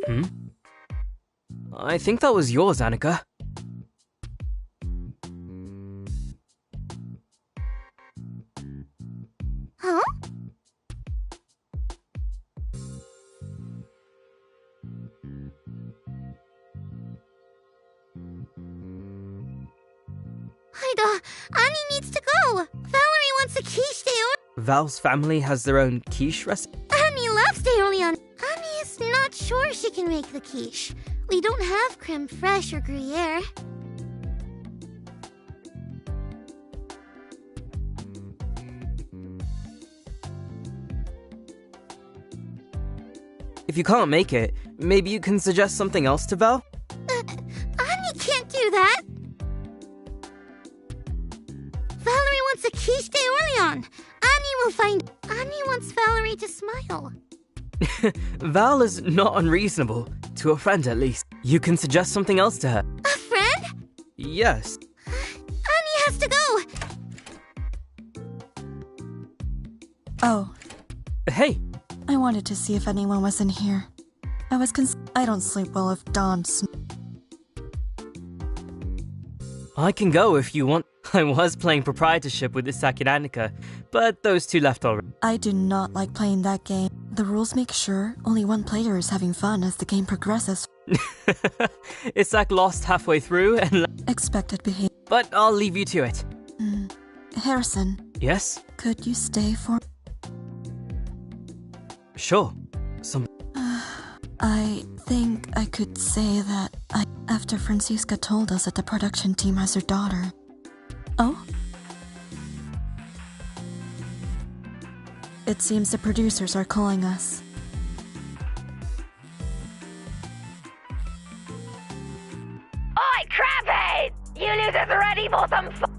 Hmm? I think that was yours, Annika. Huh? Ida, Annie needs to go. Valerie wants a quiche de Val's family has their own quiche recipe. Annie loves de Orleans. Annie is not sure she can make the quiche. We don't have creme fraiche or Gruyere. If you can't make it, maybe you can suggest something else to Val? Annie can't do that. Valerie wants a quiche de Orleans. Annie will find... Annie wants Valerie to smile. Val is not unreasonable. To a friend, at least. You can suggest something else to her. A friend? Yes. Annie has to go. Oh, Hey, I wanted to see if anyone was in here. I don't sleep well if Dawn I can go if you want. I was playing proprietorship with Isaac and Annika, but those two left already. I do not like playing that game. The rules make sure only one player is having fun as the game progresses. Isaac lost halfway through and... Expected behavior. But I'll leave you to it. Harrison, Yes? could you stay for... Sure. I think I could say that after Francisca told us that the production team has her daughter. Oh? It seems the producers are calling us. Oi, Crabhead! You losers ready for some fun?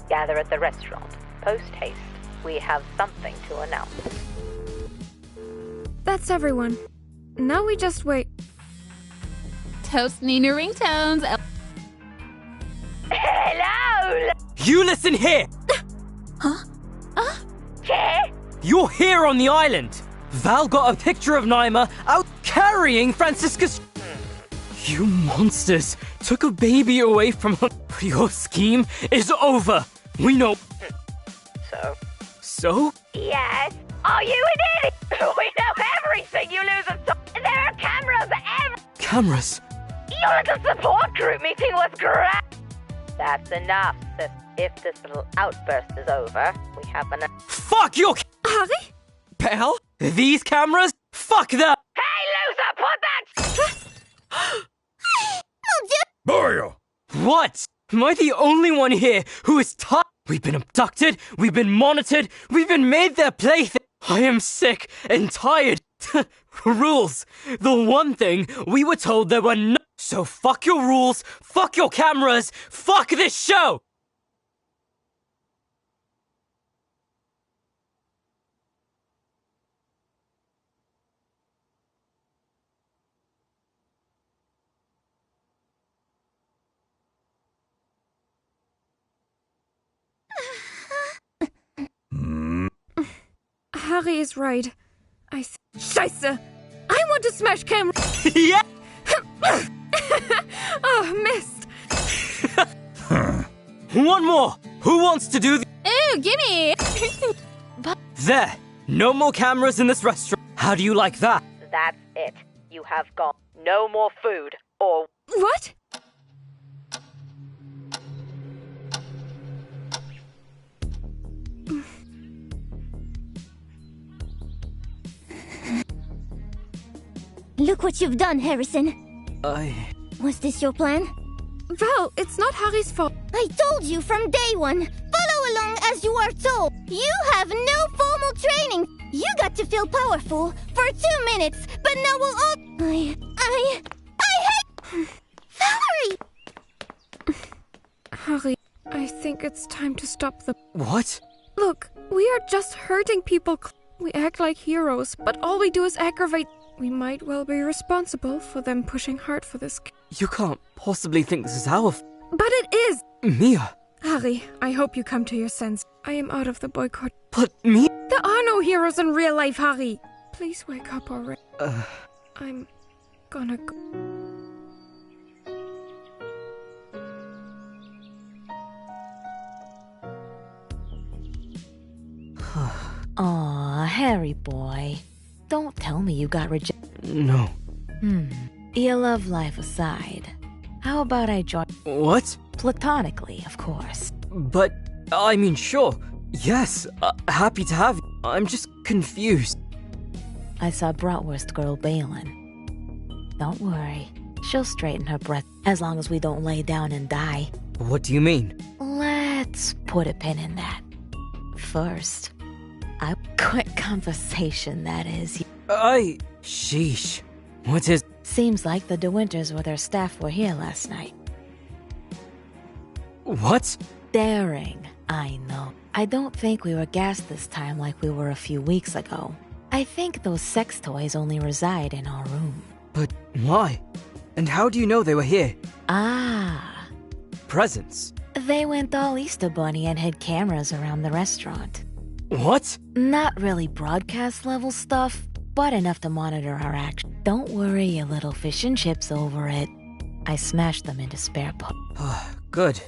Gather at the restaurant. Post haste. We have something to announce. That's everyone. Now we just wait. Toast Nina ringtones. Hello! You listen here! Huh? Okay? You're here on the island! Val got a picture of Naima out carrying Francisca's... You monsters took a baby away from her. Your scheme is over. We know... So? So? Yes. Are you an idiot? We know everything you losers saw. There are cameras everywhere. Cameras? Your little support group meeting was great. That's enough, sis. If this little outburst is over, we have an... Fuck your... Harry? Pal? These cameras? Fuck that! Hey, loser, put that... Mario! What? Am I the only one here who is tired? We've been abducted, we've been monitored, we've been made their plaything. I am sick and tired. Rules. The one thing we were told there were no... So fuck your rules, fuck your cameras, fuck this show! Harry is right. Scheiße! I want to smash camera. Yeah! Oh, missed. One more! Who wants to do the... Ooh, gimme! There! No more cameras in this restaurant. How do you like that? That's it. You have gone. No more food, or... What? Look what you've done, Harrison. Was this your plan? Val, it's not Harry's fault. I told you from day one. Follow along as you are told. You have no formal training. You got to feel powerful for 2 minutes, but now we'll all... I hate... Valerie! Harry, I think it's time to stop them. What? Look, we are just hurting people. We act like heroes, but all we do is aggravate. We might well be responsible for them pushing hard for this. You can't possibly think this is our... But it is! Mia. Harry, I hope you come to your senses. I am out of the boycott. But Mia... There are no heroes in real life, Harry. Please wake up already. I'm gonna go. Aw, Harry boy. Don't tell me you got rejected. No. Your love life aside, how about I join? What? Platonically, of course. But, I mean, sure. Yes, happy to have you. I'm just confused. I saw Bratwurst girl Balin. Don't worry, she'll straighten her breath as long as we don't lay down and die. What do you mean? Let's put a pin in that. First, quick conversation, that is. Sheesh. What is... Seems like the De Winters with their staff were here last night. What? Daring, I know. I don't think we were gassed this time like we were a few weeks ago. I think those sex toys only reside in our room. But why? And how do you know they were here? Ah. Presents? They went all Easter Bunny and hid cameras around the restaurant. What? Not really broadcast level stuff, but enough to monitor our action. Don't worry, you little fish and chips over it. I smashed them into spare parts. Good.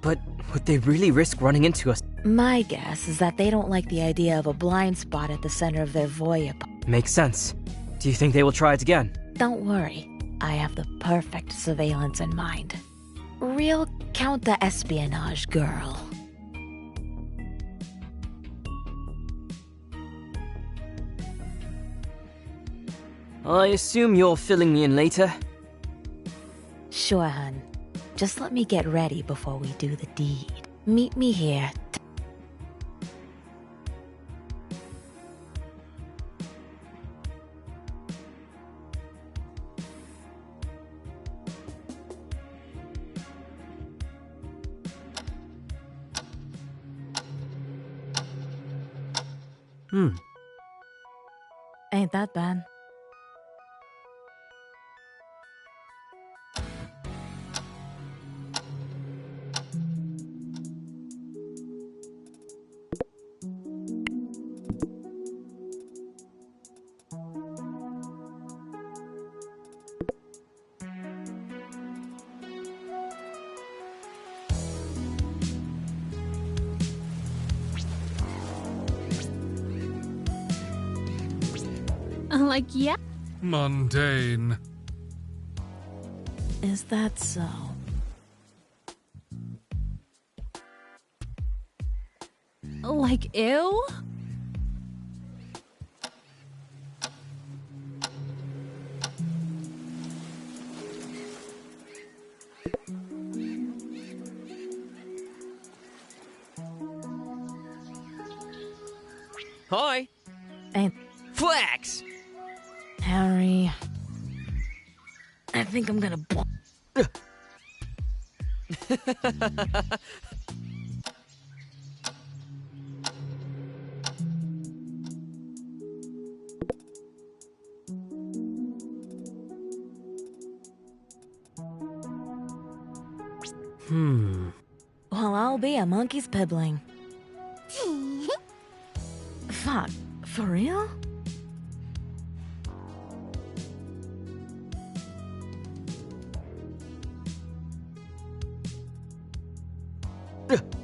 But would they really risk running into us? My guess is that they don't like the idea of a blind spot at the center of their voyeur. Makes sense. Do you think they will try it again? Don't worry. I have the perfect surveillance in mind. Real counter-espionage girl. I assume you're filling me in later? Sure, hun. Just let me get ready before we do the deed. Meet me here. Ain't that bad. Like, yeah. Mundane. Is that so? Like, ew? Hi. Ain't Flex! Harry. I think I'm gonna Well, I'll be a monkey's pibbling. Fuck, for real?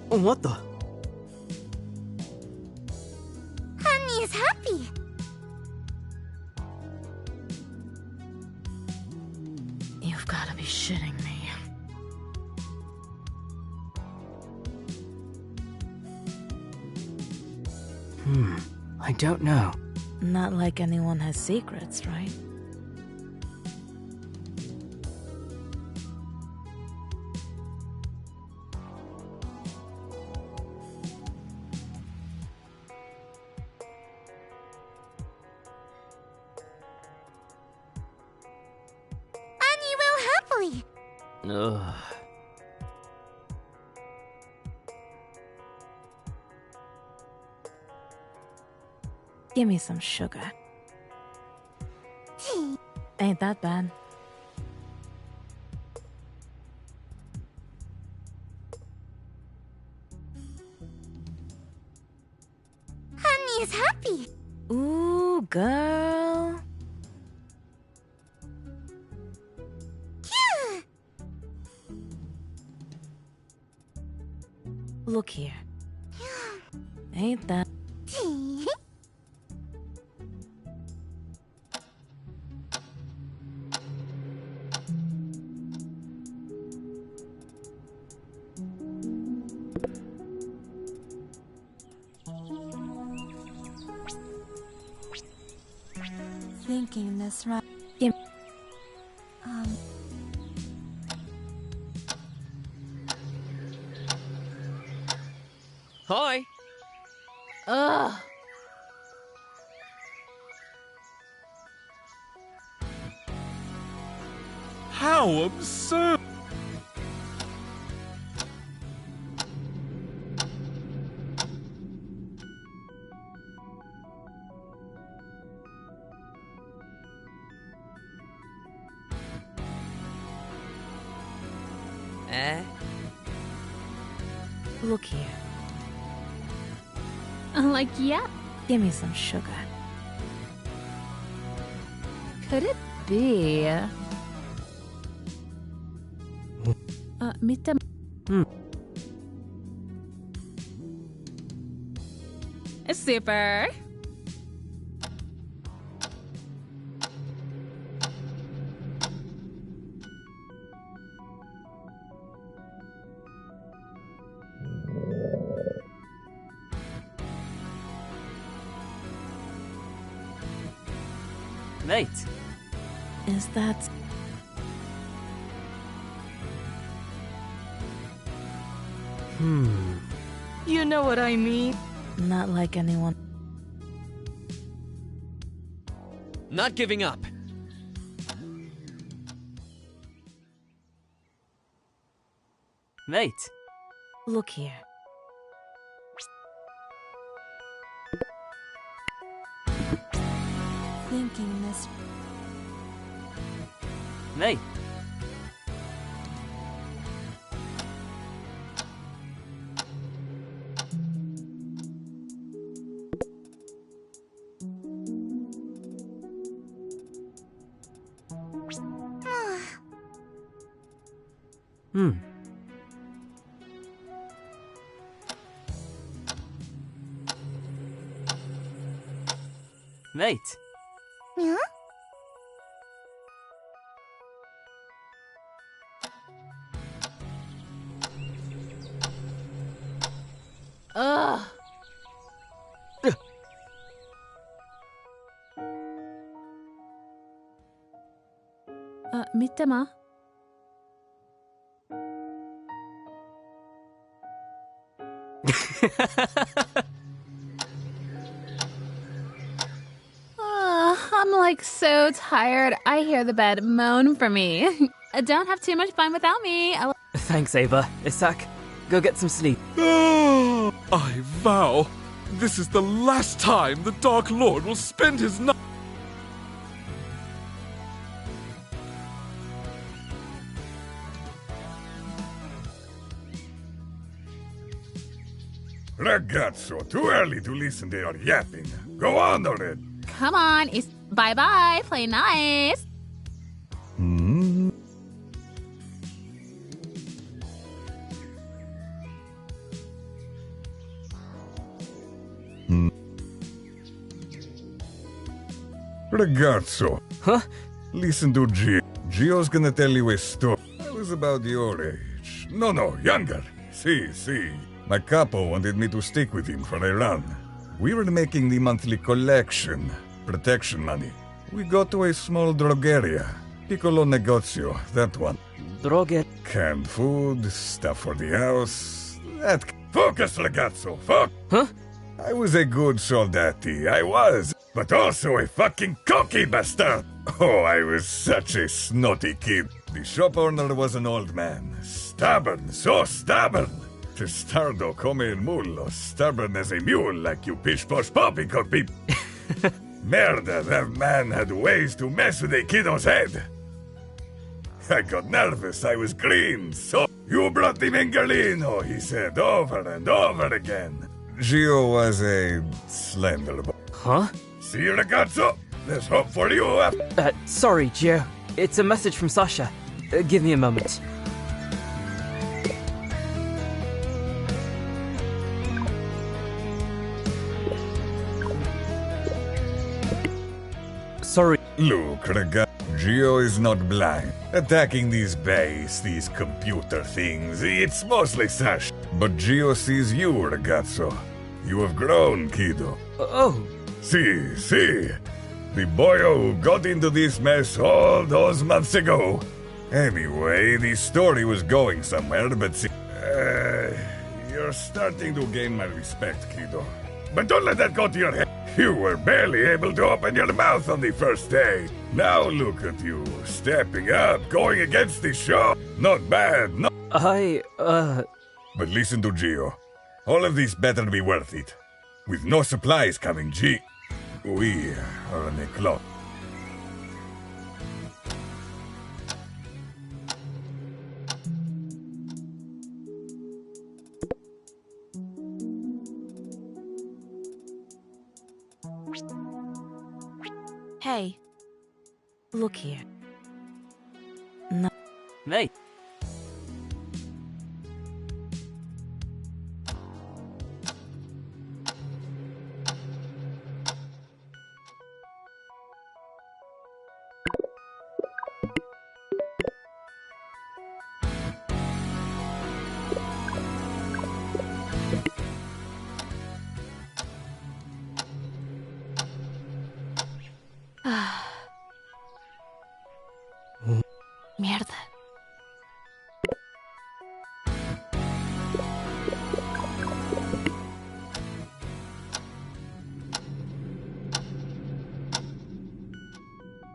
What the? Honey is happy. You've gotta be shitting me. I don't know. Not like anyone has secrets, right? Annie will happily. Ugh. Give me some sugar. Ain't that bad. Honey is happy. Ooh, Ooh, girl. Look here. Ain't that... Thinking this right. Give... Hi. Ugh. How absurd! Look here. Like, yeah. Give me some sugar. Could it be? Mitte... Super. Mate. Is that... You know what I mean? not like anyone... Not giving up. Mate. Look here. Thinking this... Mate. Mate. Yeah? Ugh. Mitte mä? I'm like so tired. I hear the bed moan for me. Don't have too much fun without me. Thanks, Ava. Isak, go get some sleep. I vow, this is the last time the Dark Lord will spend his night. Ragazzo, too early to listen to your yapping. Go on already. Come on, it's bye-bye. Play nice. Ragazzo. Huh? Listen to Gio. Gio's gonna tell you a story. I was about your age. No, younger. See. My capo wanted me to stick with him for a run. We were making the monthly collection. Protection money. We go to a small drogeria. Piccolo negozio, that one. Droge. Canned food, stuff for the house. That... Focus, ragazzo, Huh? I was a good soldati, I was. But also a fucking cocky bastard. Oh, I was such a snotty kid. The shop owner was an old man. Stubborn, so stubborn. Testardo come il mulo, stubborn as a mule like you pish-posh poppycock people. Merda, that man had ways to mess with a kiddo's head. I got nervous, I was green, so... You brought the Mengalino, he said over and over again. Gio was a slender boy. Huh? See you, ragazzo. There's hope for you. Sorry, Gio. It's a message from Sasha. Give me a moment. Sorry. Look, ragazzo. Gio is not blind. Attacking these these computer things, it's mostly Sasha. But Gio sees you, ragazzo. You have grown, kiddo. Oh. See. The boyo who got into this mess all those months ago. Anyway, the story was going somewhere, but see... you're starting to gain my respect, kiddo. But don't let that go to your head. You were barely able to open your mouth on the first day. Now look at you, stepping up, going against the show. Not bad, no. But listen to Gio. All of this better be worth it. With no supplies coming, we are on the clock. Hey, look here. No. Hey. Mierda.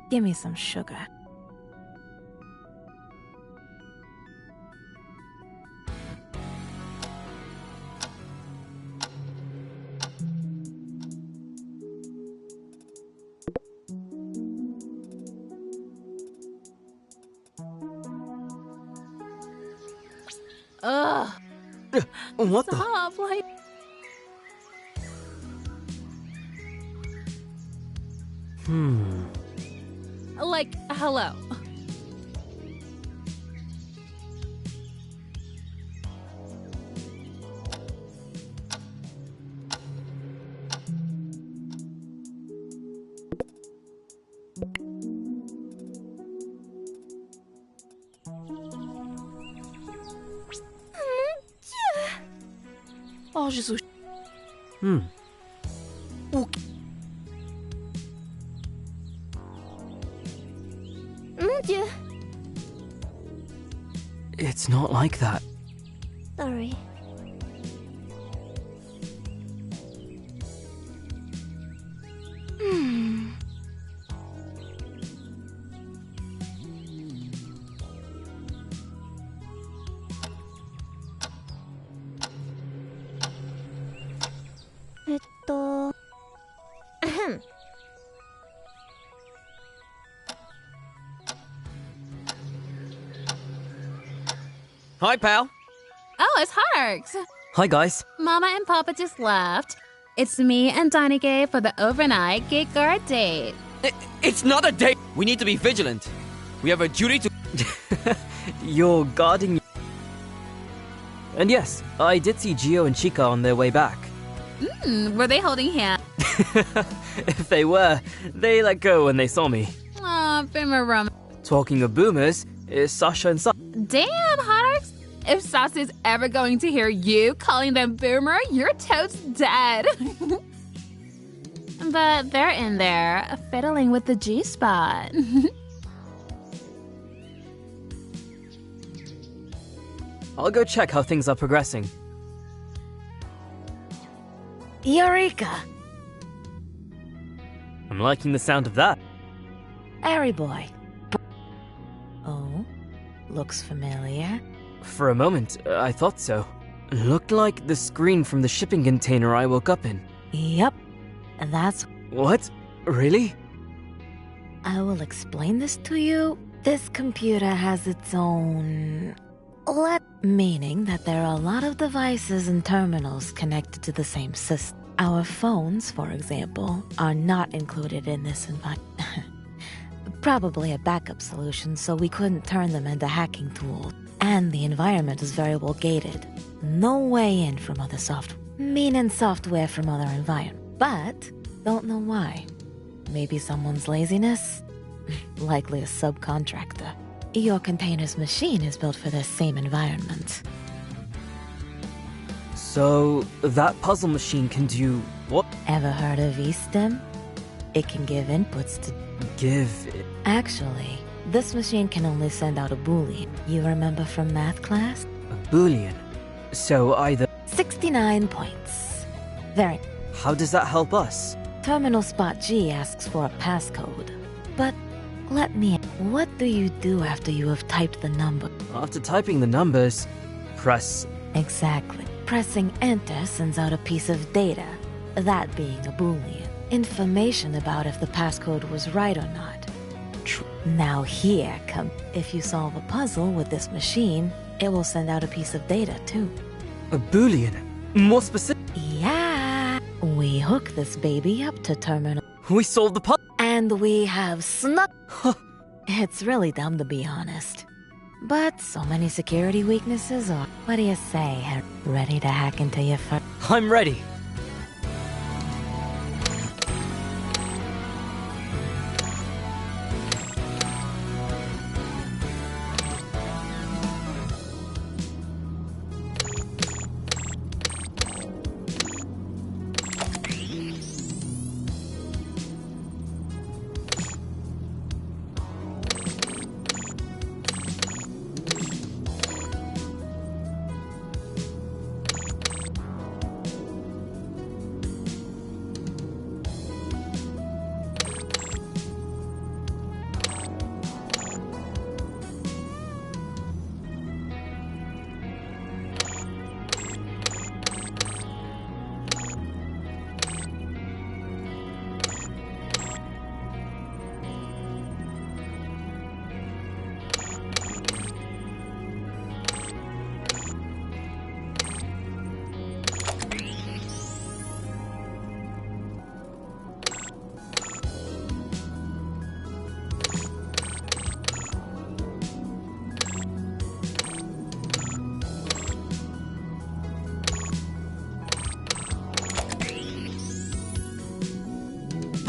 Give me some sugar. Ugh. What Stop, like... Like, hello. Oh, Jesus. Mon Dieu. It's not like that. Sorry. Ahem. Hi, pal. Oh, it's Harks. Hi, guys. Mama and Papa just left. It's me and Donnie for the overnight gate guard date. It's not a date. We need to be vigilant. We have a duty to... You're guarding... And yes, I did see Gio and Chica on their way back. Were they holding hands? If they were, they let go when they saw me. Aw, boomer rum. Talking of boomers, is Sasha and Damn, Harks. If Sassy's ever going to hear you calling them boomer, you're toast dead. But they're in there, fiddling with the G-spot. I'll go check how things are progressing. Eureka! I'm liking the sound of that. Harry boy. Oh, looks familiar. For a moment, I thought so. Looked like the screen from the shipping container I woke up in. Yep, that's... What? Really? I will explain this to you. This computer has its own... meaning that there are a lot of devices and terminals connected to the same system. Our phones, for example, are not included in this environment. Probably a backup solution so we couldn't turn them into hacking tools. And the environment is very well gated. No way in from other software. Meaning software from other environments. But, don't know why. Maybe someone's laziness? Likely a subcontractor. Your container's machine is built for this same environment. So, that puzzle machine can do what? Ever heard of eSTEM? It can give inputs to... Actually, this machine can only send out a Boolean. You remember from math class? A Boolean? So either... 69 points. Very... How does that help us? Terminal spot G asks for a passcode. But let me... What do you do after you have typed the number? After typing the numbers, press... Exactly. Pressing enter sends out a piece of data, that being a Boolean. Information about if the passcode was right or not. Now here come... If you solve a puzzle with this machine, it will send out a piece of data too. A Boolean? More specific? Yeah! We hook this baby up to terminal... We solved the puzzle! And we have snuck... It's really dumb to be honest. But so many security weaknesses are... What do you say, Harry? Ready to hack into your first... I'm ready!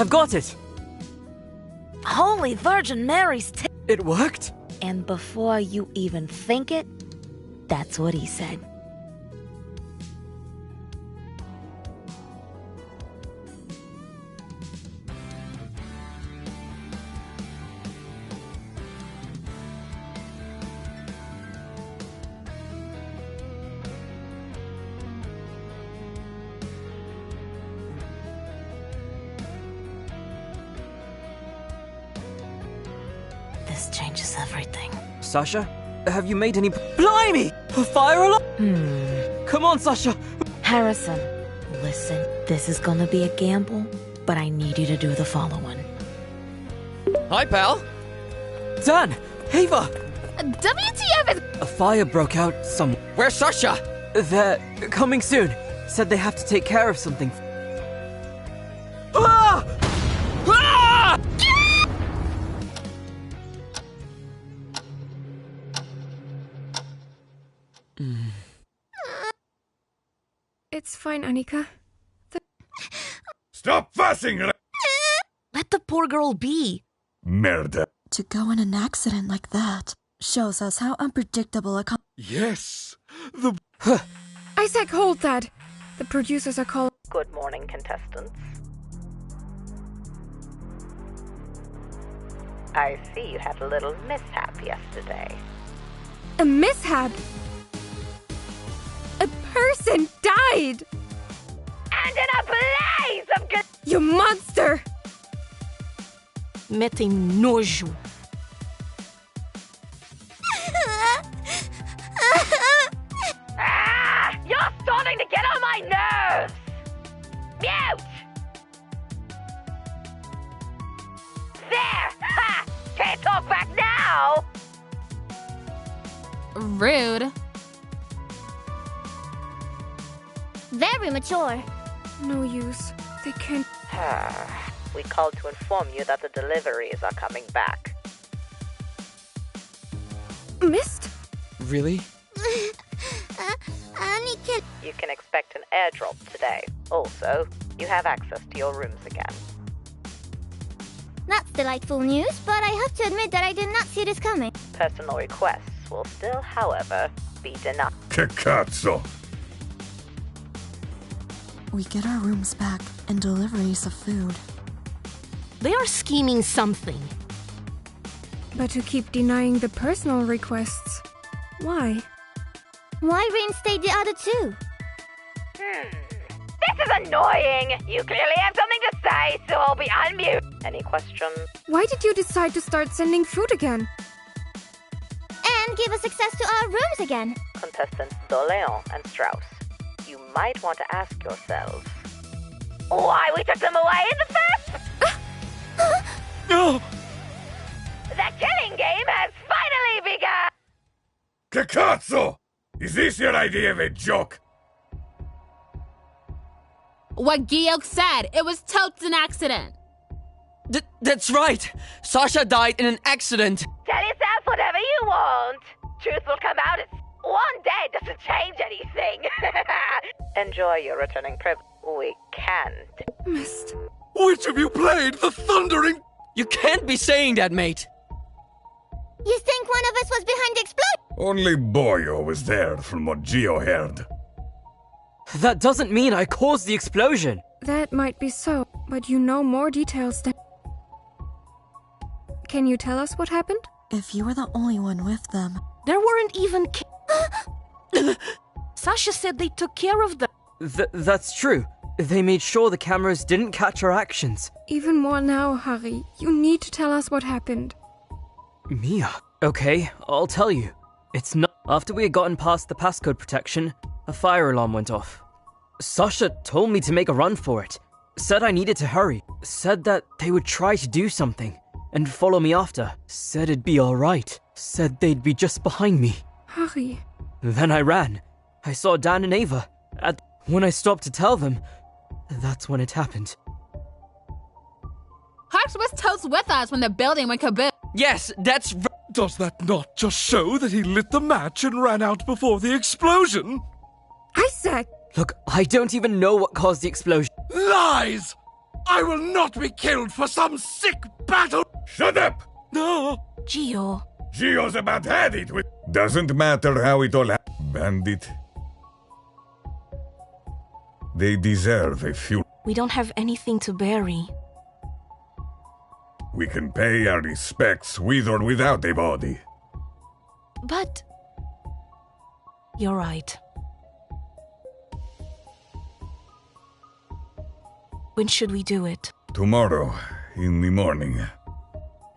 I've got it! Holy Virgin Mary's It worked? And before you even think it, that's what he said. This changes everything. Sasha, have you made any... Blimey! A fire alarm? Come on, Sasha! Harrison, listen, this is gonna be a gamble, but I need you to do the following. Hi, pal. Dan! Ava! WTF is... A fire broke out somewhere. Where's Sasha? They're coming soon. Said they have to take care of something. Ah! Ah! It's fine, Annika. Stop fussing! Let the poor girl be. Merda. To go in an accident like that shows us how unpredictable a Yes! The... Isaac, hold that! The producers are calling... Good morning, contestants. I see you had a little mishap yesterday. A mishap? A person died! And in a blaze of good... You monster! Mettez nojo. Ah! You're starting to get on my nerves! Mute! There! Ha! Can't talk back now! Rude. Very mature. No use. They can't. We called to inform you that the deliveries are coming back. Missed? Really? You can expect an airdrop today. Also, you have access to your rooms again. That's delightful news, but I have to admit that I did not see this coming. Personal requests will still, however, be denied. Che cazzo? We get our rooms back and deliveries of food. They are scheming something. But to keep denying the personal requests. Why? Why reinstate the other two? This is annoying! You clearly have something to say, so I'll be on mute. Any questions? Why did you decide to start sending food again? And give us access to our rooms again. Contestants Doleon and Strauss, you might want to ask yourselves why we took them away in the first... No! The killing game has finally begun! Che cazzo? Is this your idea of a joke? What Georg said, it was totes an accident. That's right! Sasha died in an accident! Tell yourself whatever you want. Truth will come out. One day doesn't change anything. Enjoy your returning privilege. We can't. Missed. Which of you played the thundering... You can't be saying that, mate! You think one of us was behind the explosion? Only Boyo was there from what Gio heard. That doesn't mean I caused the explosion. That might be so, but you know more details than... Can you tell us what happened? If you were the only one with them. There weren't even Sasha said they took care of them. That's true. They made sure the cameras didn't catch our actions. Even more now, Harry. You need to tell us what happened. Mia. Okay, I'll tell you. It's not... After we had gotten past the passcode protection, a fire alarm went off. Sasha told me to make a run for it. Said I needed to hurry. Said that they would try to do something and follow me after. Said it'd be alright. Said they'd be just behind me. Harry. Then I ran. I saw Dan and Ava. When I stopped to tell them, that's when it happened. Harks was totes with us when the building went kaboom. Yes, that's Does that not just show that he lit the match and ran out before the explosion? Isaac! Look, I don't even know what caused the explosion. Lies! I will not be killed for some sick battle! Shut up! No! Gio. Gio's a bad-headed with... Doesn't matter how it all happened, bandit. They deserve a few... We don't have anything to bury. We can pay our respects with or without a body. But... You're right. When should we do it? Tomorrow, in the morning.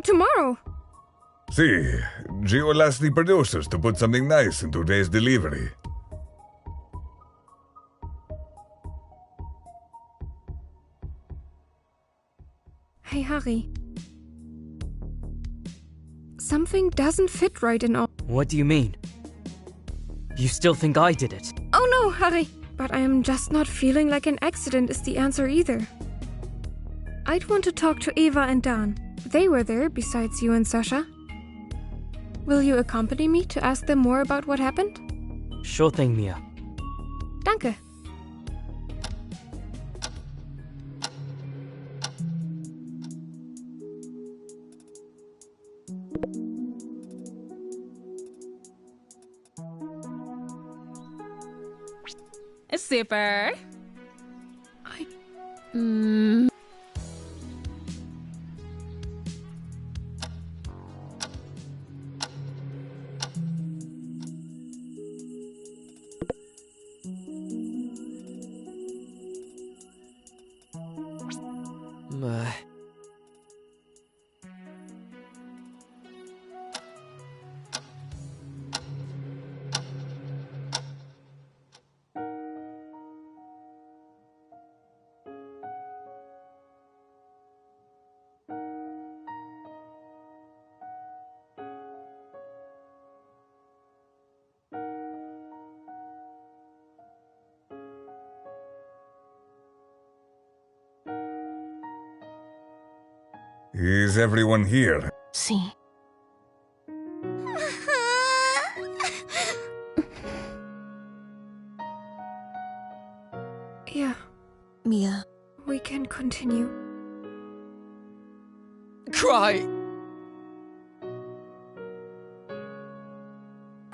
Tomorrow? See, Gio asked the producers to put something nice in today's delivery. Hey, Harry. Something doesn't fit right in all. What do you mean? You still think I did it? Oh no, Harry! But I am just not feeling like an accident is the answer either. I'd want to talk to Eva and Dan. They were there besides you and Sasha. Will you accompany me to ask them more about what happened? Sure thing, Mia. Danke. Super. Is everyone here? See. Yeah, Mia, we can continue. Cry!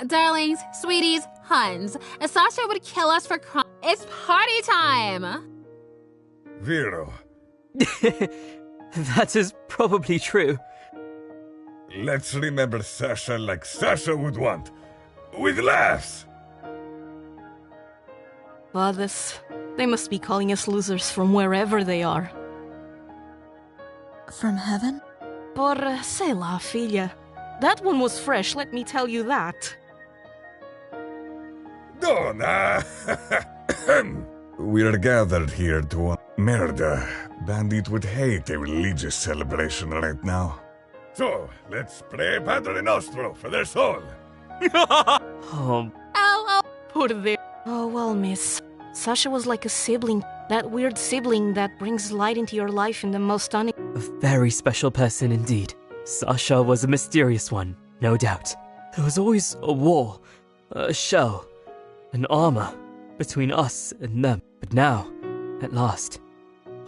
Darlings, sweeties, huns, Sasha would kill us for crying. It's party time! Vero, That is probably true. let's remember Sasha like Sasha would want. With laughs! Others, they must be calling us losers from wherever they are. from heaven? Por sei lá, filha. That one was fresh, let me tell you that. Donna! We're gathered here to murder. Bandit would hate a religious celebration right now. So, let's pray Padre Nostro for their soul. Oh, Oh, Poor they. Oh, well, miss. Sasha was like a sibling. That weird sibling that brings light into your life in the most a very special person indeed. Sasha was a mysterious one, no doubt. There was always a wall, a shell, an armor between us and them. But now, at last,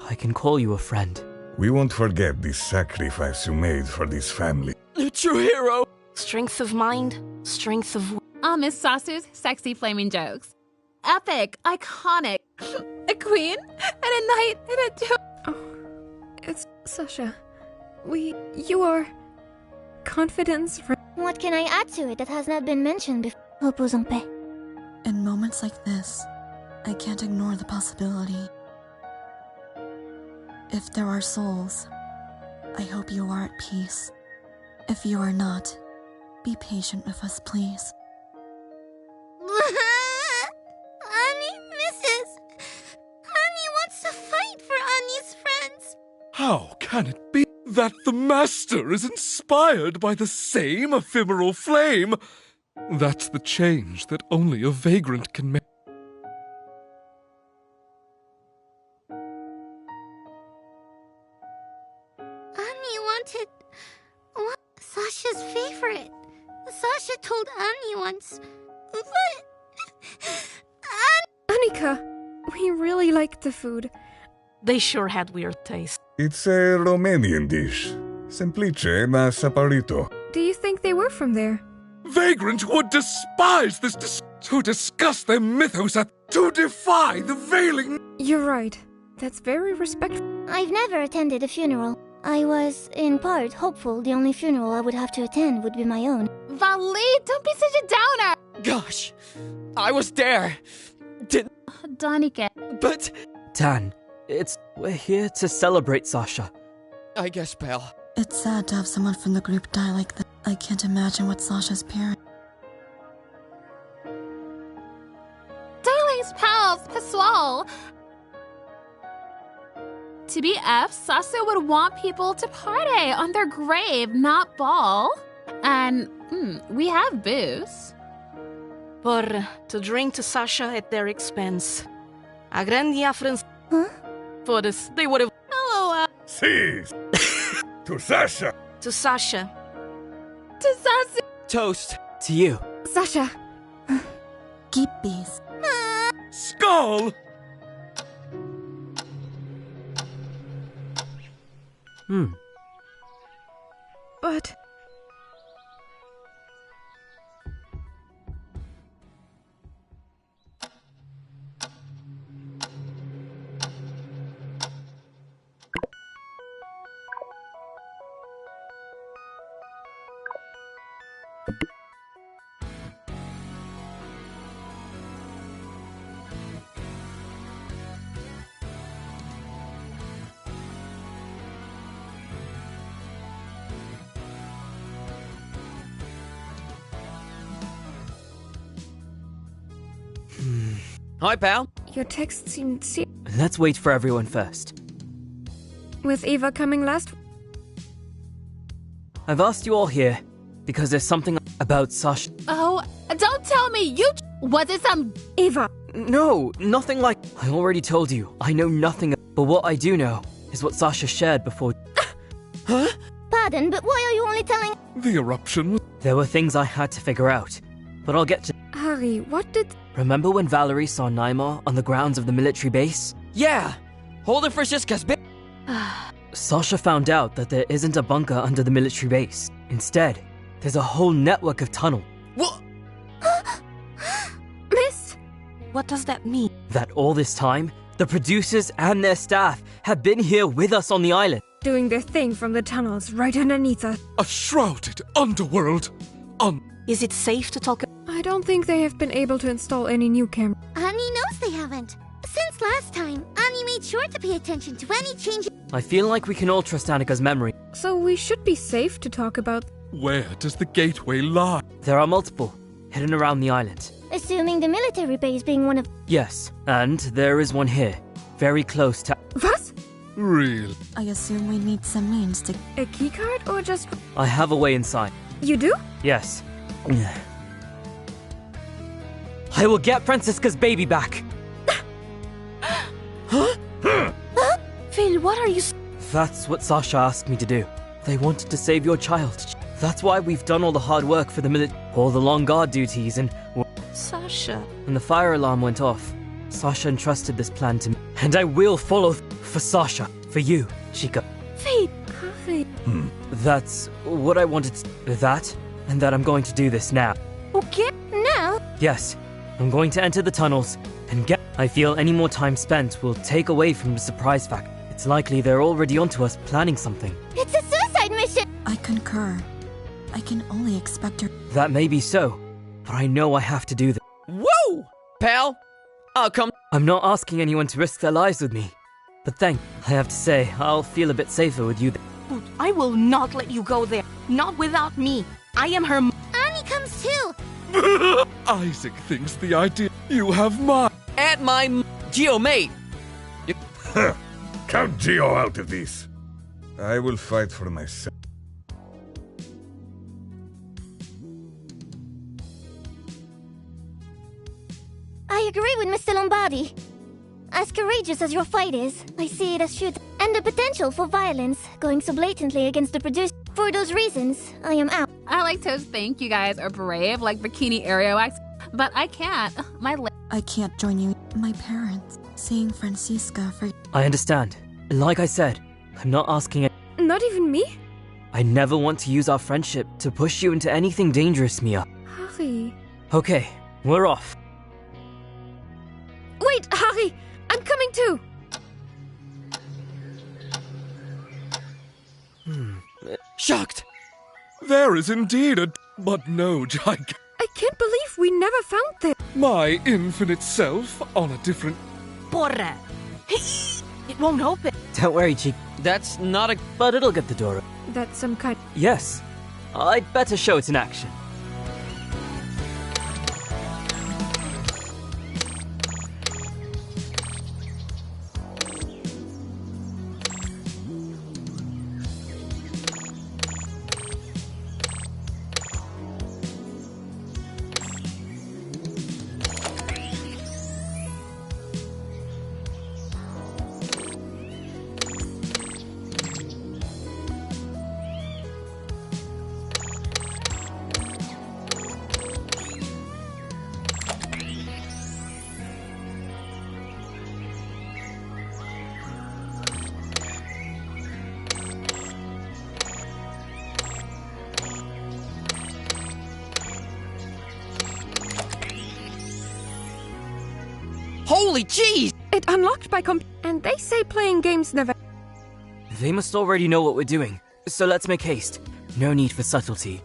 I can call you a friend. We won't forget the sacrifice you made for this family. You true hero! Strength of mind, strength of will. I'll miss Sasu's sexy flaming jokes. Epic, iconic, a queen, and a knight, and a duke. Oh, it's Sasha. You are... confidence, What can I add to it that has not been mentioned before? Repose en paix. In moments like this, I can't ignore the possibility. If there are souls, I hope you are at peace. If you are not, be patient with us, please. Annie misses. Annie wants to fight for Annie's friends. How can it be that the Master is inspired by the same ephemeral flame? That's the change that only a vagrant can make. Annie wanted Sasha's favorite. Sasha told Annie once. But Annika, we really liked the food. They sure had weird taste. It's a Romanian dish. Semplice ma saporito. Do you think they were from there? Vagrant would despise this to discuss their mythos to defy the veiling. You're right. That's very respectful. I've never attended a funeral. I was, in part, hopeful the only funeral I would have to attend would be my own. Vali, don't be such a downer! Gosh, I was there. Danica. But Dan, we're here to celebrate Sasha. I guess, pal. It's sad to have someone from the group die like that. I can't imagine what Sasha's parents... Darlings, pals, Pasquale. To be F, Sasa would want people to party on their grave, not ball. And, we have booze. Por to drink to Sasha at their expense. A grande friends. Huh? For this, they would have. Hello, Seize! To Sasha! To Sasha. to Sasa. Toast. To you. Sasha! Keep peace. Skull! But... Hi, pal. Your text seemed Let's wait for everyone first. with Eva coming last. I've asked you all here because there's something about Sasha. Oh, don't tell me you. Was it some. Eva! No, nothing like. I already told you. I know nothing. But what I do know is what Sasha shared before. Huh? sudden, but why are you only telling... The eruption was... There were things I had to figure out, but I'll get to... Harry, what did... Remember when Valerie saw Naimar on the grounds of the military base? Yeah! Holding for Shiska's bit. Sasha found out that there isn't a bunker under the military base. Instead, there's a whole network of tunnels. What? Miss? What does that mean? That all this time, the producers and their staff have been here with us on the island. Doing their thing from the tunnels right underneath us. a shrouded underworld. Is it safe to talk? I don't think they have been able to install any new cameras. Annie knows they haven't. Since last time, Annie made sure to pay attention to any changes. I feel like we can all trust Annika's memory. So we should be safe to talk about. Where does the gateway lie? There are multiple, hidden around the island. Assuming the military base being one of... Yes, and there is one here, very close to... What? Real. I assume we need some means to... A keycard or just... I have a way inside. You do? Yes. I will get Francisca's baby back. Phil, what are you... That's what Sasha asked me to do. They wanted to save your child. That's why we've done all the hard work for the all the long guard duties, and Sasha. when the fire alarm went off, Sasha entrusted this plan to me. And I will follow for Sasha, for you, Chica. Phil. Harry. That's what I wanted to... That, and that I'm going to do this now. Okay. Now? Yes, I'm going to enter the tunnels and get... I feel any more time spent will take away from the surprise factor. It's likely they're already onto us planning something. It's a suicide mission! I concur. I can only expect her... That may be so, but I know I have to do this. Whoa! Pal, I'll come. I'm not asking anyone to risk their lives with me. But I have to say, I'll feel a bit safer with you. I will not let you go there. Not without me. I am her... Annie comes too! Isaac thinks the idea you have mine. At my Geo mate. Count Geo out of this. I will fight for myself. I agree with Mr. Lombardi. As courageous as your fight is, I see it as shooting. And the potential for violence, going so blatantly against the producer. For those reasons, I am out. I like to think you guys are brave, like Bikini Aerowax, but I can't. I can't join you. My parents. Seeing Francisca for... I understand. Like I said, I'm not asking it. Not even me? I never want to use our friendship to push you into anything dangerous, Mia. Harry. Okay, we're off. Wait, Harry! I'm coming too! Shocked. There is indeed a... But no, Jike. I can't believe we never found this. My infinite self on a different... Porra. It won't open. Don't worry, Chica. That's not a... But it'll get the door open. That's some kind... Yes. I'd better show it in action. Holy jeez! It unlocked by and they say playing games never... They must already know what we're doing, so let's make haste. No need for subtlety.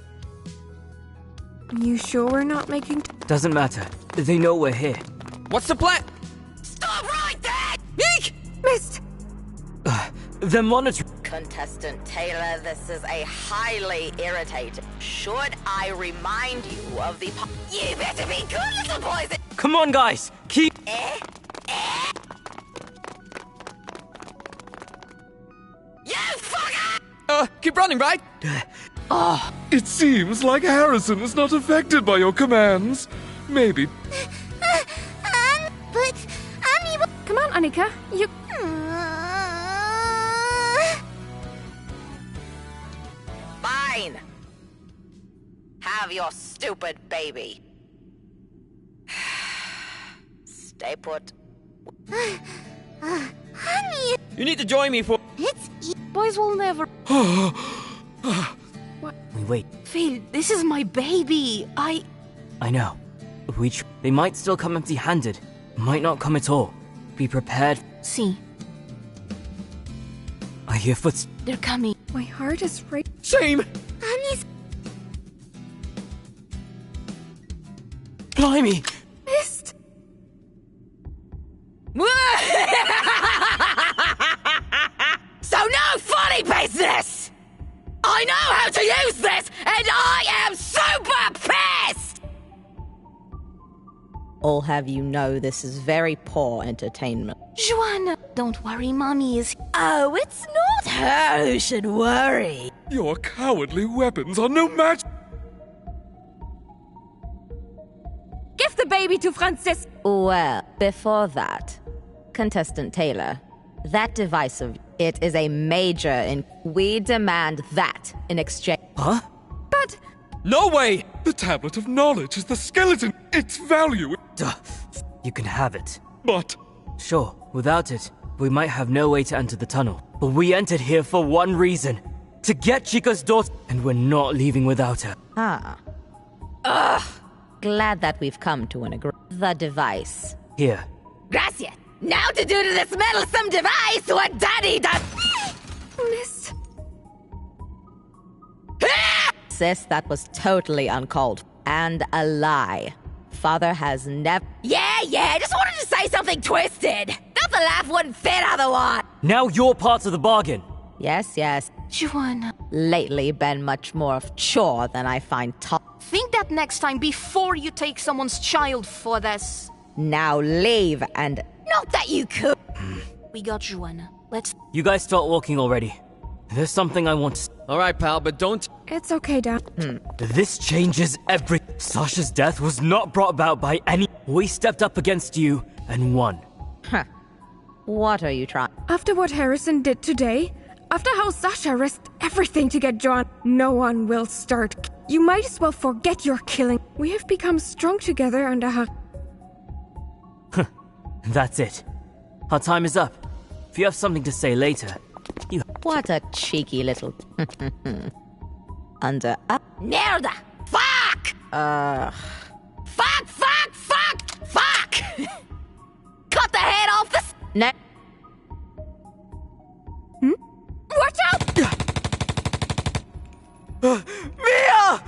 You sure we're not making... Doesn't matter. They know we're here. What's the plan? Stop right there! Eek! Missed! They're monitoring... Contestant Taylor, this is a highly irritating. Should I remind you of the... You better be good, little boys! Come on, guys! Keep... You fucker! Keep running, right? It seems like Harrison is not affected by your commands. Maybe... But Annie will... Come on, Annika. You... Fine! Have your stupid baby. Stay put. Honey, You need to join me for. it's Boys will never. Wait. Phil, this is my baby. I know. They might still come empty-handed. Might not come at all. Be prepared. See, I hear footsteps. they're coming. My heart is racing. Shame! Honey's Blimey! Missed. So no funny business! I know how to use this, and I am super pissed! I'll have you know this is very poor entertainment. Joanna, don't worry, Mommy is. Oh, it's not her who should worry. Your cowardly weapons are no match. Give the baby to Francis. Well, before that, Contestant Taylor, that device of it is a major and we demand that in exchange. Huh? But No way! The tablet of knowledge is the skeleton. Its value. Duh. You can have it. But Sure, without it, we might have no way to enter the tunnel. But we entered here for one reason. To get Chica's daughter, and we're not leaving without her. Ah. Ugh. Glad that we've come to an agreement. The device. Here. Gracias! Now to do to this meddlesome device what Daddy does! missed. Sis, that was totally uncalled for. And a lie. Father has never. Yeah, I just wanted to say something twisted! Thought the laugh wouldn't fit otherwise! Now you're part of the bargain. Yes. Joanna, Lately been much more of chore than I find top. think that next time before you take someone's child for this. Now leave and. Not that you could! We got Joanna. Let's. You guys start walking already. There's something I want to. Alright, pal, but don't. It's okay, Dad. This changes every. Sasha's death was not brought about by any. We stepped up against you and won. Huh. What are you trying? After what Harrison did today, after how Sasha risked everything to get John, no one will start. You might as well forget your killing. We have become strong together under her. That's it. Our time is up. If you have something to say later, you. What a cheeky little. Under up. Merda! Fuck! Fuck! Cut the head off the. No. Watch out! Mia!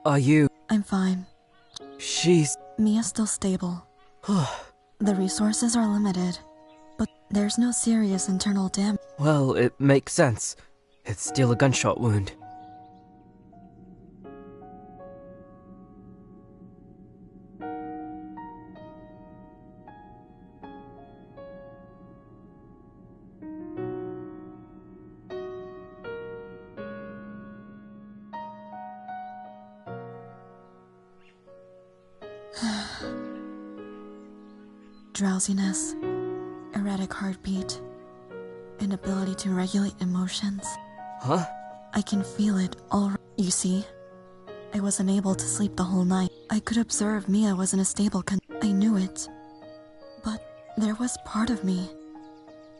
Are you? I'm fine. She's. Mia's still stable. The resources are limited, but there's no serious internal damage. Well, it makes sense. It's still a gunshot wound. Drowsiness, erratic heartbeat, inability to regulate emotions. Huh? I can feel it all. You see, I wasn't able to sleep the whole night. I could observe Mia was in a stable I knew it. But there was part of me.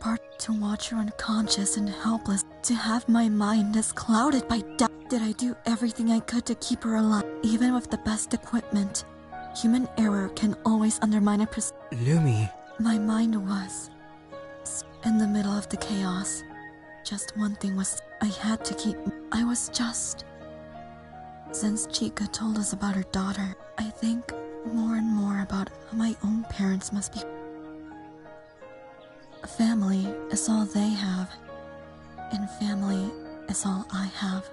Part to watch her unconscious and helpless. To have my mind as clouded by doubt. Did I do everything I could to keep her alive? Even with the best equipment, human error can always undermine a Lumi. My mind was in the middle of the chaos. Just one thing was I had to keep. I was just. Since Chica told us about her daughter, I think more and more about how my own parents must be. Family is all they have, and family is all I have.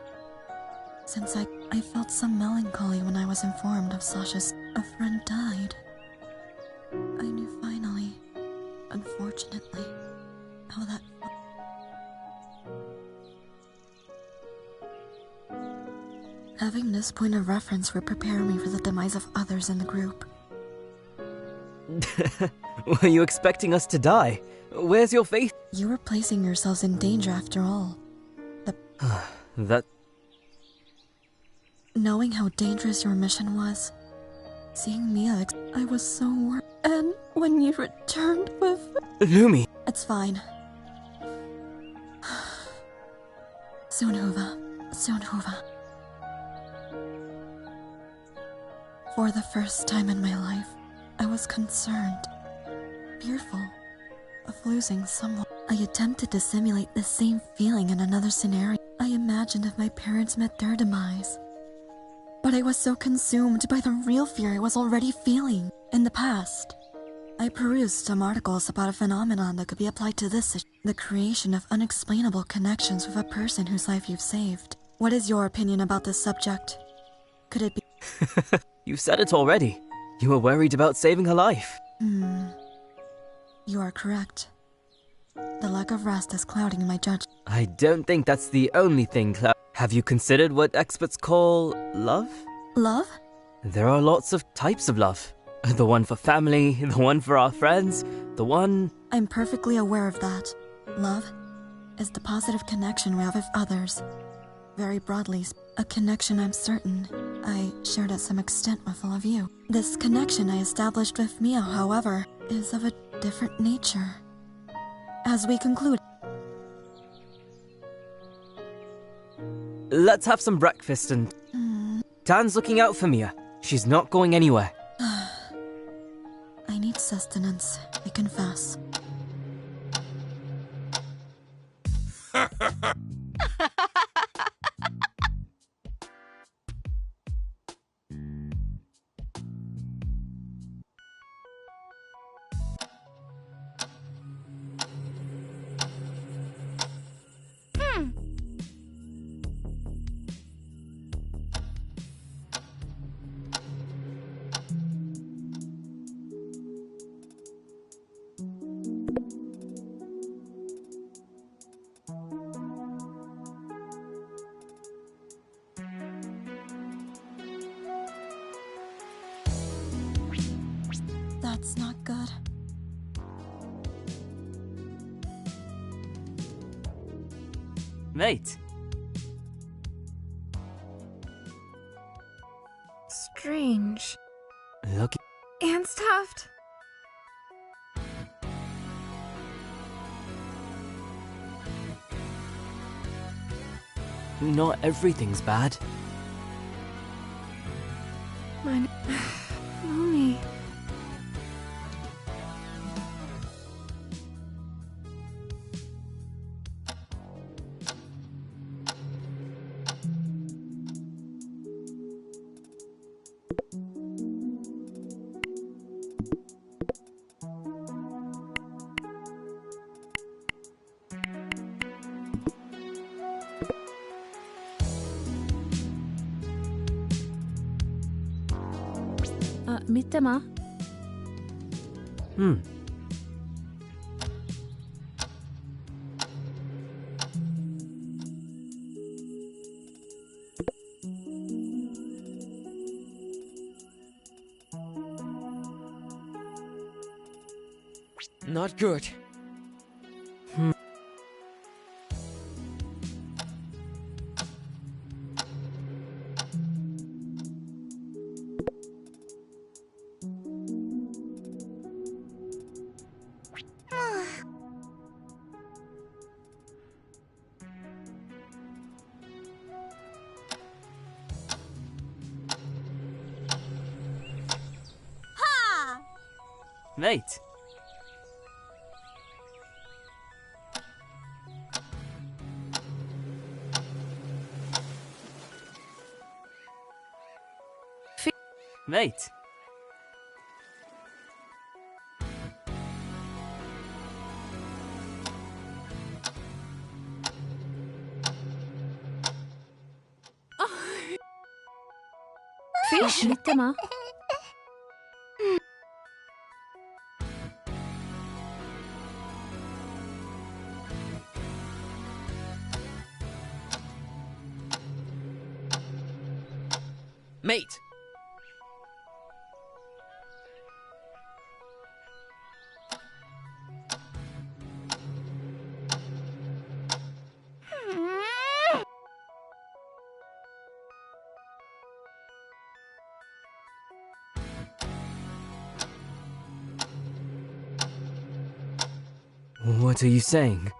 Since I felt some melancholy when I was informed of Sasha's. A friend died. I knew finally, unfortunately, how that. Having this point of reference would prepare me for the demise of others in the group. Were you expecting us to die? Where's your faith? You were placing yourselves in danger after all. That... Knowing how dangerous your mission was, seeing Mia, I was so worried. And when you returned with... Lumi! It's fine. Soon, Huva. Soon, Huva. For the first time in my life, I was concerned, fearful of losing someone. I attempted to simulate the same feeling in another scenario. I imagined if my parents met their demise. But I was so consumed by the real fear I was already feeling. In the past, I perused some articles about a phenomenon that could be applied to this issue. The creation of unexplainable connections with a person whose life you've saved. What is your opinion about this subject? Could it be... You said it already. You were worried about saving her life. You are correct. The lack of rest is clouding my judgment. I don't think that's the only thing, Have you considered what experts call love? Love? There are lots of types of love. The one for family, the one for our friends, the one... I'm perfectly aware of that. Love is the positive connection we have with others. Very broadly, a connection I'm certain I shared at some extent with all of you. This connection I established with Mia, however, is of a different nature. As we conclude... Let's have some breakfast and... Dan's looking out for Mia. She's not going anywhere. I need sustenance, I confess. That's not good. Mate. Strange. Look... And stuffed. Not everything's bad. Mine... Lumi. Mittema. Not good. Mate. Mate. Fish. Mittema. Mate! What are you saying?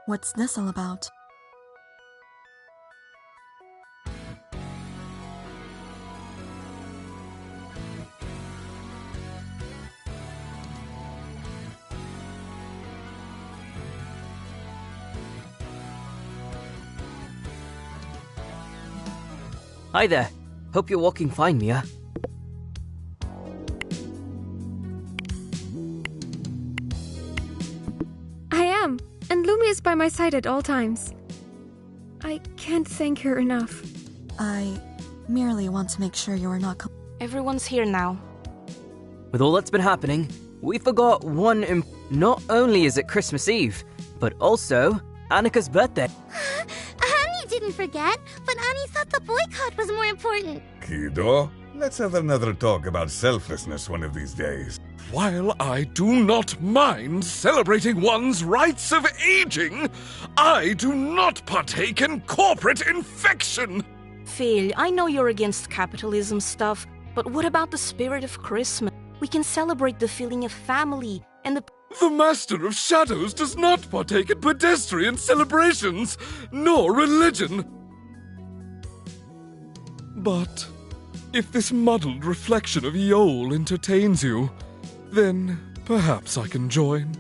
What's this all about? Hi there. Hope you're walking fine, Mia. I am, and Lumi is by my side at all times. I can't thank her enough. I merely want to make sure you are not. Everyone's here now. With all that's been happening, we forgot one Not only is it Christmas Eve, but also Annika's birthday. Annie didn't forget, but Annie thought the boycott was more important. Kiddo, let's have another talk about selflessness one of these days. While I do not mind celebrating one's rites of aging, I do not partake in corporate infection. Phil, I know you're against capitalism stuff, but what about the spirit of Christmas? We can celebrate the feeling of family and The Master of Shadows does not partake in pedestrian celebrations, nor religion. But if this muddled reflection of Yol entertains you, then perhaps I can join.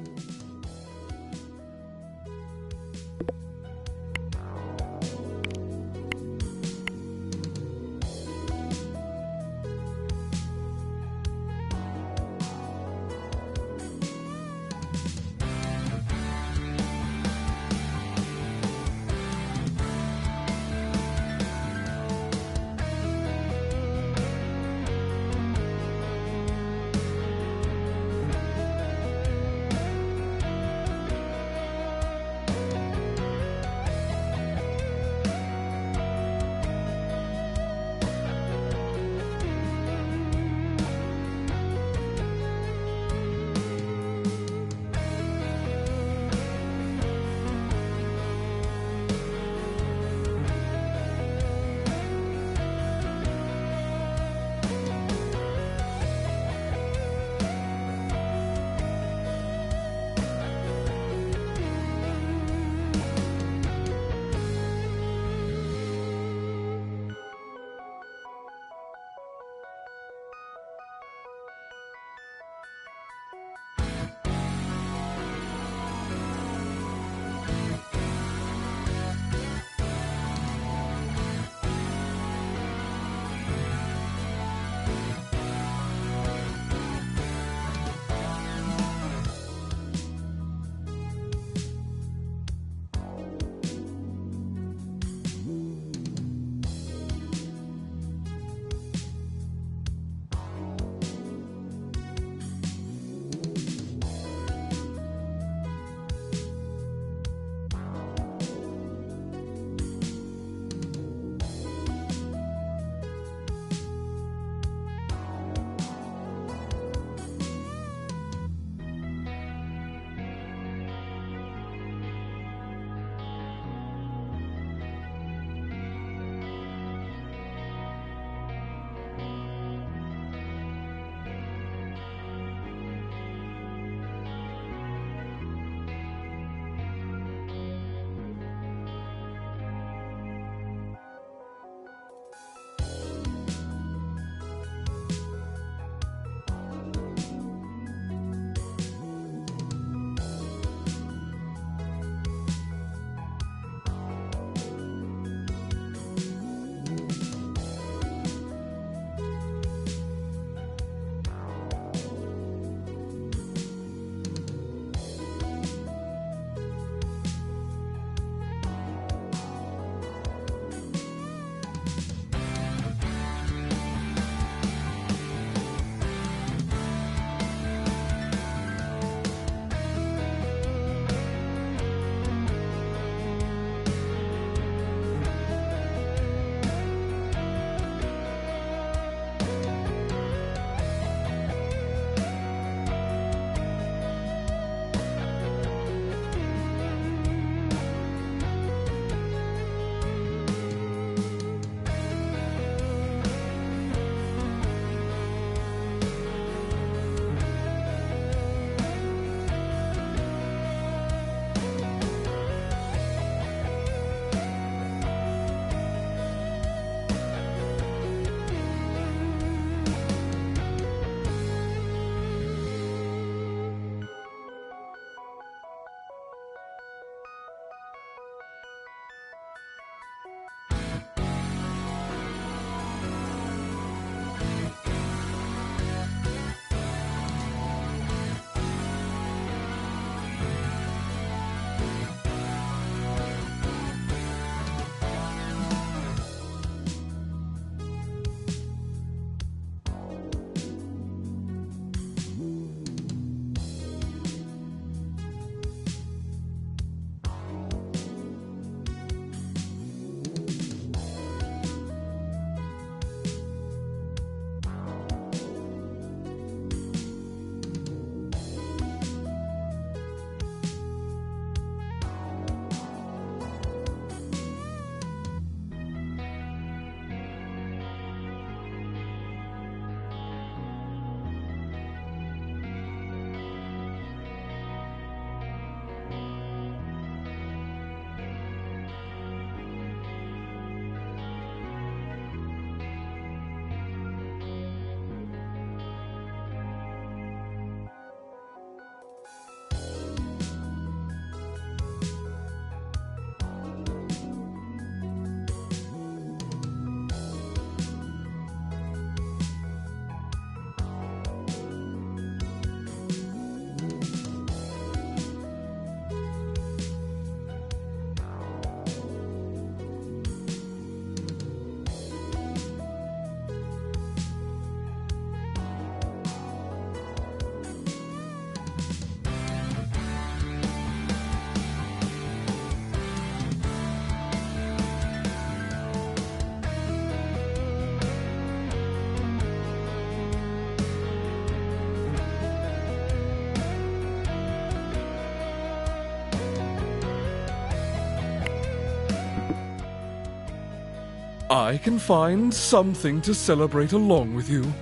I can find something to celebrate along with you.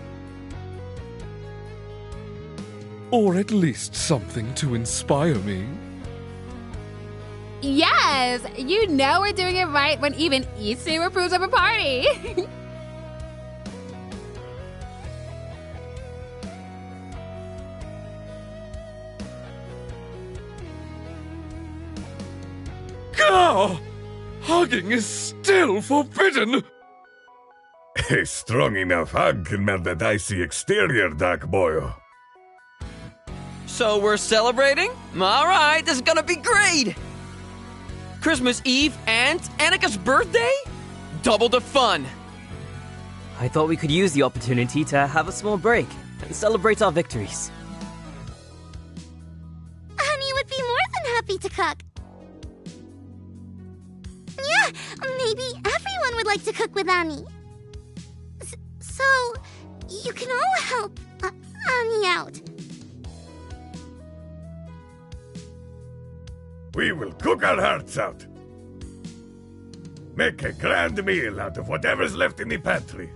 Or at least something to inspire me. Yes! You know we're doing it right when even Isu approves of a party! Gah! Hugging is still forbidden! A strong enough hug can melt that icy exterior, Dark Boy. So we're celebrating? Alright, this is gonna be great! Christmas Eve and Annika's birthday? Double the fun! I thought we could use the opportunity to have a small break and celebrate our victories. Annie would be more than happy to cook. Yeah, maybe everyone would like to cook with Annie. So, you can all help Annie out. We will cook our hearts out. Make a grand meal out of whatever's left in the pantry.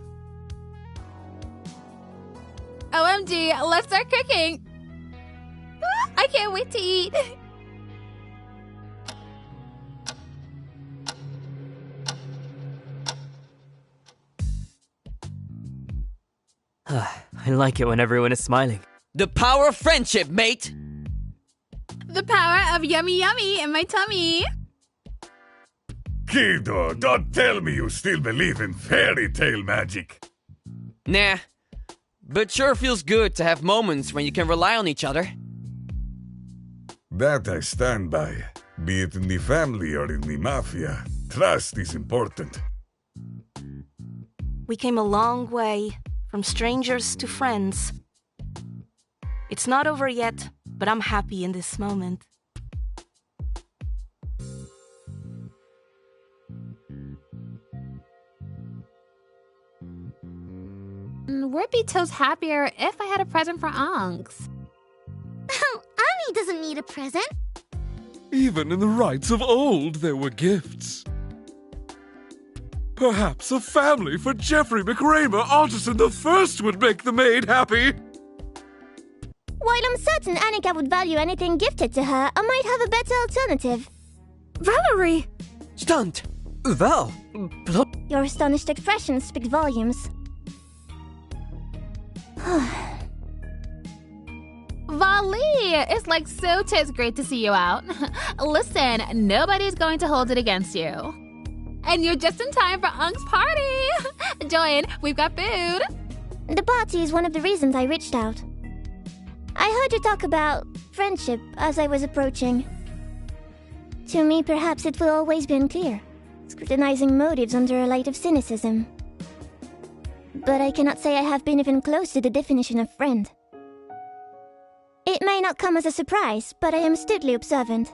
OMG, let's start cooking! I can't wait to eat! I like it when everyone is smiling. The power of friendship, mate! The power of yummy yummy in my tummy! Kiddo, don't tell me you still believe in fairy tale magic. Nah, but sure feels good to have moments when you can rely on each other. That I stand by. Be it in the family or in the mafia, trust is important. We came a long way, from strangers to friends. It's not over yet, but I'm happy in this moment. Would be toast happier if I had a present for Unks. Oh, Annie doesn't need a present. Even in the rites of old, there were gifts. Perhaps a family for Jeffrey McRamer, Artisan the First, would make the maid happy. While I'm certain Annika would value anything gifted to her, I might have a better alternative. Valerie! Stunt! Val! Your astonished expressions speak volumes. Vali, it's like so tis great to see you out. Listen, nobody's going to hold it against you. And you're just in time for Unk's party. Join, we've got food. The party is one of the reasons I reached out. I heard you talk about friendship as I was approaching. To me, perhaps it will always be unclear, scrutinizing motives under a light of cynicism. But I cannot say I have been even close to the definition of friend. It may not come as a surprise, but I am astutely observant.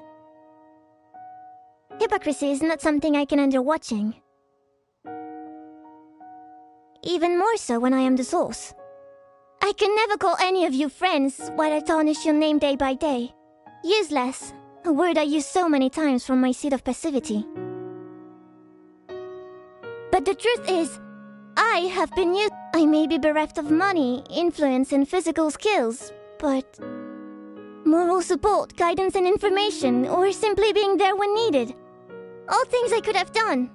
Hypocrisy is not something I can endure watching. Even more so when I am the source. I can never call any of you friends while I tarnish your name day by day. Useless, a word I use so many times from my seat of passivity. But the truth is, I have been used. I may be bereft of money, influence, and physical skills, but moral support, guidance, and information, or simply being there when needed. All things I could have done.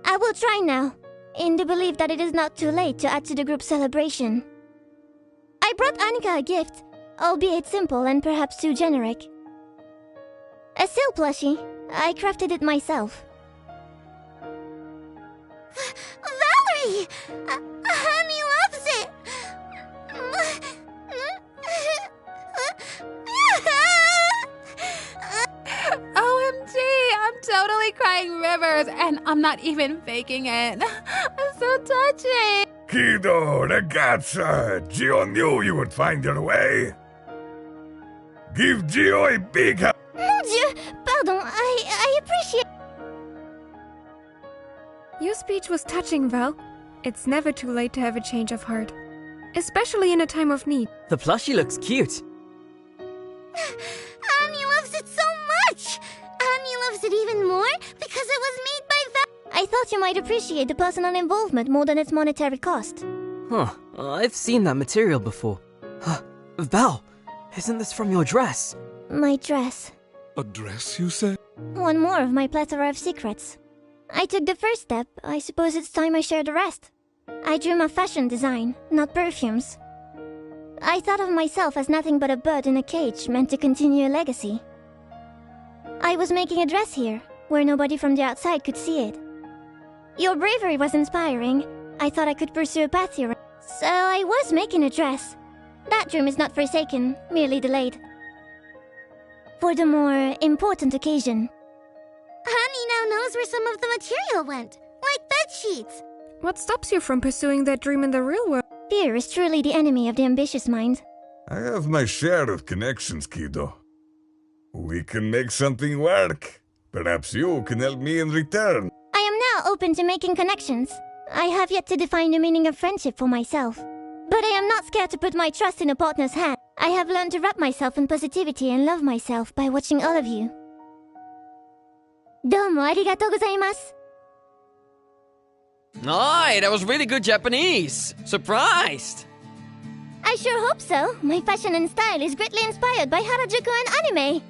I will try now, in the belief that it is not too late to add to the group celebration. I brought Annika a gift, albeit simple and perhaps too generic. A seal plushie. I crafted it myself. Valerie! Annie loves it! OMG, I'm totally crying rivers, and I'm not even faking it. It's so touching. Kiddo, ragazza, Gio knew you would find your way. Give Gio a big hug. Mon Dieu, pardon, I appreciate... Your speech was touching, Val. It's never too late to have a change of heart. Especially in a time of need. The plushie looks cute. Annie loves it so much! Annie loves it even more because it was made by I thought you might appreciate the personal involvement more than its monetary cost. Huh, I've seen that material before. Val, isn't this from your dress? My dress. A dress, you say? One more of my plethora of secrets. I took the first step. I suppose it's time I share the rest. I dream of fashion design, not perfumes. I thought of myself as nothing but a bird in a cage meant to continue a legacy. I was making a dress here, where nobody from the outside could see it. Your bravery was inspiring. I thought I could pursue a path here. So I was making a dress. That dream is not forsaken, merely delayed. For the more important occasion. Honey now knows where some of the material went, like bed sheets. What stops you from pursuing that dream in the real world? Fear is truly the enemy of the ambitious mind. I have my share of connections, kiddo. We can make something work. Perhaps you can help me in return. I am now open to making connections. I have yet to define the meaning of friendship for myself. But I am not scared to put my trust in a partner's hand. I have learned to wrap myself in positivity and love myself by watching all of you. Domo arigatou gozaimasu. Aye, that was really good Japanese. Surprised. I sure hope so. My fashion and style is greatly inspired by Harajuku and anime.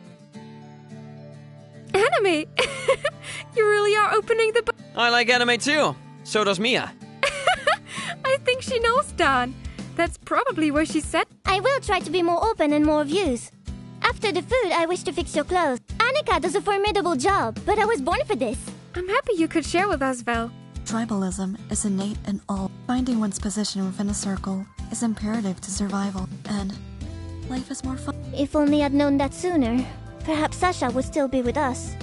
Anime? You really are opening the... I like anime too. So does Mia. I think she knows, Dan. That's probably where she said... I will try to be more open and more views. After the food, I wish to fix your clothes. Annika does a formidable job, but I was born for this. I'm happy you could share with us, Val. Tribalism is innate in all. Finding one's position within a circle is imperative to survival, and life is more fun. If only I'd known that sooner, perhaps Sasha would still be with us.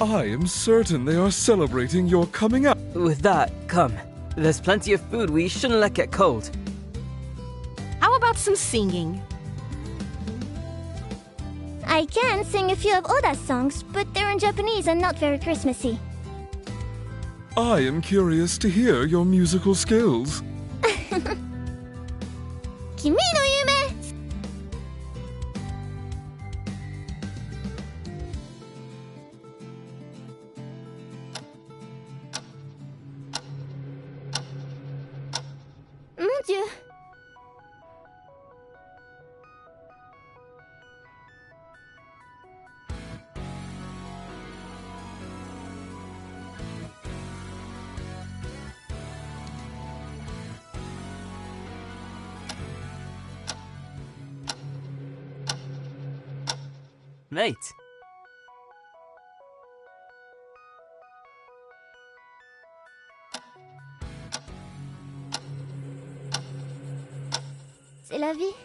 I am certain they are celebrating your coming out. With that, come. There's plenty of food we shouldn't let get cold. How about some singing? I can sing a few of Oda's songs, but they're in Japanese and not very Christmassy. I am curious to hear your musical skills. Kimi no yume! Mon Dieu! Mate. C'est la vie.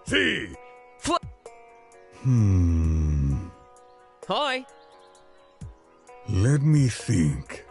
See. Hi. Let me think.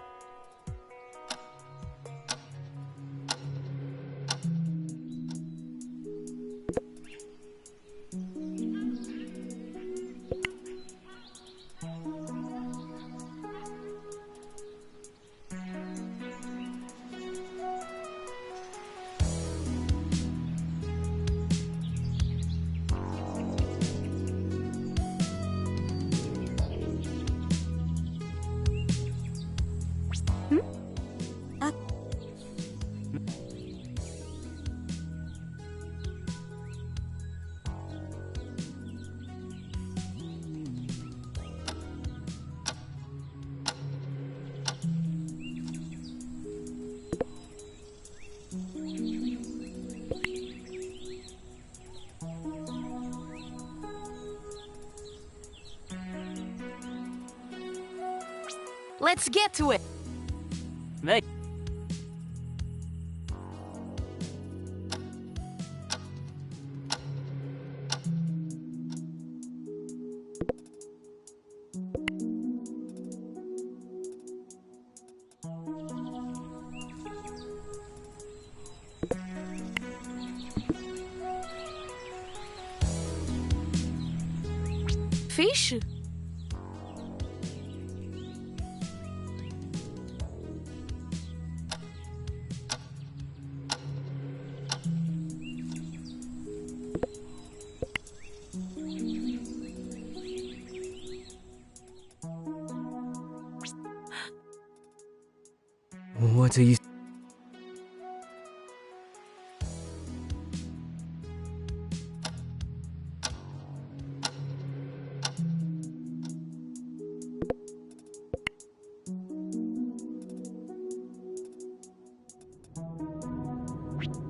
Let's get to it. Meg. Fish? What are you...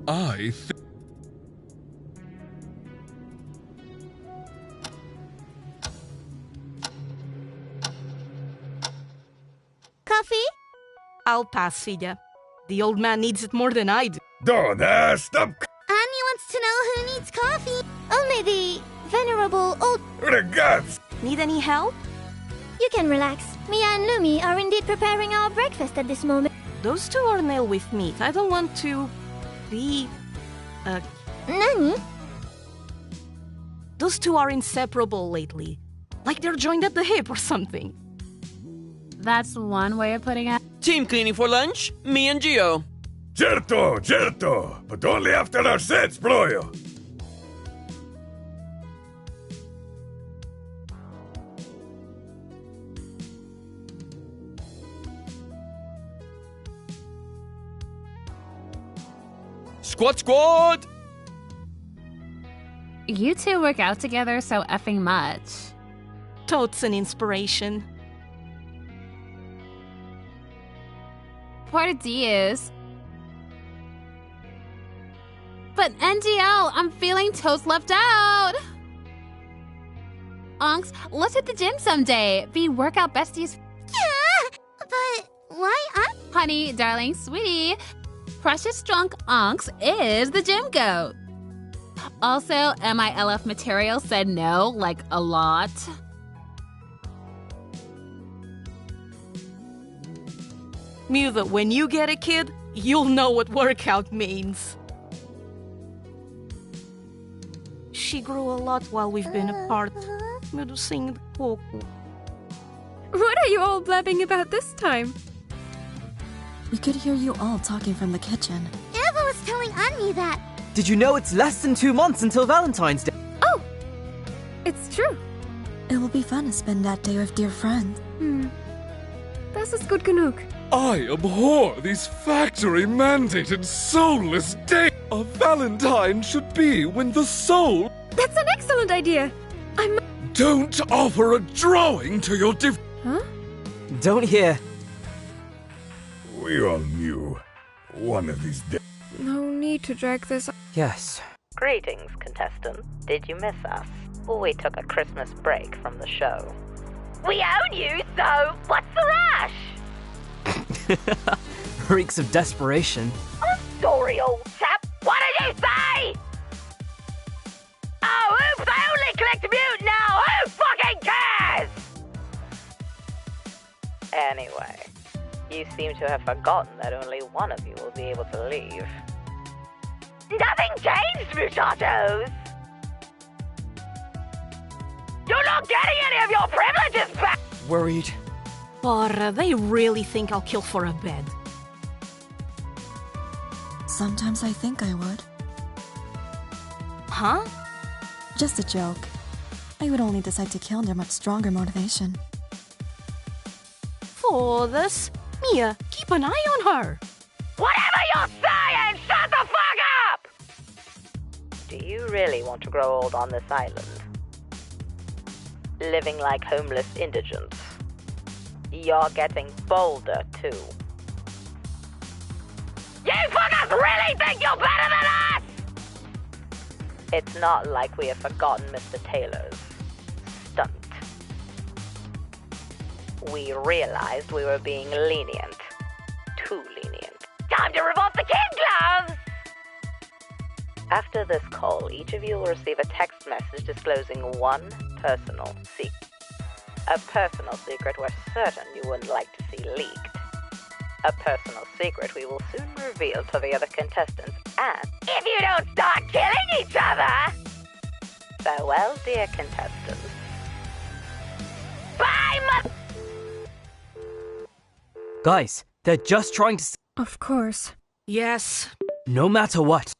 I think... Coffee? I'll pass, Fida. The old man needs it more than I do. Don't stop Annie wants to know who needs coffee. Only the venerable old... regards. Need any help? You can relax. Mia and Lumi are indeed preparing our breakfast at this moment. Those two are nailed with meat. I don't want to be... Nani? Those two are inseparable lately. Like they're joined at the hip or something. That's one way of putting it. Team cleaning for lunch, me and Gio. Certo, but only after our sets, Broyo. Squad! You two work out together so effing much. Totes an inspiration. Por Dios. But NGL, I'm feeling totes left out. Unks, let's hit the gym someday. Be workout besties. Yeah, but why Honey, darling, sweetie. Precious drunk Unks is the gym goat. Also, MILF material said no, like a lot. Muda, when you get a kid, you'll know what workout means. She grew a lot while we've been apart. Medicine pouco. What are you all blabbing about this time? We could hear you all talking from the kitchen. Eva was telling Annie that. Did you know it's less than 2 months until Valentine's Day? Oh! It's true. It will be fun to spend that day with dear friends. Das ist gut genug. I abhor these factory-mandated soulless days. A Valentine should be when the soul... That's an excellent idea. Don't offer a drawing to your Huh? Don't hear. We all knew. One of these days. No need to drag this up. Yes. Greetings, contestant. Did you miss us? We took a Christmas break from the show. We own you, so what's the rush? Reeks of desperation. I'm sorry, old chap. What did you say? Oh, oops, I only clicked mute now. Who fucking cares? Anyway, you seem to have forgotten that only one of you will be able to leave. Nothing changed, muchachos. You're not getting any of your privileges back. Worried. Porra, they really think I'll kill for a bed. Sometimes I think I would. Huh? Just a joke. I would only decide to kill under much stronger motivation. Foda-se. Mia, keep an eye on her. Whatever you're saying, shut the fuck up! Do you really want to grow old on this island? Living like homeless indigents. You're getting bolder, too. You fuckers really think you're better than us? It's not like we have forgotten Mr. Taylor's stunt. We realized we were being lenient. Too lenient. Time to revolt the kid gloves! After this call, each of you will receive a text message disclosing one personal secret. A personal secret we're certain you wouldn't like to see leaked. A personal secret we will soon reveal to the other contestants, and if you don't start killing each other! Farewell, dear contestants. Bye, Guys, they're just trying to... Of course. Yes. No matter what.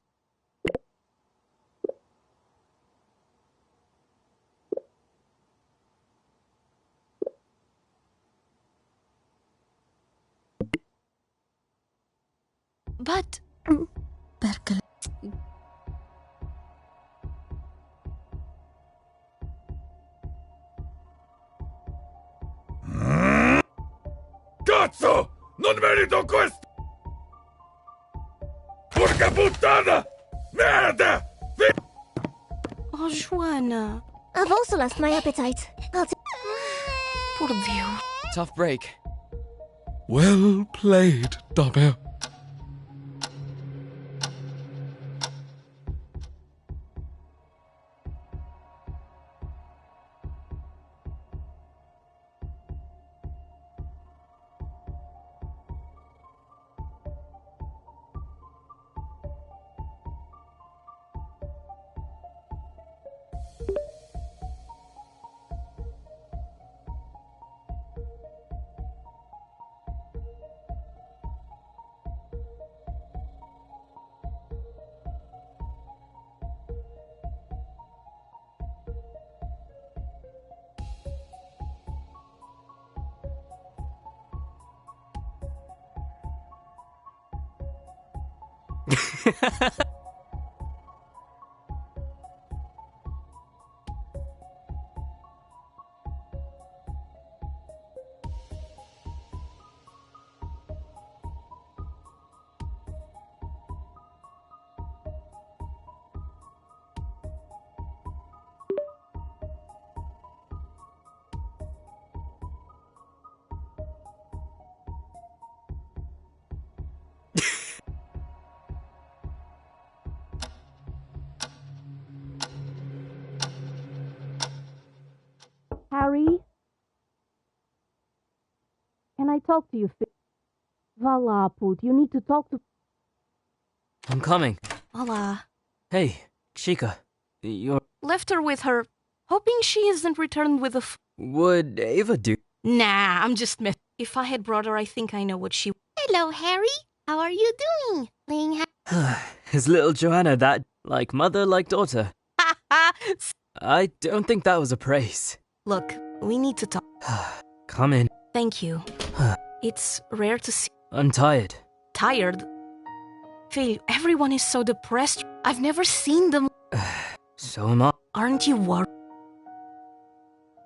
But... Perché... Cazzo! Non merito questo! Porca puttana! Merda! Oh, Joanna. I've also lost my appetite. Por Dios. Tough break. Well played, Dabber. Harry? Can I talk to you? Vala, put. You need to talk to... I'm coming. Vala. Hey, Chica. You're... Left her with her, hoping she isn't returned with a Would Ava do? Nah, I'm just mess. If I had brought her, I think I know what she... Hello, Harry. How are you doing? Playing Is little Joanna that like mother, like daughter? I don't think that was a praise. Look, we need to talk. Come in. Thank you. It's rare to see... I'm tired. Tired? Phil, everyone is so depressed. I've never seen them. So am I. Aren't you worried?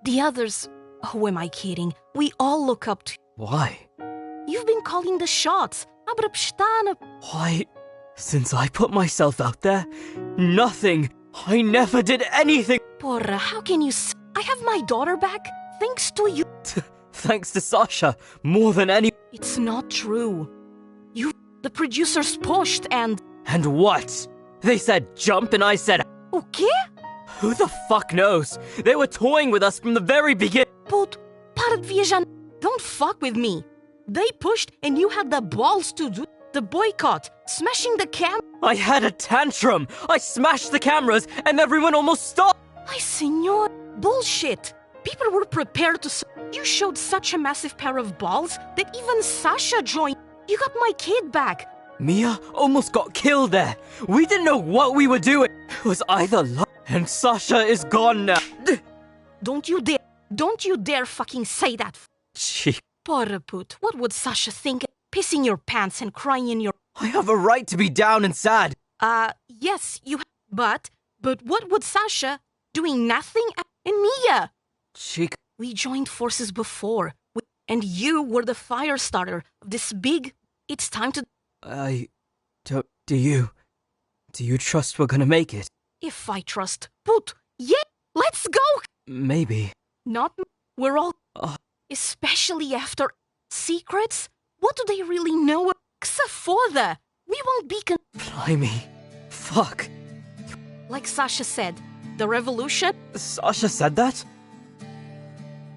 The others... Who am I kidding? We all look up to you. Why? You've been calling the shots. Why? Since I put myself out there? Nothing. I never did anything. Porra, how can you... I have my daughter back, thanks to you. Thanks to Sasha, more than any... It's not true. You... The producers pushed and... And what? They said jump and I said... Okay? Who the fuck knows? They were toying with us from the very beginning. But... Don't fuck with me. They pushed and you had the balls to do the boycott, smashing the cam... I had a tantrum. I smashed the cameras and everyone almost stopped. Ay, senor. Bullshit. People were prepared to... You showed such a massive pair of balls that even Sasha joined. You got my kid back. Mia almost got killed there. We didn't know what we were doing. It was either luck and Sasha is gone now. Don't you dare. Don't you dare fucking say that. Poor Put, what would Sasha think? Pissing your pants and crying in your... I have a right to be down and sad. Yes, you... But what would Sasha doing nothing and Mia? Chica... We joined forces before, and you were the fire starter of this big... It's time to... Do you trust we're gonna make it? If I trust Put, yeah, let's go! Maybe. Not... We're all... Especially after secrets? What do they really know? Xafoda! We won't be Blimey. Fuck. Like Sasha said, the revolution... Sasha said that?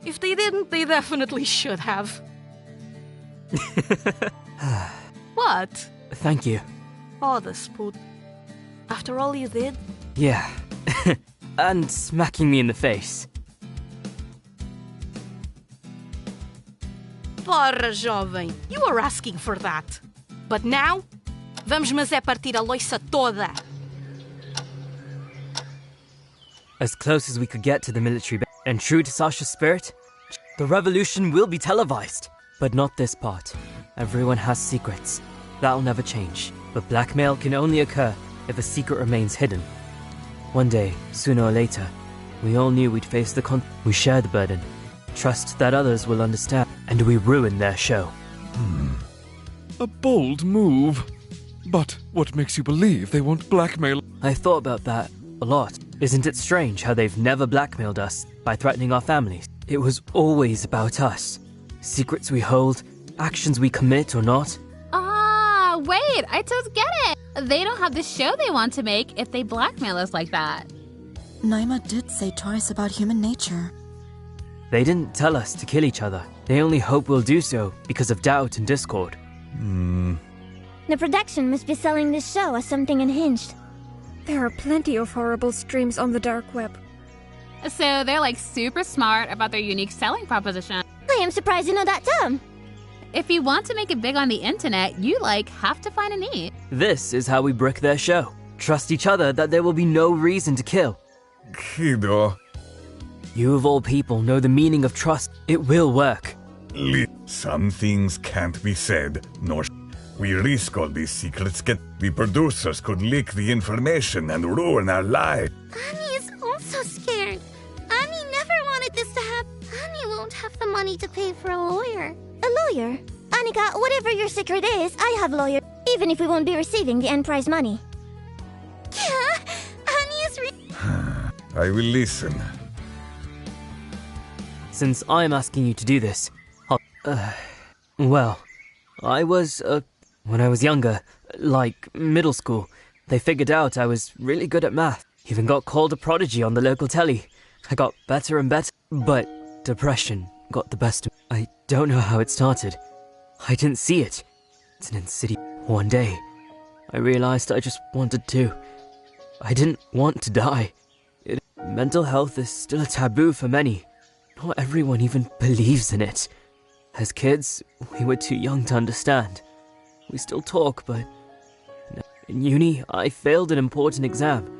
If they didn't, they definitely should have. What? Thank you. Oh, the Put. After all you did? Yeah. And smacking me in the face. Porra, jovem, you were asking for that. But now, vamos mas é partir a loiça toda. As close as we could get to the military base. And true to Sasha's spirit, the revolution will be televised. But not this part. Everyone has secrets. That'll never change. But blackmail can only occur if a secret remains hidden. One day, sooner or later, we all knew we'd face the we share the burden. Trust that others will understand, and we ruin their show. A bold move. But what makes you believe they won't blackmail? I thought about that a lot. Isn't it strange how they've never blackmailed us by threatening our families? It was always about us. Secrets we hold, actions we commit or not. Wait, I just get it. They don't have the show they want to make if they blackmail us like that. Naima did say twice about human nature. They didn't tell us to kill each other. They only hope we'll do so because of doubt and discord. The production must be selling this show as something unhinged. There are plenty of horrible streams on the dark web. So they're like super smart about their unique selling proposition. I am surprised you know that term. If you want to make it big on the internet, you have to find a need. This is how we brick their show. Trust each other that there will be no reason to kill. Kiddo. You of all people know the meaning of trust. It will work. Some things can't be said, nor we risk all these secrets the producers could leak the information and ruin our lives. Annie is also scared. Annie never wanted this to happen. Annie won't have the money to pay for a lawyer. A lawyer? Annika, whatever your secret is, I have a lawyer. Even if we won't be receiving the end prize money. Yeah, Annie is I will listen. Since I'm asking you to do this, well, I was, when I was younger, like middle school, they figured out I was really good at math. Even got called a prodigy on the local telly. I got better and better, but depression got the best of me. I don't know how it started. I didn't see it. It's an insidious. One day, I realized I just wanted to. I didn't want to die. Mental health is still a taboo for many. Not everyone even believes in it. As kids, we were too young to understand. We still talk, but... In uni, I failed an important exam.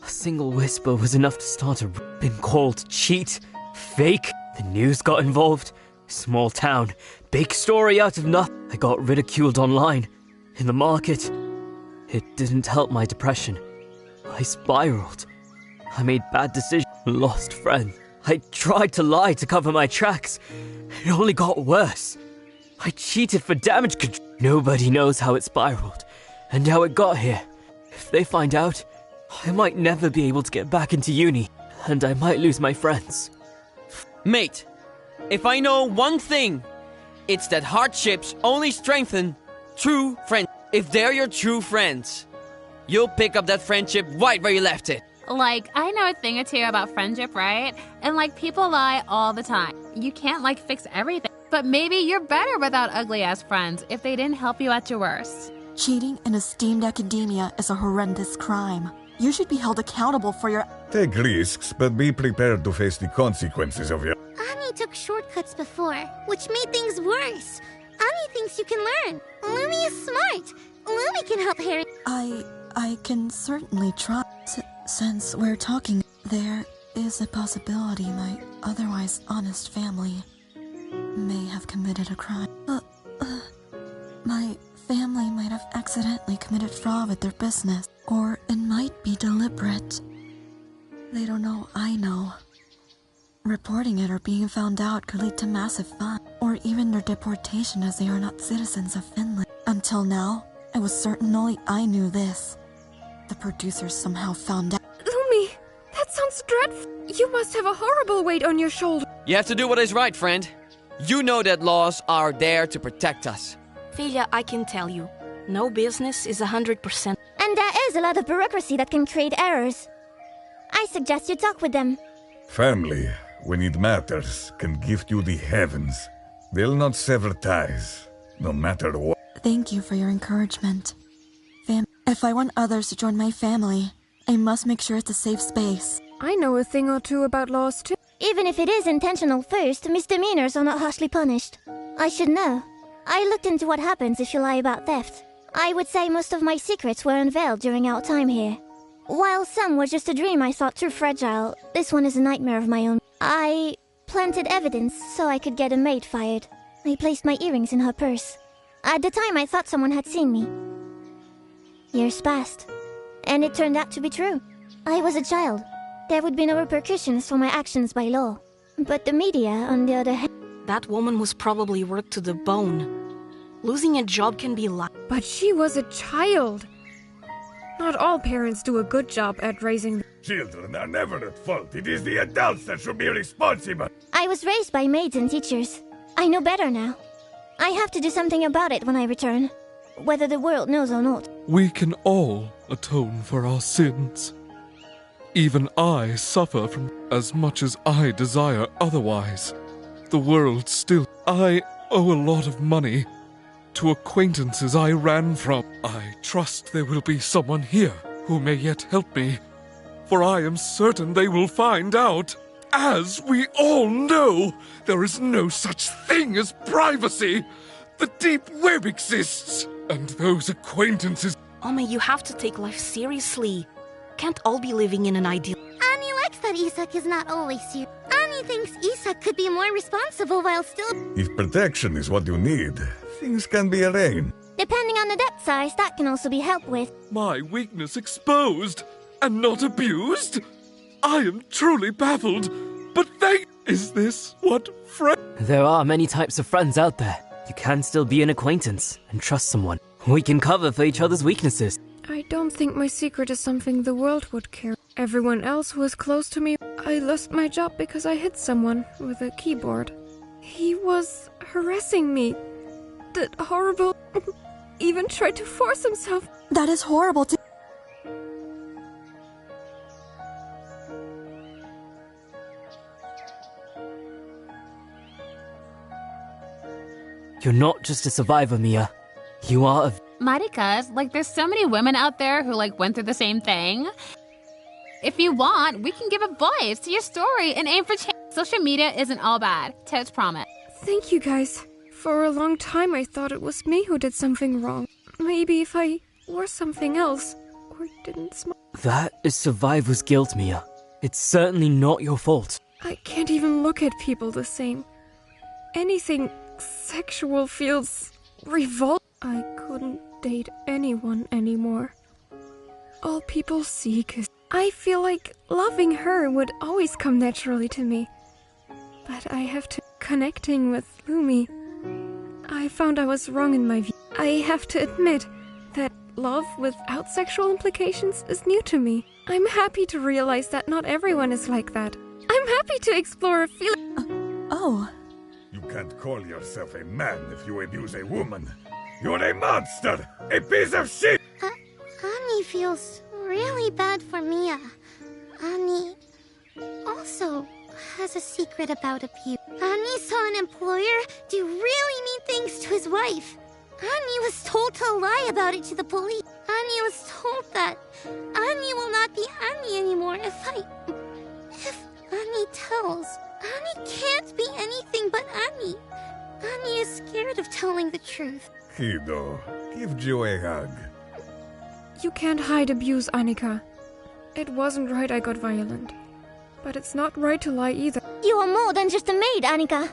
A single whisper was enough to start a... Been called cheat, fake. The news got involved. Small town, big story out of nothing. I got ridiculed online, in the market. It didn't help my depression. I spiraled. I made bad decisions, lost friends. I tried to lie to cover my tracks. It only got worse. I cheated for damage control. Nobody knows how it spiraled, and how it got here. If they find out, I might never be able to get back into uni, and I might lose my friends. Mate, if I know one thing, it's that hardships only strengthen true friends. If they're your true friends, you'll pick up that friendship right where you left it. I know a thing or two about friendship, right? And people lie all the time. You can't fix everything. But maybe you're better without ugly-ass friends if they didn't help you at your worst. Cheating in esteemed academia is a horrendous crime. You should be held accountable for your... Take risks, but be prepared to face the consequences of your... Annie took shortcuts before, which made things worse. Annie thinks you can learn. Lumi is smart. Lumi can help Harry. I can certainly try. Since we're talking, there is a possibility my otherwise honest family may have committed a crime. My family might have accidentally committed fraud with their business, or it might be deliberate. They don't know I know. Reporting it or being found out could lead to massive fine, or even their deportation as they are not citizens of Finland. Until now, I was certain only I knew this. The producers somehow found out. Lumi, that sounds dreadful. You must have a horrible weight on your shoulder. You have to do what is right, friend. You know that laws are there to protect us. Filia, I can tell you, no business is 100%. And there is a lot of bureaucracy that can create errors. I suggest you talk with them. Family, when it matters, can gift you the heavens. They'll not sever ties, no matter what. Thank you for your encouragement. If I want others to join my family, I must make sure it's a safe space. I know a thing or two about laws too. Even if it is intentional first, misdemeanors are not harshly punished. I should know. I looked into what happens if you lie about theft. I would say most of my secrets were unveiled during our time here. While some were just a dream I thought too fragile, this one is a nightmare of my own. I planted evidence so I could get a maid fired. I placed my earrings in her purse. At the time I thought someone had seen me. Years passed, and it turned out to be true. I was a child. There would be no repercussions for my actions by law. But the media, on the other hand... That woman was probably worked to the bone. Losing a job can be life. But she was a child. Not all parents do a good job at raising... Children are never at fault. It is the adults that should be responsible. I was raised by maids and teachers. I know better now. I have to do something about it when I return, whether the world knows or not. We can all atone for our sins. Even I suffer from as much as I desire otherwise. The world still... I owe a lot of money to acquaintances I ran from. I trust there will be someone here who may yet help me, for I am certain they will find out. As we all know, there is no such thing as privacy. The deep web exists, and those acquaintances... Ome, you have to take life seriously. Can't all be living in an ideal... Annie likes that Isak is not always here. Annie thinks Isak could be more responsible while still... If protection is what you need, things can be arranged. Depending on the debt size, that can also be helped with. My weakness exposed, and not abused? I am truly baffled, but is this what There are many types of friends out there. You can still be an acquaintance and trust someone. We can cover for each other's weaknesses. I don't think my secret is something the world would care. Everyone else who was close to me, I lost my job because I hit someone with a keyboard. He was harassing me. That horrible... even tried to force himself. That is horrible to... You're not just a survivor, Mia. You are a... Maricas, there's so many women out there who, went through the same thing. If you want, we can give a voice to your story and aim for change. Social media isn't all bad. Totes promise. Thank you, guys. For a long time, I thought it was me who did something wrong. Maybe if I wore something else, or didn't smile. That is survivor's guilt, Mia. It's certainly not your fault. I can't even look at people the same. Anything sexual feels revolting. I couldn't date anyone anymore. All people seek is... I feel like loving her would always come naturally to me. But I have to... Connecting with Lumi, I found I was wrong in my view. I have to admit that love without sexual implications is new to me. I'm happy to realize that not everyone is like that. I'm happy to explore a feeling... Oh. You can't call yourself a man if you abuse a woman. You're a monster! A piece of shit! Annie feels really bad for Mia. Annie also has a secret about abuse. Annie saw an employer do really mean things to his wife. Annie was told to lie about it to the police. Annie was told that Annie will not be Annie anymore if Annie tells. Annie can't be anything but Annie. Annie is scared of telling the truth. Kido, give Joe a hug. You can't hide abuse, Annika. It wasn't right I got violent. But it's not right to lie either. You are more than just a maid, Annika.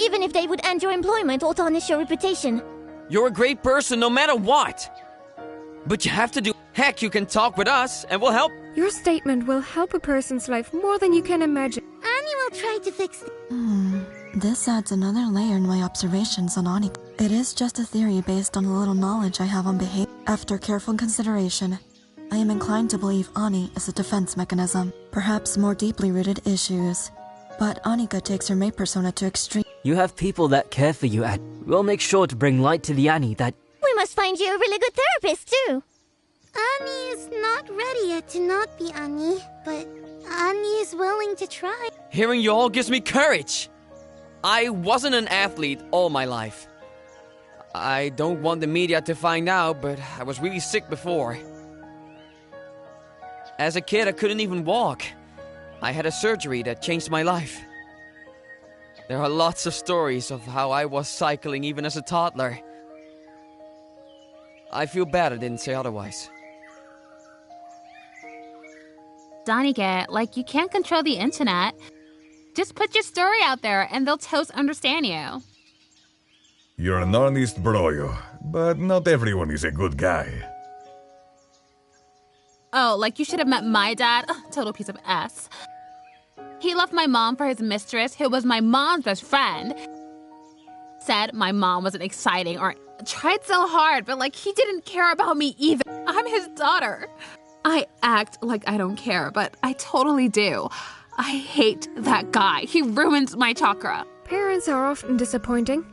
even if they would end your employment or tarnish your reputation. You're a great person no matter what. But you have to do. Heck, you can talk with us and we'll help. Your statement will help a person's life more than you can imagine. Annie will try to fix it. This adds another layer in my observations on Ani. It is just a theory based on the little knowledge I have on behavior. After careful consideration, I am inclined to believe Ani is a defense mechanism, perhaps more deeply rooted issues. But Annika takes her maid persona to extreme. You have people that care for you, and we'll make sure to bring light to the Annie that... We must find you a really good therapist, too. Annie is not ready yet to not be Annie, but Annie is willing to try. Hearing you all gives me courage. I wasn't an athlete all my life. I don't want the media to find out, but I was really sick before. As a kid, I couldn't even walk. I had a surgery that changed my life. There are lots of stories of how I was cycling even as a toddler. I feel bad I didn't say otherwise. Donnigat, like, you can't control the internet. Just put your story out there and they'll totes understand you. You're an honest broyo, but not everyone is a good guy. Oh, like you should have met my dad. Ugh, total piece of S. He left my mom for his mistress, who was my mom's best friend. Said my mom wasn't exciting or tried so hard, but like he didn't care about me either. I'm his daughter. I act like I don't care, but I totally do. I hate that guy. He ruins my chakra. Parents are often disappointing.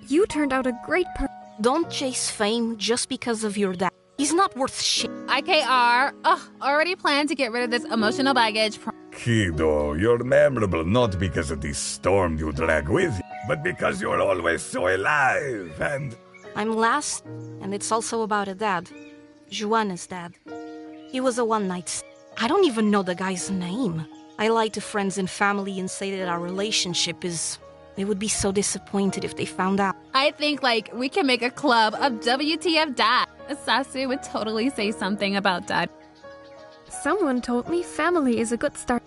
You turned out a great person. Don't chase fame just because of your dad. He's not worth shit. IKR, already planned to get rid of this emotional baggage. Kiddo, you're memorable not because of this storm you drag with you, but because you're always so alive and... I'm last, and it's also about a dad. Joanna's dad. He was a one-night... I don't even know the guy's name. I lie to friends and family and say that our relationship is... They would be so disappointed if they found out. I think, like, we can make a club of WTF Dad. Sasu would totally say something about Dad. Someone told me family is a good start.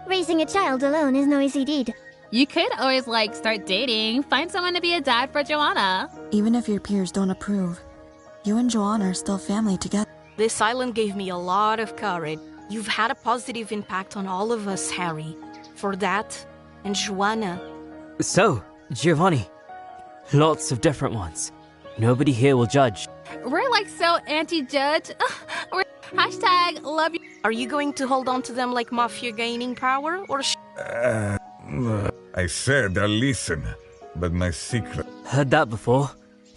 Raising a child alone is no easy deed. You could always, like, start dating. Find someone to be a dad for Joanna. Even if your peers don't approve, you and Joanna are still family together. This island gave me a lot of courage. You've had a positive impact on all of us, Harry. For that, and Joanna. So, Giovanni, lots of different ones. Nobody here will judge. We're like so anti-judge. We're hashtag love you. Are you going to hold on to them like mafia gaining power, or I said I'll listen, but my secret... Heard that before.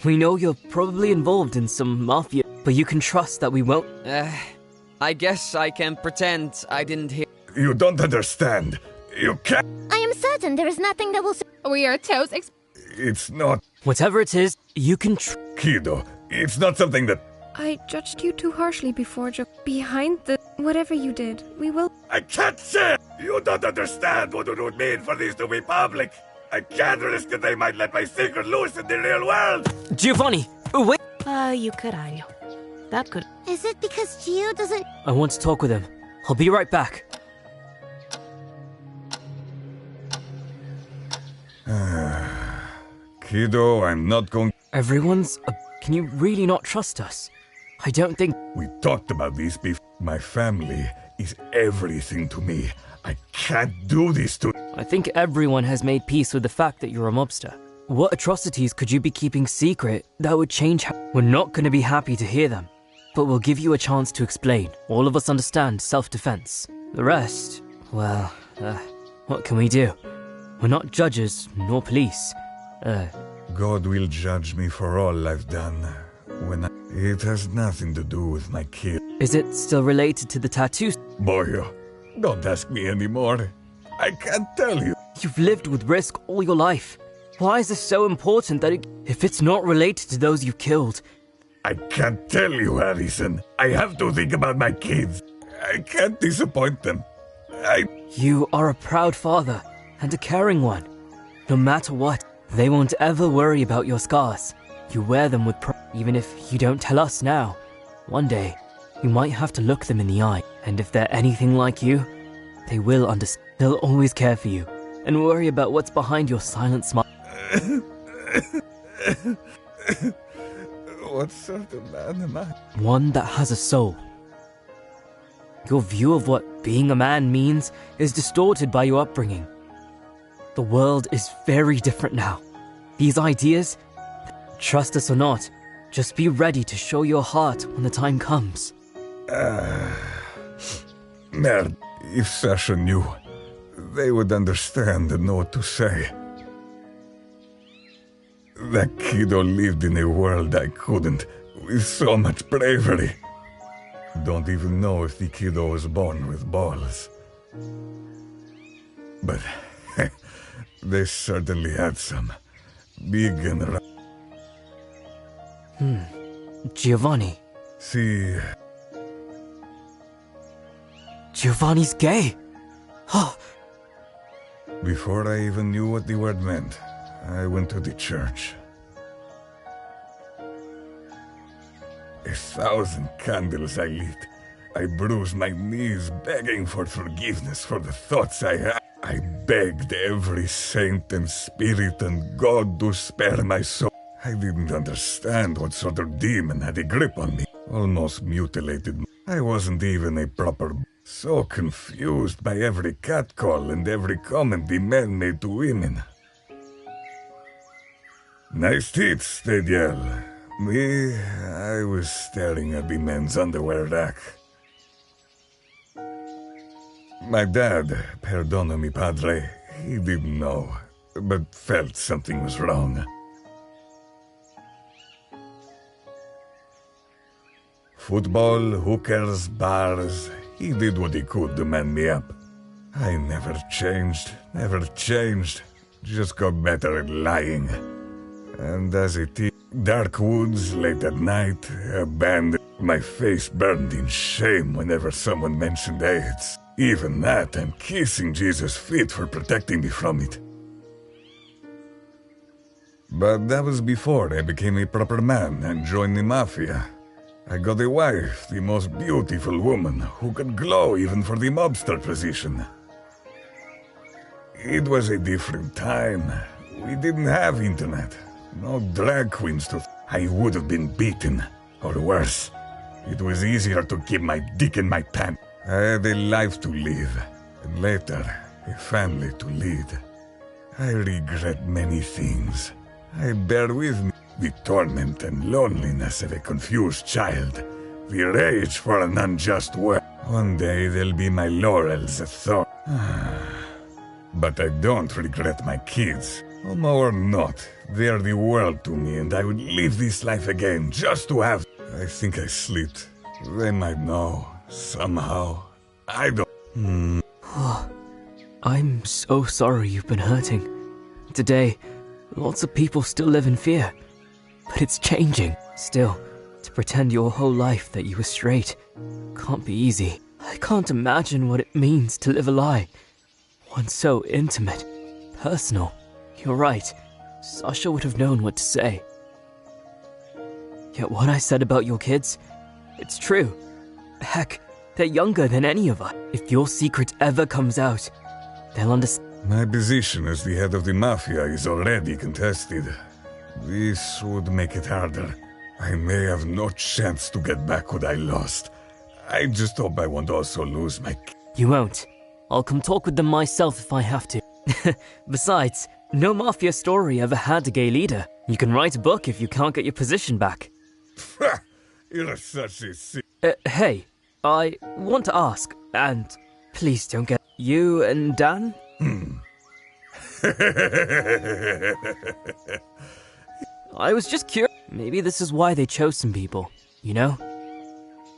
We know you're probably involved in some mafia, but you can trust that we won't... I guess I can pretend I didn't hear... You don't understand. You can't... I am certain there is nothing that will... We are toast... It's not... Whatever it is, you can Kiddo, it's not something that... I judged you too harshly before, Behind the... Whatever you did, we will... I can't say! You don't understand what it would mean for this to be public! I can't risk that they might let my secret loose in the real world! Giovanni, wait! You caralho. That could... Is it because Gio doesn't... I want to talk with him. I'll be right back. Kiddo, I'm not going... Everyone's... Can you really not trust us? I don't think... We talked about this before. My family is everything to me. I can't do this to... I think everyone has made peace with the fact that you're a mobster. What atrocities could you be keeping secret that would change how... We're not going to be happy to hear them, but we'll give you a chance to explain. All of us understand self-defense. The rest, well, what can we do? We're not judges, nor police. God will judge me for all I've done. It has nothing to do with my kid. Is it still related to the tattoos? Boyo, don't ask me anymore. I can't tell you. You've lived with risk all your life. Why is this so important that if it's not related to those you killed? I can't tell you, Harrison. I have to think about my kids. I can't disappoint them. You are a proud father and a caring one. No matter what, they won't ever worry about your scars. You wear them with pride, even if you don't tell us now. One day, you might have to look them in the eye, and if they're anything like you, they will understand. They'll always care for you, and worry about what's behind your silent smile. What sort of man am I? One that has a soul. Your view of what being a man means is distorted by your upbringing. The world is very different now. These ideas, trust us or not, just be ready to show your heart when the time comes. Merde, if Sasha knew, they would understand and know what to say. That kiddo lived in a world I couldn't, with so much bravery. Don't even know if the kiddo was born with balls. But they certainly had some. Big and Giovanni. See, Giovanni's gay. Oh, before I even knew what the word meant, I went to the church. 1,000 candles I lit. I bruised my knees begging for forgiveness for the thoughts I had. I begged every saint and spirit and God to spare my soul. I didn't understand what sort of demon had a grip on me. Almost mutilated me. I wasn't even a proper... So confused by every catcall and every comment the men made to women. Nice tits, they'd yell. Me, I was staring at the men's underwear rack. My dad, perdono mi padre, he didn't know, but felt something was wrong. Football, hookers, bars, he did what he could to man me up. I never changed, just got better at lying. And as a teen, dark woods late at night, abandoned. My face burned in shame whenever someone mentioned AIDS. Even that, and kissing Jesus' feet for protecting me from it. But that was before I became a proper man and joined the mafia. I got a wife, the most beautiful woman, who could glow even for the mobster position. It was a different time. We didn't have internet. No drag queens to... I would have been beaten, or worse. It was easier to keep my dick in my pants. I had a life to live, and later, a family to lead. I regret many things. I bear with me the torment and loneliness of a confused child, the rage for an unjust world. One day they'll be my laurels a thorn. But I don't regret my kids. Homo or not, they are the world to me, and I would live this life again just to have... I think I slipped. They might know, somehow. I don't... I'm so sorry you've been hurting. Today, lots of people still live in fear. But it's changing. Still, to pretend your whole life that you were straight can't be easy. I can't imagine what it means to live a lie. One so intimate, personal. You're right. Sasha would have known what to say. Yet what I said about your kids, it's true. Heck, they're younger than any of us. If your secret ever comes out, they'll understand. My position as the head of the mafia is already contested. This would make it harder. I may have no chance to get back what I lost. I just hope I won't also lose my... You won't. I'll come talk with them myself if I have to. Besides, no mafia story ever had a gay leader. You can write a book if you can't get your position back. You're such a sick... Hey, I want to ask, and please don't get... You and Dan? I was just curious. Maybe this is why they chose some people, you know?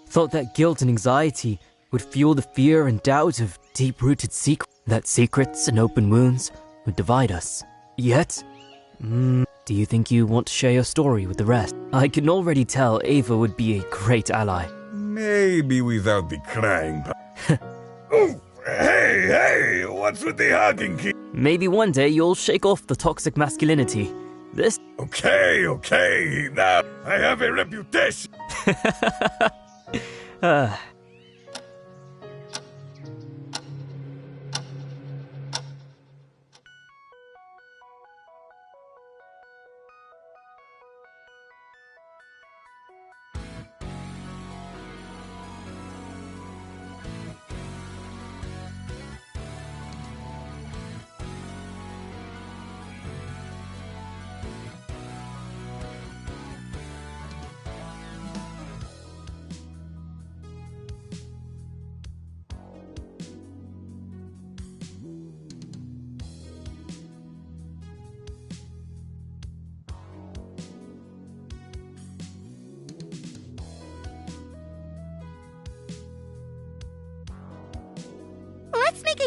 Thought that guilt and anxiety would fuel the fear and doubt of deep-rooted secrets. That secrets and open wounds would divide us. Yet, do you think you want to share your story with the rest? I can already tell Ava would be a great ally. Maybe without the crying. Oh, hey, what's with the hugging kid? Maybe one day you'll shake off the toxic masculinity. This... Okay, now I have a reputation.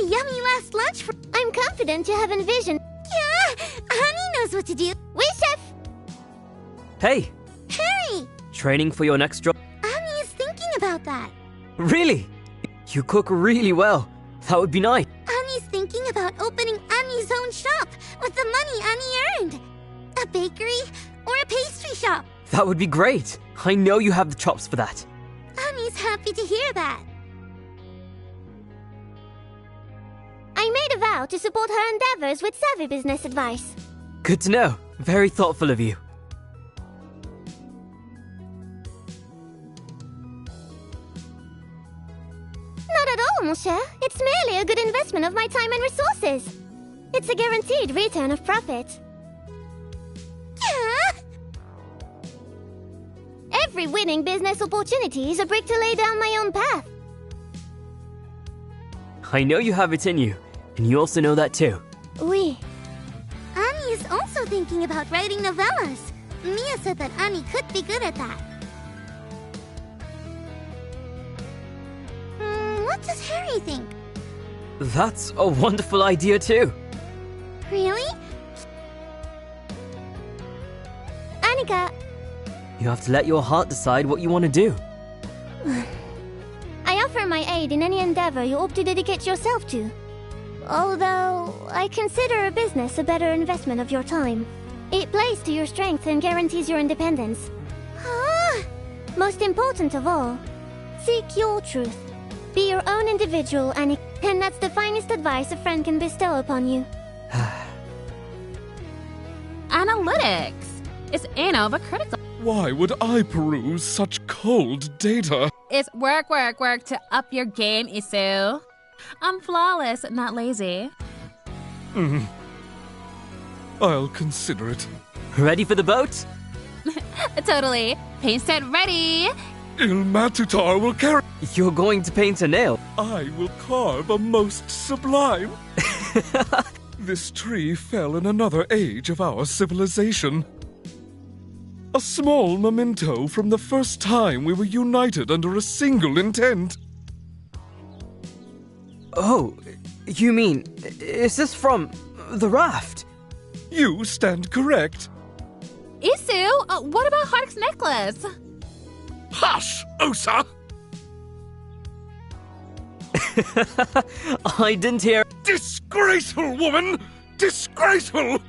a yummy last lunch for... I'm confident you have envisioned. Yeah, Annie knows what to do. Oui, chef! Hey, Harry, training for your next job? Annie is thinking about that. Really? You cook really well. That would be nice. Annie's thinking about opening Annie's own shop with the money Annie earned. A bakery or a pastry shop. That would be great. I know you have the chops for that. Annie's happy to hear that. I made a vow to support her endeavors with savvy business advice. Good to know. Very thoughtful of you. Not at all, mon cher. It's merely a good investment of my time and resources. It's a guaranteed return of profit. Yeah. Every winning business opportunity is a brick to lay down my own path. I know you have it in you, and you also know that too. Oui. Annie is also thinking about writing novellas. Mia said that Annie could be good at that. What does Harry think? That's a wonderful idea too. Really? Annika, You have to let your heart decide what you want to do. I offer my aid in any endeavor you hope to dedicate yourself to. Although, I consider a business a better investment of your time. It plays to your strengths and guarantees your independence. Most important of all, seek your truth. Be your own individual, Annika, and that's the finest advice a friend can bestow upon you. Analytics. It's anal but critical. Why would I peruse such cold data? It's work to up your game, Isu. I'm flawless, not lazy. I'll consider it. Ready for the boat? Totally. Paint set ready. Il Matutar will carry... You're going to paint a nail. I will carve a most sublime. This tree fell in another age of our civilization. A small memento from the first time we were united under a single intent. Oh, you mean, is this from the raft? You stand correct. Isu, what about Hark's necklace? Hush, Osa! I didn't hear. Disgraceful, woman! Disgraceful!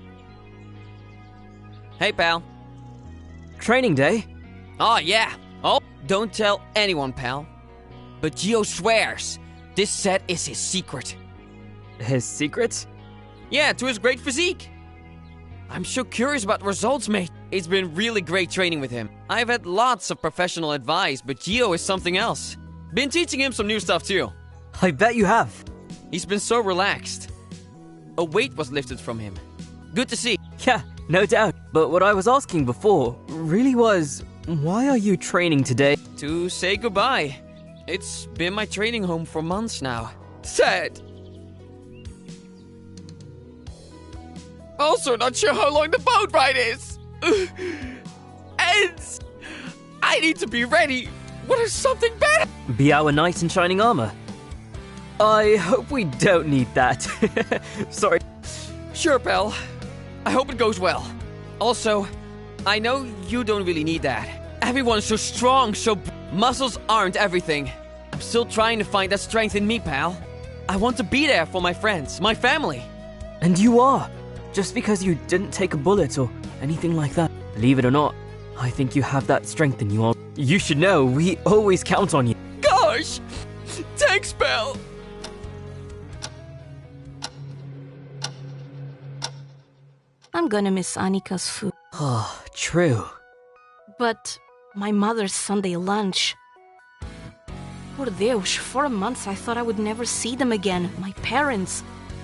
Hey, pal. Training day? Oh, yeah. Oh, don't tell anyone, pal. But Gio swears this set is his secret. His secret? Yeah, to his great physique. I'm so curious about the results, mate. It's been really great training with him. I've had lots of professional advice, but Gio is something else. Been teaching him some new stuff too. I bet you have. He's been so relaxed. A weight was lifted from him. Good to see. Yeah, no doubt. But what I was asking before really was, why are you training today? To say goodbye. It's been my training home for months now. Sad. Also not sure how long the boat ride is. And I need to be ready. What is something better? Be our knight in shining armor. I hope we don't need that. Sorry. Sure, pal. I hope it goes well. Also, I know you don't really need that. Everyone's so strong, so muscles aren't everything. I'm still trying to find that strength in me, pal. I want to be there for my friends, my family. And you are. Just because you didn't take a bullet or anything like that. Believe it or not, I think you have that strength in you all. You should know, we always count on you. Gosh! Thanks, pal! I'm gonna miss Annika's food. Oh, true. But my mother's Sunday lunch. Por Deus, for months I thought I would never see them again. My parents.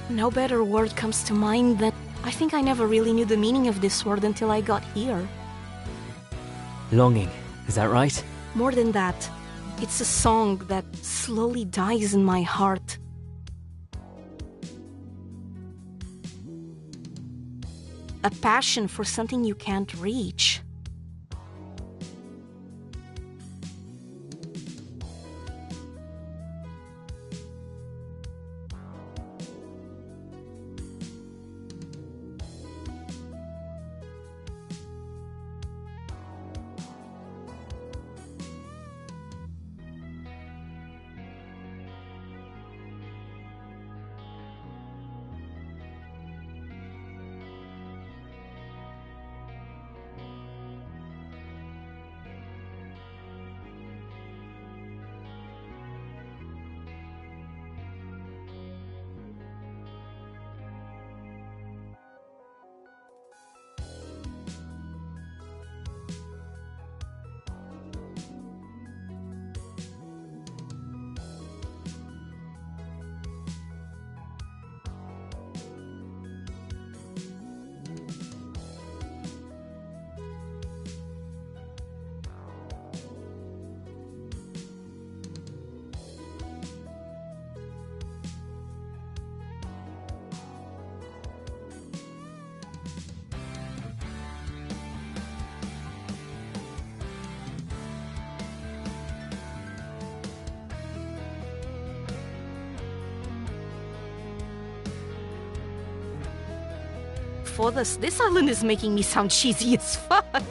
No better word comes to mind than... I think I never really knew the meaning of this word until I got here. Longing, is that right? More than that, it's a song that slowly dies in my heart. A passion for something you can't reach. for this. This island is making me sound cheesy as fuck.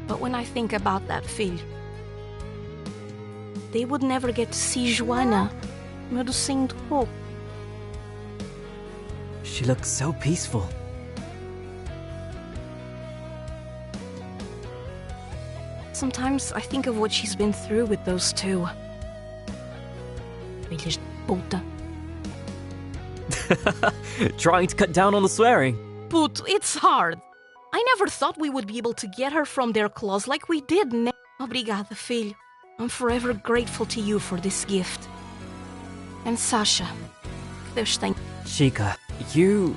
But when I think about that, Phil, they would never get to see Joanna. Maar du singt hope. She looks so peaceful. Sometimes I think of what she's been through with those two. Filhas de puta. Trying to cut down on the swearing. But it's hard. I never thought we would be able to get her from their claws like we did. Obrigada, filho. I'm forever grateful to you for this gift. And Sasha, que Deus tenha. Chica, you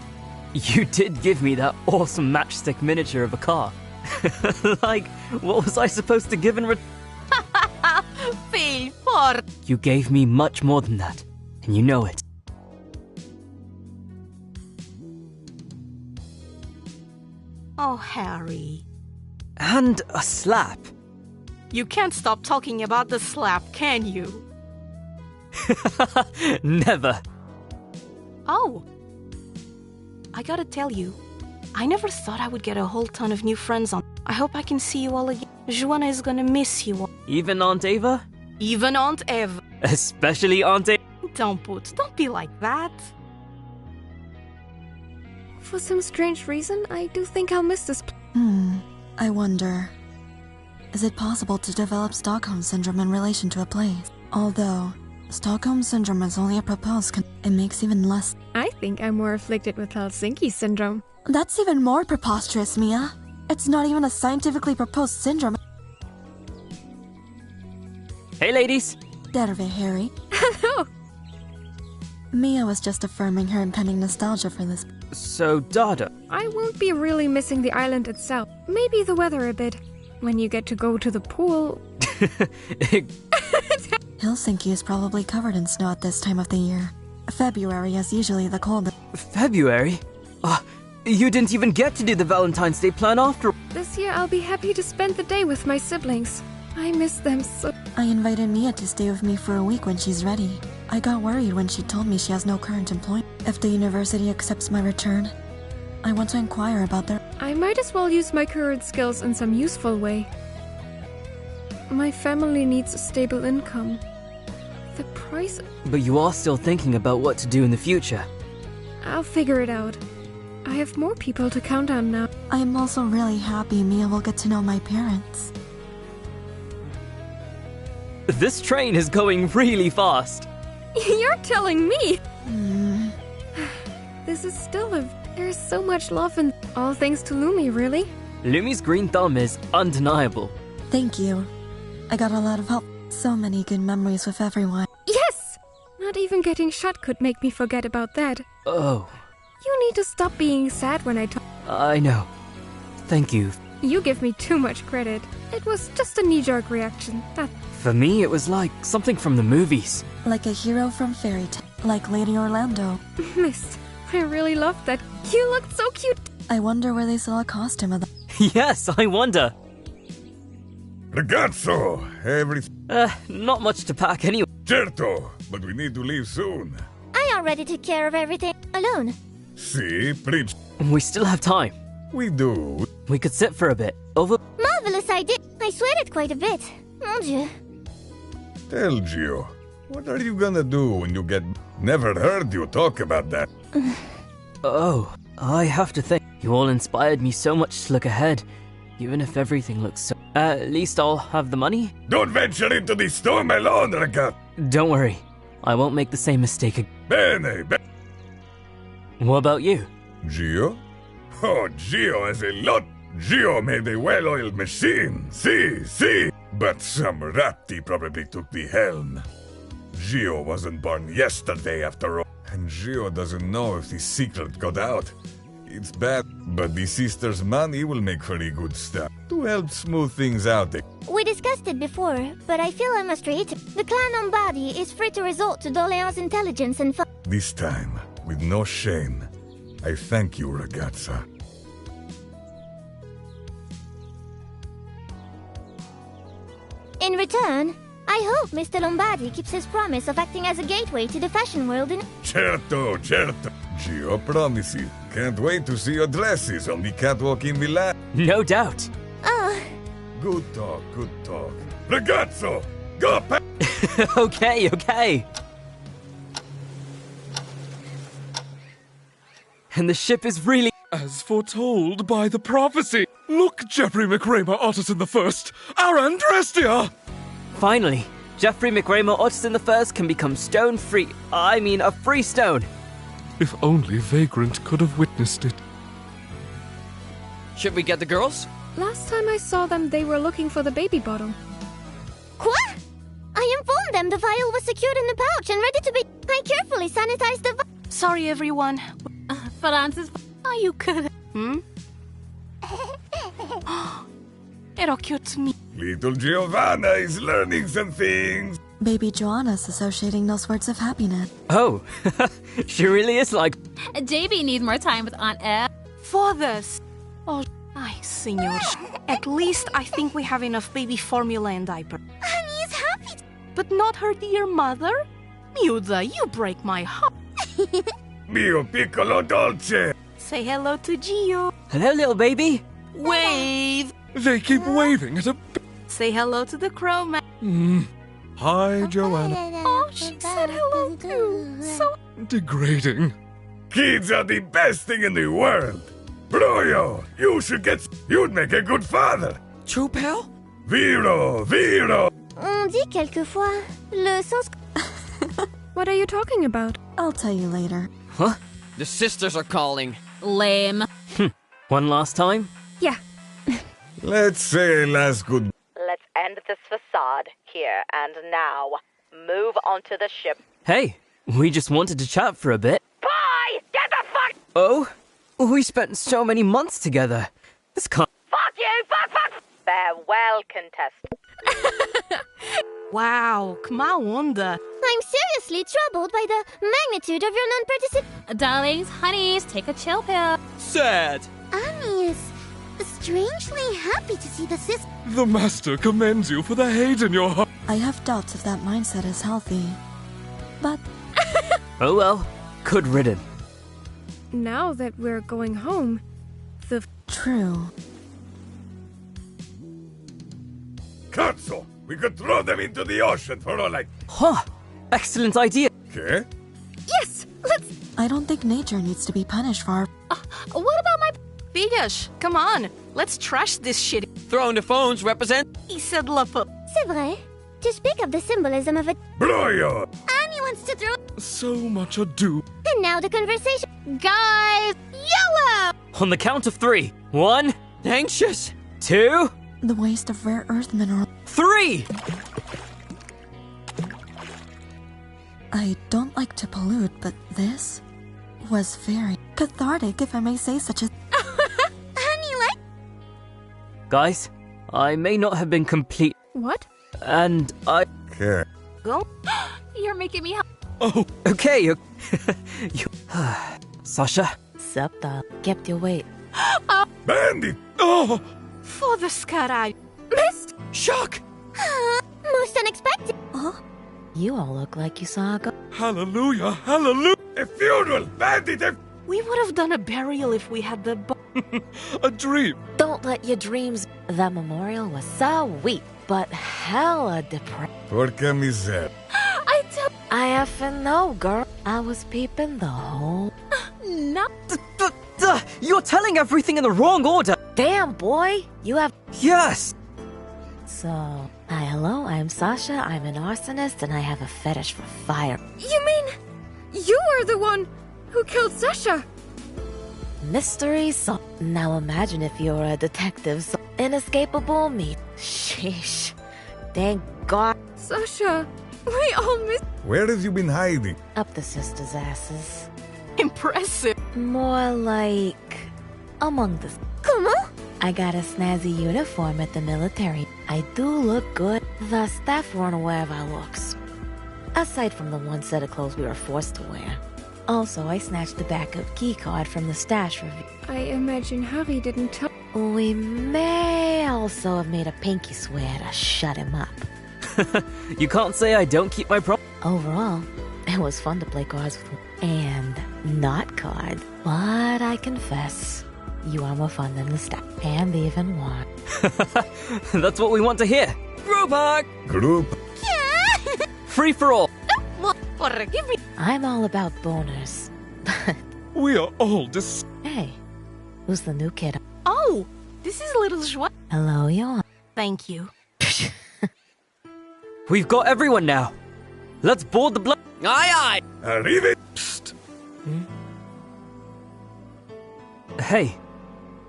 did give me that awesome matchstick miniature of a car. Like, what was I supposed to give in return? Phil, por. You gave me much more than that, and you know it. Oh, Harry. And a slap. You can't stop talking about the slap, can you? Never. Oh. I gotta tell you, I never thought I would get a whole ton of new friends on. I hope I can see you all again. Joanna is gonna miss you all. Even Aunt Ava? Even Aunt Eva. Especially Aunt Ava. Don't be like that. For some strange reason, I do think I'll miss this I wonder. Is it possible to develop Stockholm Syndrome in relation to a place? Although, Stockholm Syndrome is only a proposed it makes even less. I think I'm more afflicted with Helsinki Syndrome. That's even more preposterous, Mia. It's not even a scientifically proposed syndrome. Hey, ladies. Derve, Harry. Hello. Mia was just affirming her impending nostalgia for this. So, Dada. I won't be really missing the island itself. Maybe the weather a bit. When you get to go to the pool. Helsinki is probably covered in snow at this time of the year. February is usually the coldest. February? You didn't even get to do the Valentine's Day plan after. This year I'll be happy to spend the day with my siblings. I miss them so. I invited Mia to stay with me for a week when she's ready. I got worried when she told me she has no current employment. If the university accepts my return, I want to inquire about their. I might as well use my current skills in some useful way. My family needs a stable income. The price. But you are still thinking about what to do in the future. I'll figure it out. I have more people to count on now. I am also really happy Mia will get to know my parents. This train is going really fast. You're telling me! This is still there's so much love and all thanks to Lumi, really? Lumi's green thumb is undeniable. Thank you. I got a lot of help. So many good memories with everyone. Yes! Not even getting shot could make me forget about that. Oh. You need to stop being sad when I talk. I know. Thank you. You give me too much credit. It was just a knee-jerk reaction. For me, it was like something from the movies. Like a hero from fairy tale. Like Lady Orlando. Missed. I really loved that. You looked so cute. I wonder where they sell a costume of that. Yes, I wonder. Ragazzo! Not much to pack anyway. Certo, but we need to leave soon. I already took care of everything alone. Si, preach. We still have time. We do. We could sit for a bit. Over. Marvelous idea. I sweated quite a bit. Mon Dieu. Tell Gio, what are you gonna do when you get... Never heard you talk about that. Oh, I have to think. You all inspired me so much to look ahead. Even if everything looks so... At least I'll have the money. Don't venture into the storm alone, ragazzo. Don't worry. I won't make the same mistake again. Bene. What about you? Gio? Oh, Gio has a lot. Gio made a well-oiled machine. Si. But some ratty probably took the helm. Gio wasn't born yesterday after all. And Gio doesn't know if the secret got out. It's bad, but the sister's money will make very good stuff. To help smooth things out. We discussed it before, but I feel I must reiterate. The clan on body is free to resort to Doleon's intelligence and This time, with no shame, I thank you, ragazza. in return, I hope Mr. Lombardi keeps his promise of acting as a gateway to the fashion world in... Certo, certo. Gio promise. Can't wait to see your dresses on the catwalk in Milan. No doubt. Good talk, good talk. Ragazzo, go pa- Okay. And the ship is really... As foretold by the prophecy. Look, Jeffrey McRamer Otterson I, our Andrestia! Finally, Jeffrey McRamer Otterson I can become stone-free. I mean, a free stone. If only Vagrant could have witnessed it. Should we get the girls? Last time I saw them, they were looking for the baby bottle. What? I informed them the vial was secured in the pouch and ready to be... I carefully sanitized the vial. Sorry, everyone. Francis, Oh, you could. Ero cute to me. Little Giovanna is learning some things. Baby Joanna's associating those words of happiness. Oh, she really is like... JB needs more time with Aunt Eb. Fathers. Oh, ay, senors. At least I think we have enough baby formula and diaper. Honey is happy. But not her dear mother? Miuda, you break my heart. Mio piccolo dolce. Say hello to Gio. Hello, little baby. Wave. They keep waving at a... Say hello to the crow man. Hi, Joanna. Oh, she said hello too. So Degrading. Kids are the best thing in the world. Broyo, you should get... You'd make a good father. True, pal? Viro. On dit quelquefois le sens... What are you talking about? I'll tell you later. Huh? The sisters are calling. Lame. One last time? Yeah. Let's say last good... Let's end this facade here and now. Move onto the ship. Hey, we just wanted to chat for a bit. Bye! Get the fuck... Oh? We spent so many months together. This can't... Fuck you! Fuck! Farewell, contestant. wow, kuma onda. I'm seriously troubled by the magnitude of your non-participation. Darlings, honeys, take a chill pill. Sad. Annie is strangely happy to see the sister. The Master commends you for the hate in your heart. I have doubts if that mindset is healthy. But Oh well, good riddance. Now that we're going home, true. Cazzo! We could throw them into the ocean for all like... Huh, excellent idea. Okay? yes, let's. I don't think nature needs to be punished for our... What about my... Bigash, come on. Let's trash this shit. Throwing the phones represent... He said lapa. C'est vrai. To speak of the symbolism of it. Broyo! Annie wants to throw. So much ado. And now the conversation. Guys, YOLO! On the count of 3. 1, Anxious? 2, The waste of rare earth mineral. 3! I don't like to pollute, but this was very cathartic, if I may say such a... Annie like. Guys, I may not have been complete, What? and I... Okay. Go. You're making me... Oh, Okay, you... Sasha? Sup, dog? Kept your weight. Bandit! oh! For the scarai. Missed! Shock! Most unexpected. You all look like you saw a ghost. Hallelujah, hallelujah! A funeral! Bandit! We would have done a burial if we had the A dream. Don't let your dreams... The memorial was sweet, but hella depressing. Porca miseria. I effing know, girl. I was peeping the whole... No. You're telling everything in the wrong order! Damn, boy! You have... Yes! So... Hi, hello, I'm Sasha, I'm an arsonist, and I have a fetish for fire. You mean you are the one who killed Sasha? Mystery so... Now imagine if you're a detective, so... Inescapable me. Sheesh. Thank God. Sasha, we all missed. Where have you been hiding? Up the sisters' asses. impressive. More like... among the... Comment? I got a snazzy uniform at the military. I do look good. The staff weren't aware of our looks. Aside from the one set of clothes we were forced to wear. Also, I snatched the backup keycard from the stash review. I imagine Harry didn't tell. We may also have made a pinky swear to shut him up. You can't say I don't keep my promise. Overall, it was fun to play cards with and not cards. But I confess, you are more fun than the staff. And even one. That's what we want to hear. Group hug! Group. Free for all. I'm all about boners. We are all Hey, who's the new kid? Oh, this is little Joanne. Hello, Johan. Thank you. We've got everyone now. Let's board the blood. Aye, aye! Arrive. Psst. Hey,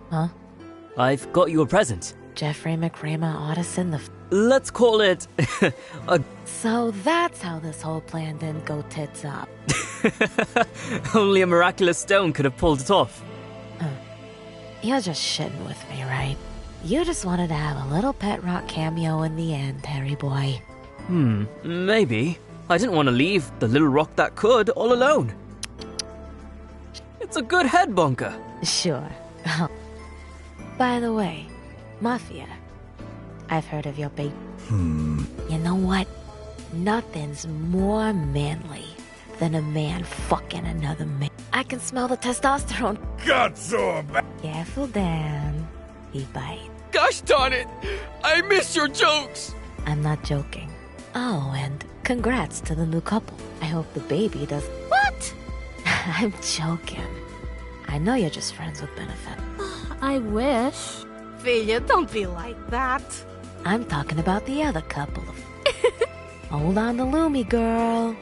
Huh? I've got you a present. Jeffrey McRamer Otteson the... Let's call it a... So that's how this whole plan didn't go tits up. Only a miraculous stone could have pulled it off. You're just shitting with me, right? You just wanted to have a little pet rock cameo in the end, Harry boy. Maybe. I didn't want to leave the little rock that could all alone. It's a good head bunker. Sure. By the way, Mafia, I've heard of your bait. You know what? Nothing's more manly than a man fucking another man. I can smell the testosterone. Got so bad. Careful, Dan. He bites. Gosh darn it! I miss your jokes! I'm not joking. Oh, and congrats to the new couple. I hope the baby does... What? I'm joking. I know you're just friends with benefit. I wish. Villa, don't be like that. I'm talking about the other couple. Hold on to Lumi, girl.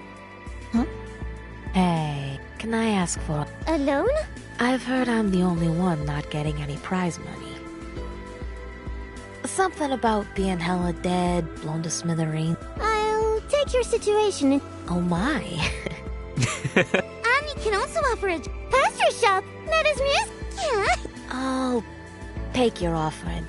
Huh? Hey, can I ask for... Alone? I've heard I'm the only one not getting any prize money. Something about being hella dead, blown to smithereens. I'll take your situation. Oh my. Annie can also offer a pastry shop. That is music. Yeah. I'll take your offer and...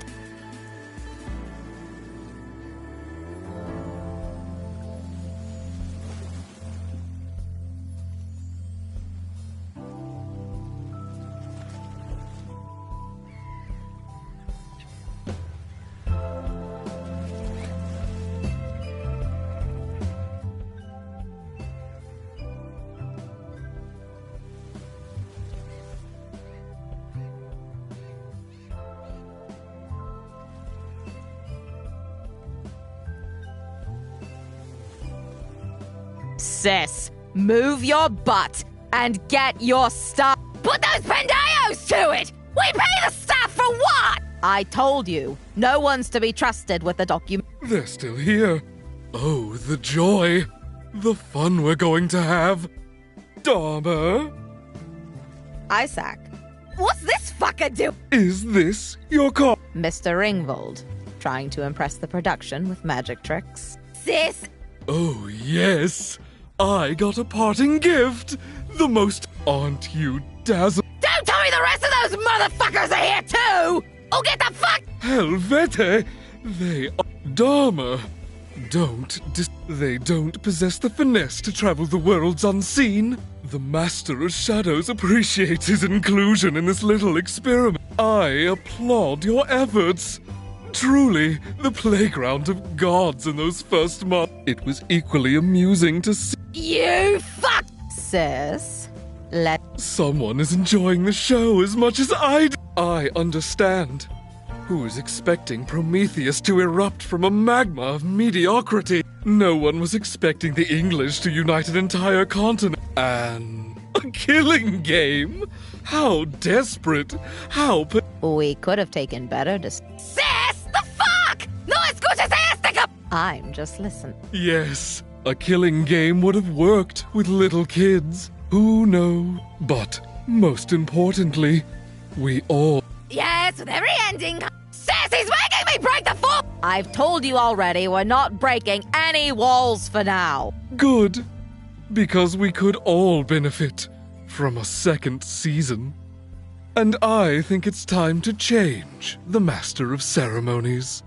Sis, move your butt and get your stuff. Put those pendeos to it! We pay the staff for what? I told you, no one's to be trusted with the document. They're still here. Oh, the joy. The fun we're going to have. Dharma, Isaac, what's this fucker do? is this your car? Mr. Ringvold, trying to impress the production with magic tricks. Sis, Oh, yes. I got a parting gift. The most... Aren't you dazzled? don't tell me the rest of those motherfuckers are here too! Oh, get the fuck! Helvete! They are... Dharma. They don't possess the finesse to travel the worlds unseen. The Master of Shadows appreciates his inclusion in this little experiment. I applaud your efforts. Truly, the playground of gods in those first months. It was equally amusing to see You fuck! Sis, let... someone is enjoying the show as much as I do. I understand. Who is expecting Prometheus to erupt from a magma of mediocrity? No one was expecting the English to unite an entire continent. And a killing game? How desperate. How... We could have taken better Sis, the fuck! No escuches esto! I'm just listening. Yes, a killing game would have worked with little kids. Who knows? But, most importantly, we all... Yes, with every ending. Sis, he's making me break the fourth! I've told you already, we're not breaking any walls for now. Good. Because we could all benefit from a second season. And I think it's time to change the Master of Ceremonies.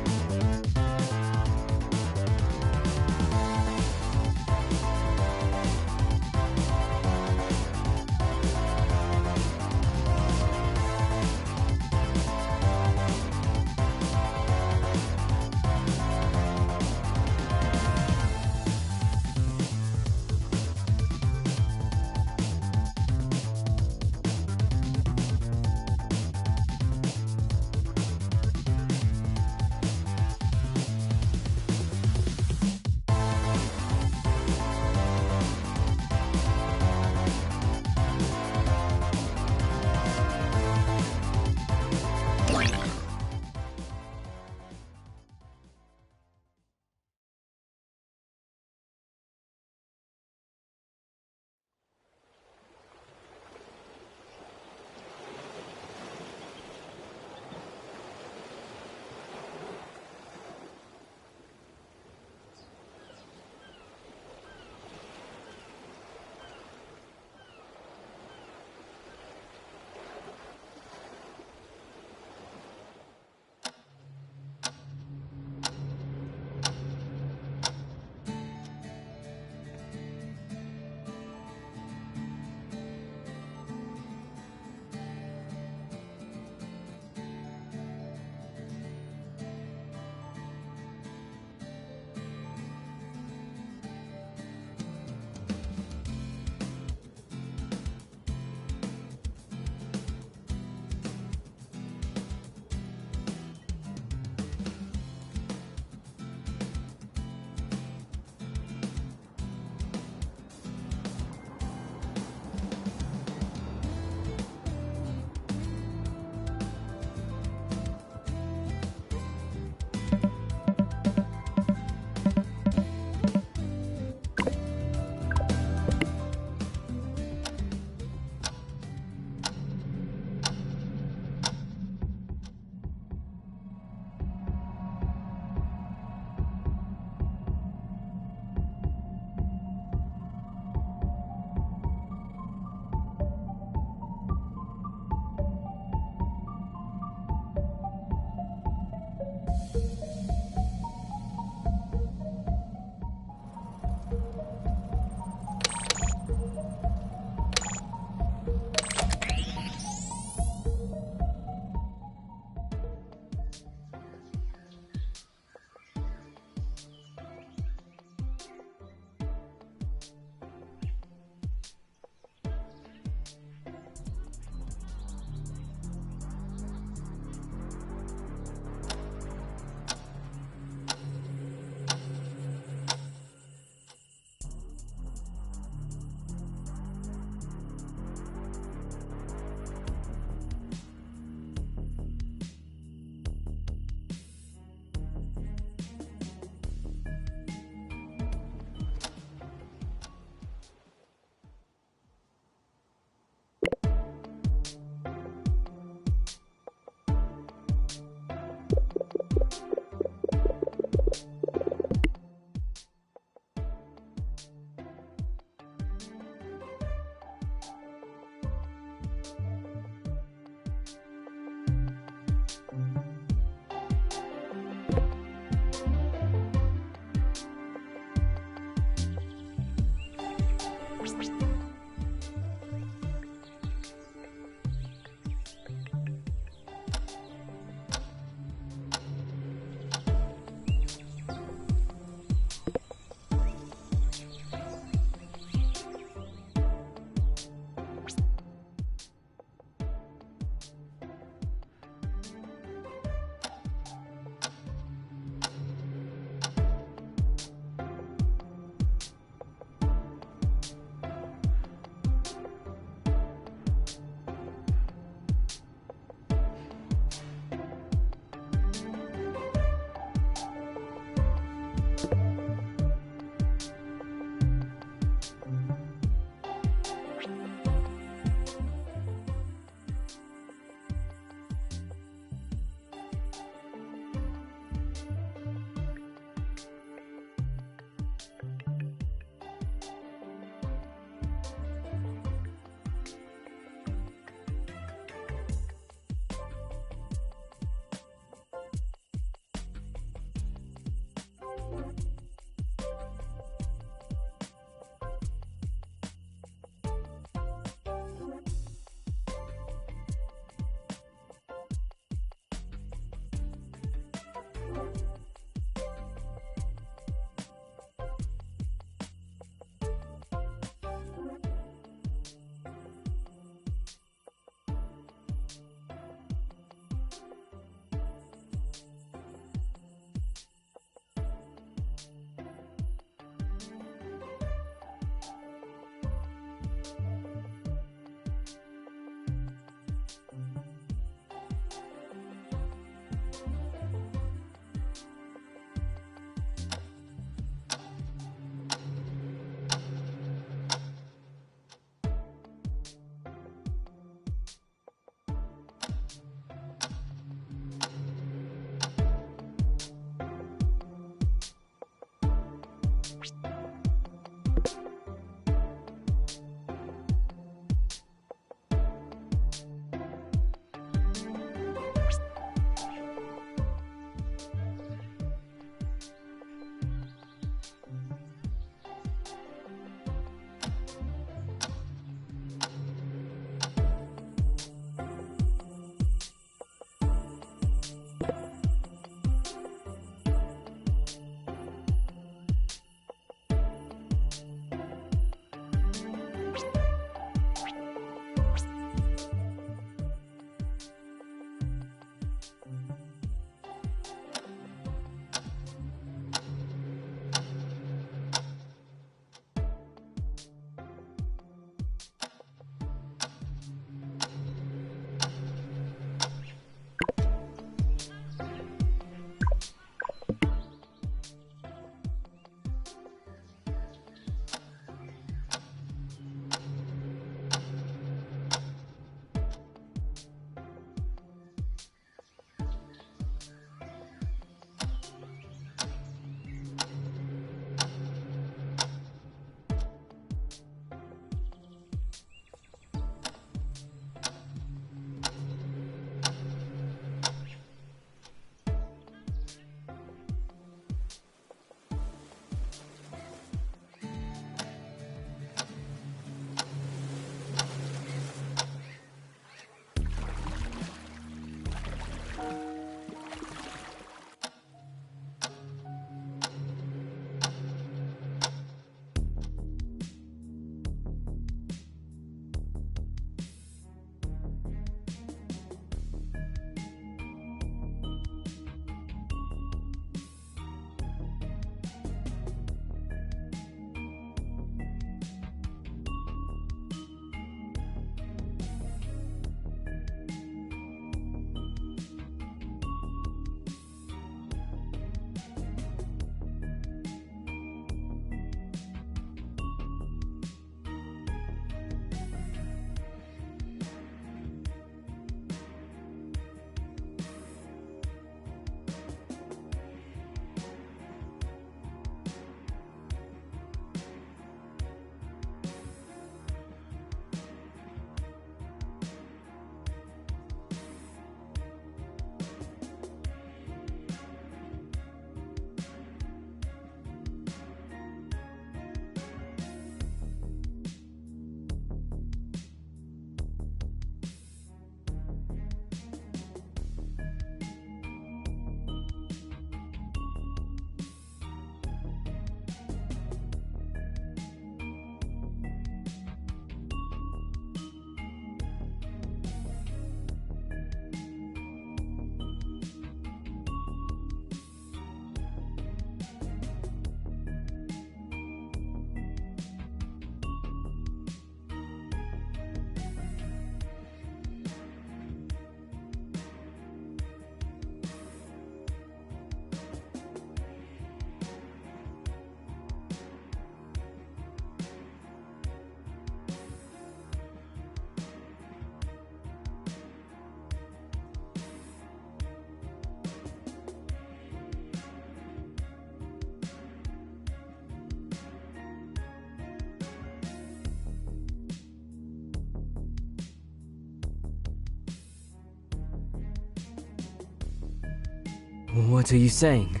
What are you saying?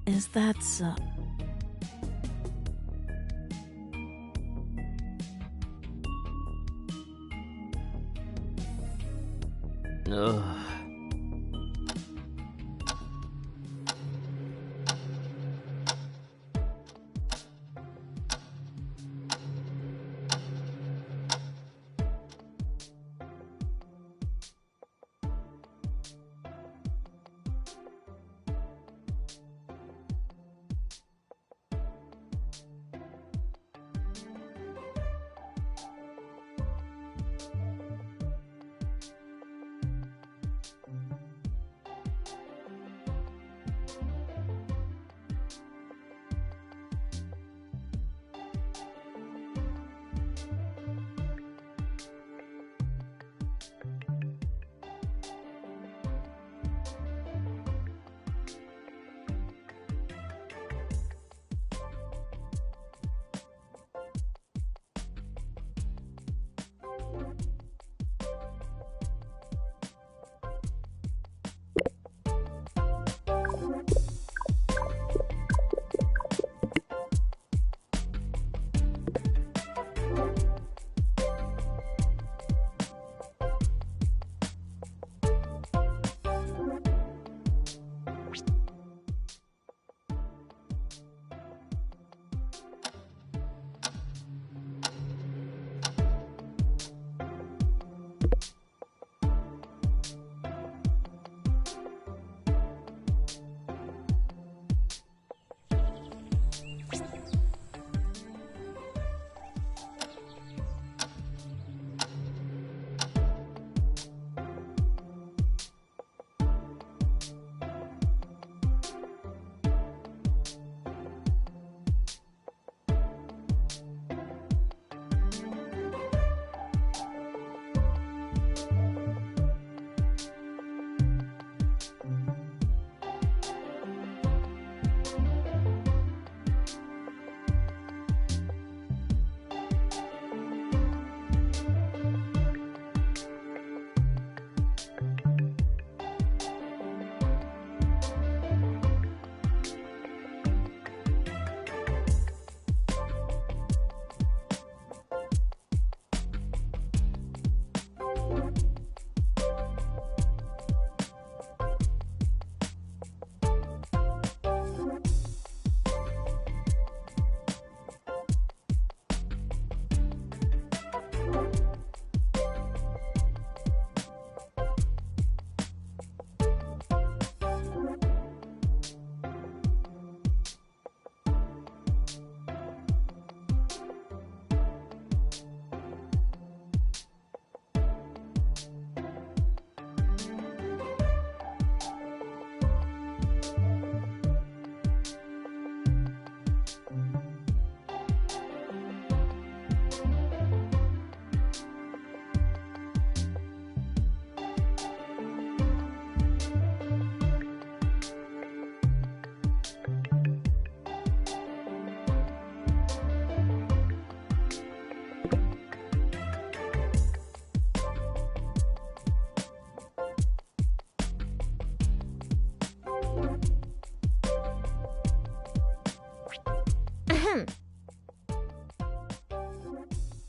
Is that so? Ugh.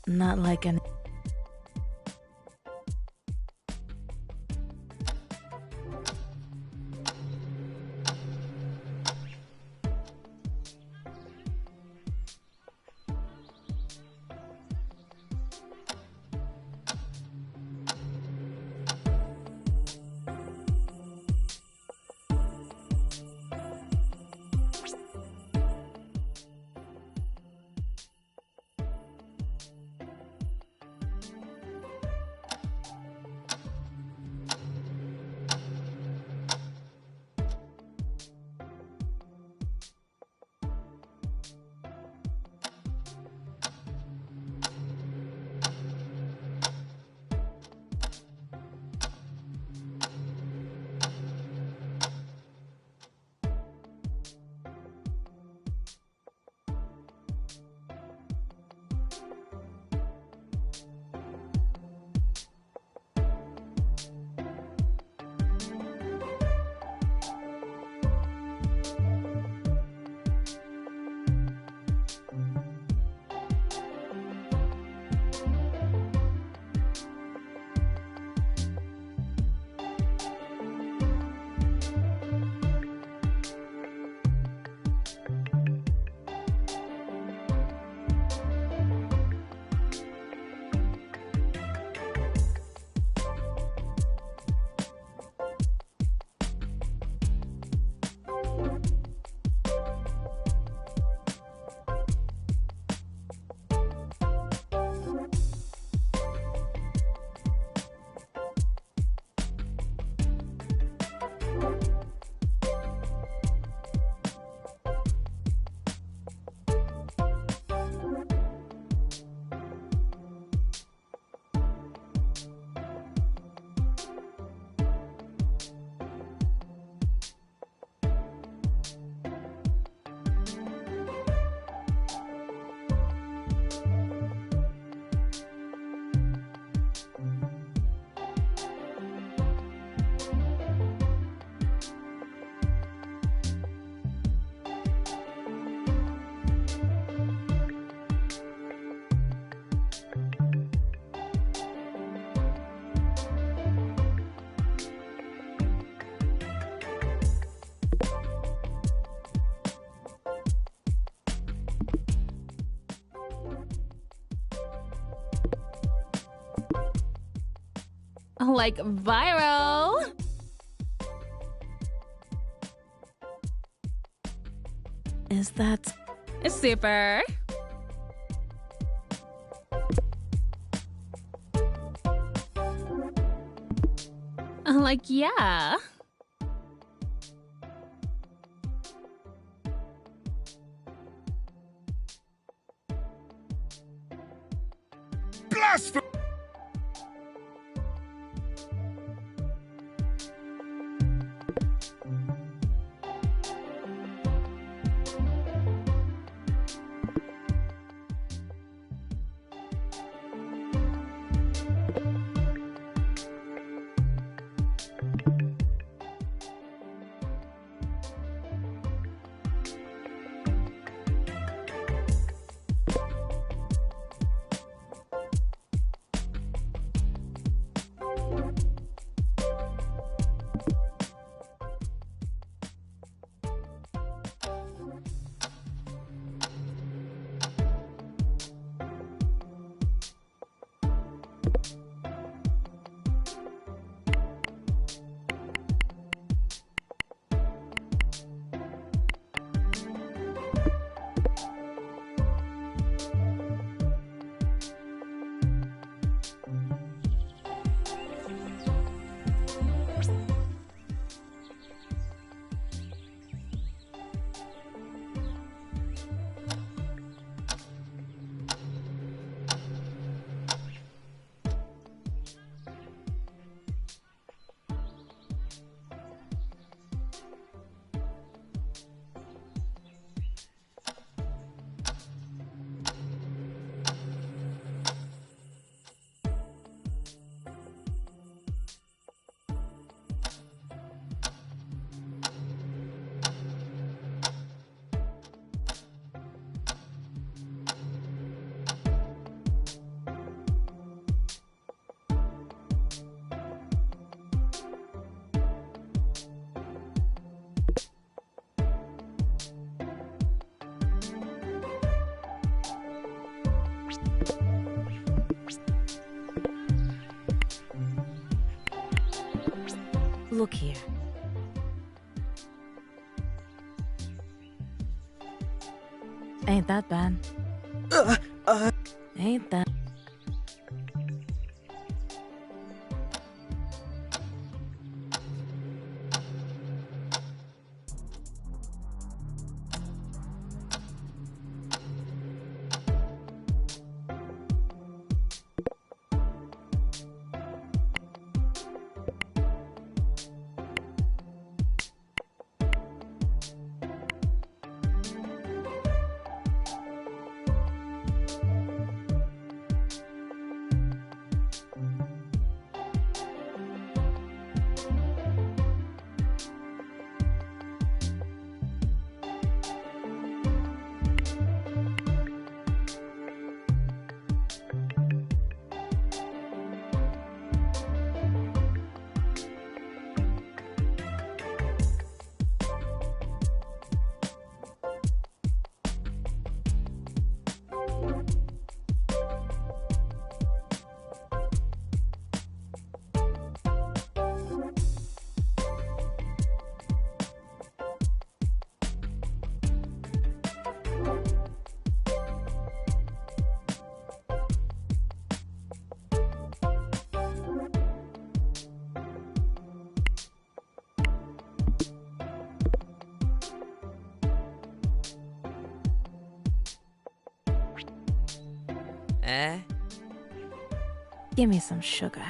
Not like an... Like viral. Is that... Super. Like, yeah. Blasphemy! Look here. Ain't that bad? Ain't that... Give me some sugar.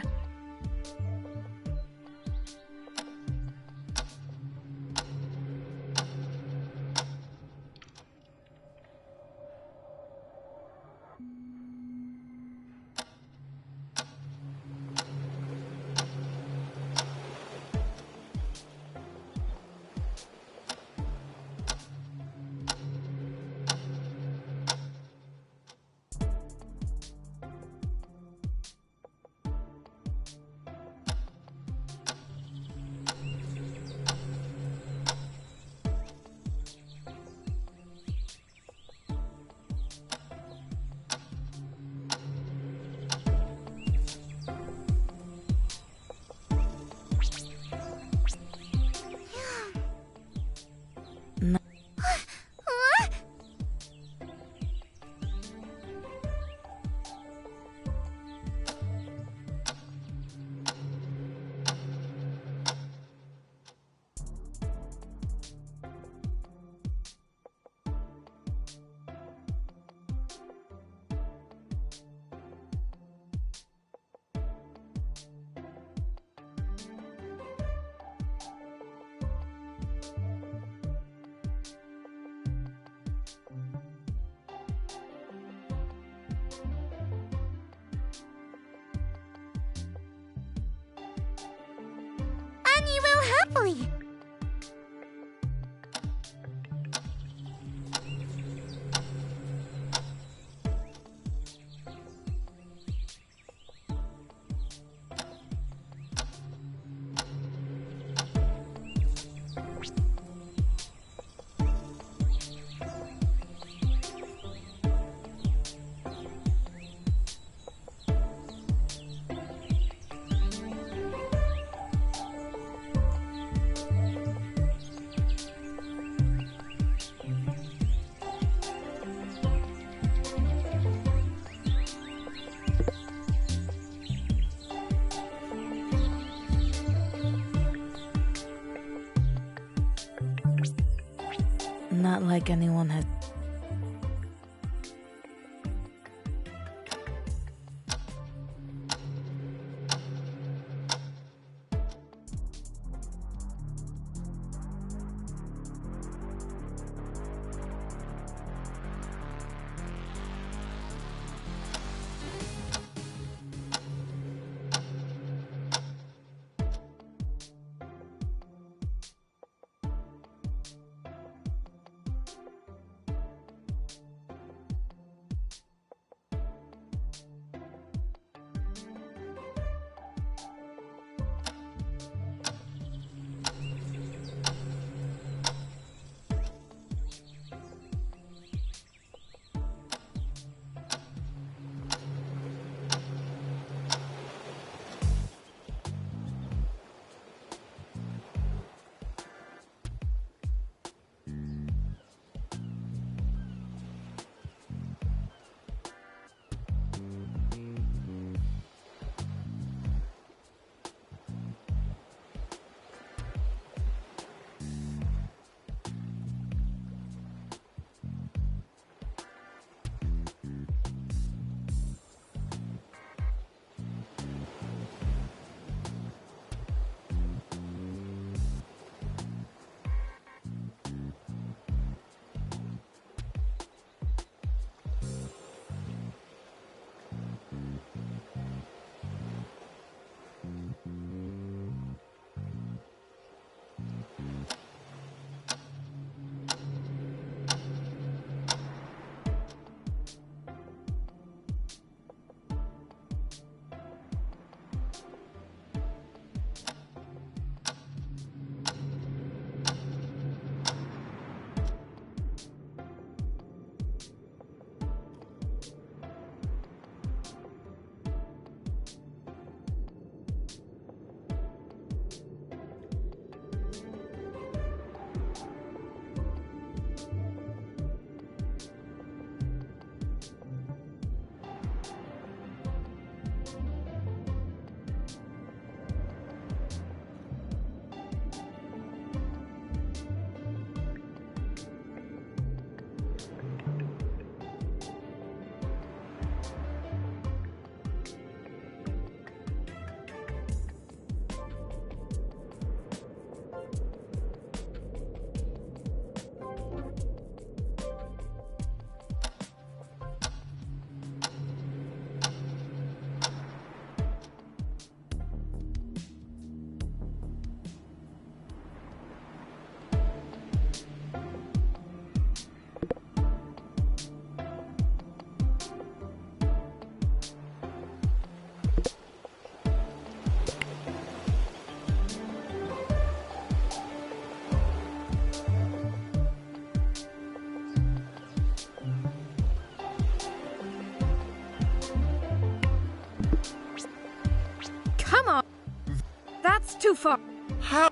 Oy. Not like anyone has. Come on! That's too far. How?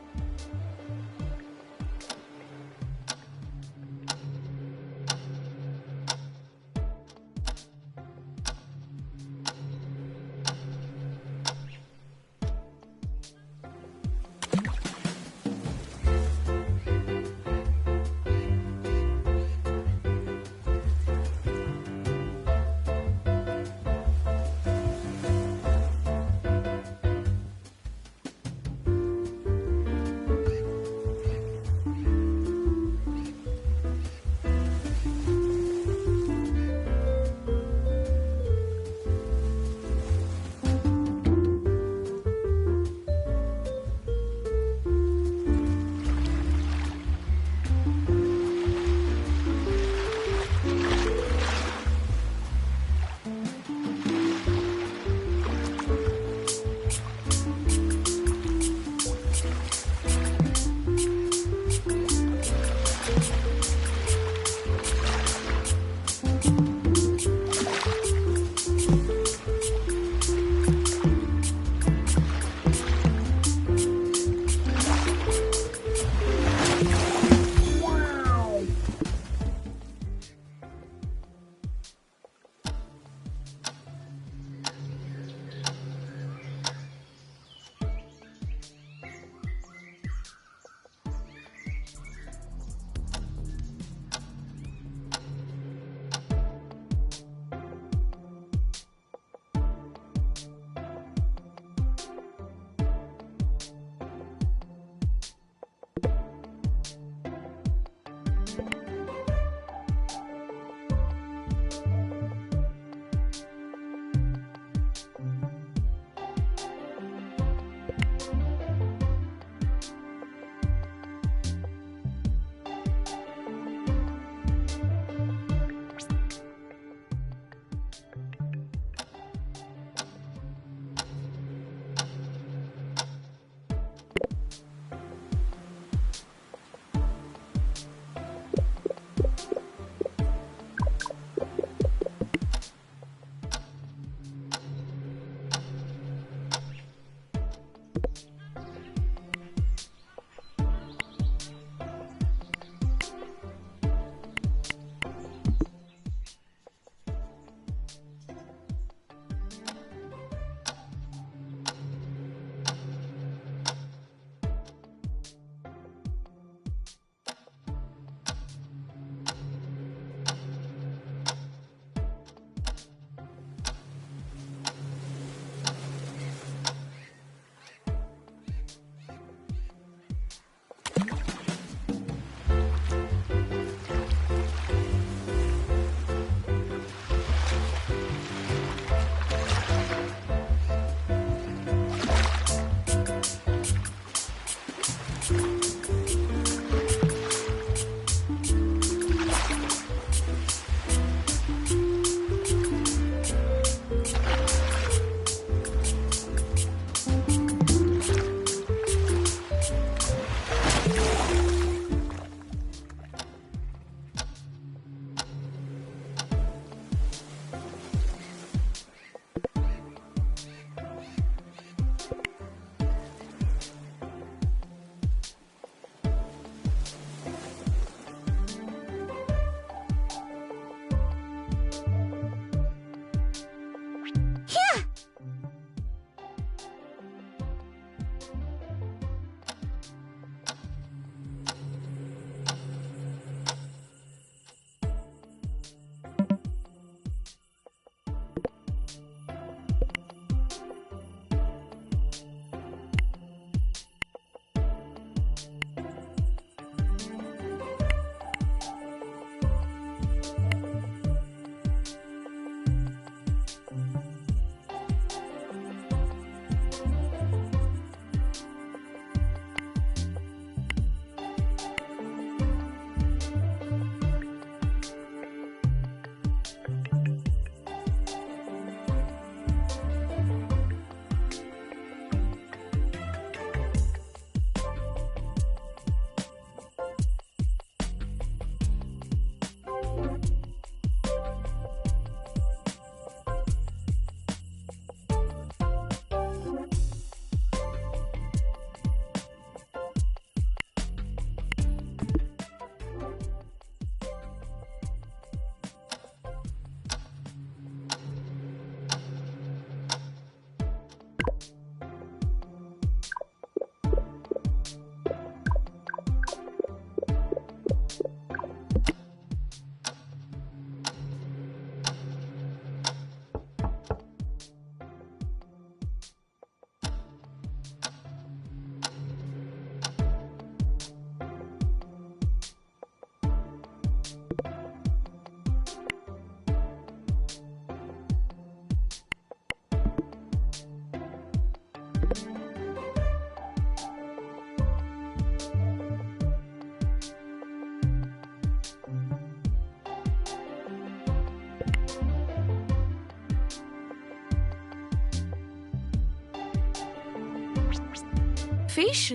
Fish?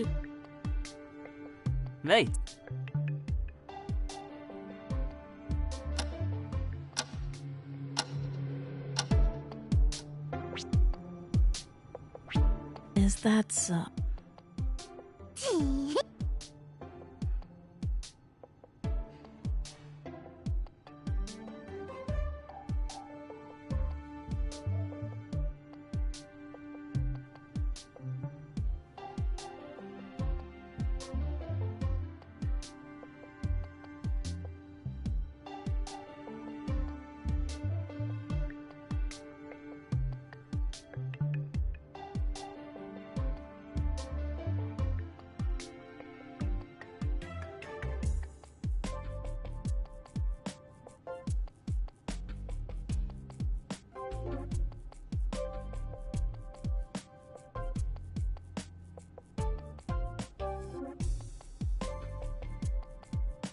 Mate. Is that so?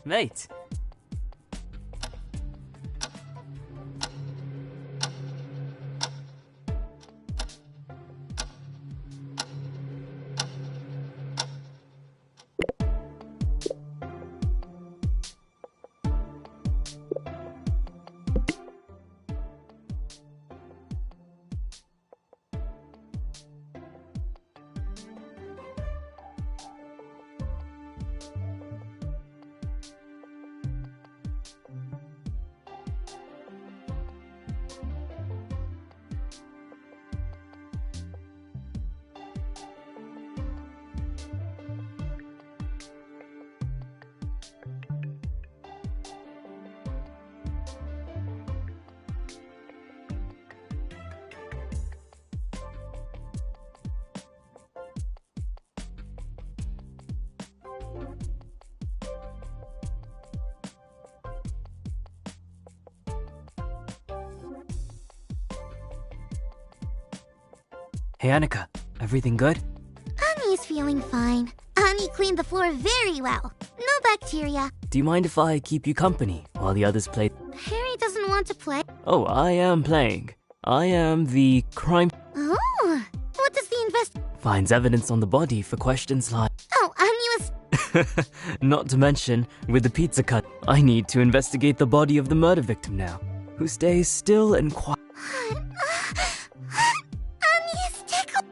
Mate. Hey Annika, everything good? Annie's feeling fine. Annie cleaned the floor very well. No bacteria. Do you mind if I keep you company while the others play? Harry doesn't want to play. Oh, I am playing. I am the crime... Oh, what does the Finds evidence on the body for questions like... Oh, Annie was... Not to mention, with the pizza cut, I need to investigate the body of the murder victim now, who stays still and quiet. Annie is tickled.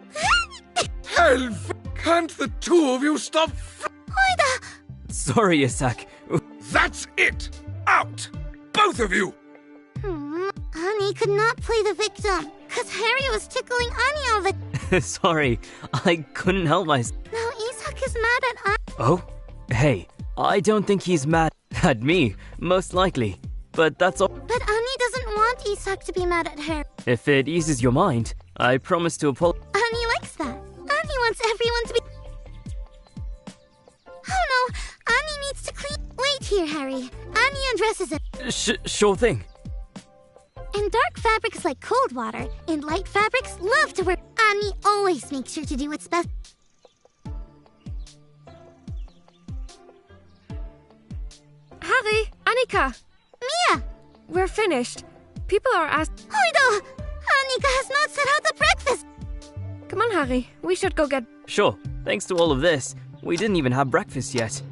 Hell, can't the two of you stop? Sorry, Isak. That's it! Out! Both of you! Annie could not play the victim, because Harry was tickling Annie all the... Sorry, I couldn't help myself. Now Isak is mad at Annie. Oh? Hey, I don't think he's mad at me, most likely. But that's all. But Annie doesn't want Isak to be mad at Harry. If it eases your mind, I promise to apologize. Annie likes that. Annie wants everyone to be... Oh no, Annie needs to clean... Wait here, Harry. Annie undresses him. Sure thing. And dark fabrics like cold water and light fabrics love to wear... Annie always makes sure to do what's best. Harry, Annika, Mia! we're finished. People are asked... Hoido! Annika has not set out the breakfast! Come on, Harry. We should go get... Sure, thanks to all of this, we didn't even have breakfast yet.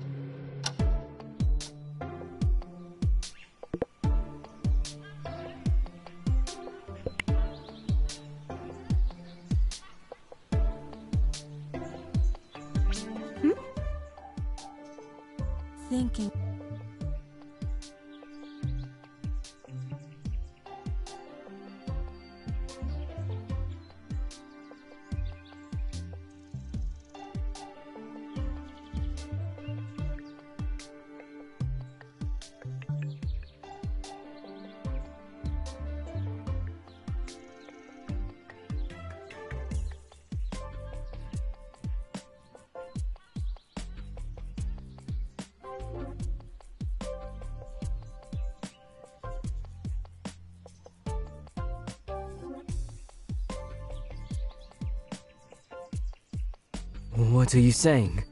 Thinking. What are you saying?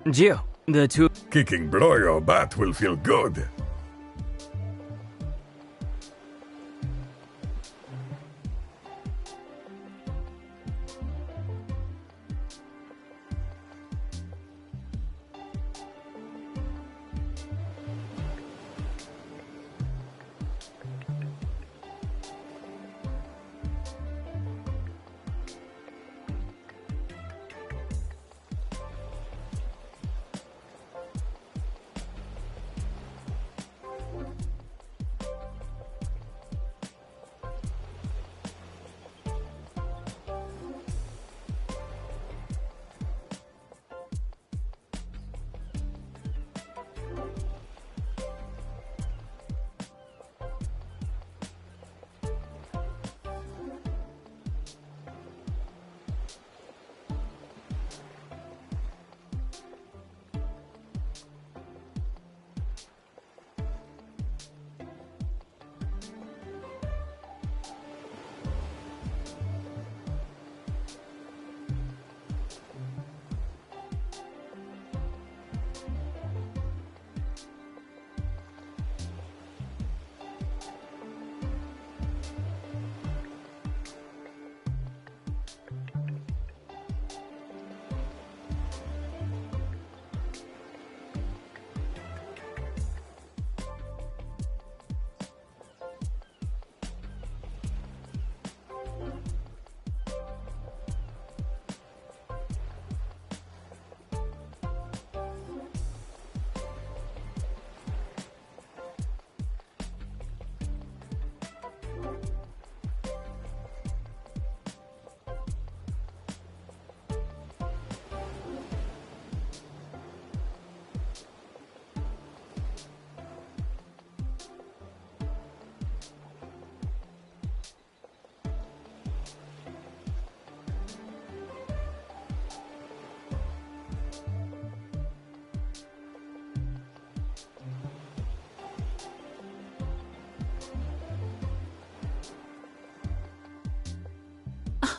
Gio, the two... Kicking below your butt will feel good.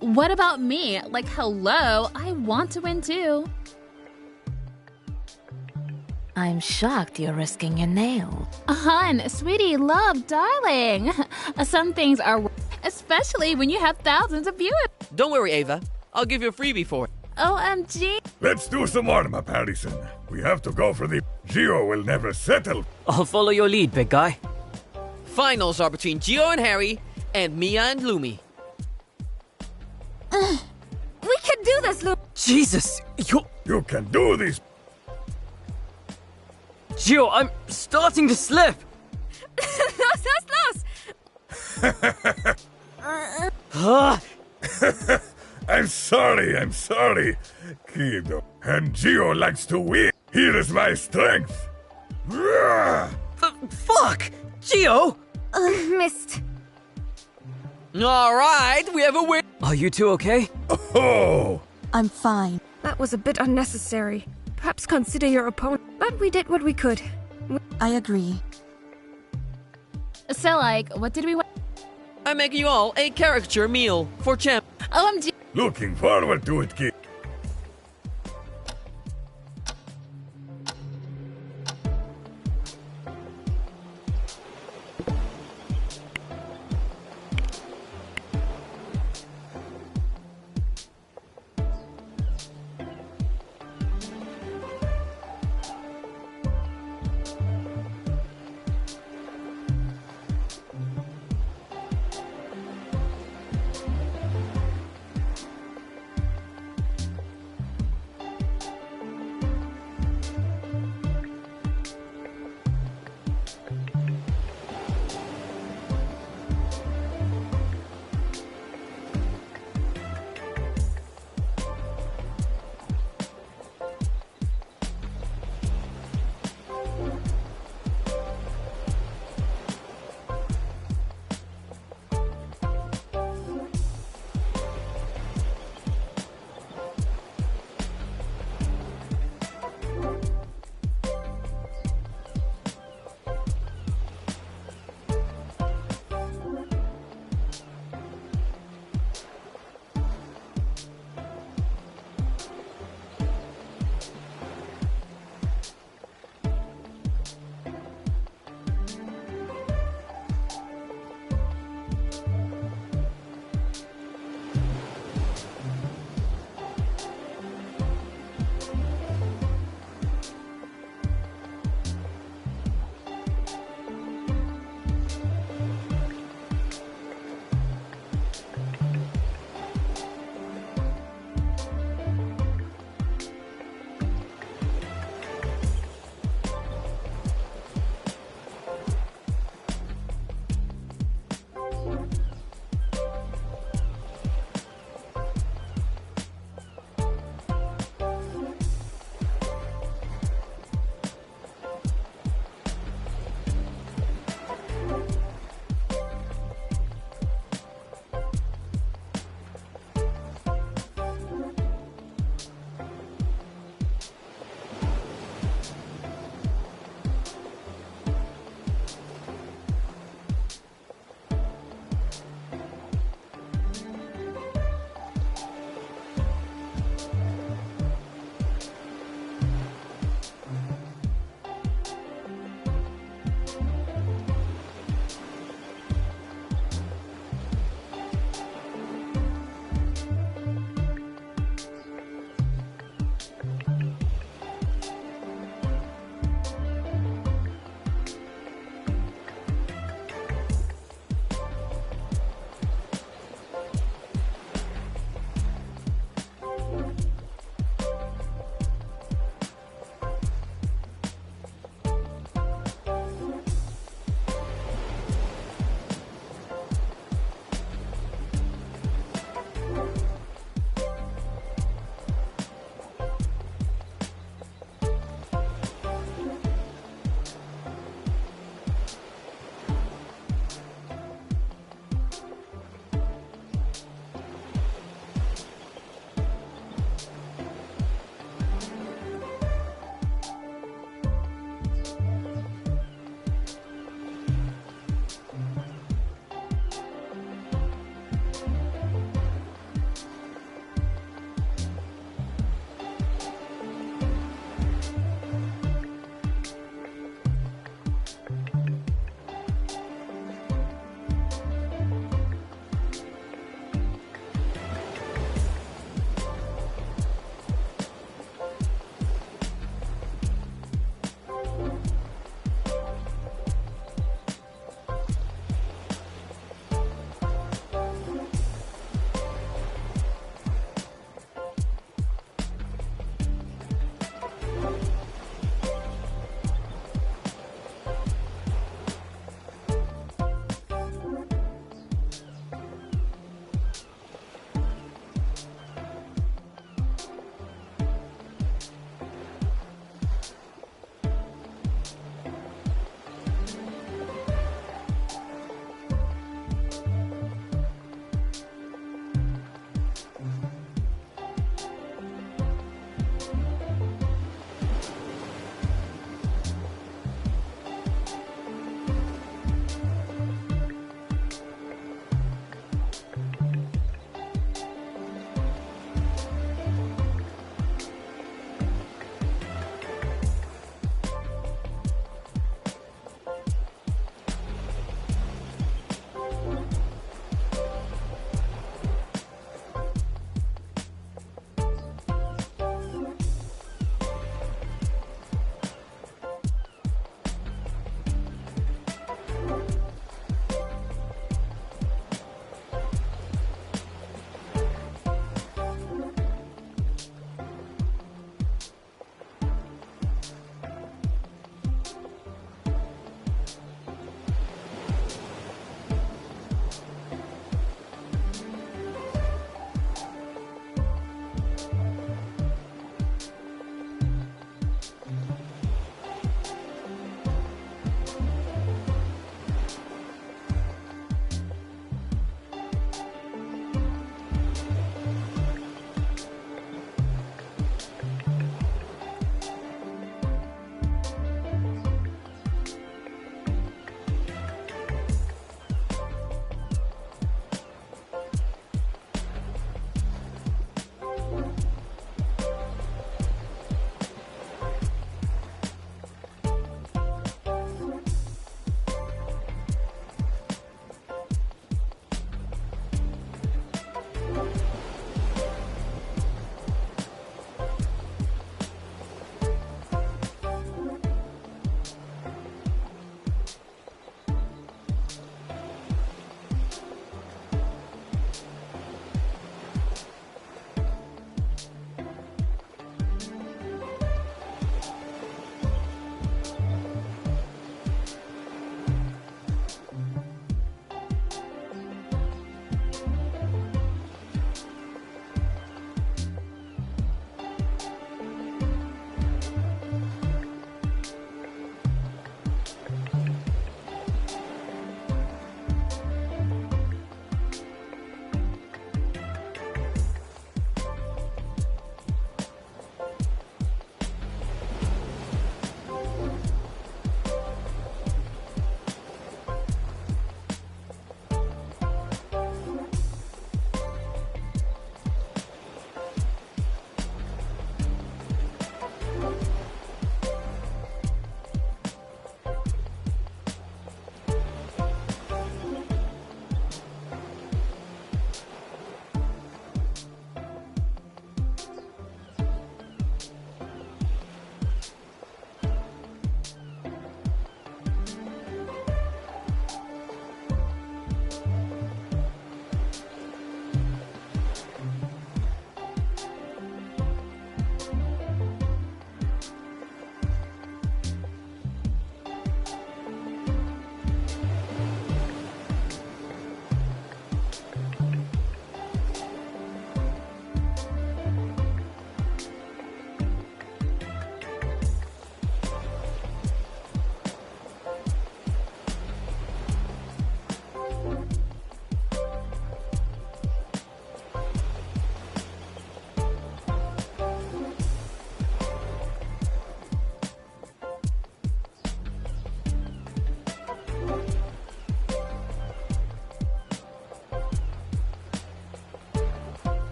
What about me? Like, hello, I want to win too. I'm shocked you're risking your nail. Hun, sweetie, love, darling. Some things are especially when you have thousands of viewers. Don't worry, Ava. I'll give you a freebie for it. OMG. Let's do some more, Ma Paddison. We have to go for the... Gio will never settle. I'll follow your lead, big guy. Finals are between Gio and Harry, and Mia and Lumi. We can do this, Lu. Jesus, You can do this. Gio, I'm starting to slip. I'm sorry. Kiddo. And Gio likes to win. Here is my strength. Fuck! Gio! Missed. Alright, we have a win. Are you two okay? Oh! I'm fine. That was a bit unnecessary. Perhaps consider your opponent. But we did what we could. I agree. So, like, what did we... I'm making you all a caricature meal for champ. OMG. Looking forward to it, kid.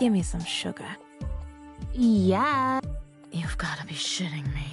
Give me some sugar. Yeah. You've gotta be shitting me.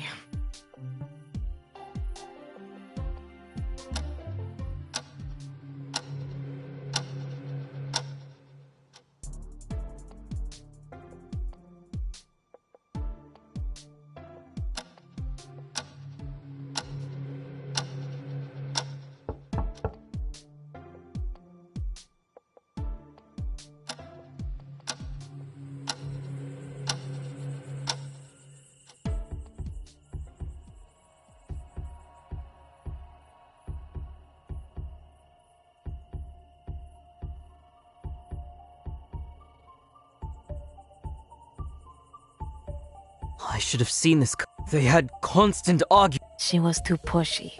I should have seen this. They had constant arguments. She was too pushy.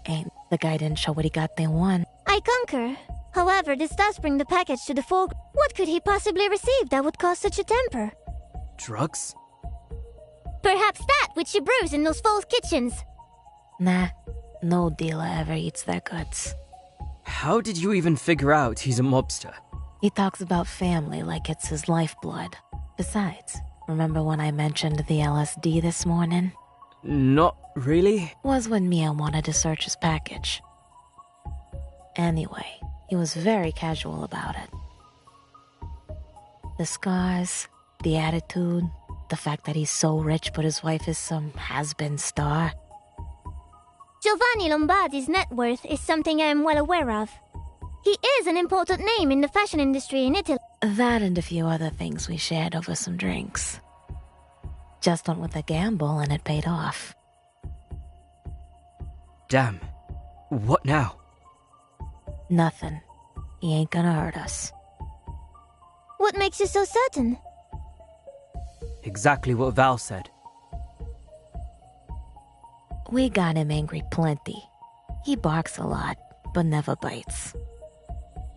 And the guy didn't show what he got day one. I concur. However, this does bring the package to the foreground. What could he possibly receive that would cause such a temper? Drugs? Perhaps that which she brews in those false kitchens. Nah, no dealer ever eats their guts. How did you even figure out he's a mobster? He talks about family like it's his lifeblood. Besides, remember when I mentioned the LSD this morning? Not really. Was when Mia wanted to search his package. Anyway, he was very casual about it. The scars, the attitude, the fact that he's so rich but his wife is some has-been star. Giovanni Lombardi's net worth is something I am well aware of. He is an important name in the fashion industry in Italy. That and a few other things we shared over some drinks. Just went with a gamble and it paid off. Damn. What now? Nothing. He ain't gonna hurt us. What makes you so certain? Exactly what Val said. We got him angry plenty. He barks a lot, but never bites.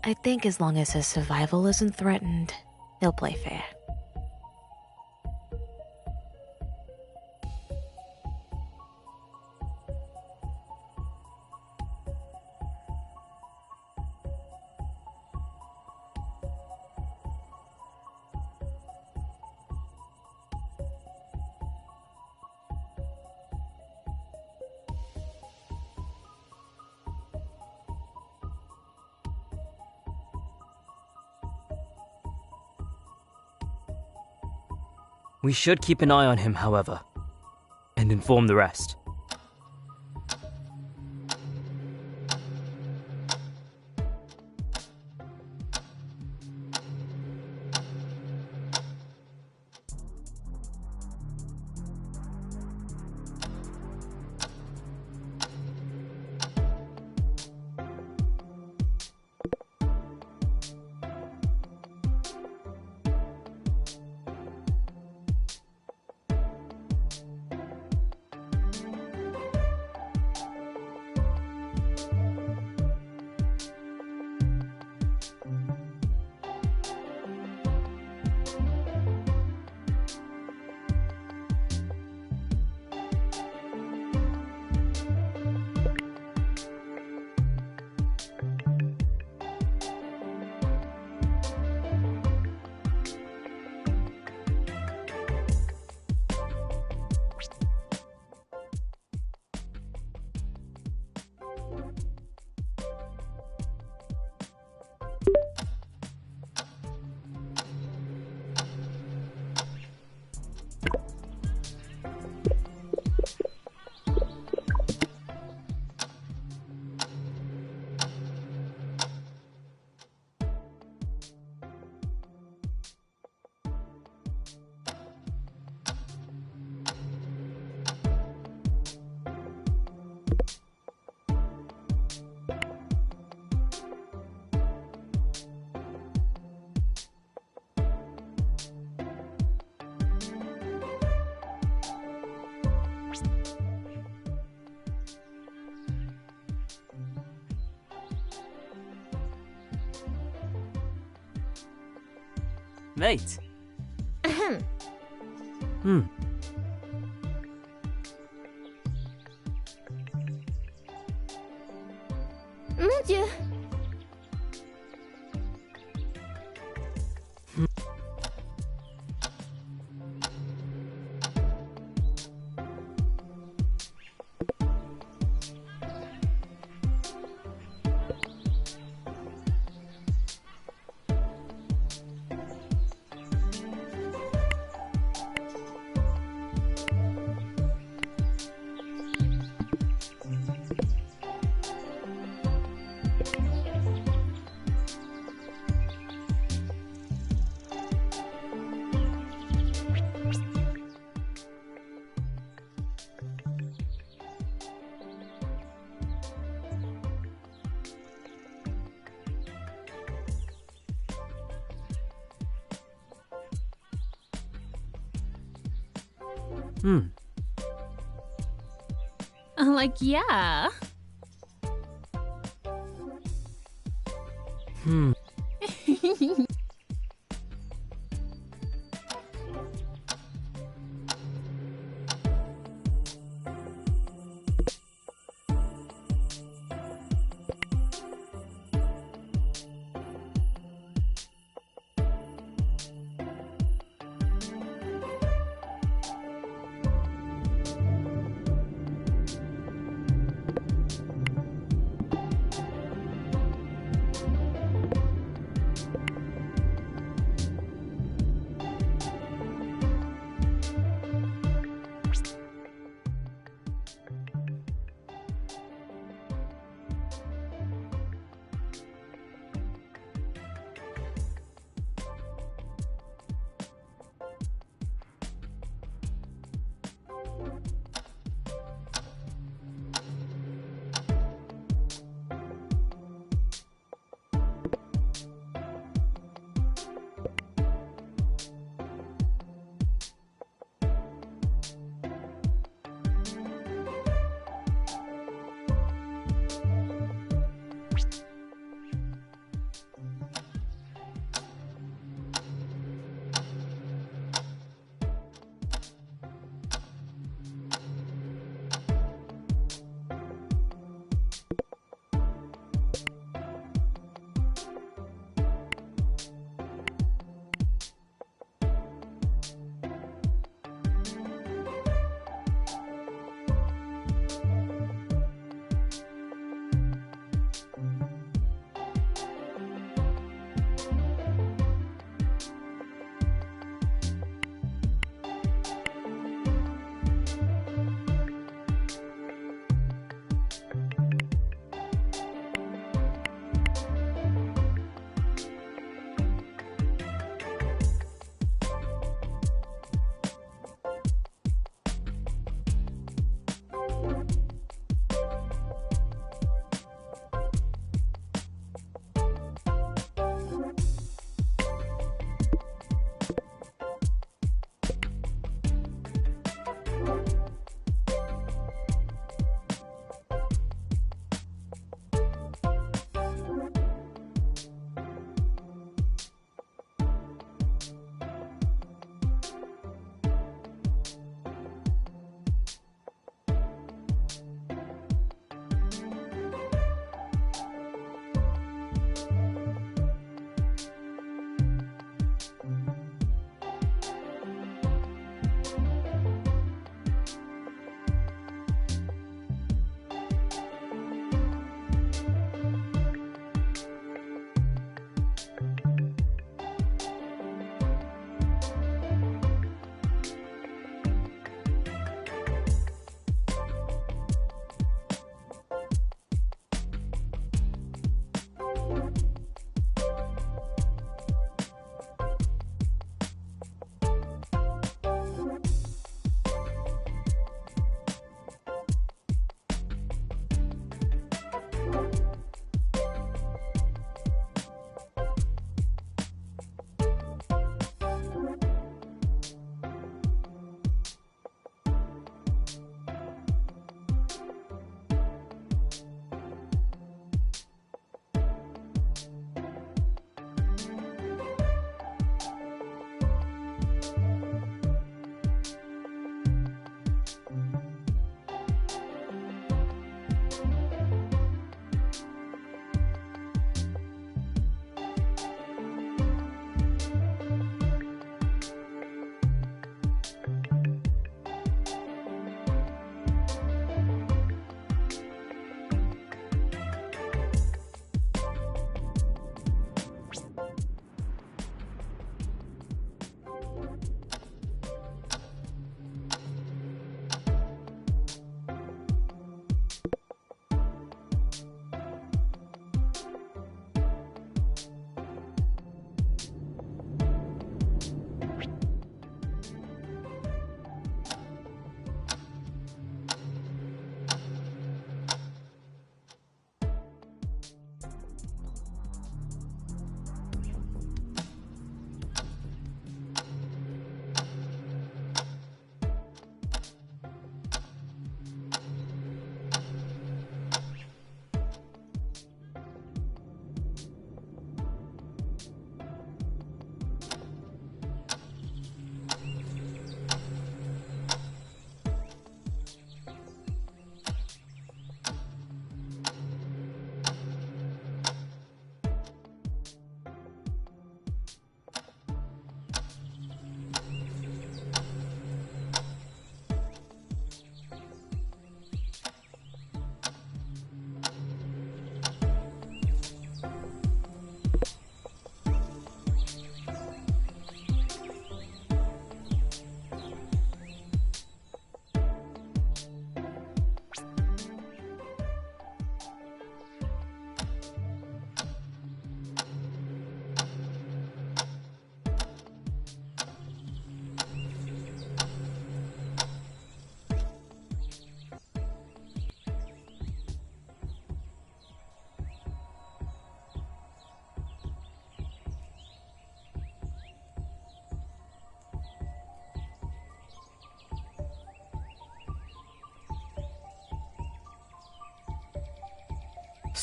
I think as long as his survival isn't threatened, he'll play fair. We should keep an eye on him, however, and inform the rest. Mate. Mon Dieu. Like, yeah.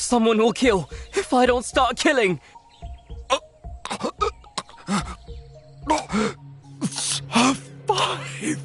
Someone will kill if I don't start killing. Five.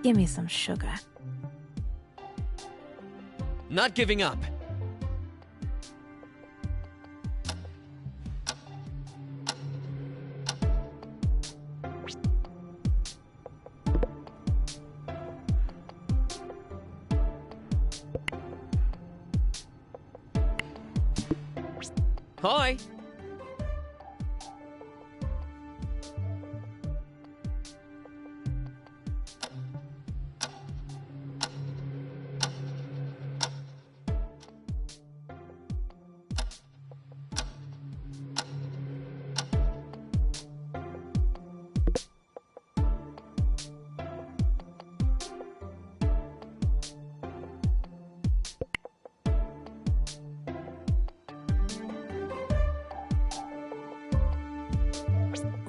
Give me some sugar. Not giving up. Hi.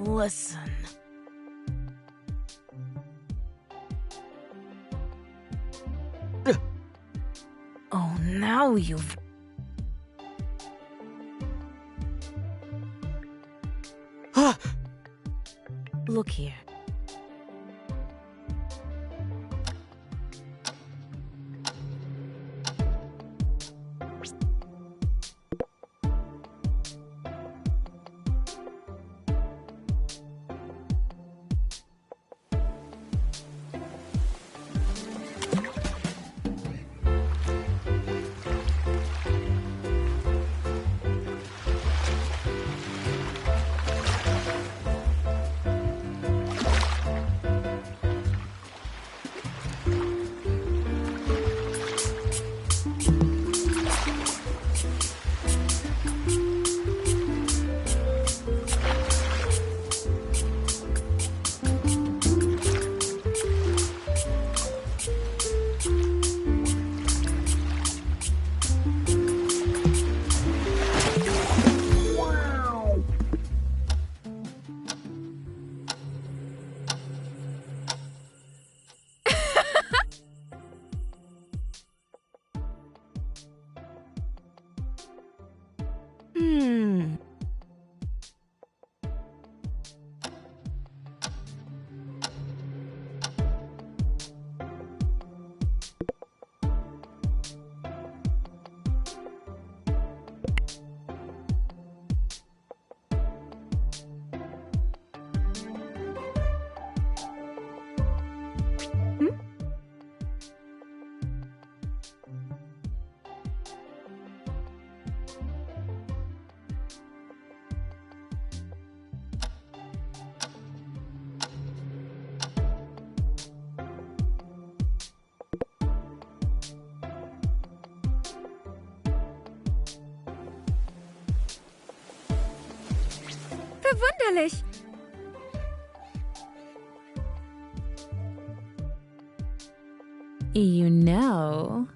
Listen. Oh, now you've... Look here. Verwunderlich! You know...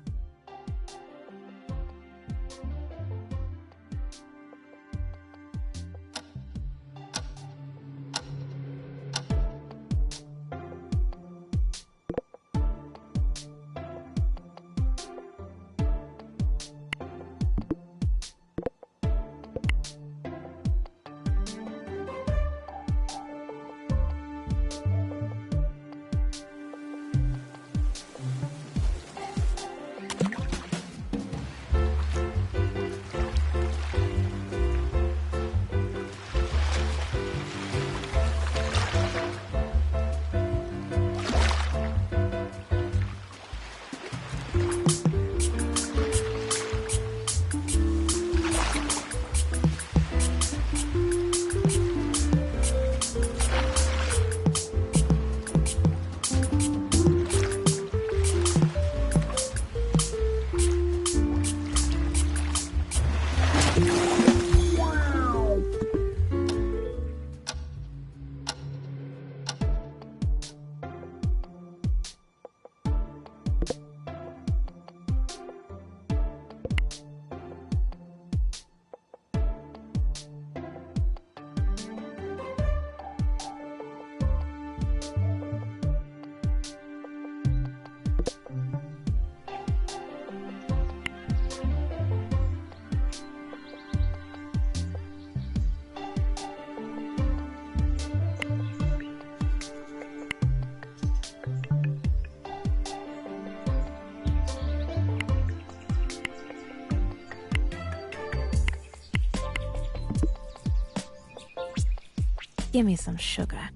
Give me some sugar.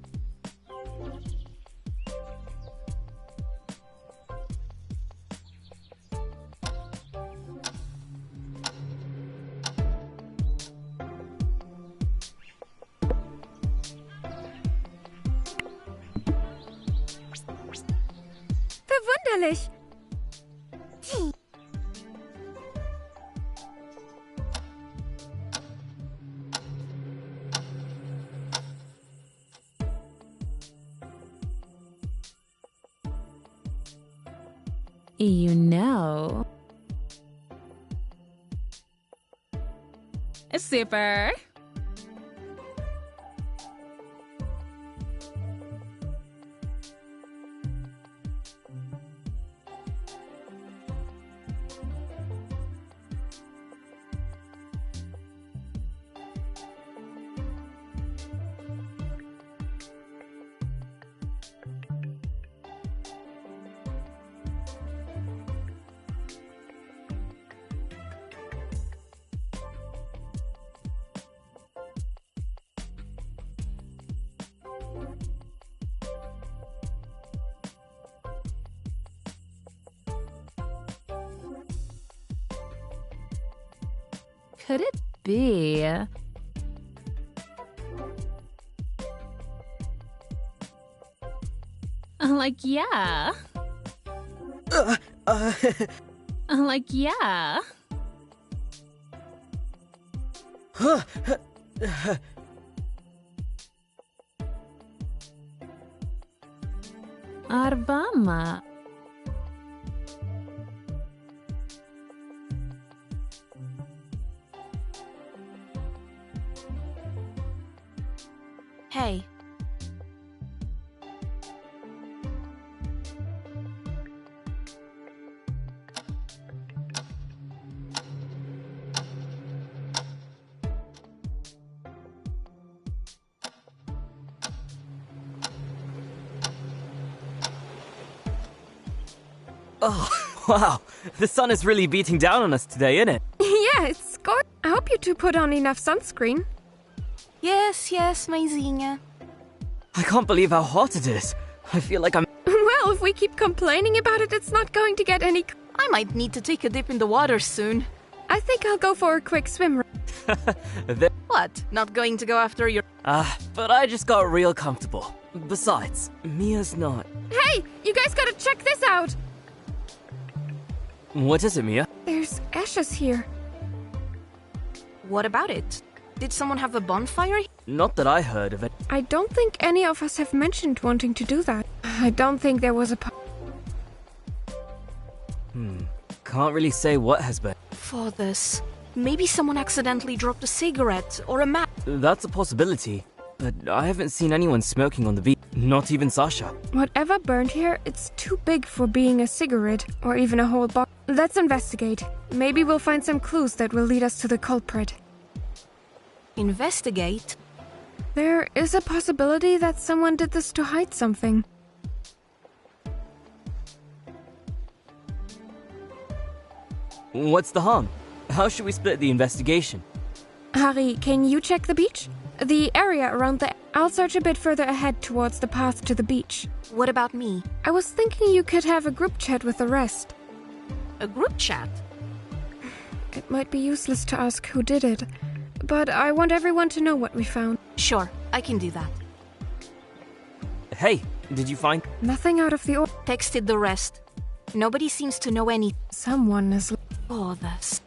Verwunderlich! You know. Super. Could it be? Like, yeah. Like, yeah. Arbama. Hey. Oh, wow. The sun is really beating down on us today, isn't it? Yeah, it's scorching. I hope you two put on enough sunscreen. Yes, maisinha. I can't believe how hot it is. I feel like I'm... Well, if we keep complaining about it, it's not going to get any... I might need to take a dip in the water soon. I think I'll go for a quick swim. What? Not going to go after your... But I just got real comfortable. Besides, Mia's not. Hey, you guys gotta check this out! What is it, Mia? There's ashes here. What about it? Did someone have a bonfire? Not that I heard of it. I don't think any of us have mentioned wanting to do that. I don't think there was a... Can't really say what has been. For this. Maybe someone accidentally dropped a cigarette or a match. That's a possibility. But I haven't seen anyone smoking on the beach. Not even Sasha. Whatever burned here, it's too big for being a cigarette or even a whole box. Let's investigate. Maybe we'll find some clues that will lead us to the culprit. Investigate? There is a possibility that someone did this to hide something. What's the harm? How should we split the investigation? Harry, can you check the beach? The area around the... I'll search a bit further ahead towards the path to the beach. What about me? I was thinking you could have a group chat with the rest. A group chat? It might be useless to ask who did it, but I want everyone to know what we found. Sure, I can do that. Hey, did you find... Nothing out of the order. Texted the rest. Nobody seems to know any... Someone is... Oh, this.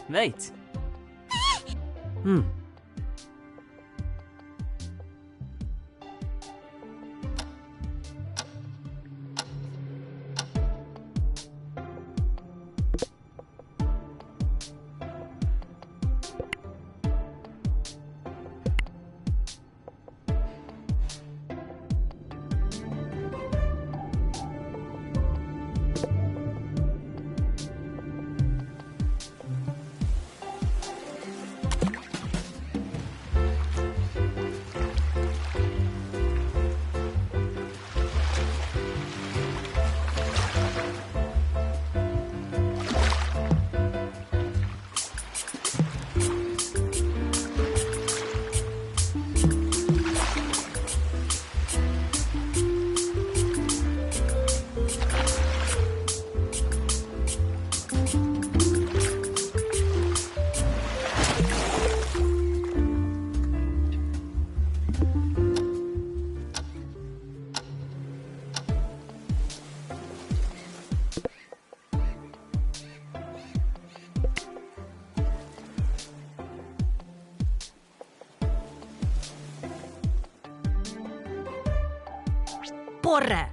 mate. Porra!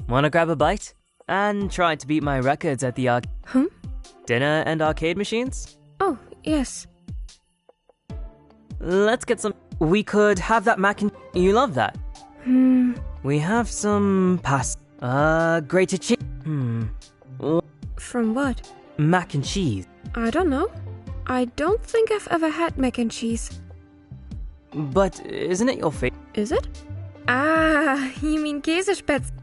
Wanna grab a bite? And try to beat my records at the dinner and arcade machines? Oh, yes. Let's get some. We could have that mac and. You love that. We have some grated cheese. From what? Mac and cheese. I don't know. I don't think I've ever had mac and cheese. But isn't it your favorite? Is it? Ah, you mean Käsespätzle.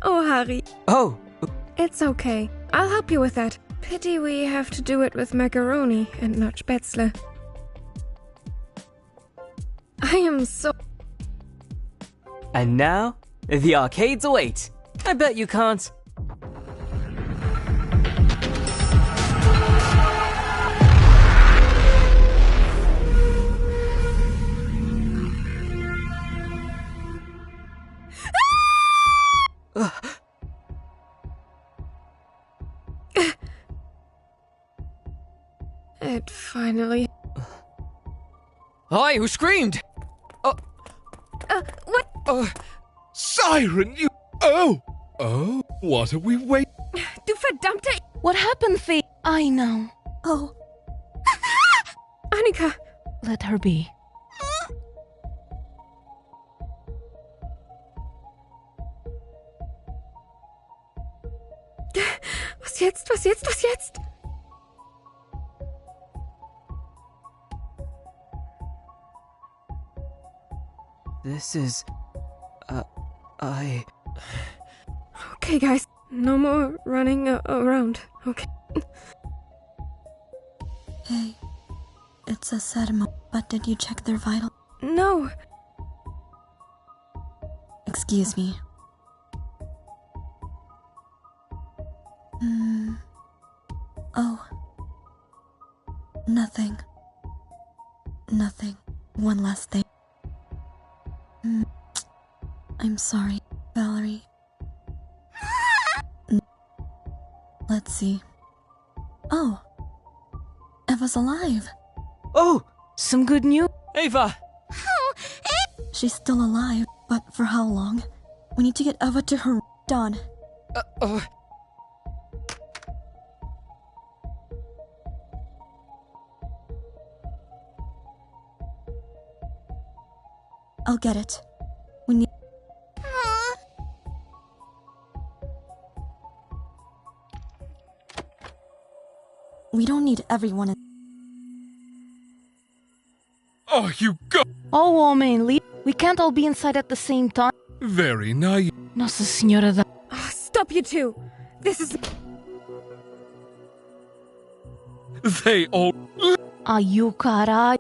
Oh, Harry. Oh. It's okay. I'll help you with that. Pity we have to do it with macaroni and not Spätzle. I am so... And now, the arcades await. I bet you can't. It finally... Hi, who screamed? What? Siren, you... Oh, what are we waiting? Du verdammte... What happened, Fee? I know. Oh, Annika! Let her be. Was jetzt? Was jetzt? Was jetzt? This is... Okay, guys. No more running around, okay? hey. It's a sad moment, but did you check their vital? No. Excuse me. Oh. Nothing. Nothing. One last thing. I'm sorry, Valerie. see. Oh. Eva's alive. Oh! Some good news? Ava! She's still alive, but for how long? We need to get Eva to her... Dawn. I'll get it. We need... We don't need everyone in... Oh, you go... Oh, woman, we can't all be inside at the same time. Very naive. Nossa Senhora da... Stop, you two! This is... They all... Are you caray?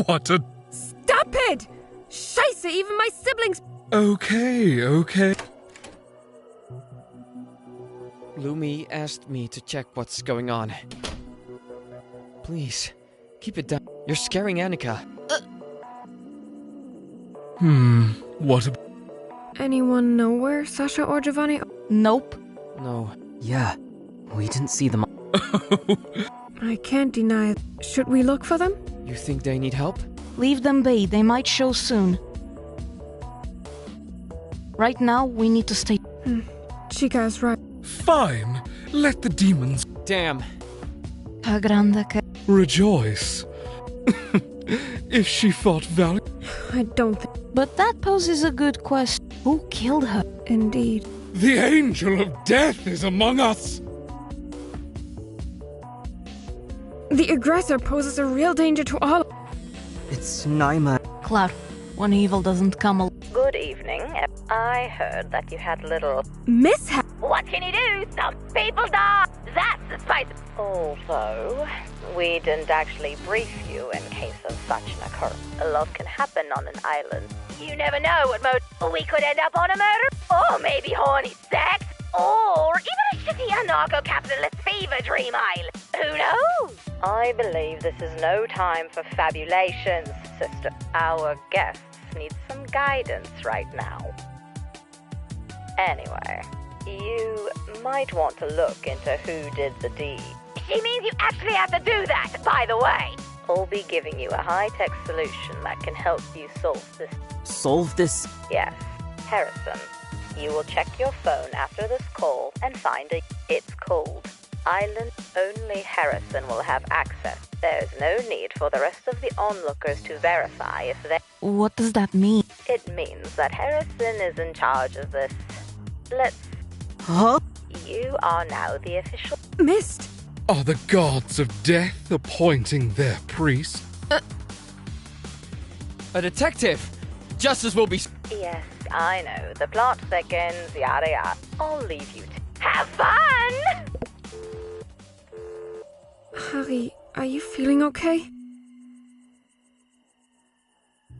What a... Stop it! Scheisse, even my siblings... Okay. Lumi asked me to check what's going on. Please, keep it down. You're scaring Annika. What a... Anyone know where Sasha or Giovanni... Nope. No. Yeah, we didn't see them. I can't deny it. Should we look for them? You think they need help? Leave them be, they might show soon. Right now, we need to stay... Chica is right. Fine. Let the demons... Damn. A grande que... rejoice. If she fought valiant... I don't think... But that poses a good question. Who killed her? Indeed. The angel of death is among us! The aggressor poses a real danger to all... It's Naima. Cloud, when evil doesn't come al... Good evening. I heard that you had little Mishap! What can you do? Some people die. That's the spice. Although, we didn't actually brief you in case of such an occurrence. A lot can happen on an island. You never know what we could end up on a murder, or maybe horny sex, or even a shitty anarcho-capitalist fever dream island. Who knows? I believe this is no time for fabulations, sister. Our guests need some guidance right now. Anyway, you might want to look into who did the deed. She means you actually have to do that, by the way. I'll be giving you a high-tech solution that can help you solve this. Solve this? Yes, Harrison. You will check your phone after this call and find it. It's called Island. Only Harrison will have access. There's no need for the rest of the onlookers to verify if they... What does that mean? It means that Harrison is in charge of this. Huh? You are now the official... Missed! Are the gods of death appointing their priest? A detective! Justice will be... Yes, I know. The plot thickens, yada yada. I'll leave you to... Have fun! Harry, are you feeling okay?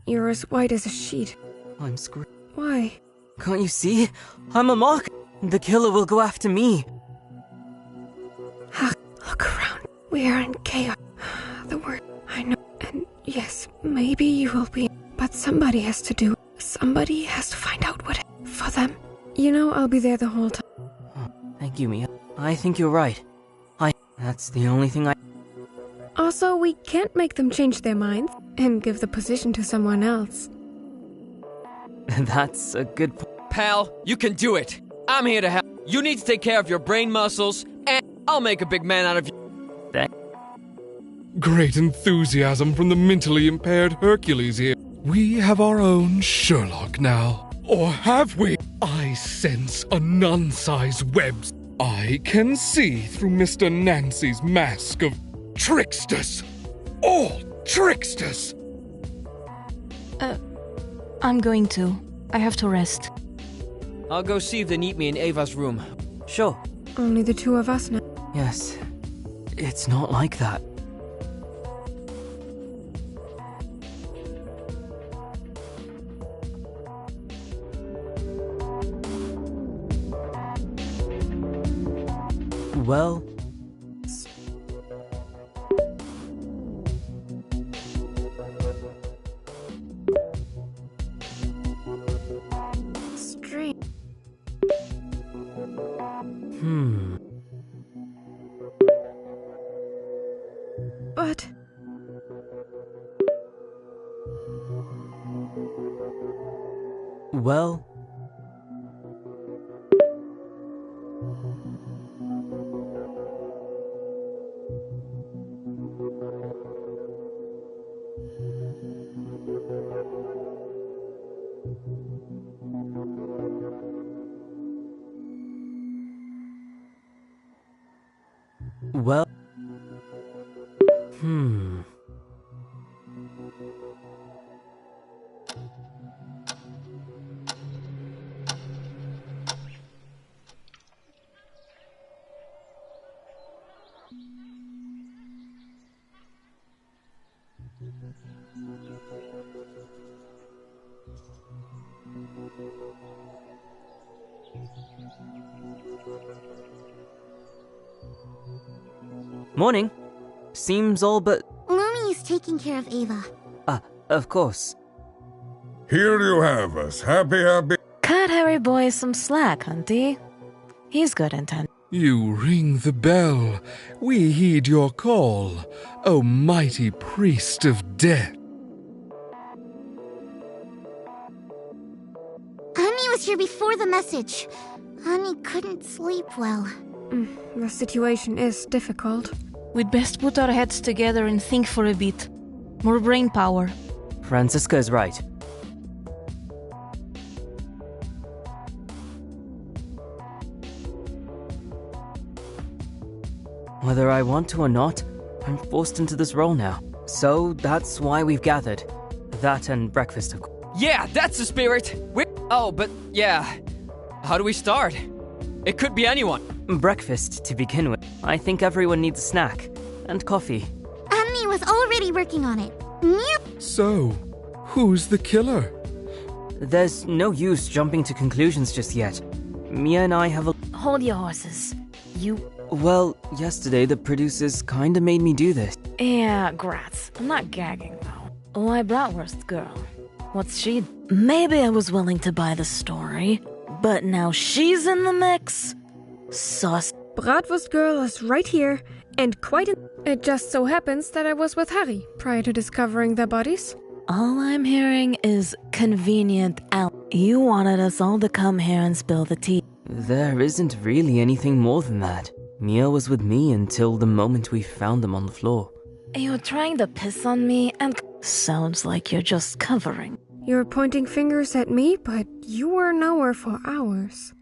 You're as white as a sheet. I'm screwed. Why? Can't you see? I'm a mark. The killer will go after me. Harry, look around. We are in chaos. The word, I know. And yes, maybe you will be. But somebody has to do it. Somebody has to find out what for them. You know, I'll be there the whole time. Oh, thank you, Mia. I think you're right. That's the only thing I... Also, we can't make them change their minds and give the position to someone else. That's a good point. Pal, you can do it. I'm here to help. You need to take care of your brain muscles, and I'll make a big man out of you. Great enthusiasm from the mentally impaired Hercules here. We have our own Sherlock now. Or have we? I sense a nun-size web. I can see through Mr. Nancy's mask of tricksters. All tricksters! I'm going to. I have to rest. I'll go see if they need me in Ava's room. Sure. Only the two of us now. Yes. It's not like that. Well... Strange. But... Well... Well... Morning. Seems all but... Lumi is taking care of Ava. Of course. Here you have us. Happy. Cut Harry Boy some slack, Hunty. He's good intent. You ring the bell. We heed your call, O mighty priest of death. Annie was here before the message. Annie couldn't sleep well. The situation is difficult. We'd best put our heads together and think for a bit. More brain power. Franziska's right. Whether I want to or not, I'm forced into this role now. So that's why we've gathered. That and breakfast, of course. Yeah, that's the spirit. But yeah. How do we start? It could be anyone. Breakfast, to begin with. I think everyone needs a snack. And coffee. Annie was already working on it. Yep. So, who's the killer? There's no use jumping to conclusions just yet. Mia and I have a... Hold your horses. Well, yesterday the producers kinda made me do this. Yeah, grats. I'm not gagging, though. Why Bratwurst girl? What's she... Maybe I was willing to buy the story, but now she's in the mix? Sus. Bratwurst girl is right here, and It just so happens that I was with Harry prior to discovering their bodies. All I'm hearing is convenient out. You wanted us all to come here and spill the tea. There isn't really anything more than that. Mia was with me until the moment we found them on the floor. You're trying to piss on me and... Sounds like you're just covering. You're pointing fingers at me, but you were nowhere for hours.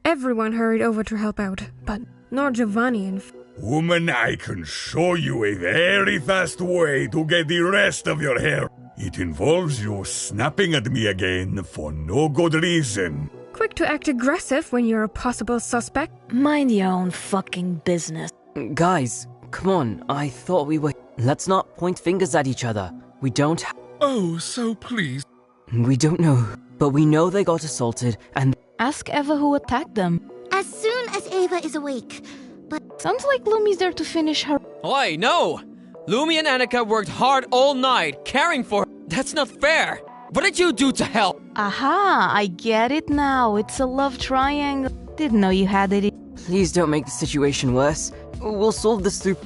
Everyone hurried over to help out, but not Giovanni and... Woman, I can show you a very fast way to get the rest of your hair. It involves you snapping at me again for no good reason. Quick to act aggressive when you're a possible suspect. Mind your own fucking business. Guys, come on, I thought we were... Let's not point fingers at each other. We don't... Oh, so please. We don't know, but we know they got assaulted and... Ask Eva who attacked them. As soon as Ava is awake. But sounds like Lumi's there to finish her. Oi, no! Lumi and Annika worked hard all night, caring for her. That's not fair. What did you do to help? Aha, I get it now. It's a love triangle. Didn't know you had it. Please don't make the situation worse. We'll solve this through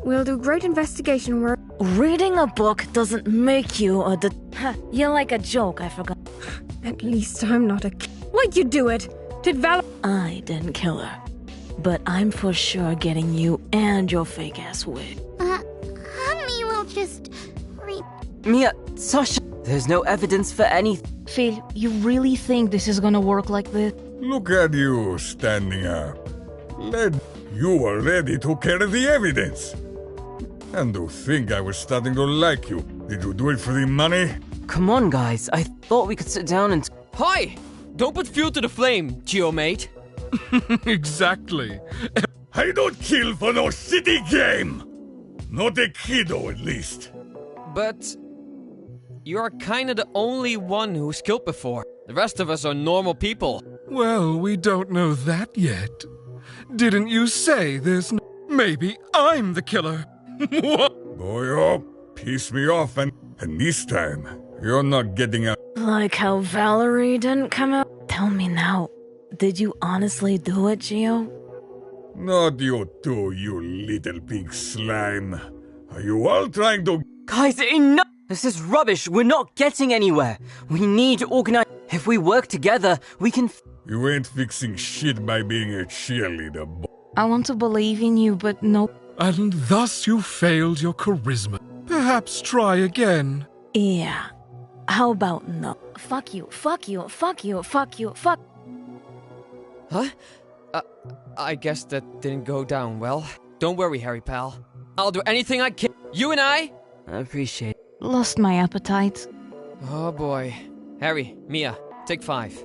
We'll do great investigation work. Reading a book doesn't make you a You're like a joke, I forgot. At least I'm not a... Why'd you do it? Did Val... I didn't kill her. But I'm for sure getting you and your fake-ass wig. Honey will just... Mia, Sasha, there's no evidence for anything. Phil, you really think this is gonna work like this? Look at you standing up. You were ready to carry the evidence. And to think I was starting to like you. Did you do it for the money? Come on, guys. I thought we could sit down and... Hi! Don't put fuel to the flame, Geomate. Exactly. I don't kill for no shitty game! Not a kiddo, at least. But... you're kinda the only one who's killed before. The rest of us are normal people. Well, we don't know that yet. Didn't you say there's no... Maybe I'm the killer. Boy, oh, piss me off, and this time, you're not getting out. Like how Valerie didn't come out? Tell me now, did you honestly do it, Gio? Not you too, you little pink slime. Are you all trying to... Guys, enough! This is rubbish. We're not getting anywhere. We need to organize. If we work together, we can. You ain't fixing shit by being a cheerleader, boy. I want to believe in you, but no. And thus you failed your charisma. Perhaps try again. Yeah. How about no? Fuck you, fuck you, fuck you, fuck you, fuck. Huh? I guess that didn't go down well. Don't worry, Harry pal. I'll do anything I can. You and I appreciate it. Lost my appetite. Oh boy. Harry, Mia, take 5.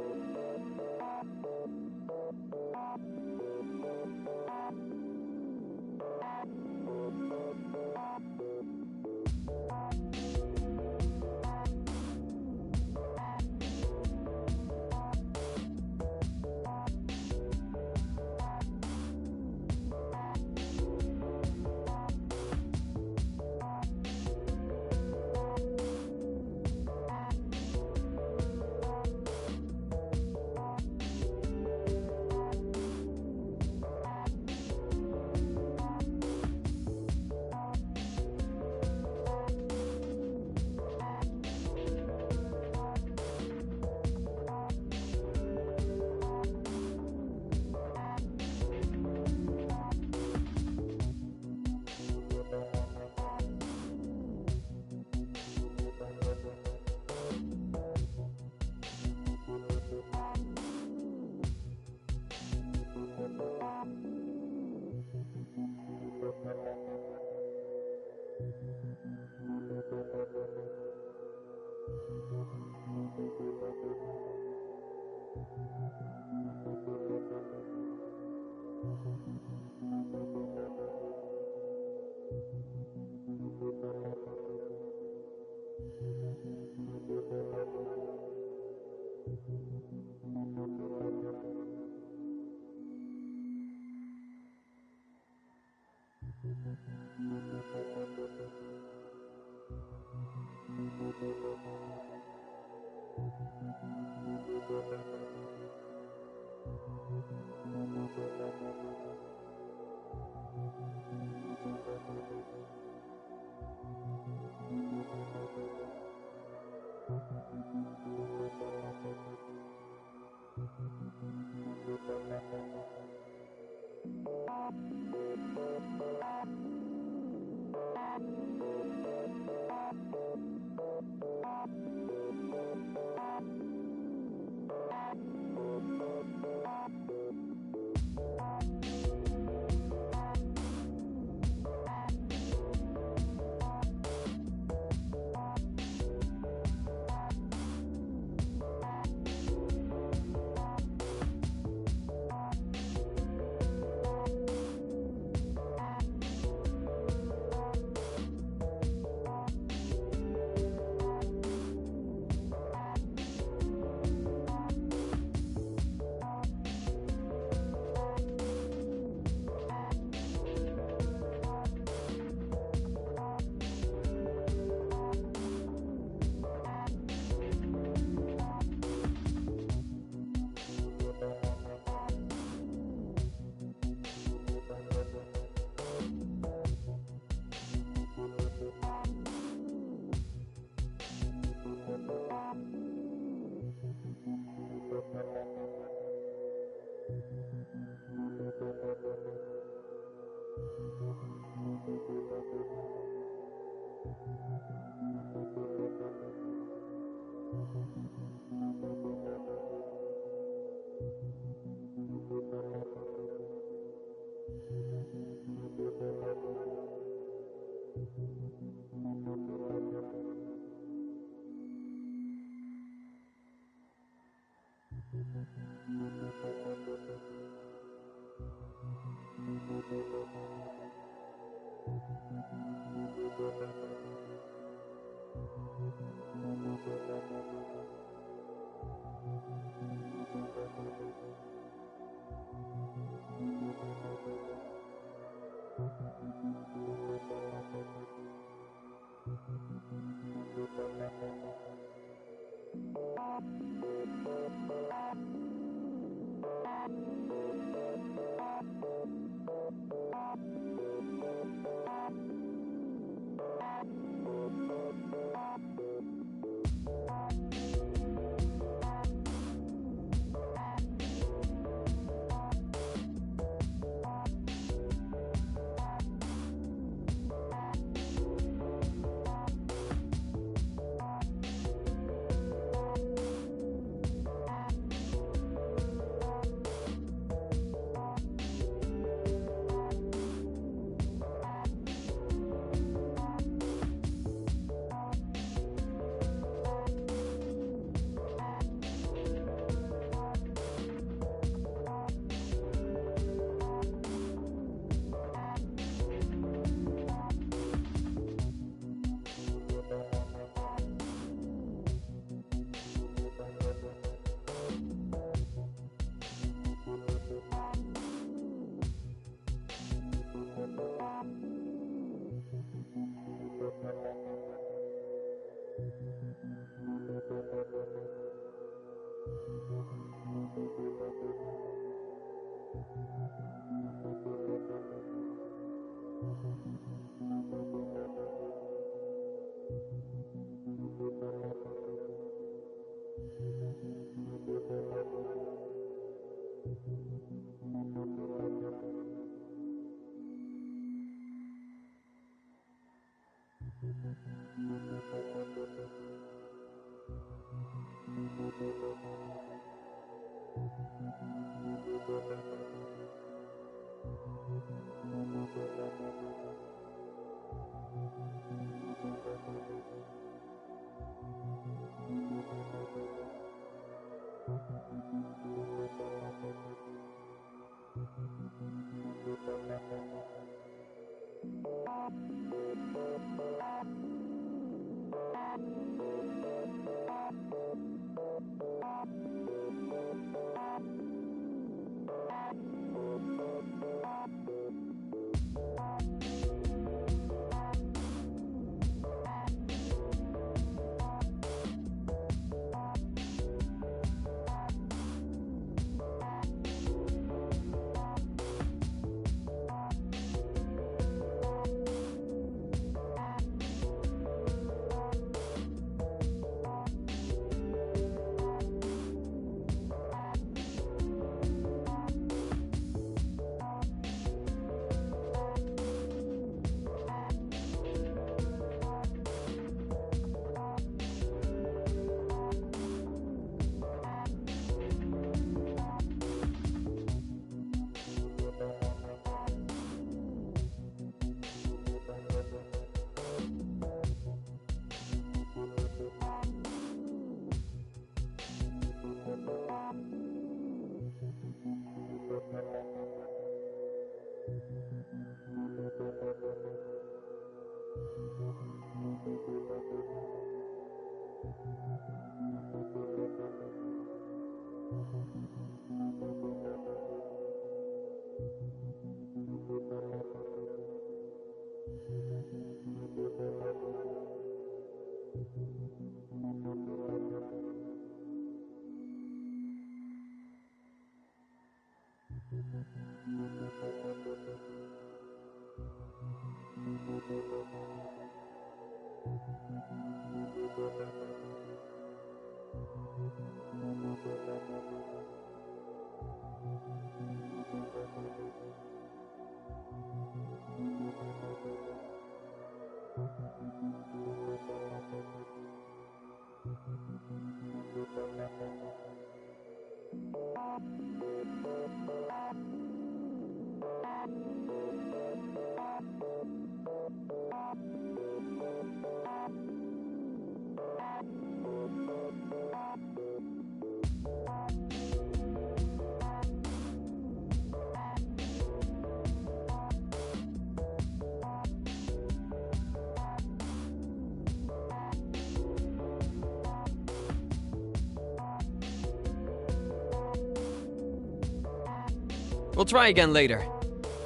We'll try again later.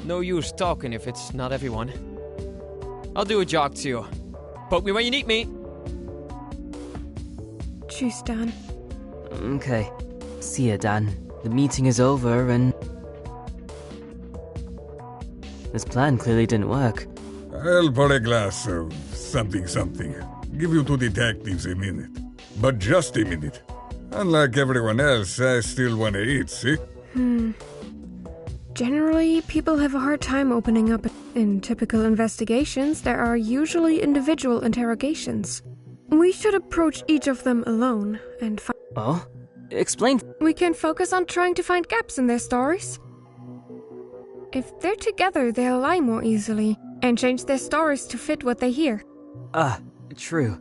No use talking if it's not everyone. I'll do a jog too. Poke me when you need me. Tschüss, Dan. Okay. See ya, Dan. The meeting is over and... This plan clearly didn't work. I'll pour a glass of something. Give you two detectives a minute. But just a minute. Unlike everyone else, I still want to eat, see? Generally, people have a hard time opening up. In typical investigations, there are usually individual interrogations. We should approach each of them alone and find... Oh? Explain. We can focus on trying to find gaps in their stories. If they're together, they'll lie more easily and change their stories to fit what they hear. True.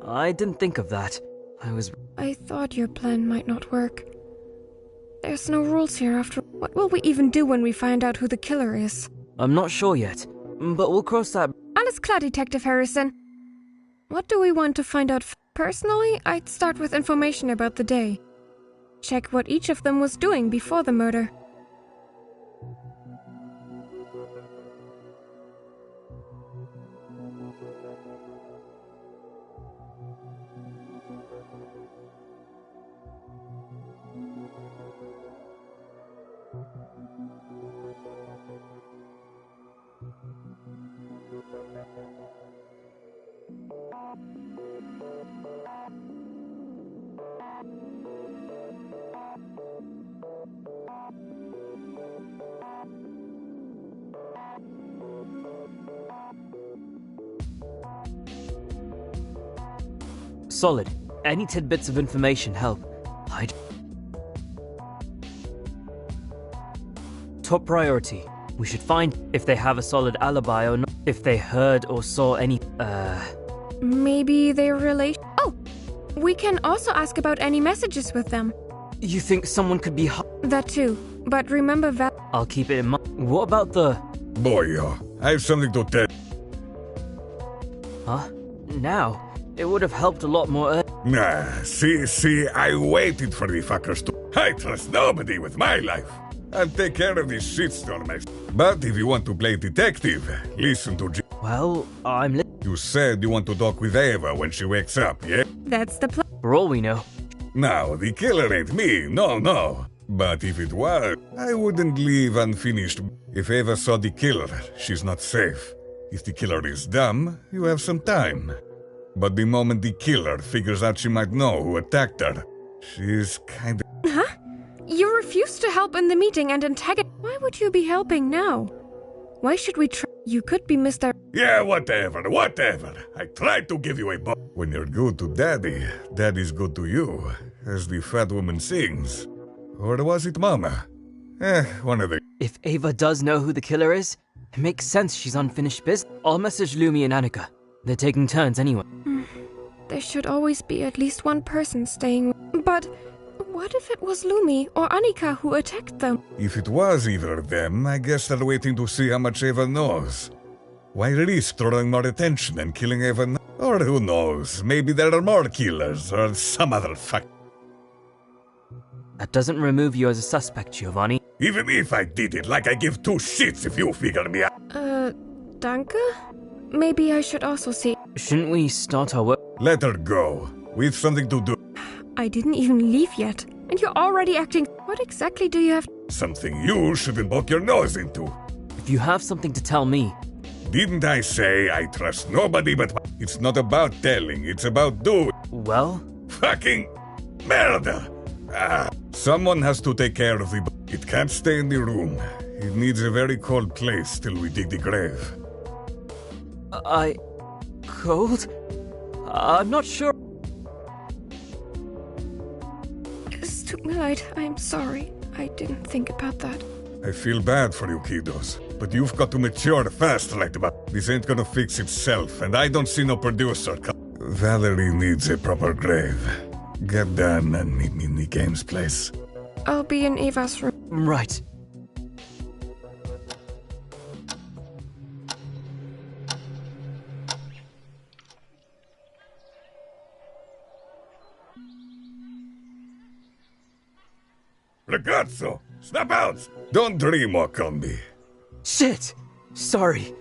I didn't think of that. I thought your plan might not work. There's no rules here after... What will we even do when we find out who the killer is? I'm not sure yet, but we'll cross that... Alles klar, Detective Harrison. What do we want to find out? Personally, I'd start with information about the day. Check what each of them was doing before the murder. solid. Any tidbits of information help. Top priority. We should find if they have a solid alibi or not. If they heard or saw any, Maybe they're related. Oh! We can also ask about any messages with them. You think someone could be That too. But remember that. I'll keep it in mind. What about the... Boy, I have something to tell. Huh? Now? It would have helped a lot more Nah, see, I waited for the fuckers to... I trust nobody with my life. I'll take care of this shitstorm myself. But if you want to play detective, listen to Well, You said you want to talk with Eva when she wakes up, yeah? That's the plan. For all we know. Now, the killer ain't me, no. But if it was, I wouldn't leave unfinished. If Eva saw the killer, she's not safe. If the killer is dumb, you have some time. But the moment the killer figures out she might know who attacked her, she's kinda... Huh? You refused to help in the meeting and antagonize. Why would you be helping now? Why should we try? You could be Mr. Yeah, whatever. I tried to give you a When you're good to Daddy, Daddy's good to you, as the fat woman sings. Or was it Mama? One of the... If Ava does know who the killer is, it makes sense she's unfinished business. I'll message Lumi and Annika. They're taking turns anyway. There should always be at least one person staying. But what if it was Lumi or Annika who attacked them? If it was either of them, I guess they're waiting to see how much Eva knows. Why risk drawing more attention and killing Eva? Or who knows, maybe there are more killers or some other fuck. That doesn't remove you as a suspect, Giovanni. Even if I did it, like I give two shits if you figure me out. Danke? Maybe I should also see. Shouldn't we start our work? Let her go. We've something to do. I didn't even leave yet, and you're already acting. What exactly do you have? Something you shouldn't poke your nose into. If you have something to tell me. Didn't I say I trust nobody but... It's not about telling, it's about doing. Well? Fucking murder! Someone has to take care of the... It can't stay in the room. It needs a very cold place till we dig the grave. Cold? I'm not sure. Stupenleid, I'm sorry. I didn't think about that. I feel bad for you kiddos, but you've got to mature fast like that. This ain't gonna fix itself, and I don't see no producer. Valerie needs a proper grave. Get done and meet me in the games place. I'll be in Eva's room. Right. Ragazzo, snap out! Don't dream, Wakambi. Shit! Sorry.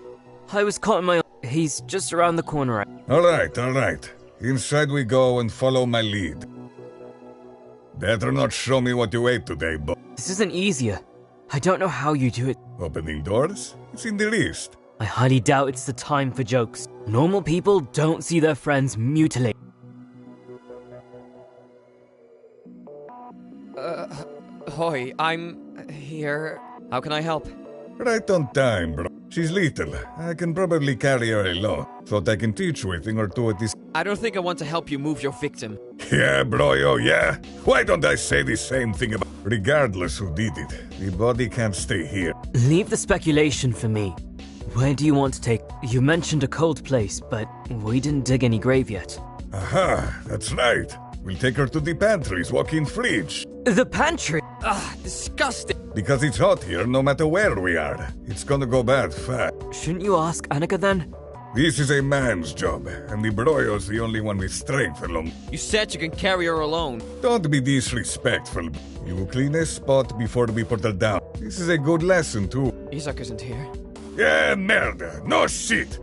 I was caught in my... He's just around the corner. Alright. Inside we go and follow my lead. Better not show me what you ate today, but... This isn't easier. I don't know how you do it. Opening doors? It's in the list. I highly doubt it's the time for jokes. Normal people don't see their friends mutilate. Hoi, I'm here. How can I help? Right on time, bro. She's little. I can probably carry her alone. Thought I can teach you a thing or two at this... I don't think I want to help you move your victim. Yeah, bro, yeah? Why don't I say the same thing about... Regardless who did it, the body can't stay here. Leave the speculation for me. Where do you want to take... You mentioned a cold place, but we didn't dig any grave yet. Aha, that's right. We'll take her to the pantry's walk-in fridge. The pantry? Disgusting. Because it's hot here no matter where we are. It's gonna go bad fast. Shouldn't you ask Annika then? This is a man's job, and the broyo's the only one with strength alone. You said you can carry her alone. Don't be disrespectful. You clean a spot before we put her down. This is a good lesson too. Isaac isn't here. Yeah, murder. No shit.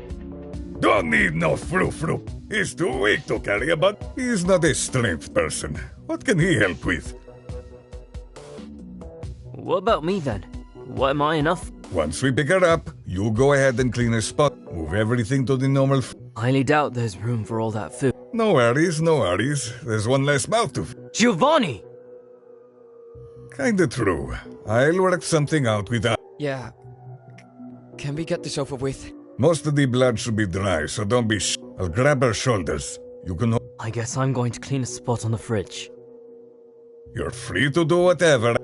Don't need no frou-frou. He's too weak to carry a but he's not a strength person. What can he help with? What about me then? What, am I enough? Once we pick her up, you go ahead and clean a spot. Move everything to the normal Highly doubt there's room for all that food. No worries. There's one less mouth to Giovanni! Kinda true. I'll work something out with that. Yeah. Can we get this over with? Most of the blood should be dry, so don't be I'll grab her shoulders. You can... I guess I'm going to clean a spot on the fridge. You're free to do whatever.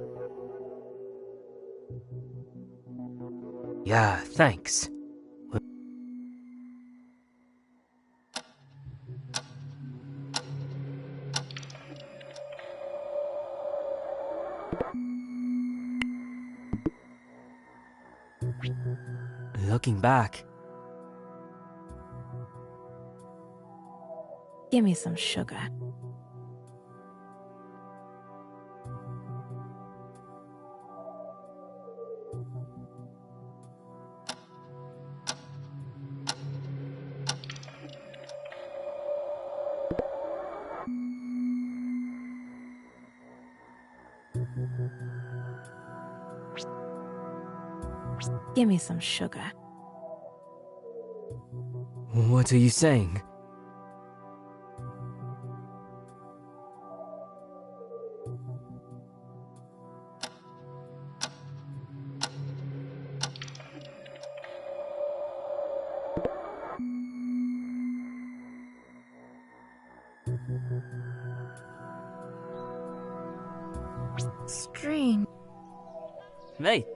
Yeah, thanks. Looking back, Give me some sugar. Give me some sugar. what are you saying? Strange. Hey.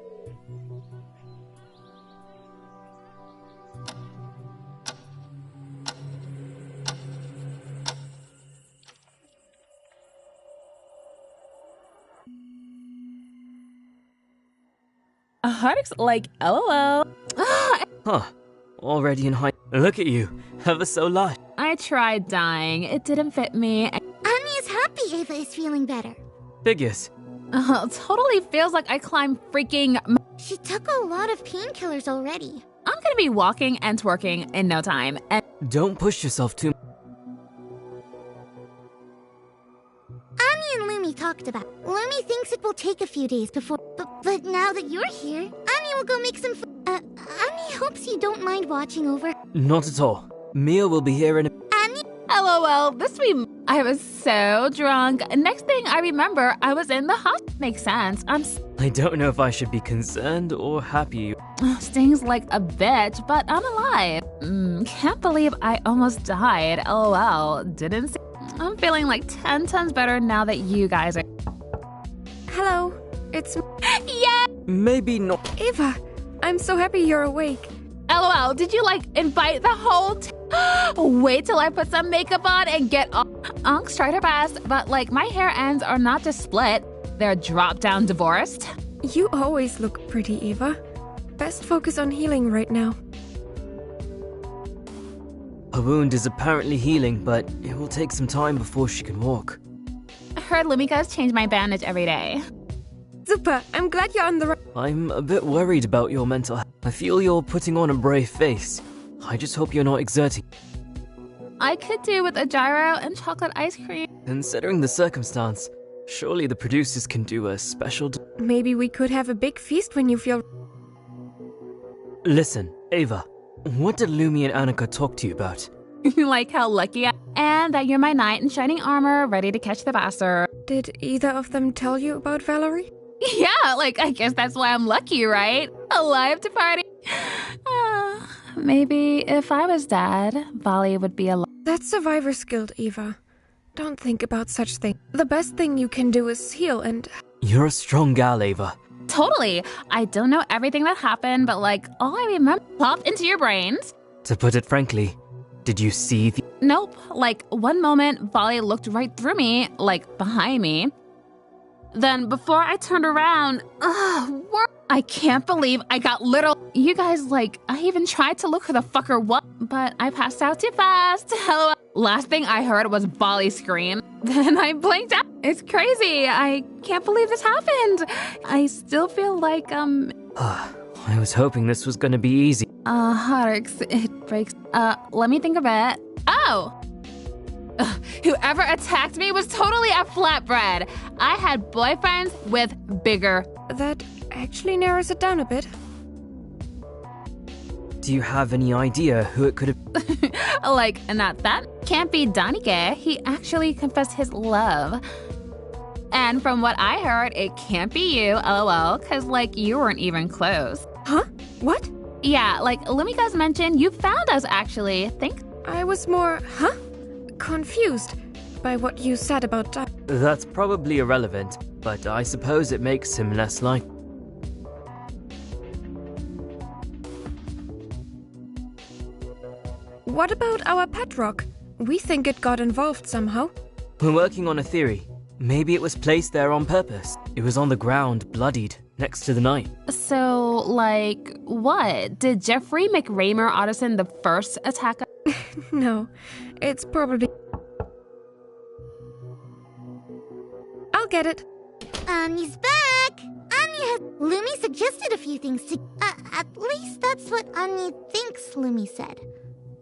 Hark's like, LOL. Huh. Already in high... Look at you. Ever so lush. I tried dying. It didn't fit me. Annie is happy Ava is feeling better. Figures. Totally feels like I climbed freaking... She took a lot of painkillers already. I'm gonna be walking and twerking in no time. And Don't push yourself too much. Annie and Lumi talked about it. Lumi thinks it will take a few days before... But now that you're here, Annie will go make some Annie hopes you don't mind watching over. Not at all. Mia will be here in a... Annie... LOL, this week I was so drunk. Next thing I remember, I was in the hospital. Makes sense. I don't know if I should be concerned or happy. Stings like a bitch, but I'm alive. Can't believe I almost died. LOL, didn't see. I'm feeling like 10 times better now that you guys are... Hello, it's Yeah! Maybe not. Ava. I'm so happy you're awake. LOL, did you invite the whole Wait till I put some makeup on and get off. Unks tried her best, but my hair ends are not just split, they're drop down divorced. You always look pretty, Ava. Best focus on healing right now. Her wound is apparently healing, but it will take some time before she can walk. I heard Lumika's change my bandage every day. Super, I'm glad you're on the right... I'm a bit worried about your mental health. I feel you're putting on a brave face. I just hope you're not exerting. I could do with a gyro and chocolate ice cream. Considering the circumstance, surely the producers can do a special... Maybe we could have a big feast when you feel... Listen, Ava, what did Lumi and Annika talk to you about? Like how lucky I am, and that you're my knight in shining armor, ready to catch the bastard. Did either of them tell you about Valerie? Yeah, I guess that's why I'm lucky, right? Alive to party. Maybe if I was dead, Vali would be alive. That's survivor's guilt, Eva. Don't think about such things. The best thing you can do is heal and... You're a strong gal, Ava. Totally. I don't know everything that happened, but all I remember popped into your brains. To put it frankly, did you see the... Nope. One moment, Vali looked right through me, behind me. Then before I turned around, I can't believe I got little. You guys, I even tried to look who the fucker was, but I passed out too fast. Hello. Last thing I heard was Vali scream. Then I blinked out. It's crazy. I can't believe this happened. I still feel like, I was hoping this was gonna be easy. Harks, it breaks. Let me think of it. Oh! Whoever attacked me was totally a flatbread. I had boyfriends with bigger. That actually narrows it down a bit. Do you have any idea who it could have... Not that. Can't be Danike. He actually confessed his love. And from what I heard, it can't be you, LOL, because, you weren't even close. Huh? What? Yeah, Lumika's mentioned you found us, actually. Think? I was more, huh? confused by what you said about Doc. That's probably irrelevant, but I suppose it makes him less like. What about our pet rock? We think it got involved somehow. We're working on a theory. Maybe it was placed there on purpose. It was on the ground, bloodied, next to the knight. So, like, what? Did Jeffrey make Raymer Otterson the first attacker? No, it's probably... I'll get it. Annie's back! Lumi suggested a few things to... at least that's what Annie thinks Lumi said.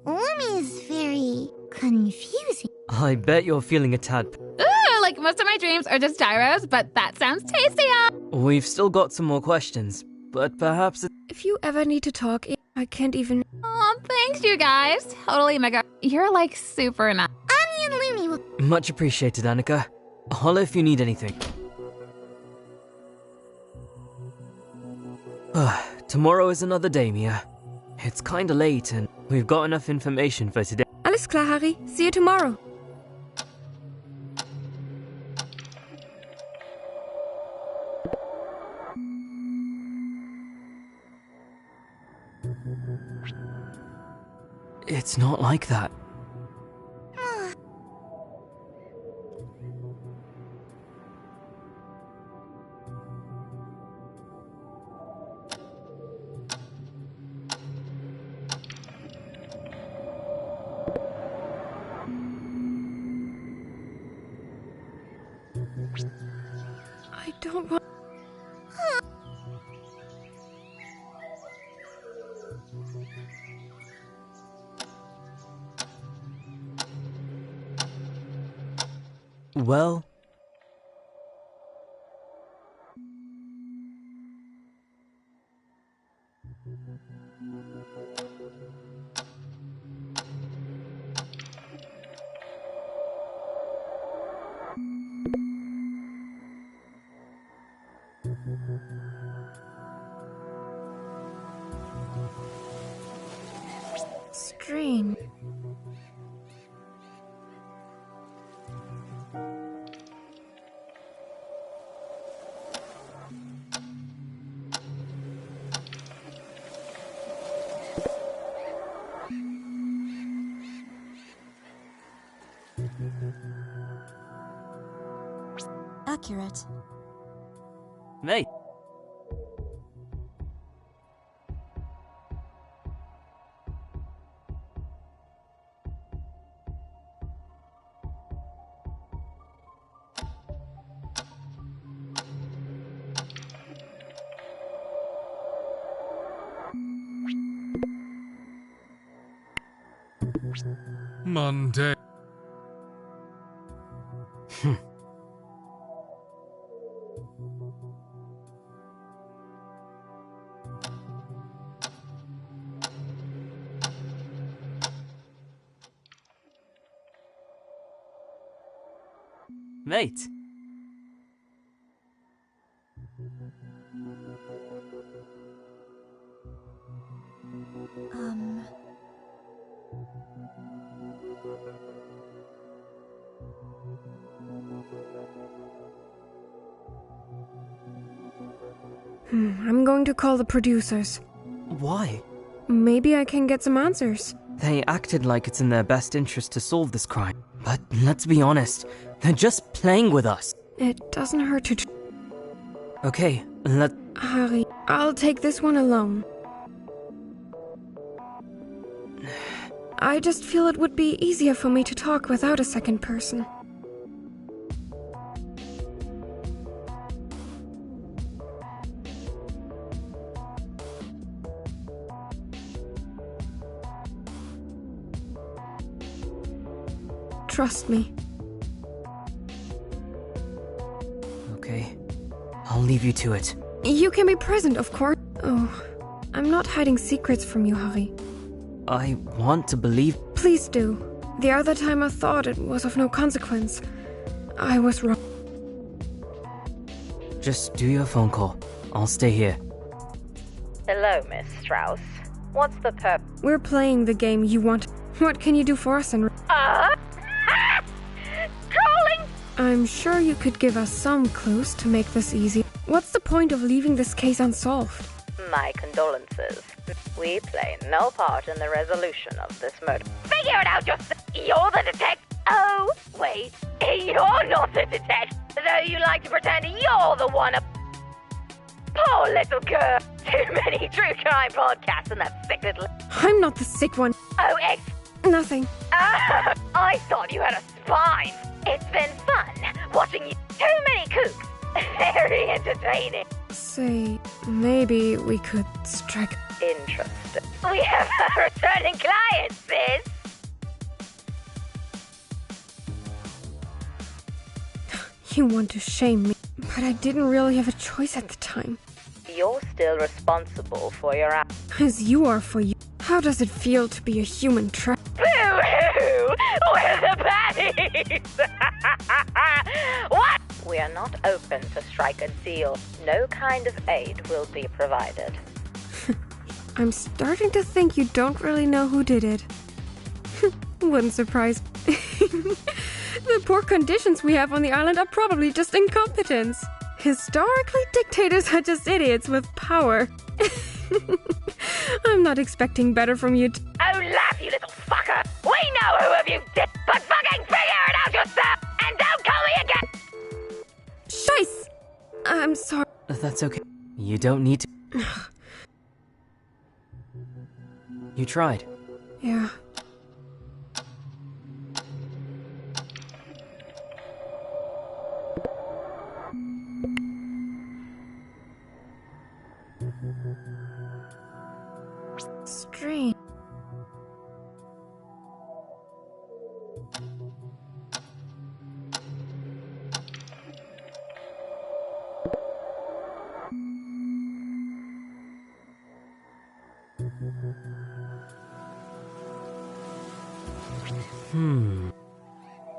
Lumi is very confusing. I bet you're feeling a tad... Ooh, like most of my dreams are just gyros, but that sounds tastier! We've still got some more questions, but perhaps... If you ever need to talk, I can't even... Oh, thanks, you guys. Totally mega. You're, like, super nice. Annie and Lumi will... Much appreciated, Annika. Holla if you need anything. Tomorrow is another day, Mia. It's kinda late and we've got enough information for today. Alles klar, Harry. See you tomorrow. It's not like that. I don't want... Well... Strange. Accurate. Mate. Monday. Mate. I'm going to call the producers. Why? Maybe I can get some answers. They acted like it's in their best interest to solve this crime. But let's be honest, they're just playing with us. It doesn't hurt to... Okay, Harry, I'll take this one alone. I just feel it would be easier for me to talk without a second person. Trust me. Okay, I'll leave you to it. You can be present, of course. Oh, I'm not hiding secrets from you, Harry. I want to believe... Please do. The other time I thought it was of no consequence. I was wrong. Just do your phone call. I'll stay here. Hello, Miss Strauss. What's the purpose? We're playing the game you want. What can you do for us, Henry? I'm sure you could give us some clues to make this easy. What's the point of leaving this case unsolved? My condolences. We play no part in the resolution of this murder. Figure it out yourself! You're the detective! Oh, wait. You're not the detective, though you like to pretend you're the one. Poor little girl. Too many true crime podcasts and that sick little... I'm not the sick one. Oh, Nothing. I thought you had a spine. It's been fun watching you. Too many kooks. Very entertaining. Say, maybe we could strike... Interesting. We have a returning client, sis. You want to shame me, but I didn't really have a choice at the time. You're still responsible for your actions. As you are for you. How does it feel to be a human trap? Boo-hoo! We're the baddies! What? We are not open to strike a deal. No kind of aid will be provided. I'm starting to think you don't really know who did it. Wouldn't surprise me. The poor conditions we have on the island are probably just incompetence. Historically, dictators are just idiots with power. I'm not expecting better from you. Oh, laugh, you little fucker! We know who of you did, but fucking figure it out yourself! And don't call me again! Scheiß! I'm sorry. That's okay. You don't need to. You tried. Yeah. Strange.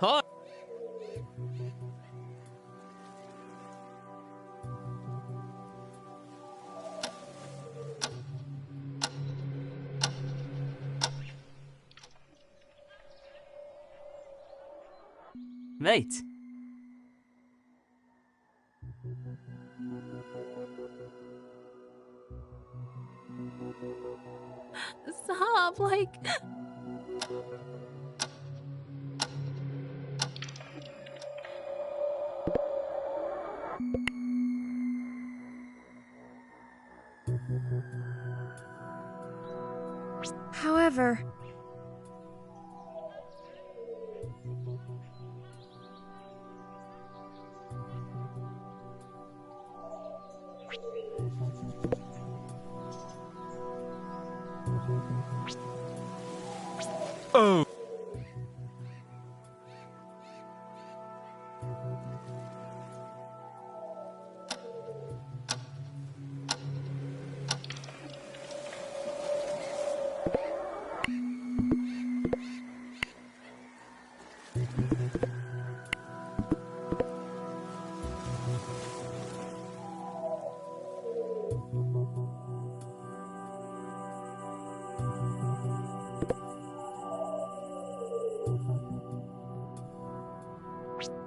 Huh? Wait. Stop, like... However... Oh!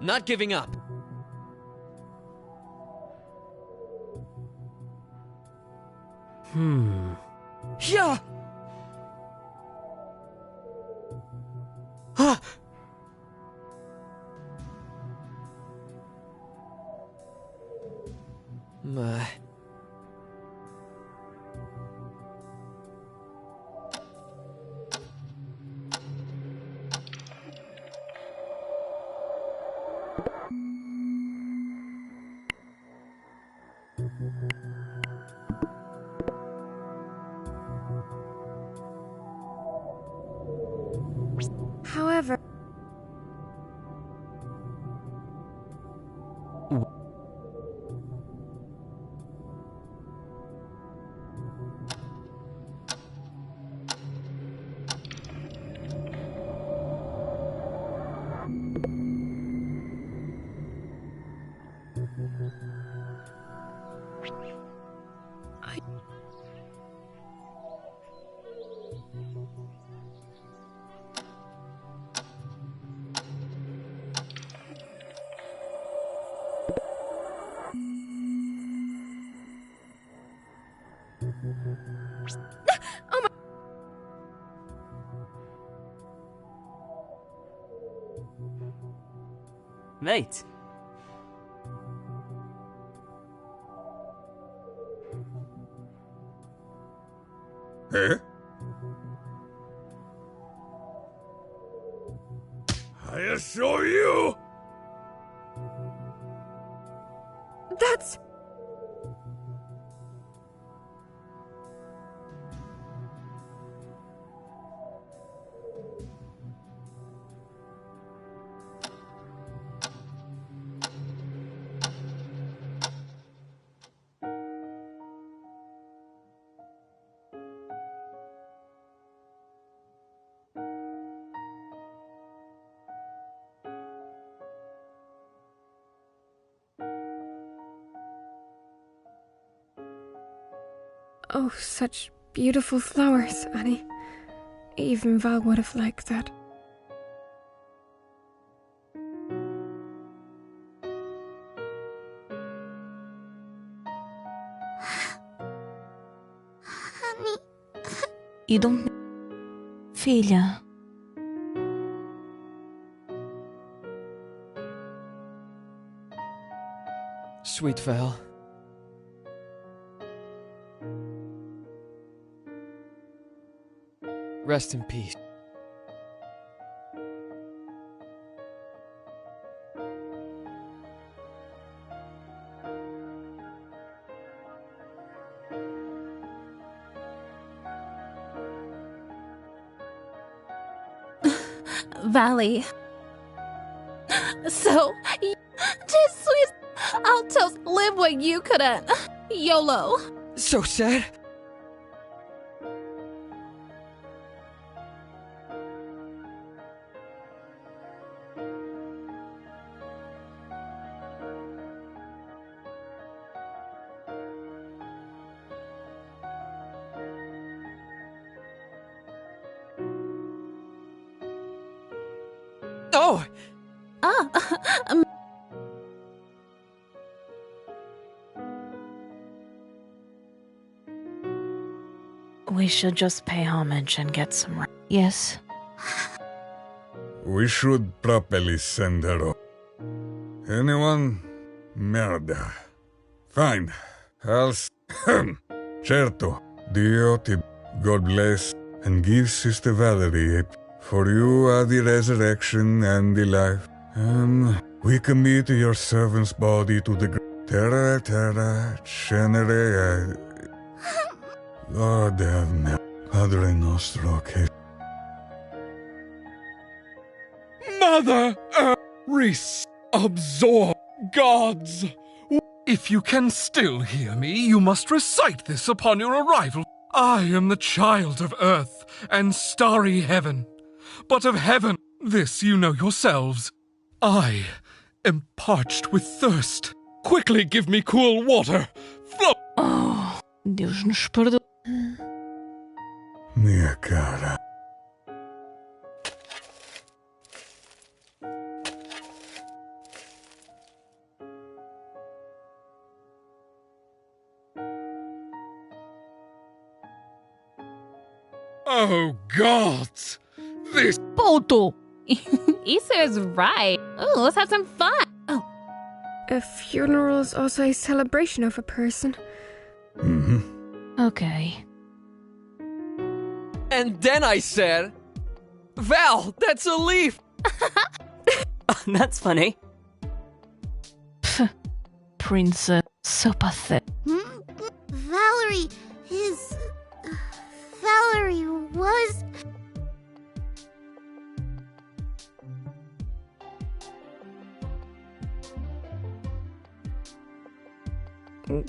Not giving up. Yeah! Ah! However... Mate. Eh? I assure you! That's... Oh, such beautiful flowers, Annie. Even Val would have liked that. Honey. You don't... Filha. Sweet Val. Rest in peace. Valley. So, just sweet. I'll toast live what you couldn't. YOLO. So sad. Oh! We should just pay homage and get some rest. Yes. We should properly send her off. Anyone? Merda. Fine. Certo. Dio ti... God bless, and give Sister Valerie for you are the resurrection and the life. We commit your servant's body to the terra terra cenere. Lord have mercy. Padre nostro che... Mother Earth, absorb gods. If you can still hear me, you must recite this upon your arrival. I am the child of earth and starry heaven. But of heaven, this you know yourselves. I am parched with thirst. Quickly give me cool water. Flow. Oh, Deus nos perdoe. Mia cara. Oh, gods! This... Poto! Issa is right. Oh, let's have some fun. Oh. A funeral is also a celebration of a person. Okay. And then I said, Val, that's a leaf! That's funny. Pff, princess, so pathetic. Valerie is... Valerie was...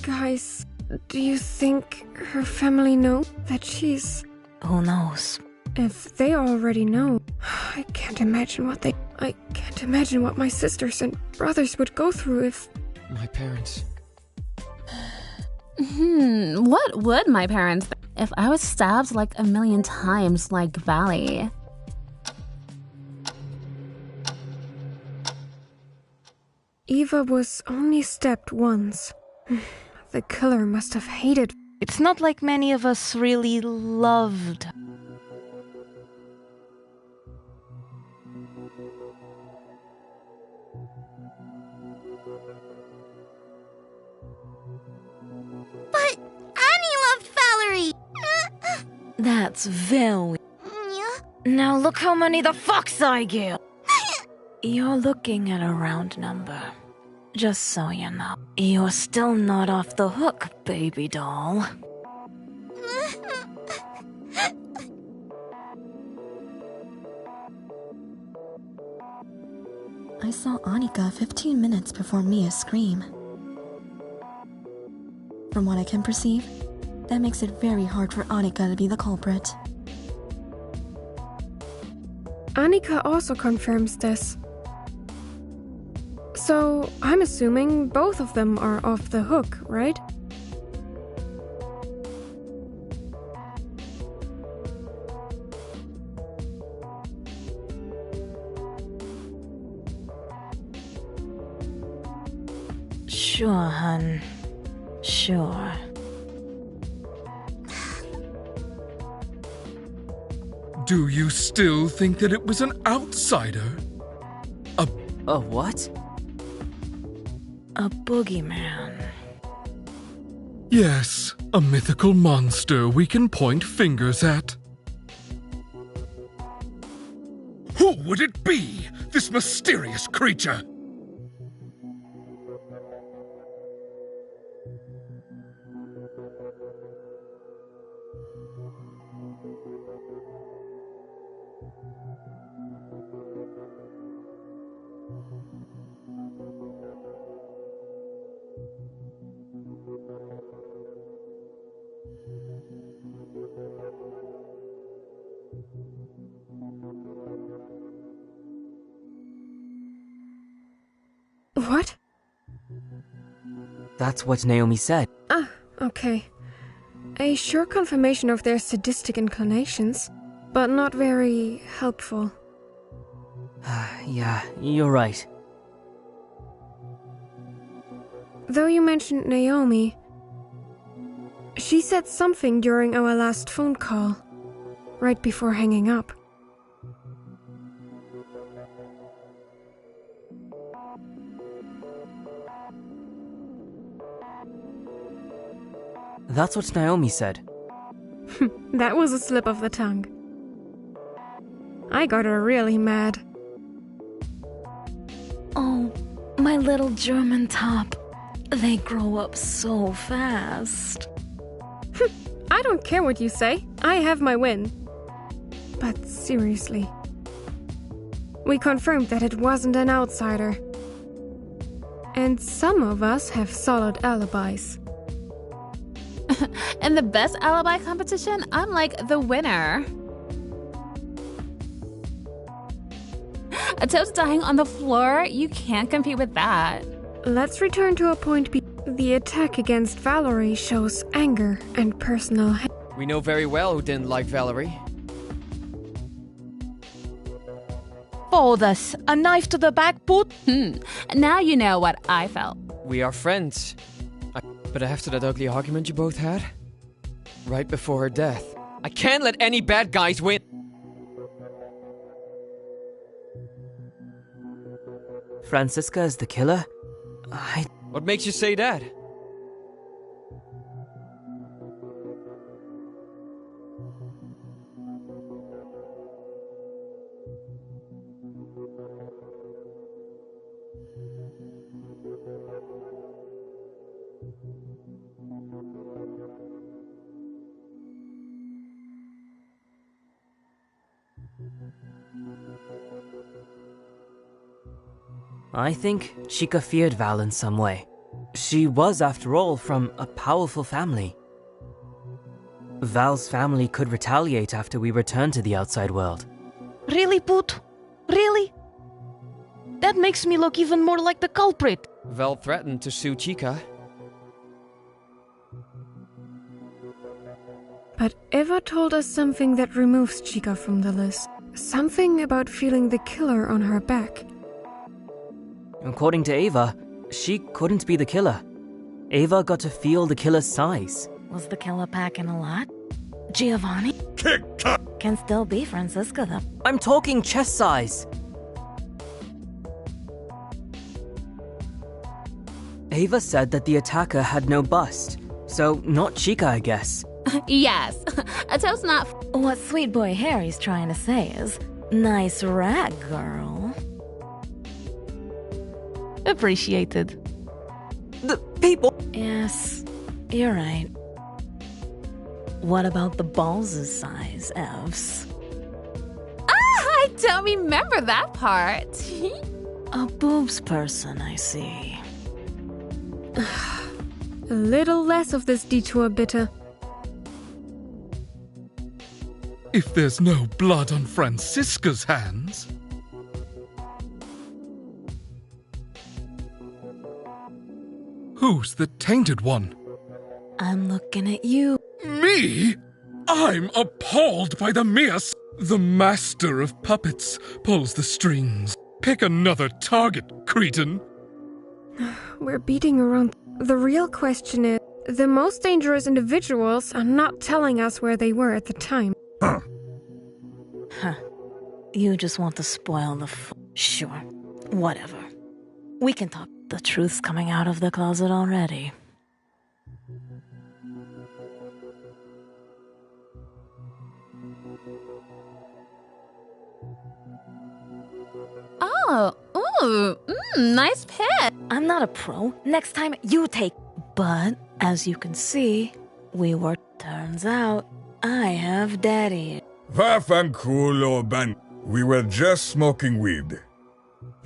Guys, do you think her family know that she's... Who knows? If they already know, I can't imagine what my sisters and brothers would go through if... My parents. What would my parents think if I was stabbed like a million times like Valley? Eva was only stabbed once. The killer must have hated... It's not like many of us really loved. But Annie loved Valerie! That's very... Yeah. Now look how many the fucks I give! You're looking at a round number. Just so you know. You're still not off the hook, baby doll. I saw Annika 15 minutes before Mia scream. From what I can perceive, that makes it very hard for Annika to be the culprit. Annika also confirms this. So, I'm assuming both of them are off the hook, right? Sure, hun. Sure. Do you still think that it was an outsider? A what? A boogeyman. Yes, a mythical monster we can point fingers at. Who would it be? This mysterious creature? What? That's what Naomi said. Ah, okay. A sure confirmation of their sadistic inclinations, but not very helpful. Yeah, you're right. Though you mentioned Naomi, she said something during our last phone call, right before hanging up. That's what Naomi said. That was a slip of the tongue. I got her really mad. Oh, my little German top. They grow up so fast. I don't care what you say. I have my win. But seriously. We confirmed that it wasn't an outsider. And some of us have solid alibis. In the best alibi competition, I'm like the winner. A toast dying on the floor? You can't compete with that. Let's return to a point B. The attack against Valerie shows anger and personal hate. We know very well who didn't like Valerie. For this, a knife to the back, put. Now you know what I felt. We are friends. But after that ugly argument you both had, right before her death, I can't let any bad guys win. Francisca is the killer? What makes you say that? I think Chica feared Val in some way. She was, after all, from a powerful family. Val's family could retaliate after we returned to the outside world. Really, Put? Really? That makes me look even more like the culprit. Val threatened to sue Chica. But Eva told us something that removes Chica from the list. Something about feeling the killer on her back. According to Eva, she couldn't be the killer. Eva got to feel the killer's size. Was the killer packing a lot? Giovanni? Kick-cut! Can still be Francisca, though. I'm talking chest size. Ava said that the attacker had no bust. So, not Chica, I guess. Yes. A toast not. What sweet boy Harry's trying to say is, nice rat, girl. Appreciated. The people. Yes, you're right. What about the balls' size, Evs? I don't remember that part. A boobs person, I see. A little less of this detour, bitter. If there's no blood on Francisca's hands... Who's the tainted one? I'm looking at you. Me? I'm appalled by the mere... The master of puppets pulls the strings. Pick another target, cretin. We're beating around. The real question is, the most dangerous individuals are not telling us where they were at the time. Huh. Huh. You just want to spoil the Sure. Whatever. We can talk. The truth's coming out of the closet already. Oh, ooh, nice pick. I'm not a pro. Next time, you take. But, as you can see, Turns out, I have daddy. Vaffanculo, ban. We were just smoking weed.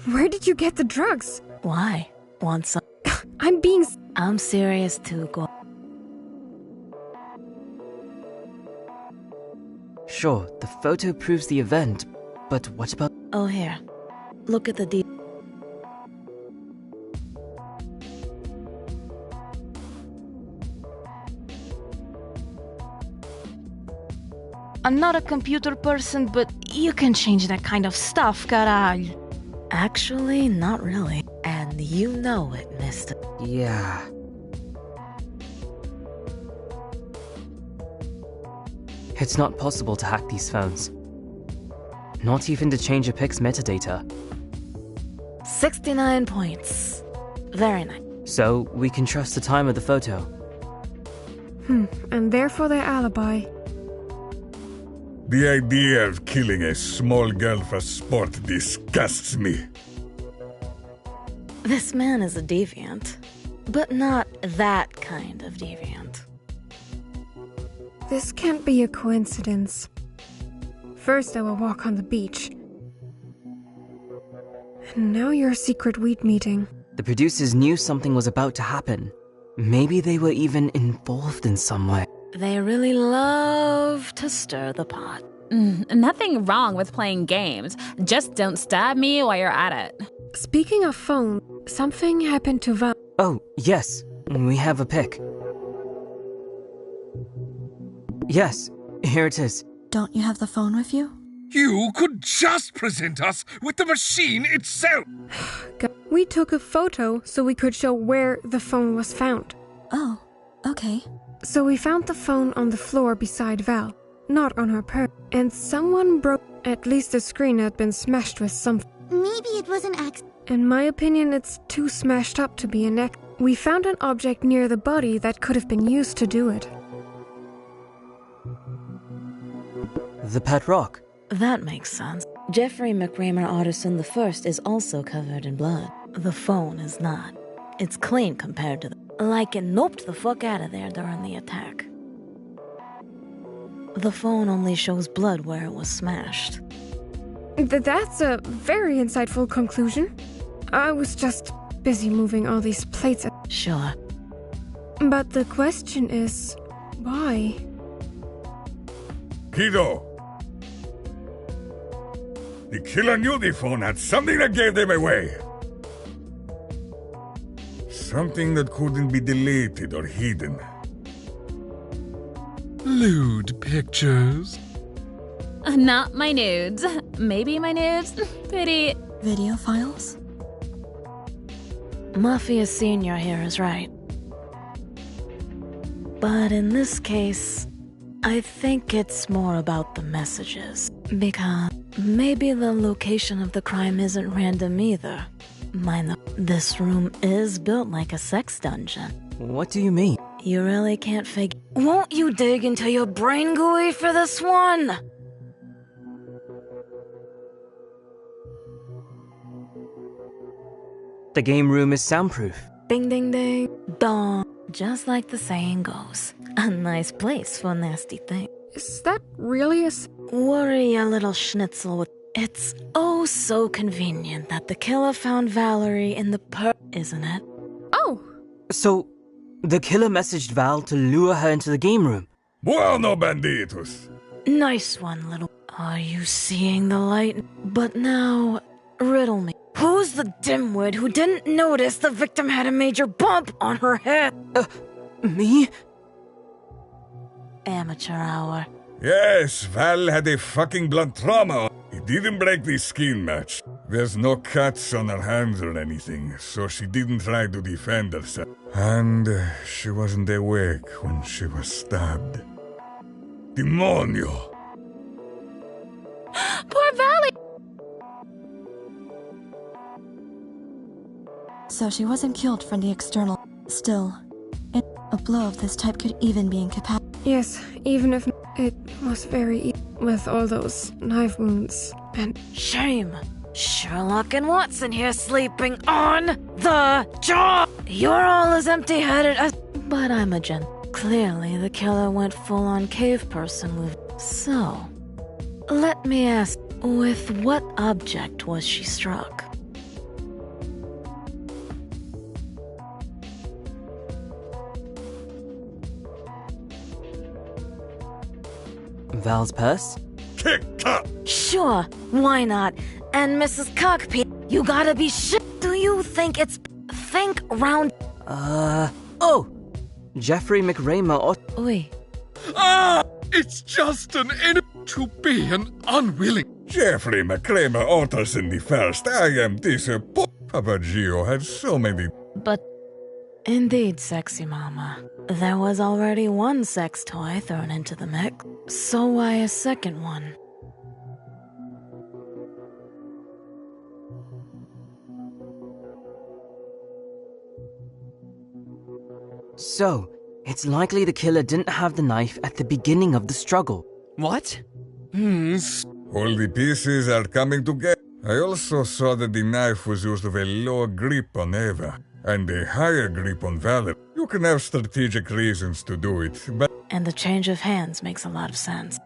Where did you get the drugs? Why? Want some? I'm serious too, go. Sure, the photo proves the event, but what about... Oh, here. Look at the deal. I'm not a computer person, but you can change that kind of stuff, caralho. Actually, not really. And you know it, mister. Yeah. It's not possible to hack these phones. Not even to change a pic's metadata. 69 points. Very nice. So, we can trust the time of the photo. And therefore their alibi. The idea of killing a small girl for sport disgusts me. This man is a deviant, but not that kind of deviant. This can't be a coincidence. First I will walk on the beach. And now your secret weed meeting. The producers knew something was about to happen. Maybe they were even involved in some way. They really love to stir the pot. Nothing wrong with playing games. Just don't stab me while you're at it. Speaking of phone, something happened to Val. Oh, yes. We have a pic. Yes, here it is. Don't you have the phone with you? You could just present us with the machine itself! We took a photo so we could show where the phone was found. Oh, okay. So we found the phone on the floor beside Val, not on her purse. And someone broke, at least the screen had been smashed with something. Maybe it was an accident. In my opinion, it's too smashed up to be an accident. We found an object near the body that could have been used to do it. The pet rock. That makes sense. Jeffrey McRamer Otterson I is also covered in blood. The phone is not. It's clean compared to like it noped the fuck out of there during the attack. The phone only shows blood where it was smashed. That's a very insightful conclusion. I was just busy moving all these plates. Sure. But the question is, why? Kido! The killer knew the phone had something that gave them away. Something that couldn't be deleted or hidden. Lewd pictures. Not my nudes. Maybe my nudes. Pity. Video files? Mafia Senior here is right. But in this case, I think it's more about the messages. Because maybe the location of the crime isn't random either. Mind this room is built like a sex dungeon. What do you mean? You really can't figure. Won't you dig into your brain gooey for this one? The game room is soundproof. Ding ding ding. Dong. Just like the saying goes. A nice place for nasty things. Is that really a... Worry a little schnitzel with... It's oh so convenient that the killer found Valerie in the isn't it? Oh! So, the killer messaged Val to lure her into the game room. Bueno, banditos. Nice one, little... Are you seeing the light? But now, riddle me. Who's the dimwit who didn't notice the victim had a major bump on her head? Me? Amateur hour. Yes, Val had a fucking blunt trauma. He didn't break the skin match. There's no cuts on her hands or anything, so she didn't try to defend herself. And she wasn't awake when she was stabbed. Demonio! Poor Valley! So she wasn't killed from the external. Still, a blow of this type could even be incapacitated. Yes, even if it was very with all those knife wounds and... Shame! Sherlock and Watson here sleeping on the job! You're all as empty-headed as... But I'm a gent. Clearly the killer went full-on cave person move. So, let me ask, with what object was she struck? Val's purse? Kick-cut! Sure, why not? And Mrs. Cockpit, you gotta be shit. Do you think it's... Think round... Oh! Jeffrey McRamer or... Oi. It's just an to be an unwilling. Jeffrey McCramer Otterson the first. I am disappointed. Papa Gio had so many... But... Indeed, sexy mama. There was already one sex toy thrown into the mix, so why a second one? So, it's likely the killer didn't have the knife at the beginning of the struggle. What? All the pieces are coming together. I also saw that the knife was used with a lower grip on Eva, and a higher grip on Valerie. You can have strategic reasons to do it, but... And the change of hands makes a lot of sense.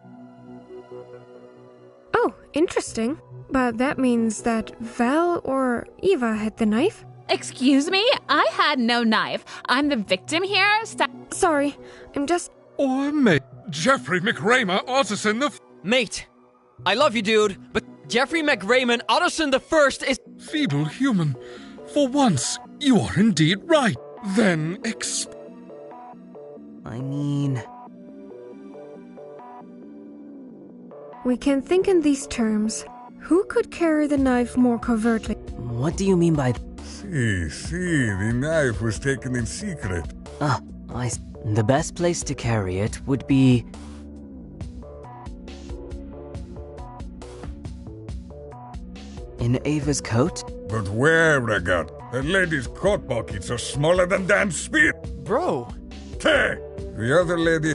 Oh, interesting. But that means that Val or Eva had the knife? Excuse me? I had no knife. I'm the victim here. Sorry, I'm just... Or mate, Jeffrey McRamer Otterson the... Mate, I love you, dude, but Jeffrey McRaman Otterson the First is... Feeble human. For once, you are indeed right. Then I mean... We can think in these terms. Who could carry the knife more covertly? What do you mean by... See, the knife was taken in secret. The best place to carry it would be... in Ava's coat? But where, Regat? That lady's coat pockets are smaller than Dan's spear. Bro. Hey, the other lady...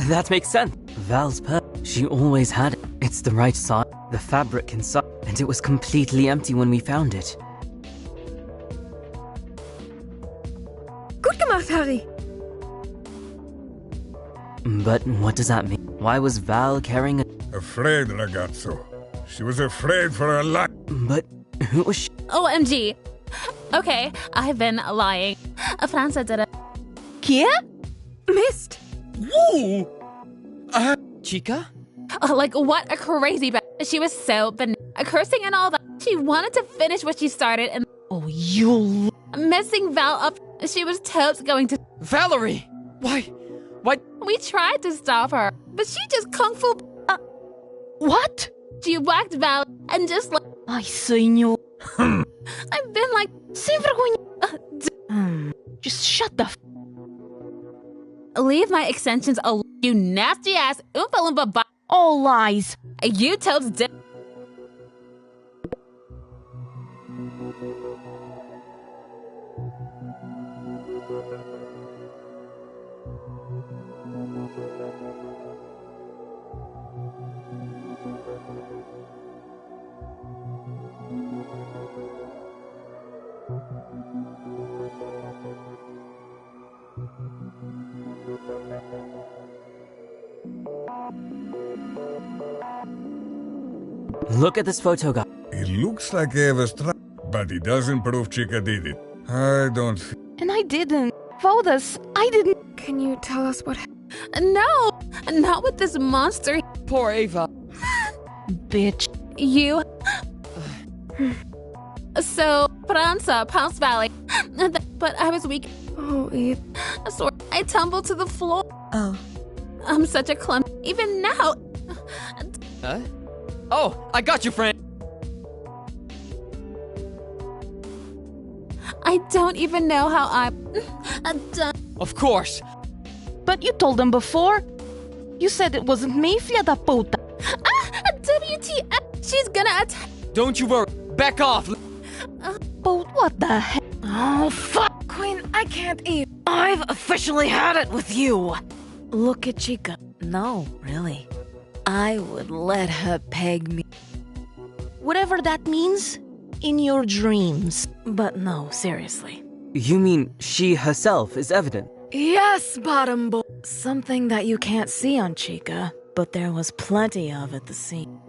That makes sense. Val's purse. She always had it. It's the right size, the fabric inside, and it was completely empty when we found it. Gut gemacht, Harry! But what does that mean? Why was Val carrying a... Afraid, ragazzo. She was afraid for her life. But who was she? OMG. Okay, I've been lying. Franza did it. Kia? Missed! Woo! Chica? Oh, like, what a crazy She was so cursing and all that. She wanted to finish what she started and... Oh, you... Messing Val up. She was totes going to... Valerie! Why? We tried to stop her, but she just kung fu... What? She whacked Val and just like... Ay, señor. I've been like... Sem vergonha. Just shut the f... Leave my extensions alone, you nasty ass Oompa Loompa bot. All lies. You totes Look at this photo, guy. It looks like Eva's but it doesn't prove Chica did it. I don't... And I didn't. Vodas, I didn't. Can you tell us what happened? No, not with this monster. Poor Ava. Bitch. You. So, Franza, Paus Valley. But I was weak. Oh, Eve. So I tumbled to the floor. Oh, I'm such a clump. Even now. Huh? Oh, I got you, friend. I don't even know how I'm done. Of course. But you told them before. You said it wasn't me, filha da puta. WTF? She's gonna attack. Don't you worry. Back off. But what the heck? Oh, fuck, Queen, I can't eat. I've officially had it with you. Look at Chica. No, really. I would let her peg me. Whatever that means, in your dreams. But no, seriously. You mean she herself is evident? Yes, bottom boy. Something that you can't see on Chica, but there was plenty of at the scene.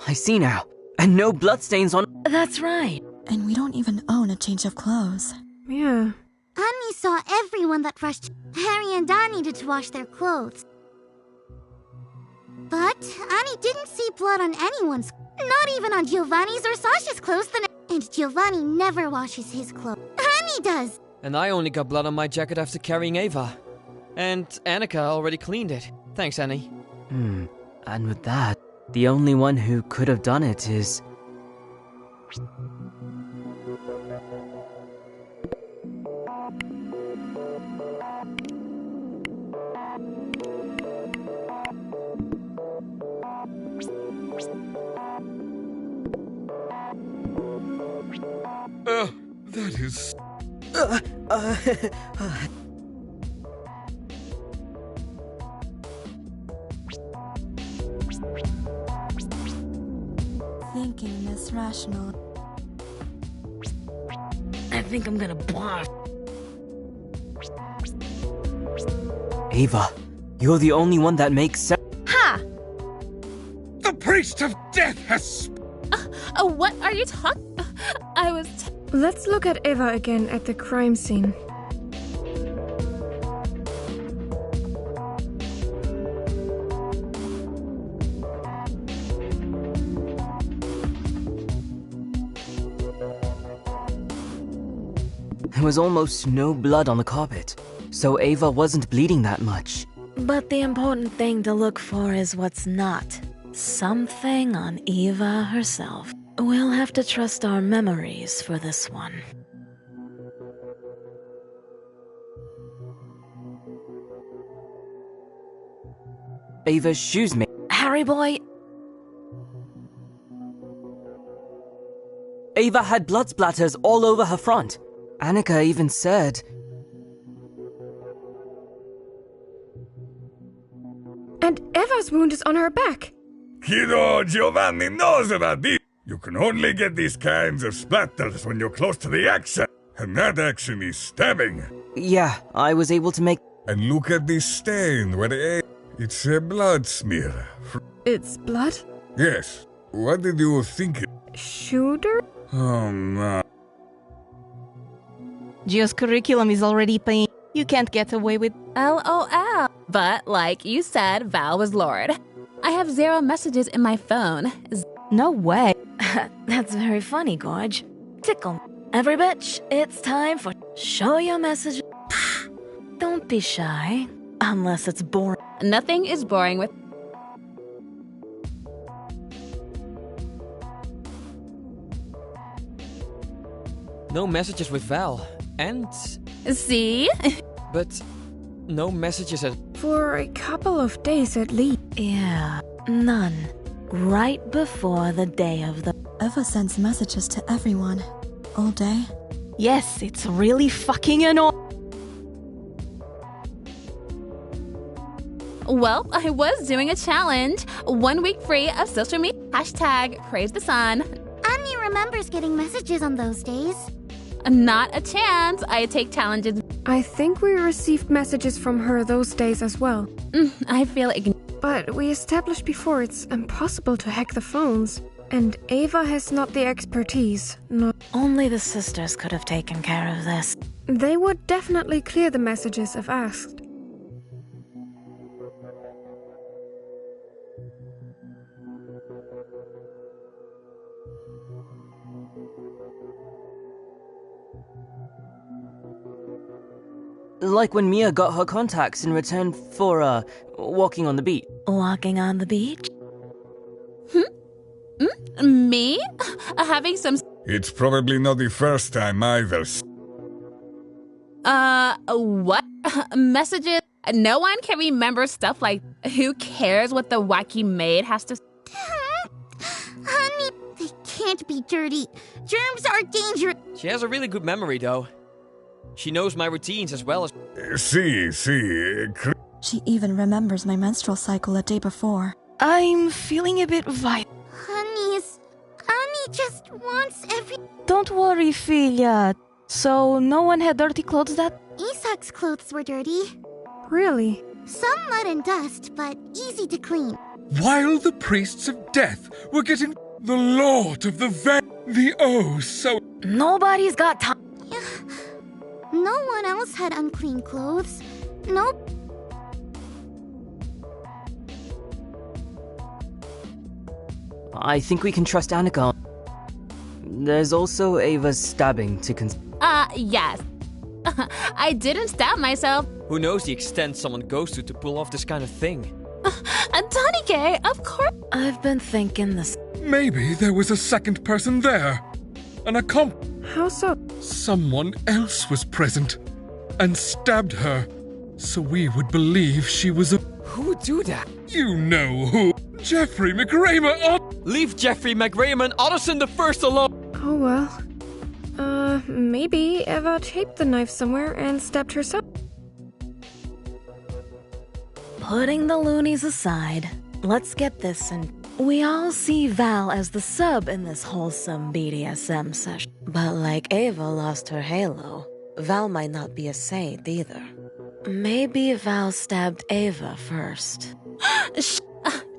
I see now. And no bloodstains on... That's right. and we don't even own a change of clothes. Yeah. Annie saw everyone that rushed. Harry and Don needed to wash their clothes. But Annie didn't see blood on anyone's, not even on Giovanni's or Sasha's clothes. And Giovanni never washes his clothes. Annie does! And I only got blood on my jacket after carrying Ava. And Annika already cleaned it. Thanks, Annie. And with that, the only one who could have done it is... That is... Thinking this rational. I think I'm gonna barf. Ava, you're the only one that makes sense. Ha! The priest of death has... What are you talking? I was. Let's look at Eva again at the crime scene. There was almost no blood on the carpet, so Ava wasn't bleeding that much. But the important thing to look for is what's not. Something on Eva herself. We'll have to trust our memories for this one. Ava's shoes made... Harry boy, Ava had blood splatters all over her front. Annika even said... And Eva's wound is on her back. Kiddo, Giovanni knows about this. You can only get these kinds of splatters when you're close to the action. And that action is stabbing. Yeah, I was able to make... And look at this stain where it's a blood smear. It's blood? Yes. What did you think? Shooter? Oh no. Gio's curriculum is already paying. You can't get away with... LOL. But like you said, Val was Lord. I have 0 messages in my phone. No way. that's very funny, Gorge. Tickle me. Every bitch, it's time for show your message. Don't be shy, unless it's boring. Nothing is boring with. No messages with Val. And... See? But no messages at... For a couple of days at least. Yeah, none. Right before the day of the... Eva sends messages to everyone. All day. Yes, it's really fucking annoying. Well, I was doing a challenge. 1 week free of social media. Hashtag praise the sun. Annie remembers getting messages on those days. Not a chance. I take challenges. I think we received messages from her those days as well. I feel But we established before it's impossible to hack the phones. And Ava has not the expertise. Only the sisters could have taken care of this. They would definitely clear the messages if asked. Like when Mia got her contacts in return for, walking on the beach. Walking on the beach? Me? Having some... It's probably not the first time either. What? Messages? No one can remember stuff like, who cares what the wacky maid has to... Honey, they can't be dirty. Germs are dangerous. She has a really good memory, though. She knows my routines as well as... See. She even remembers my menstrual cycle a day before. I'm feeling a bit violent. Annie just wants every... Don't worry, Filia. So, no one had dirty clothes that... Isaac's clothes were dirty. Really? Some mud and dust, but easy to clean. While the priests of death were getting the Lord of the the oh so... Nobody's got time. No one else had unclean clothes. Nope. I think we can trust Annika. There's also Ava's stabbing to Yes. I didn't stab myself. Who knows the extent someone goes to pull off this kind of thing? Donnie, of course. I've been thinking this. Maybe there was a second person there. An accomplice. How so? Someone else was present and stabbed her, so we would believe she was a... Who would do that? You know who. Jeffrey McRamer. Leave Jeffrey McRamer and Otterson the first alone. Oh well. Maybe Eva taped the knife somewhere and stabbed herself. Putting the loonies aside, let's get this and... We all see Val as the sub in this wholesome BDSM session. But like Ava lost her halo, Val might not be a saint either. Maybe Val stabbed Ava first.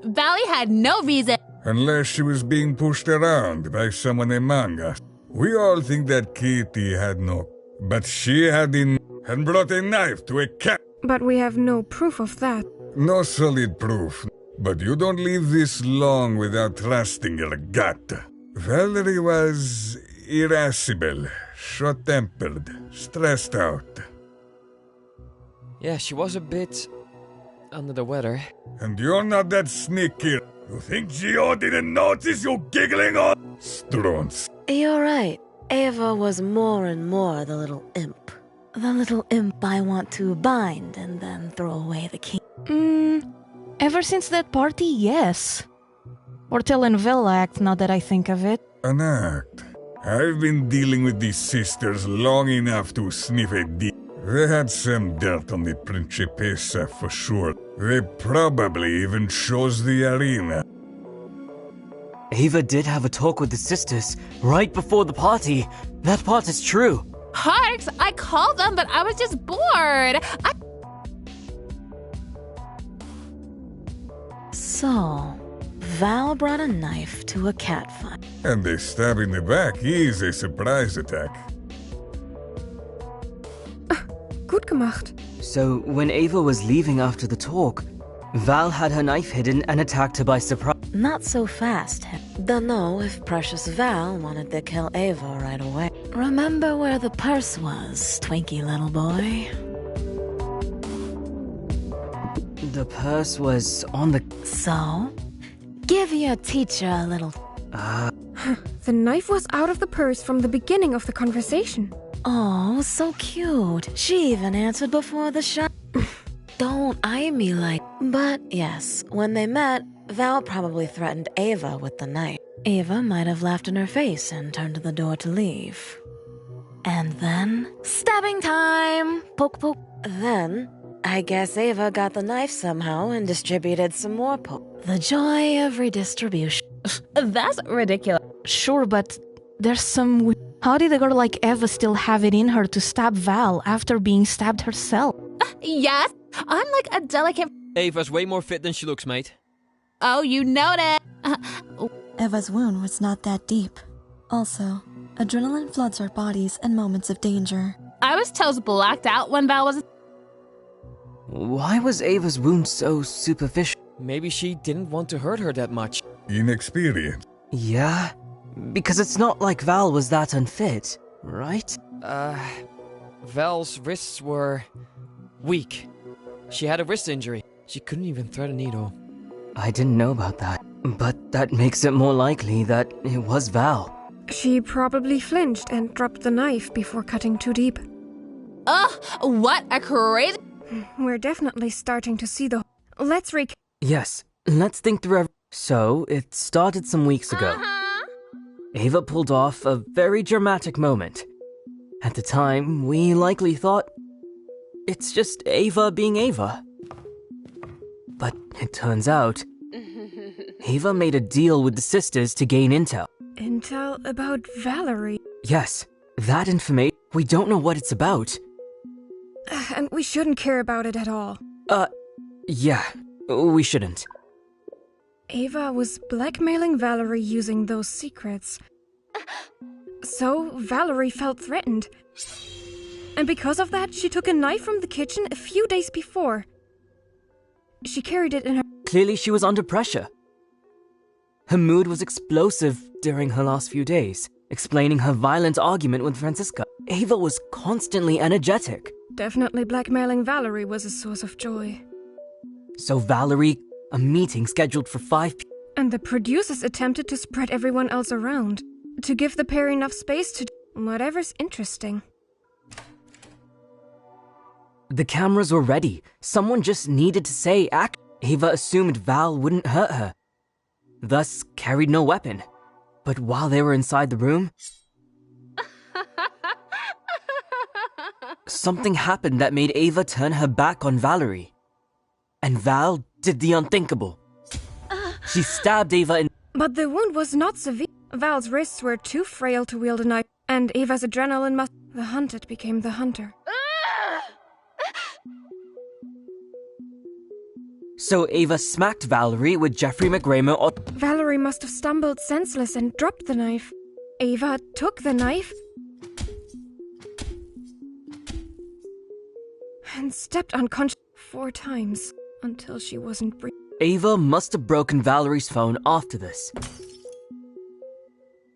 Valley had no reason. Unless she was being pushed around by someone among us. We all think that Kitty had no... But she had and brought a knife to a cat. But we have no proof of that. No solid proof. But you don't live this long without trusting your gut. Valerie was irascible, short-tempered, stressed out. Yeah, she was a bit... under the weather. And you're not that sneaky. You think Gio didn't notice you giggling on? Strons. You're right. Ava was more and more the little imp. The little imp I want to bind and then throw away the key. Ever since that party, yes. Or telenovela act, now that I think of it. An act. I've been dealing with these sisters long enough to sniff a D. They had some dirt on the Principessa for sure. They probably even chose the arena. Ava did have a talk with the sisters right before the party. That part is true. Harks, I called them, but I was just bored. So, Val brought a knife to a cat fight. And a stab in the back is a surprise attack. Gut gemacht. So, when Ava was leaving after the talk, Val had her knife hidden and attacked her by surprise. Not so fast. Dunno if precious Val wanted to kill Ava right away. Remember where the purse was, Twinkie little boy? The purse was on the... So? Give your teacher a little... The knife was out of the purse from the beginning of the conversation. Oh, so cute. She even answered before the shot. Don't eye me like... But yes, when they met, Val probably threatened Ava with the knife. Ava might have laughed in her face and turned to the door to leave. And then... Stabbing time! Poke, poke. Then, I guess Ava got the knife somehow and distributed some more poke. The joy of redistribution. That's ridiculous. Sure, but there's some... How did a girl like Eva still have it in her to stab Val after being stabbed herself? Yes, I'm like a delicate... Ava's way more fit than she looks, mate. Oh, you noticed. Eva's wound was not that deep. Also, adrenaline floods our bodies in moments of danger. I was toast blacked out when Val was... Why was Ava's wound so superficial? Maybe she didn't want to hurt her that much. Inexperience. Yeah, because it's not like Val was that unfit, right? Val's wrists were... weak. She had a wrist injury. She couldn't even thread a needle. I didn't know about that, but that makes it more likely that it was Val. She probably flinched and dropped the knife before cutting too deep. Ugh, what a crazy... We're definitely starting to see the... Let's recap. Yes, let's think through So, it started some weeks ago. Ava pulled off a very dramatic moment. At the time, we likely thought, it's just Ava being Ava. But it turns out, Ava made a deal with the sisters to gain intel. Intel about Valerie. Yes, that information, we don't know what it's about. And we shouldn't care about it at all. Yeah, we shouldn't. Ava was blackmailing Valerie using those secrets. So Valerie felt threatened. And because of that, she took a knife from the kitchen a few days before. She carried it in her... Clearly she was under pressure. Her mood was explosive during her last few days, explaining her violent argument with Francisca. Ava was constantly energetic. Definitely blackmailing Valerie was a source of joy. So Valerie, a meeting scheduled for 5 p.m. And the producers attempted to spread everyone else around, to give the pair enough space to do whatever's interesting. The cameras were ready. Someone just needed to say act. Ava assumed Val wouldn't hurt her, thus carried no weapon. But while they were inside the room, something happened that made Ava turn her back on Valerie. And Val did the unthinkable. She stabbed Ava in... But the wound was not severe. Val's wrists were too frail to wield a knife, and Ava's adrenaline must... The hunted became the hunter. So Ava smacked Valerie with Jeffrey McRamer. Valerie must have stumbled senseless and dropped the knife. Ava took the knife and stepped unconscious 4 times until she wasn't breathing. Ava must have broken Valerie's phone after this.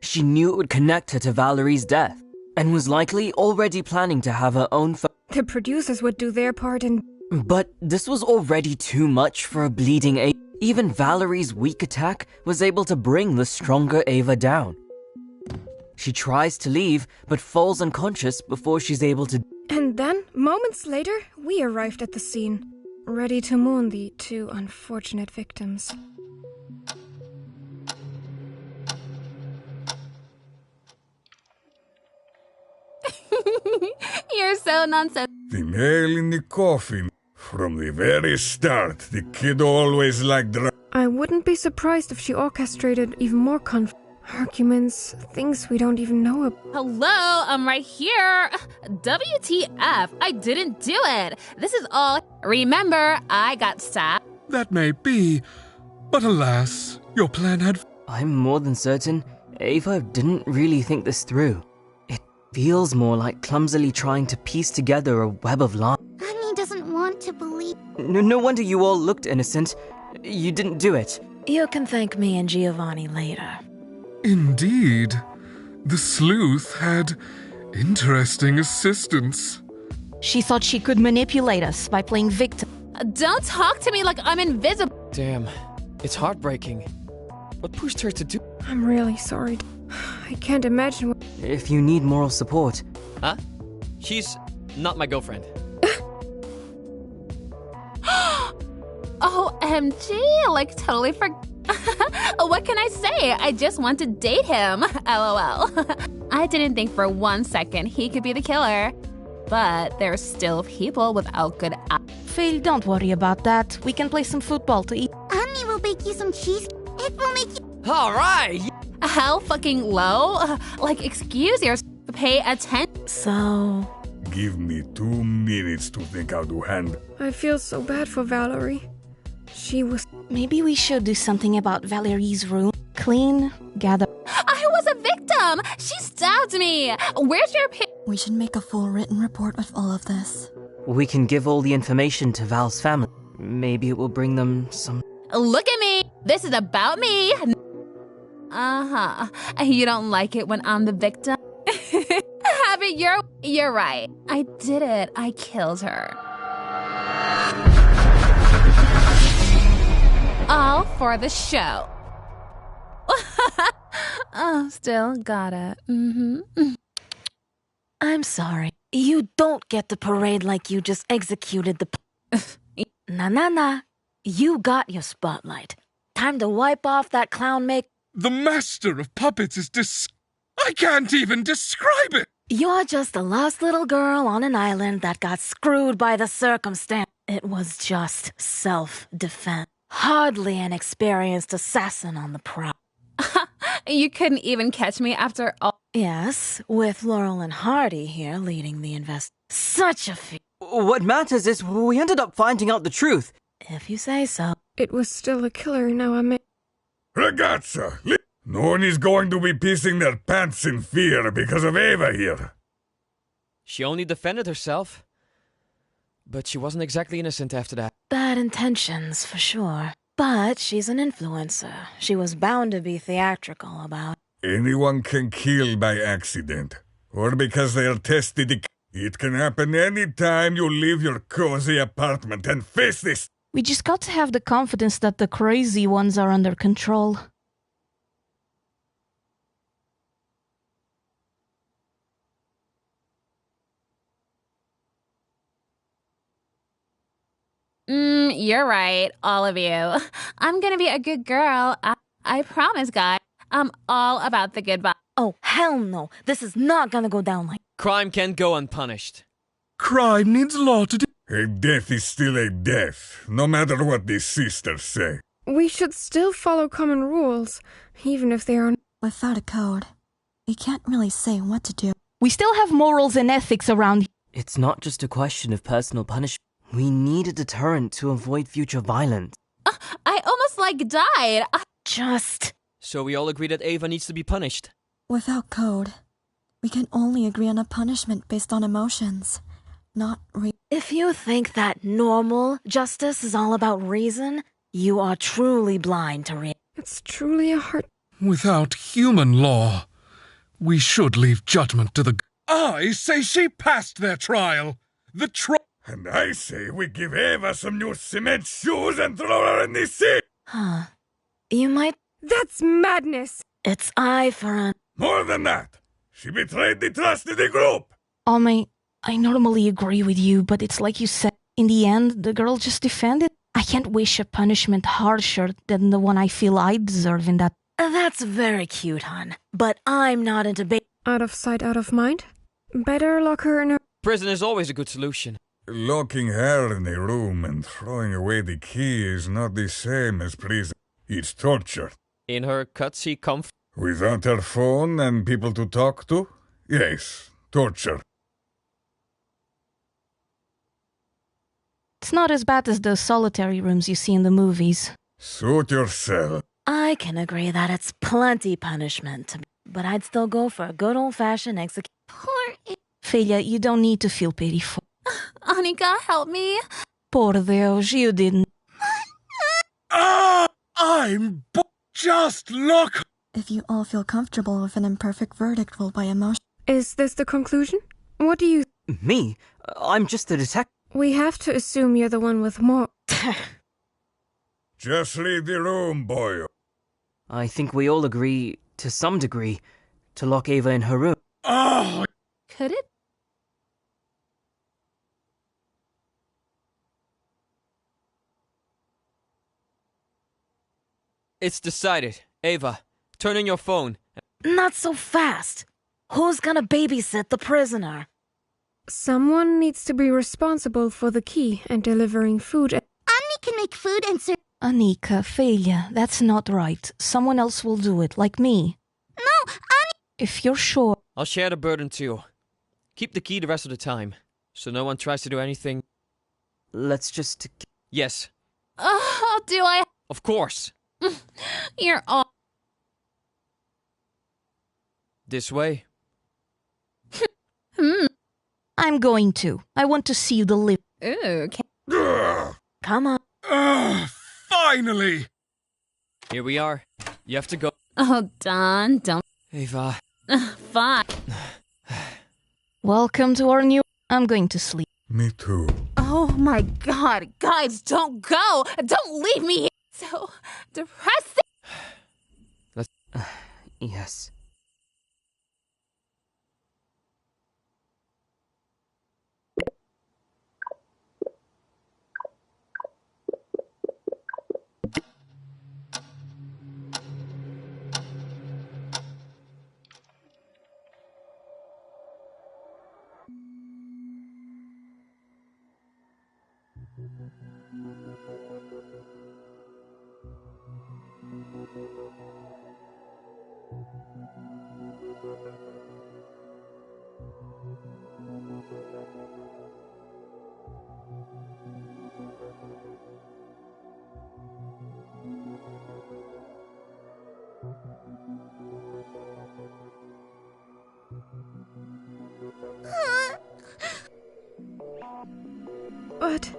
She knew it would connect her to Valerie's death, and was likely already planning to have her own phone. The producers would do their part in... But this was already too much for a bleeding Ava. Even Valerie's weak attack was able to bring the stronger Ava down. She tries to leave, but falls unconscious before she's able to... And then, moments later, we arrived at the scene, ready to mourn the 2 unfortunate victims. You're so nonsense. The nail in the coffin. From the very start, the kid always liked drama. I wouldn't be surprised if she orchestrated even more arguments, things we don't even know about. Hello, I'm right here. WTF, I didn't do it. This is all... Remember, I got stabbed. That may be, but alas, your plan had... I'm more than certain Ava didn't really think this through. It feels more like clumsily trying to piece together a web of lies. Annie doesn't want to believe. No wonder you all looked innocent. You didn't do it. You can thank me and Giovanni later. Indeed. The sleuth had interesting assistants. She thought she could manipulate us by playing victim. Don't talk to me like I'm invisible. Damn, it's heartbreaking. What pushed her to do... I'm really sorry. I can't imagine what... If you need moral support. Huh? She's not my girlfriend. OMG, like totally what can I say? I just want to date him. LOL. I didn't think for 1 second he could be the killer. But there's still people without good Phil, don't worry about that. We can play some football to eat. Annie will bake you some cheese. It will make you... Alright! How fucking low? Like, excuse yourself. Pay attention. So... Give me 2 minutes to think how to handle. I feel so bad for Valerie. She was... Maybe we should do something about Valerie's room. Clean, gather... I was a victim! She stabbed me! Where's your We should make a full written report of all of this. We can give all the information to Val's family. Maybe it will bring them some... Look at me! This is about me! Uh-huh. You don't like it when I'm the victim? Have it your... You're right. I did it. I killed her. All for the show. Oh, still got it. I'm sorry. You don't get the parade like you just executed the... Nah. You got your spotlight. Time to wipe off that clown make... The master of puppets is I can't even describe it! You're just a lost little girl on an island that got screwed by the circumstance. It was just self-defense. Hardly an experienced assassin on the prowl. You couldn't even catch me after all. Yes, with Laurel and Hardy here leading the invest. Such a feat. What matters is we ended up finding out the truth. If you say so. It was still a killer, now I may... Ragazza, no one is going to be pissing their pants in fear because of Ava here. She only defended herself. But she wasn't exactly innocent after that. Bad intentions, for sure. But she's an influencer. She was bound to be theatrical about... Anyone can kill by accident. Or because they are tested. It can happen any time you leave your cozy apartment and face this. We just got to have the confidence that the crazy ones are under control. You're right, all of you. I'm gonna be a good girl. I promise, guys. I'm all about the good vibe. Oh, hell no. This is not gonna go down like... Crime can't go unpunished. Crime needs law to do... A death is still a death, no matter what the sisters say. We should still follow common rules, even if they are... Without a code, we can't really say what to do. We still have morals and ethics around here. It's not just a question of personal punishment. We need a deterrent to avoid future violence. I almost, died. Just... So we all agree that Ava needs to be punished. Without code, we can only agree on a punishment based on emotions, not If you think that normal justice is all about reason, you are truly blind to reason. It's truly a heart... Without human law, we should leave judgment to the... I say she passed their trial. And I say we give Ava some new cement shoes and throw her in the sea. Huh. You might... That's madness! It's eye for an... More than that, she betrayed the trust of the group. Almay, I normally agree with you, but it's like you said. In the end, the girl just defended. I can't wish a punishment harsher than the one I feel I deserve in that. That's very cute, hon. But I'm not into Out of sight, out of mind? Better lock her in her... Prison is always a good solution. Locking her in a room and throwing away the key is not the same as prison. It's torture. In her cutsy comfort. Without her phone and people to talk to? Yes, torture. It's not as bad as the solitary rooms you see in the movies. Suit yourself. I can agree that it's plenty punishment, but I'd still go for a good old-fashioned execution. Poor... Felia, you don't need to feel pity for... Annika, help me. Por Deus, you didn't. Just look! If you all feel comfortable with an imperfect verdict ruled by emotion... Is this the conclusion? What do you... Me? I'm just a detective. We have to assume you're the one with more... Just leave the room, boy. I think we all agree, to some degree, to lock Ava in her room. Oh! Could it? It's decided. Ava, turn on your phone. Not so fast. Who's gonna babysit the prisoner? Someone needs to be responsible for the key and delivering food. Annie can make food and serve. Anika, failure. That's not right. Someone else will do it, like me. No, Annie. If you're sure. I'll share the burden too. Keep the key the rest of the time, so no one tries to do anything. Let's just... Yes, Oh, do I? of course. You're all. This way. I'm going to. I want to see you deliver. Ooh, Come on. Finally! Here we are. You have to go. oh, Don, don't. Ava. Fine. Welcome to our new. I'm going to sleep. Me too. Oh my God, guys, don't go! Don't leave me here. So depressing. Yes. But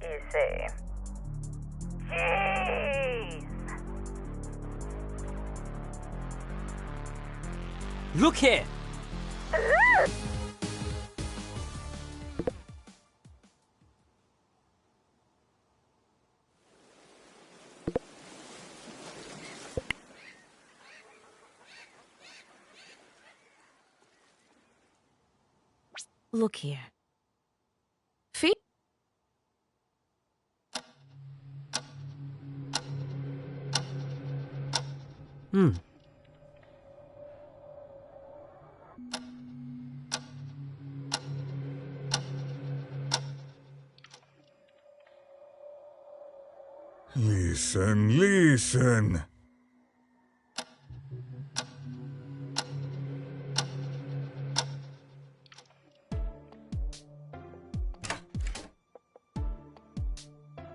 You see. Jeez! Look here! Look here. Fee? Listen, listen.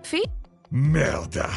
Fee? Merda.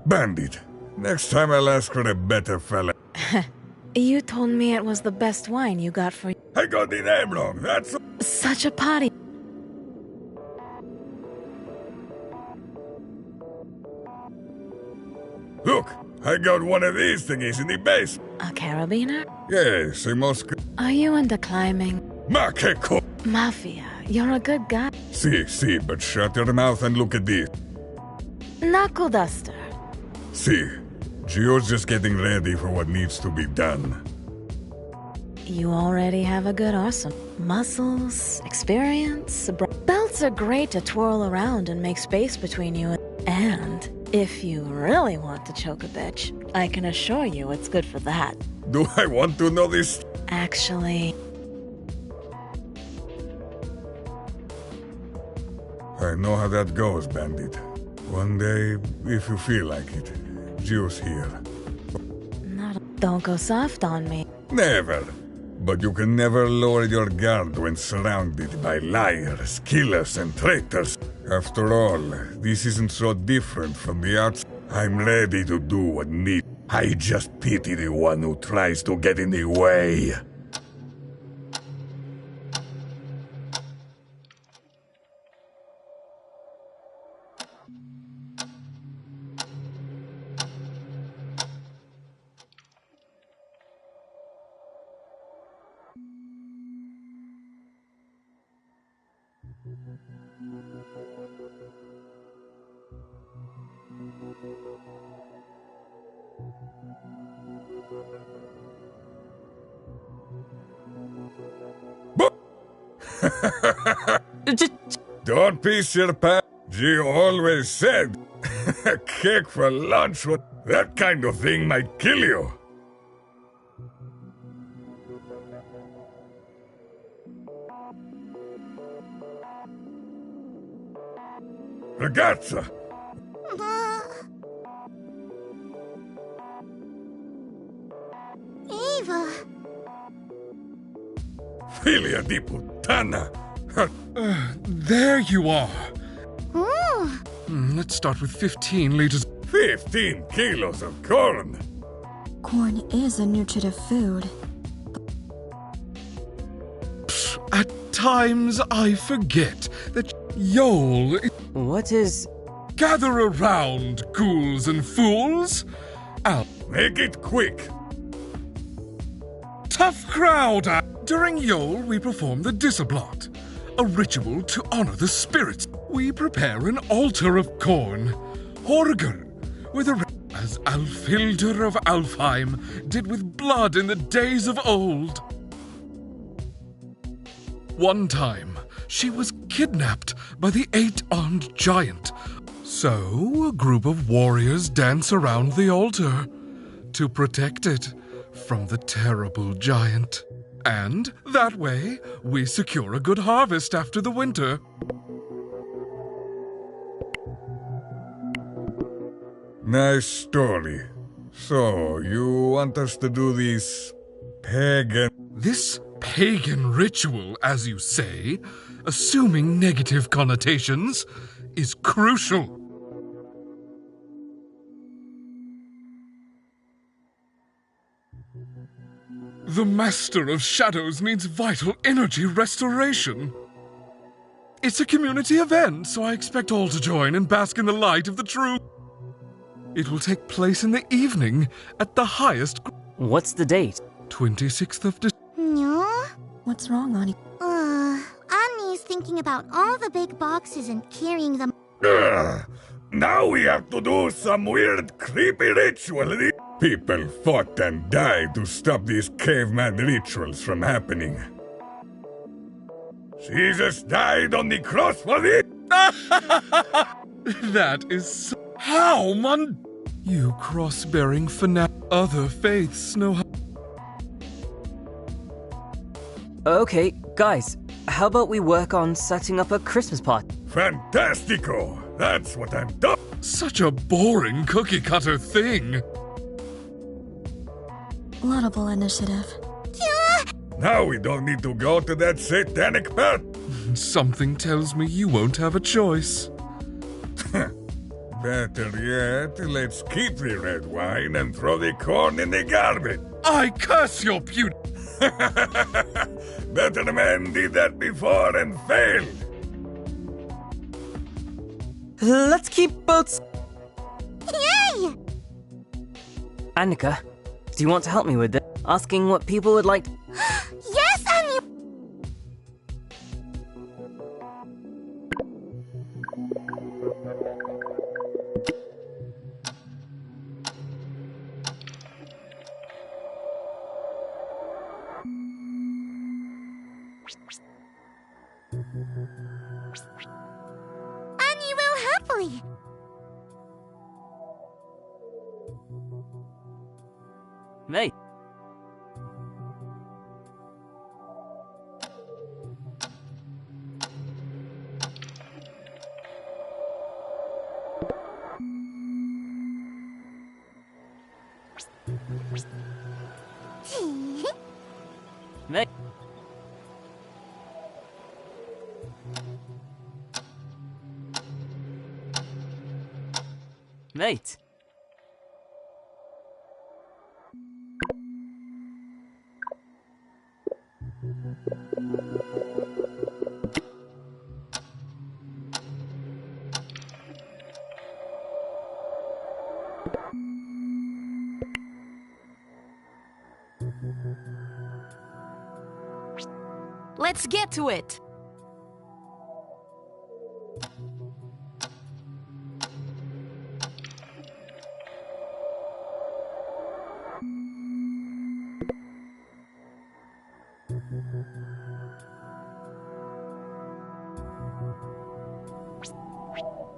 Bandit, next time I'll ask for a better fella. You told me it was the best wine you got for... I got the name wrong, that's... Such a potty. Look, I got one of these thingies in the base. A carabiner? Yes, I must... Are you into climbing? Makeko! Mafia, you're a good guy. See, but shut your mouth and look at this. Knuckle duster. See, Gio's just getting ready for what needs to be done. You already have a good arsenal. Muscles, experience, belts are great to twirl around and make space between you. And if you really want to choke a bitch, I can assure you it's good for that. Do I want to know this? Actually... I know how that goes, Bandit. One day, if you feel like it, Gio's here. Don't go soft on me. Never. But you can never lower your guard when surrounded by liars, killers, and traitors. After all, this isn't so different from the outside. I'm ready to do what needs. I just pity the one who tries to get in the way. Don't piss your pants. Gio always said, a cake for lunch, that kind of thing might kill you. Ragazza! Eva! Filia di puttana! There you are. Oh. Let's start with 15 liters. 15 kilos of corn! Corn is a nutritive food. At times I forget that Yol... What is... Gather around, ghouls and fools. I'll... Make it quick. Tough crowd. During Yol, we perform the Disablot, a ritual to honor the spirits. We prepare an altar of corn, Horger, with a as Alfhilder of Alfheim did with blood in the days of old. One time, she was kidnapped by the 8-armed giant. So, a group of warriors dance around the altar to protect it from the terrible giant. And that way, we secure a good harvest after the winter. Nice story. So, you want us to do this pagan... This pagan ritual, as you say, assuming negative connotations, is crucial. The Master of Shadows needs vital energy restoration. It's a community event, so I expect all to join and bask in the light of the truth. It will take place in the evening at the highest... What's the date? 26th of December. No? What's wrong, Ani? Annie's thinking about all the big boxes and carrying them. Now we have to do some weird, creepy ritual. People fought and died to stop these caveman rituals from happening. Jesus died on the cross for this. That is so... How, You cross-bearing fanatic. Other faiths know how... Okay, guys, how about we work on setting up a Christmas party? Fantastico! That's what I'm doing! Such a boring cookie-cutter thing! Laudable initiative. Now we don't need to go to that satanic part. Something tells me you won't have a choice. Better yet, let's keep the red wine and throw the corn in the garbage. I curse your beauty! Better men did that before and failed. Let's keep boats. Yay! Annika, do you want to help me with this? Asking what people would like. Yes, Annie! Annie will happily. Mate. Mate. Mate. Let's get to it.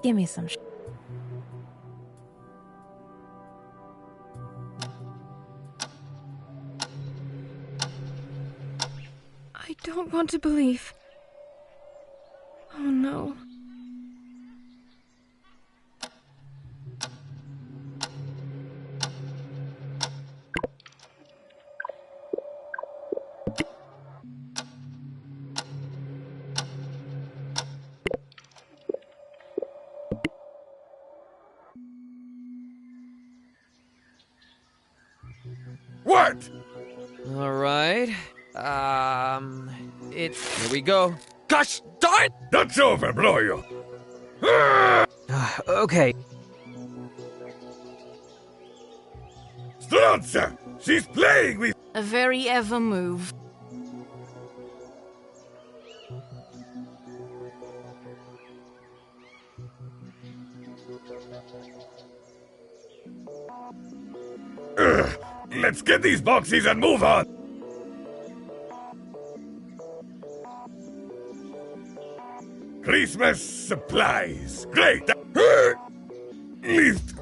Give me some I don't want to believe. Oh no. What? Alright. Here we go. Gosh darn! That's over, Bloyo. Okay. Strozza! She's playing with... A very ever move. Let's get these boxes and move on. Christmas supplies. Great. Lift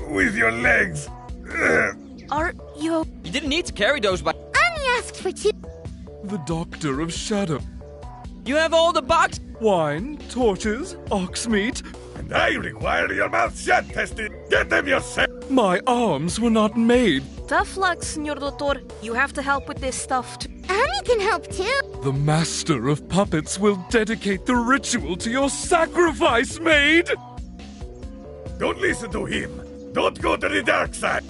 with your legs. Are you... You didn't need to carry those by... Annie asked for two. The Doctor of Shadow. You have all the box... Wine, torches, ox meat. And I require your mouth shut, Testy. Get them yourself. My arms were not made. Tough luck, Senor Doctor. You have to help with this stuff too. Annie can help too. The master of puppets will dedicate the ritual to your sacrifice, maid! Don't listen to him. Don't go to the dark side.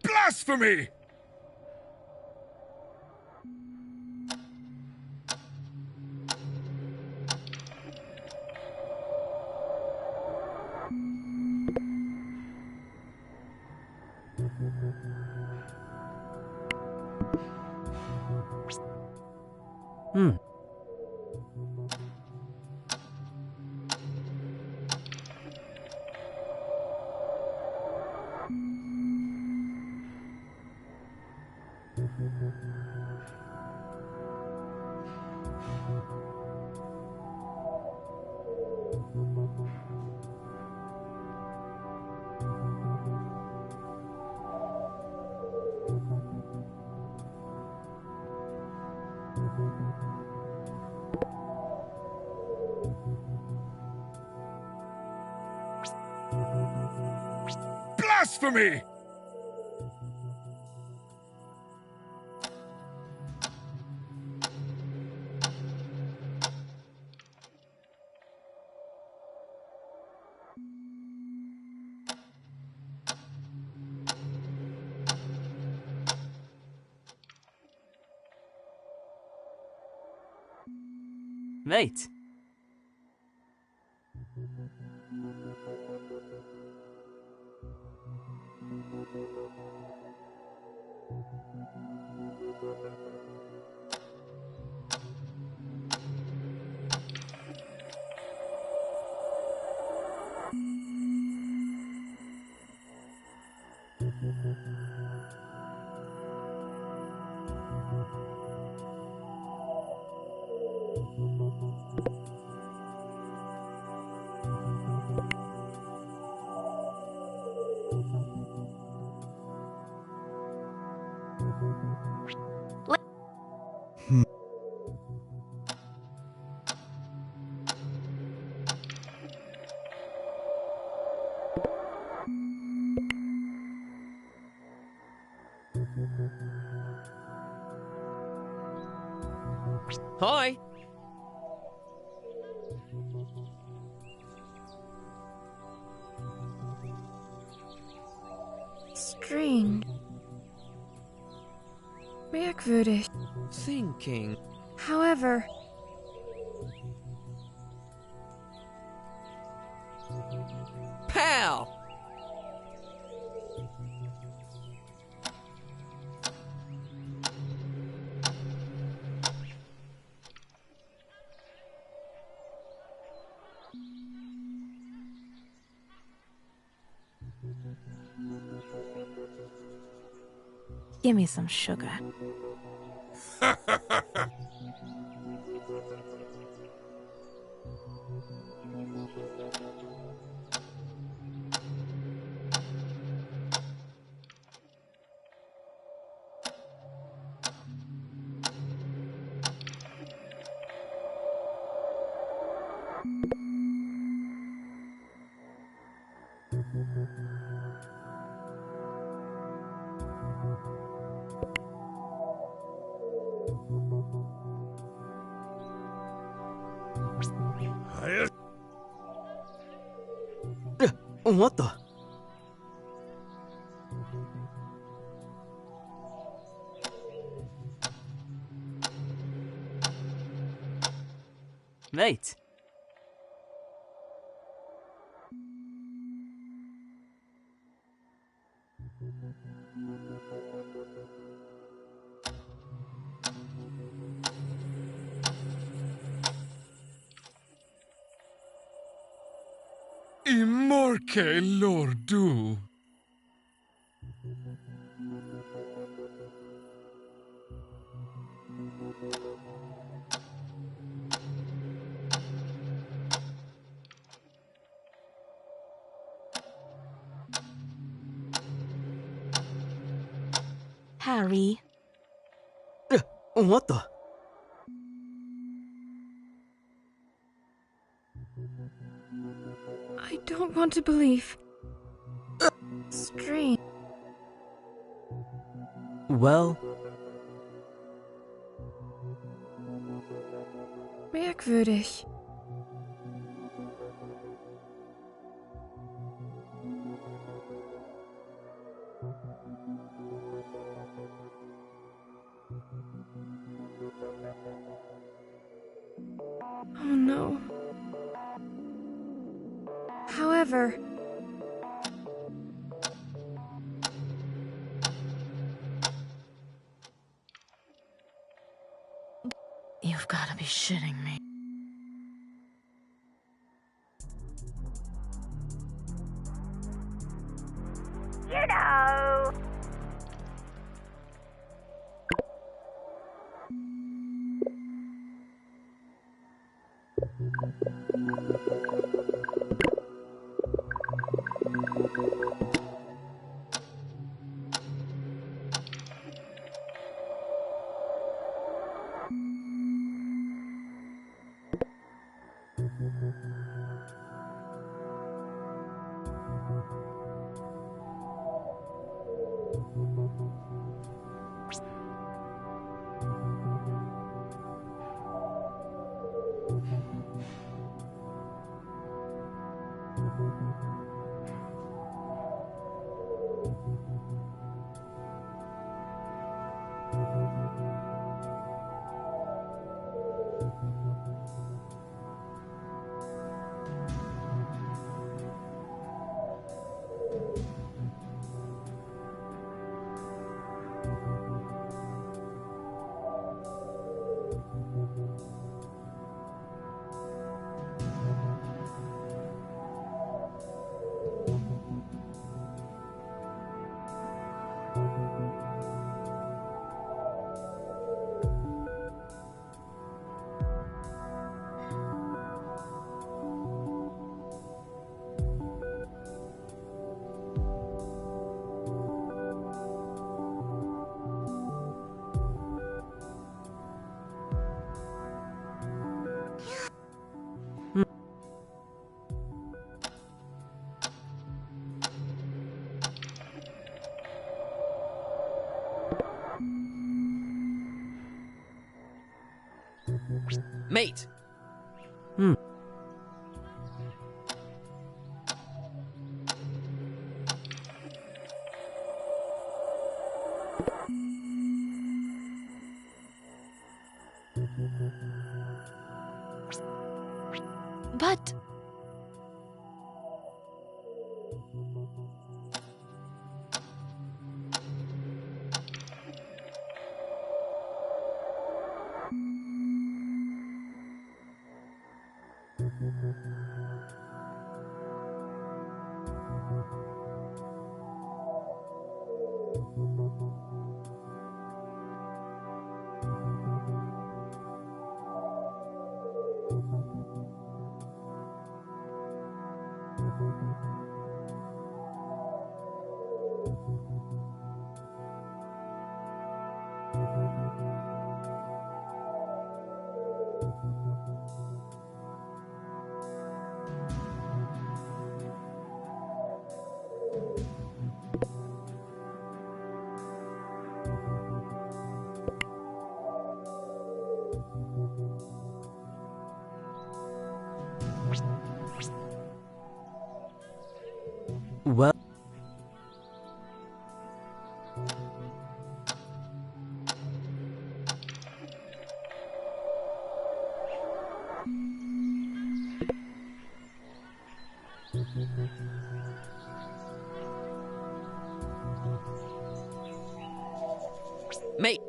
Blasphemy! Blasphemy! Mate. Hi! Strange. Merkwürdig. Thinking. However, Pal! Give me some sugar. What the? Mate. Imorque lordu. Harry, What the? I don't want to believe. Strange. Well, Merkwürdig. Oh no. However, You've gotta be shitting me. You know. Mate! But... Well... Mate!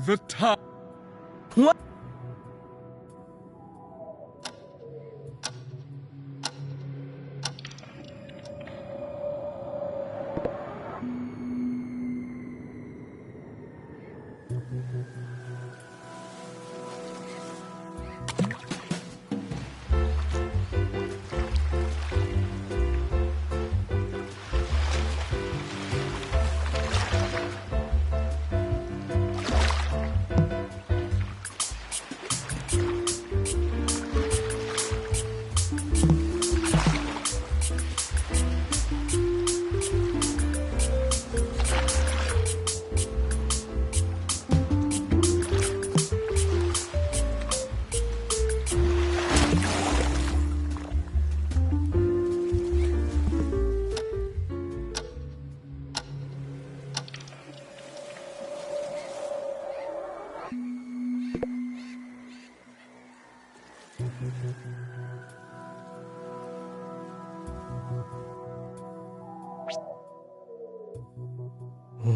The time. What?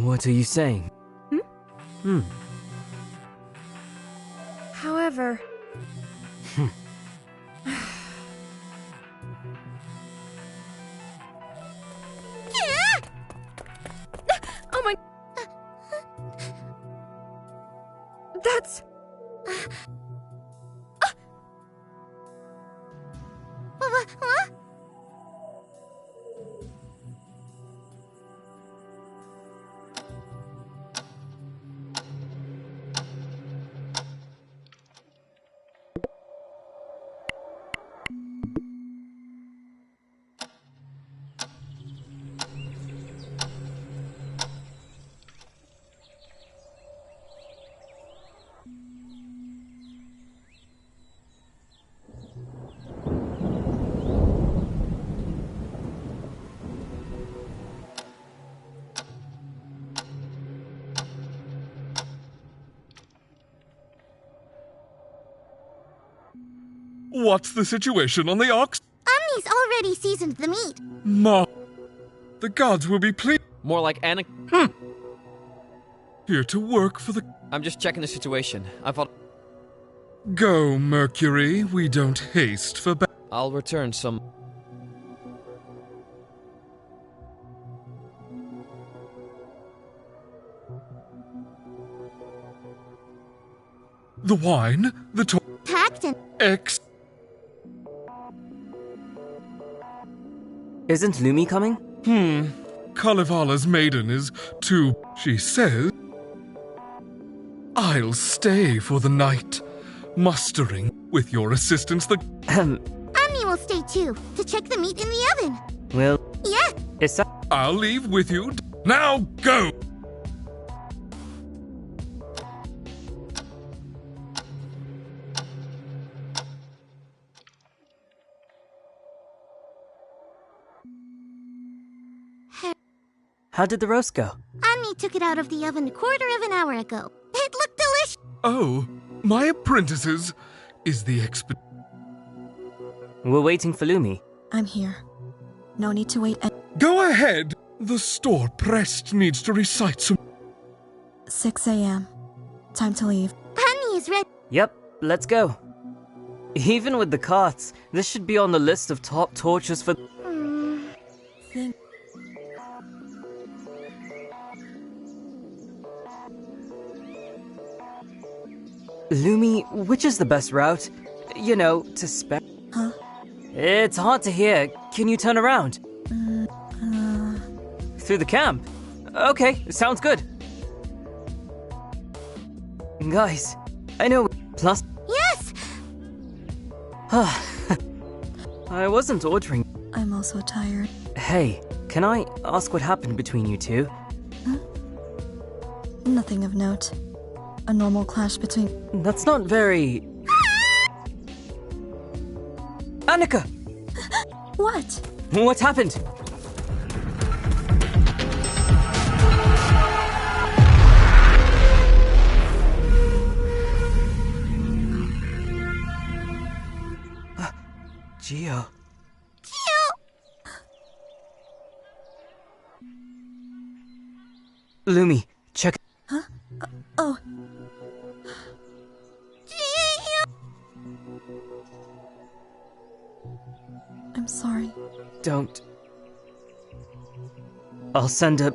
What are you saying? However... Oh my... That's... Huh? What's the situation on the ox? Omni's already seasoned the meat. Ma. The gods will be pleased. More like Anna. Here to work for the... I'm just checking the situation. I thought Go, Mercury. We don't haste for I'll return some. The wine, the Packed and... X. Isn't Lumi coming? Kalivala's maiden is too... She says... I'll stay for the night, mustering, with your assistance, the... Omni will stay too, to check the meat in the oven. Well, Yeah. is that... I'll leave with you. Now go! How did the roast go? Omni took it out of the oven a quarter of an hour ago. It looked delicious. Oh, my apprentices is the expert. We're waiting for Lumi. I'm here. No need to wait. Go ahead! The store pressed needs to recite some... 6 a.m. Time to leave. Omni is ready. Yep, let's go. Even with the carts, this should be on the list of top tortures for... Think. Lumi, which is the best route? You know, to spare... Huh? It's hard to hear. Can you turn around? Through the camp? Okay, sounds good. Guys, I know... Plus... Yes! I wasn't ordering... I'm also tired. Hey, can I ask what happened between you two? Nothing of note. A normal clash between... That's not very... Annika! What? What happened? Gio. Lumi, check... Huh? Oh. I'm sorry. Don't. I'll send a...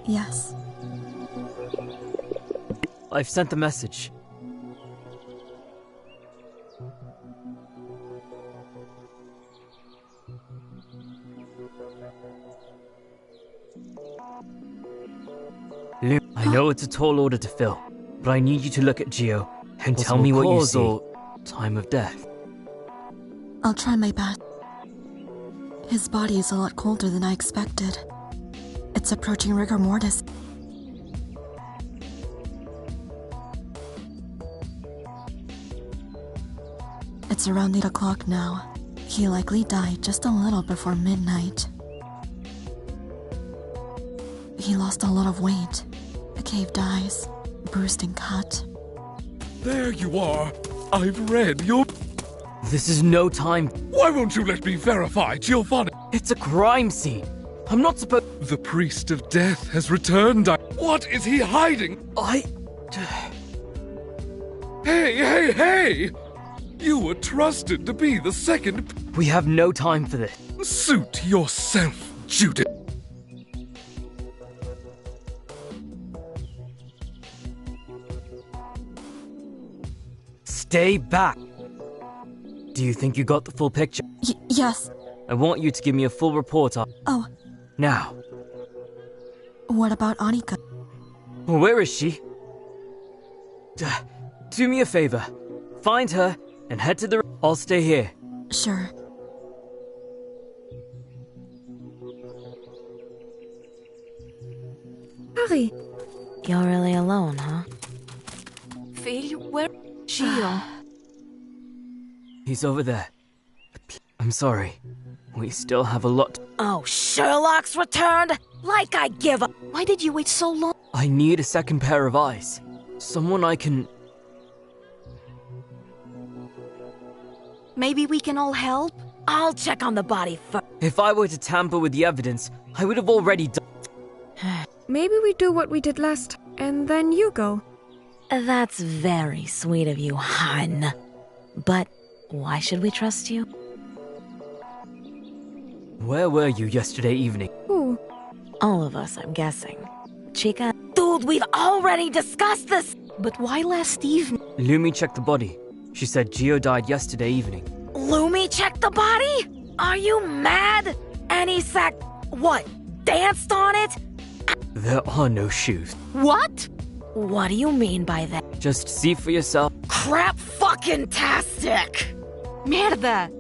Yes. I've sent the message. I know it's a tall order to fill, but I need you to look at Gio and tell me what you see. Or time of death. I'll try my best. His body is a lot colder than I expected. It's approaching rigor mortis. It's around 8 o'clock now. He likely died just a little before midnight. He lost a lot of weight. Caved eyes, bruised and cut. There you are. I've read your... This is no time. Why won't you let me verify, Giovanni? It's a crime scene. I'm not supposed. The priest of death has returned. What is he hiding? Hey! You were trusted to be the second. We have no time for this. Suit yourself, Judith. Stay back. Do you think you got the full picture? Yes. I want you to give me a full report on. Oh. Now. What about Annika? Where is she? Do me a favor. Find her and head to the... I'll stay here. Sure. Harry. You're really alone, huh? Phil, where? Gio. He's over there. I'm sorry. We still have a lot. Oh, Sherlock's returned? Like I give up. Why did you wait so long? I need a second pair of eyes. Someone I can... Maybe we can all help? I'll check on the body first. If I were to tamper with the evidence, I would have already done... Maybe we do what we did last time, and then you go. That's very sweet of you, hon. But why should we trust you? Where were you yesterday evening? Who? All of us, I'm guessing. Chica? Dude, we've already discussed this! But why last evening? Lumi checked the body. She said Gio died yesterday evening. Lumi checked the body? Are you mad? And he what? Danced on it? There are no shoes. What? What do you mean by that? Just see for yourself. Crap fucking tastic! Merda!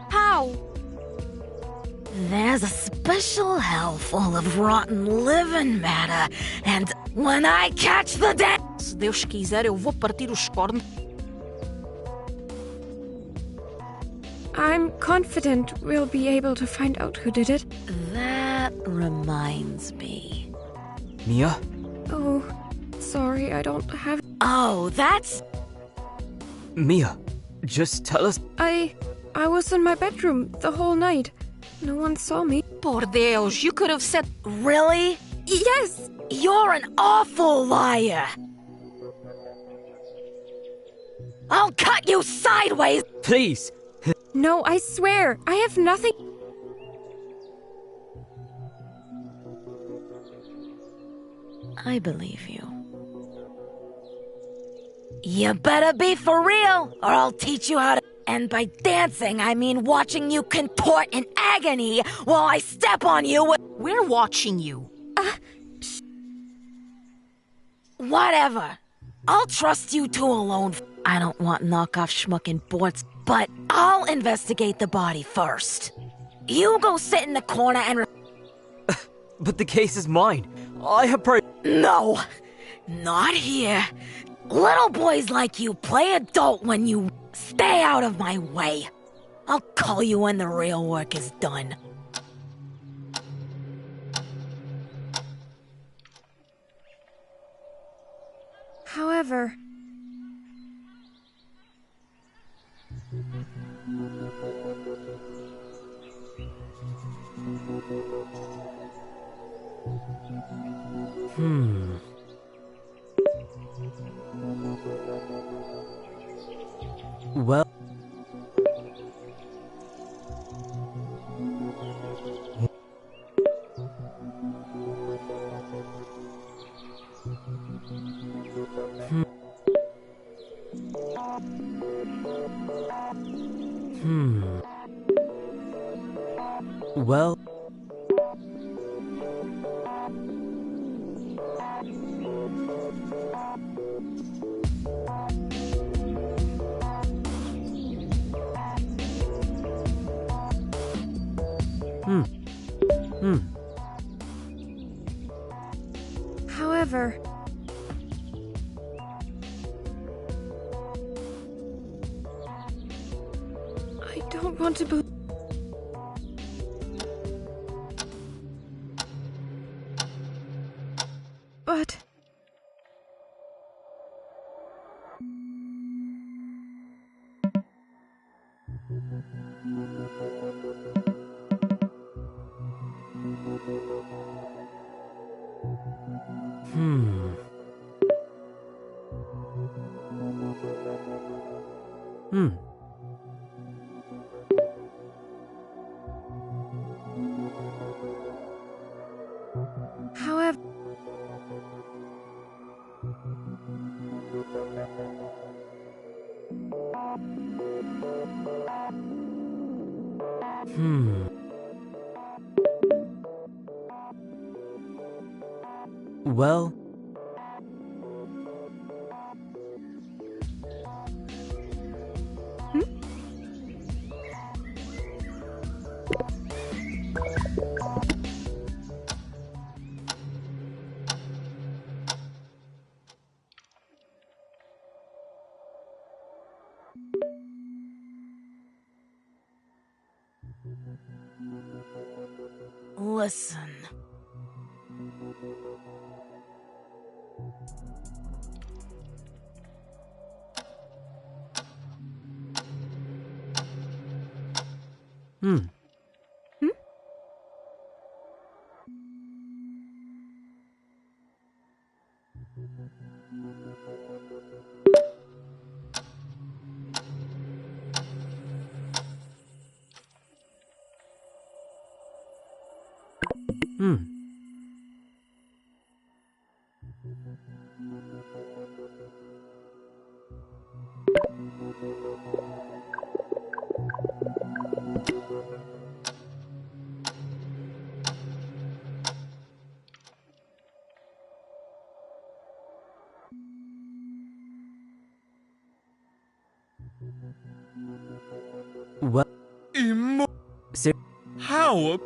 How? There's a special hell full of rotten living matter, and when I catch the Se Deus quiser, eu vou partir os cornos. I'm confident we'll be able to find out who did it. That reminds me. Mia? Oh, sorry, I don't have... Oh, that's... Mia, just tell us... I was in my bedroom the whole night. No one saw me. Por Deus, you could have said... Really? Yes! You're an awful liar! I'll cut you sideways! Please! No, I swear, I have nothing... I believe you. You better be for real, or I'll teach you how to... And by dancing, I mean watching you contort in agony while I step on you with... We're watching you. Whatever. I'll trust you two alone. I don't want knockoff schmuckin' borts. But I'll investigate the body first. You go sit in the corner and... But the case is mine. I have No, not here. Little boys like you play adult when you... Stay out of my way. I'll call you when the real work is done. However... Well... Well... However... I don't want to believe... But... Hmm. Hmm. However, Hmm. Well... Listen. Hmm. Hmm. Well... Ser- How?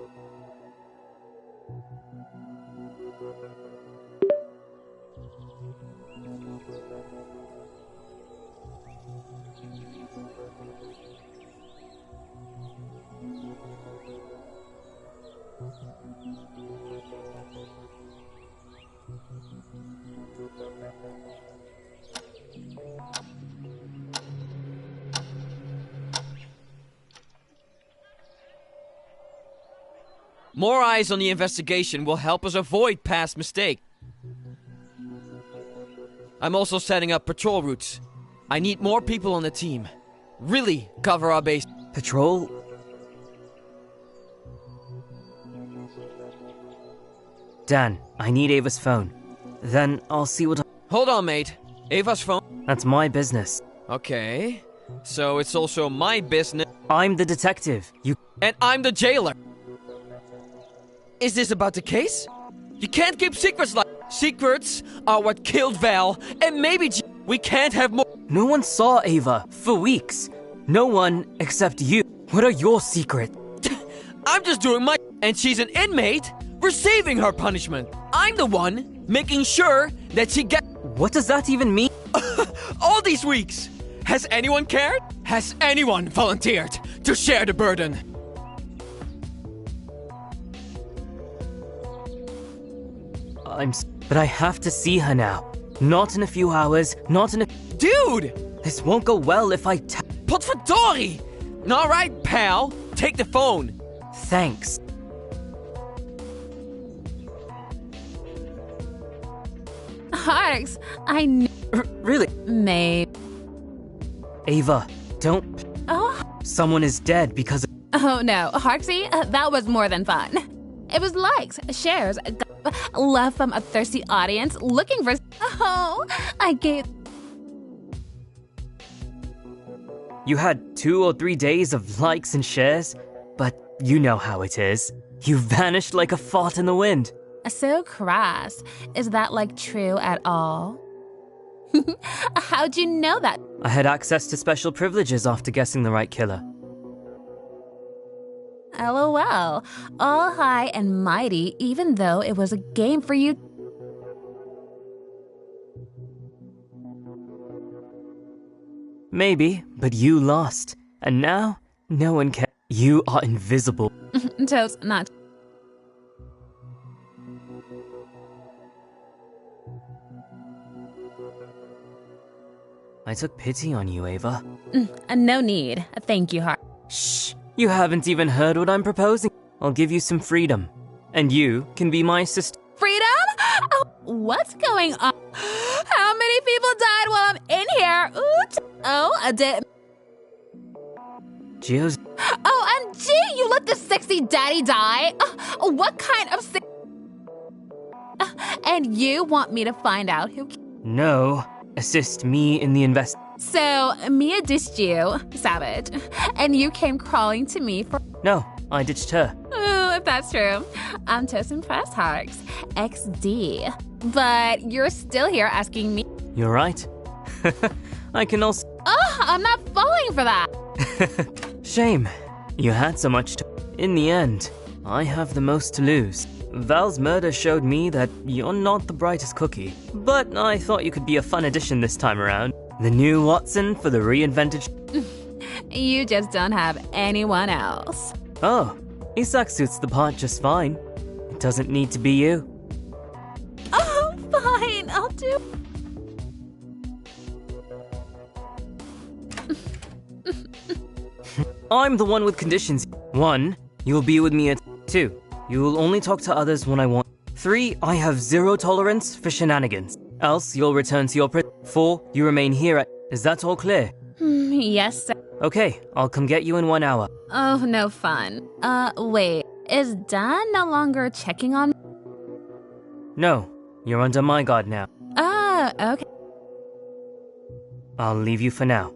More eyes on the investigation will help us avoid past mistakes. I'm also setting up patrol routes. I need more people on the team. Really cover our base. Patrol? Dan, I need Ava's phone. Then I'll see what Hold on, mate. Ava's phone? That's my business. Okay. So it's also my business. I'm the detective. You... And I'm the jailer. Is this about the case? You can't keep secrets like... Secrets are what killed Val, and maybe we can't have more... No one saw Ava for weeks. No one except you. What are your secrets? I'm just doing my... And she's an inmate receiving her punishment. I'm the one making sure that she gets... What does that even mean? All these weeks. Has anyone cared? Has anyone volunteered to share the burden? But I have to see her now. Not in a few hours, not in a... Dude! This won't go well if I Potverdorie! Alright, pal. Take the phone. Thanks. Harks, I knew. Really? Maybe. Ava, don't... Oh. Someone is dead because of... Oh no, Harksy, that was more than fun. It was likes, shares, love from a thirsty audience looking for... Oh, I gave... You had 2 or 3 days of likes and shares, but you know how it is. You vanished like a fart in the wind. So crass. Is that, like, true at all? How'd you know that? I had access to special privileges after guessing the right killer. LOL. All high and mighty, even though it was a game for you. Maybe, but you lost. And now, no one cares. You are invisible. Toast, not. I took pity on you, Ava. No need. Thank you, Hart. Shh! You haven't even heard what I'm proposing. I'll give you some freedom. And you can be my assistant. Freedom? Oh, what's going on? How many people died while I'm in here? Oot. Oh, I did. Gio's. OMG, you let the sexy daddy die? What kind of and you want me to find out who... No, assist me in the invest. So, Mia ditched you, savage, and you came crawling to me for... No, I ditched her. Oh, if that's true. I'm just impressed, Harks. XD. But you're still here asking me... You're right. I can also... Oh, I'm not falling for that. Shame. You had so much to... In the end, I have the most to lose. Val's murder showed me that you're not the brightest cookie. But I thought you could be a fun addition this time around. The new Watson for the reinvented... You just don't have anyone else. Oh, Isak suits the part just fine. It doesn't need to be you. Oh, fine, I'll do... I'm the one with conditions. 1, you'll be with me at 2. You will only talk to others when I want. 3, I have 0 tolerance for shenanigans. Else, you'll return to your prison. 4, you remain here at... Is that all clear? Yes, sir. Okay, I'll come get you in 1 hour. Oh, no fun. Wait. Is Dan no longer checking on me? No, you're under my guard now. Okay. I'll leave you for now.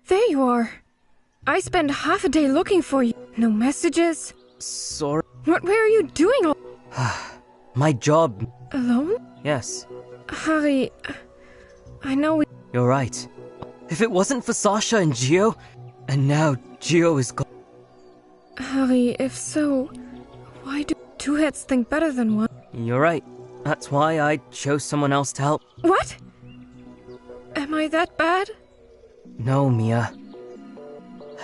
There you are. I spent half a day looking for you. No messages. Sorry. Where are you doing all... My job. Alone? Yes. Harry, I know we... You're right. If it wasn't for Sasha and Gio, and now Gio is gone. Harry, if so, why do 2 heads think better than 1? You're right. That's why I chose someone else to help. What? Am I that bad? No, Mia.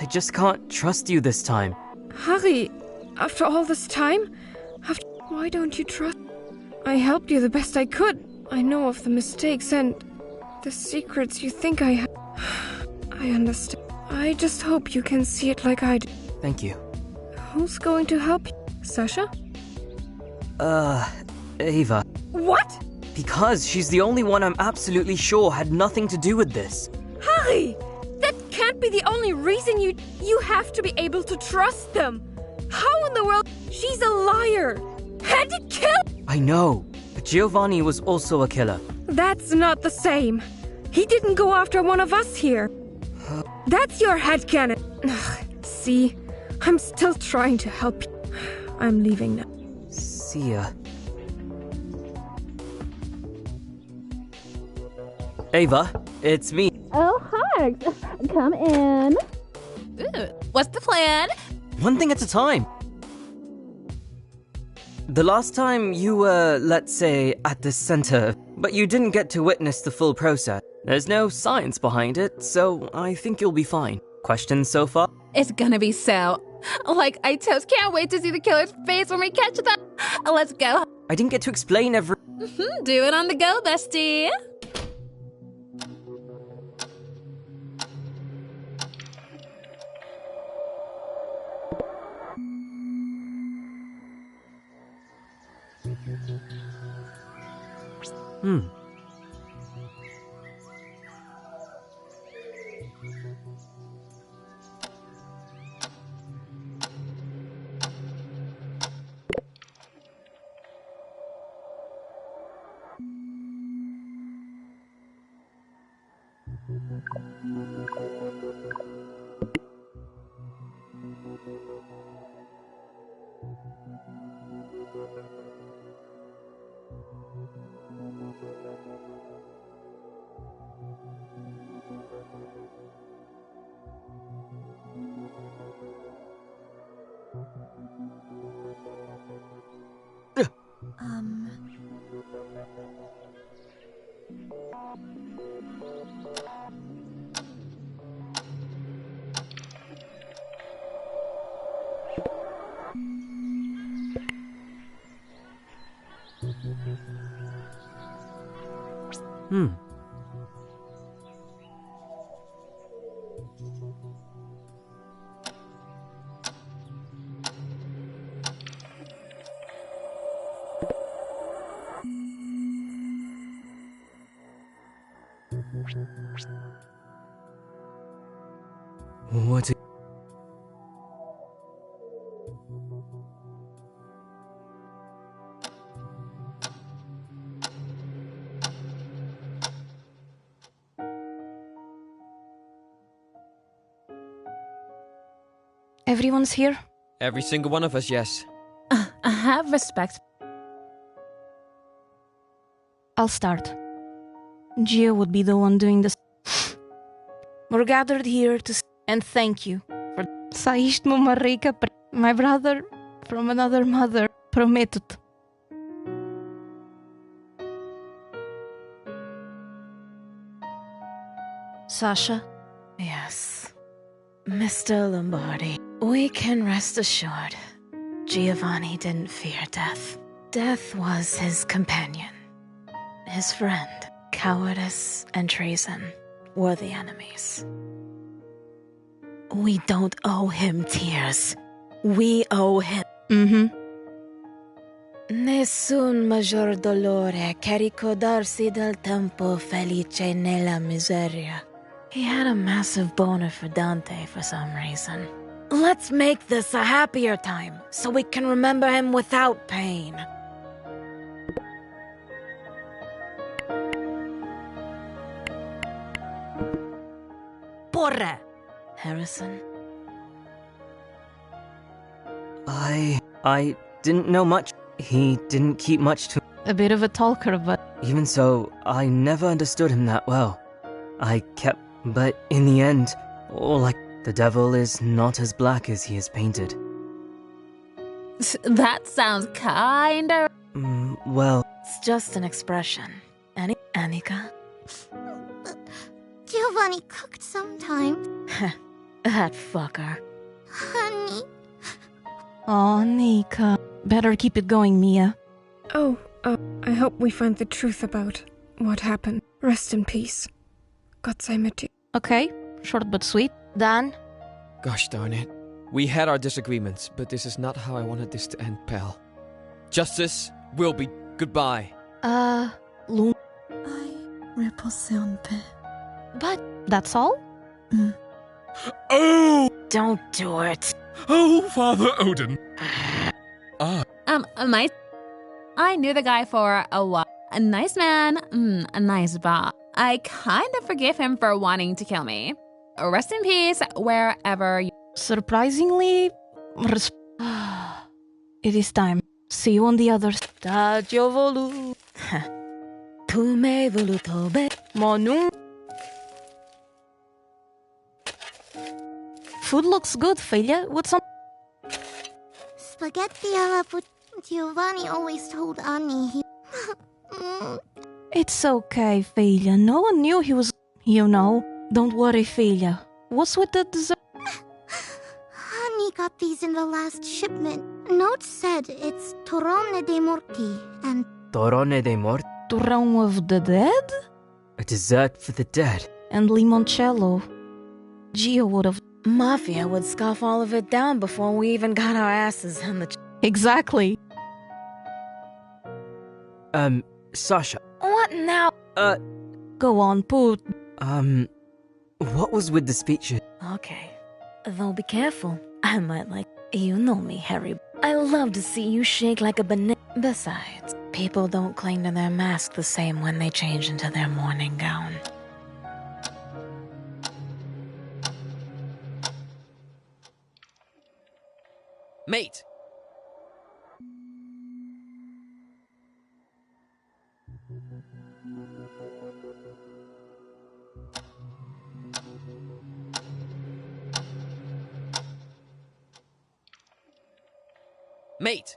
I just can't trust you this time. Harry, after all this time? Why don't you trust... I helped you the best I could. I know of the mistakes and the secrets you think I have. I understand. I just hope you can see it like I do. Thank you. Who's going to help you? Sasha? Ava. What? Because she's the only one I'm absolutely sure had nothing to do with this. Harry! That can't be the only reason you have to be able to trust them. How in the world? She's a liar. And a killer. I know, but Giovanni was also a killer. That's not the same. He didn't go after one of us here. That's your headcanon. See, I'm still trying to help you. I'm leaving now. See ya. Ava, it's me. Oh, hi. Come in. Ooh, what's the plan? One thing at a time. The last time you were, let's say, at the center, but you didn't get to witness the full process. There's no science behind it, so I think you'll be fine. Questions so far? It's gonna be so. Like, I just can't wait to see the killer's face when we catch them. Let's go. I didn't get to explain every... Do it on the go, bestie. What? Everyone's here? Every single one of us, yes. I have respect. I'll start. Gia would be the one doing this. We're gathered here to and thank you for Saíste mo uma rica my brother from another mother. Prometo-te. Sasha? Yes. Mr. Lombardi, we can rest assured. Giovanni didn't fear death. Death was his companion, his friend. Cowardice and treason were the enemies. We don't owe him tears. We owe him. Nessun maggior dolore che ricordarsi del tempo felice nella miseria. He had a massive boner for Dante for some reason. Let's make this a happier time, so we can remember him without pain. Porra! Harrison? I didn't know much. He didn't keep much to... A bit of a talker, but... Even so, I never understood him that well. I kept... But in the end, the devil is not as black as he is painted. That sounds kinda... Well... It's just an expression. Annika? Giovanni cooked sometimes. That fucker. Honey. Oh, Nika. Better keep it going, Mia. I hope we find the truth about what happened. Rest in peace. Gott sei mit dir. Okay, short but sweet. Dan? Gosh darn it. We had our disagreements, but this is not how I wanted this to end, pal. Justice will be goodbye. Lum. I repulsionte. But that's all? Oh! Don't do it. Oh, Father Odin. I knew the guy for a while. A nice man, a nice boss. I kind of forgive him for wanting to kill me. Rest in peace, wherever you... Surprisingly... It is time. See you on the other side. T'ho voluto. Tu m'hai voluto bene. Monu. Food looks good, Felia. What's on... Spaghetti alla Giovanni always told Annie he... It's okay, Felia. No one knew he was... You know. Don't worry, Felia. What's with the dessert? Annie got these in the last shipment. Note said it's Torrone dei Morti and... Torrone dei Morti? Torrone of the dead? A dessert for the dead. And limoncello. Gia would have... Mafia would scoff all of it down before we even got our asses in the... Exactly. Sasha. What now? Go on, Put. What was with the speeches? Okay. Though be careful. I might like... You know me, Harry. I love to see you shake like a banana. Besides, people don't cling to their mask the same when they change into their morning gown. Mate! Mate!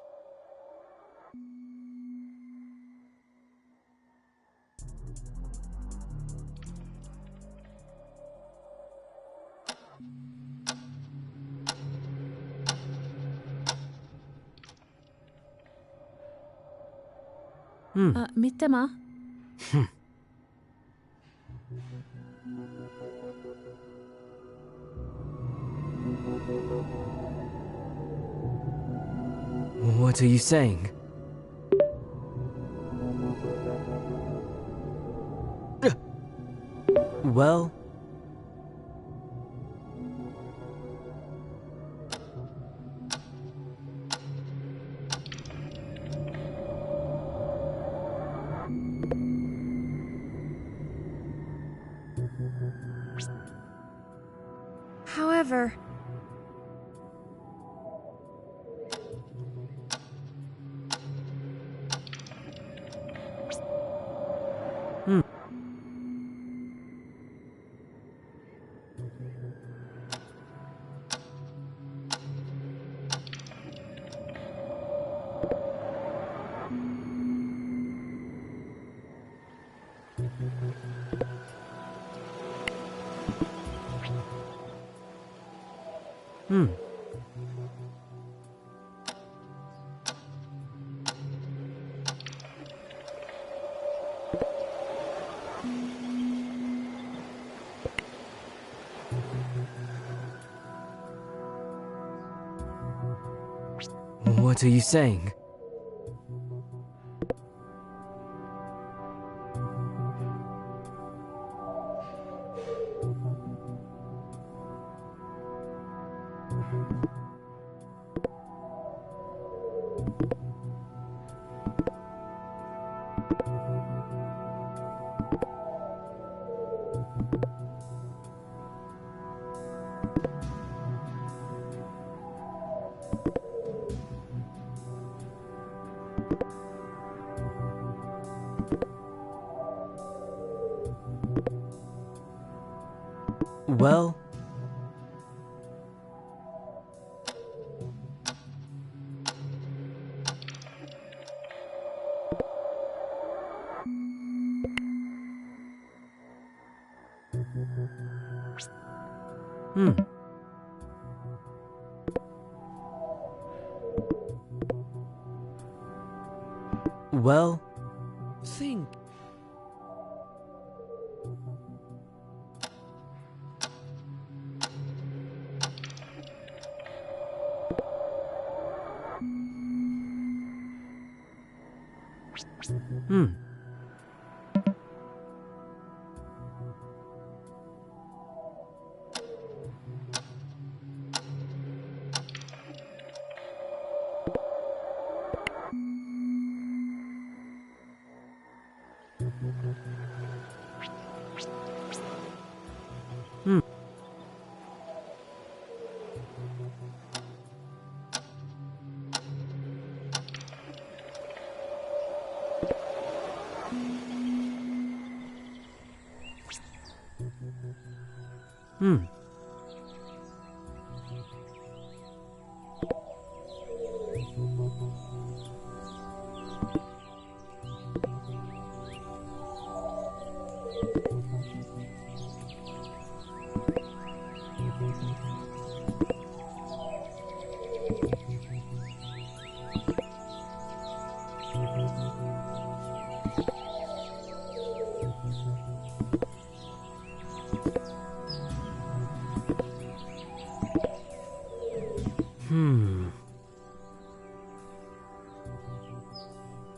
Mittema? What are you saying? Well... However... What are you saying? Well... Well... Think.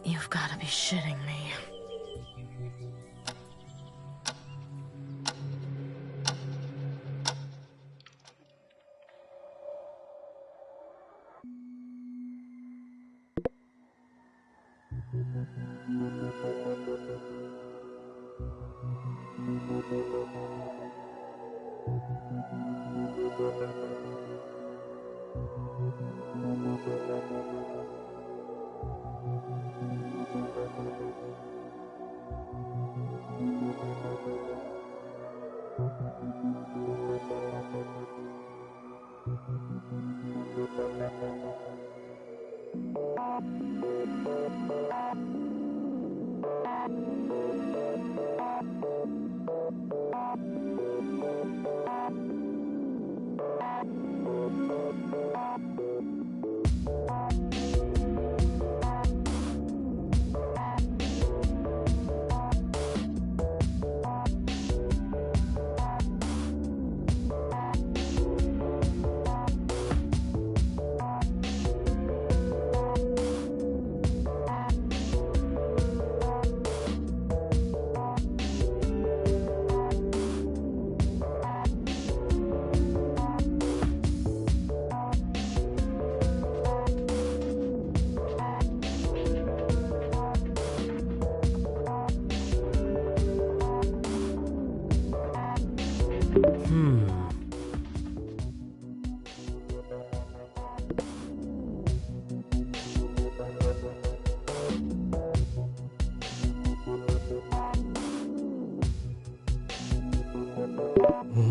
You've got to be shitting me.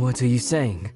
What are you saying?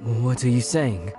What are you saying?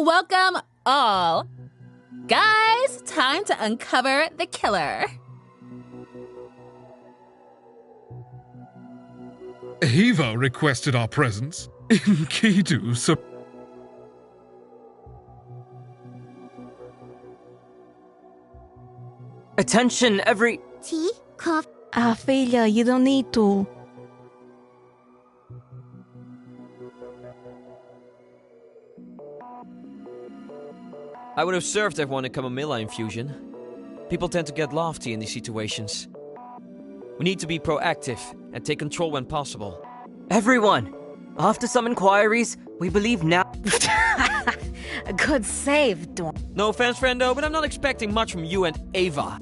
Welcome all. Guys, time to uncover the killer. Eva requested our presence. Enkidu, so... Attention, every... Tea? Coffee? Ophelia, you don't need to. I would have served everyone a chamomilla infusion. People tend to get lofty in these situations. We need to be proactive and take control when possible. Everyone! After some inquiries, we believe now... Good save, Dawn. No offense, friendo, but I'm not expecting much from you and Ava.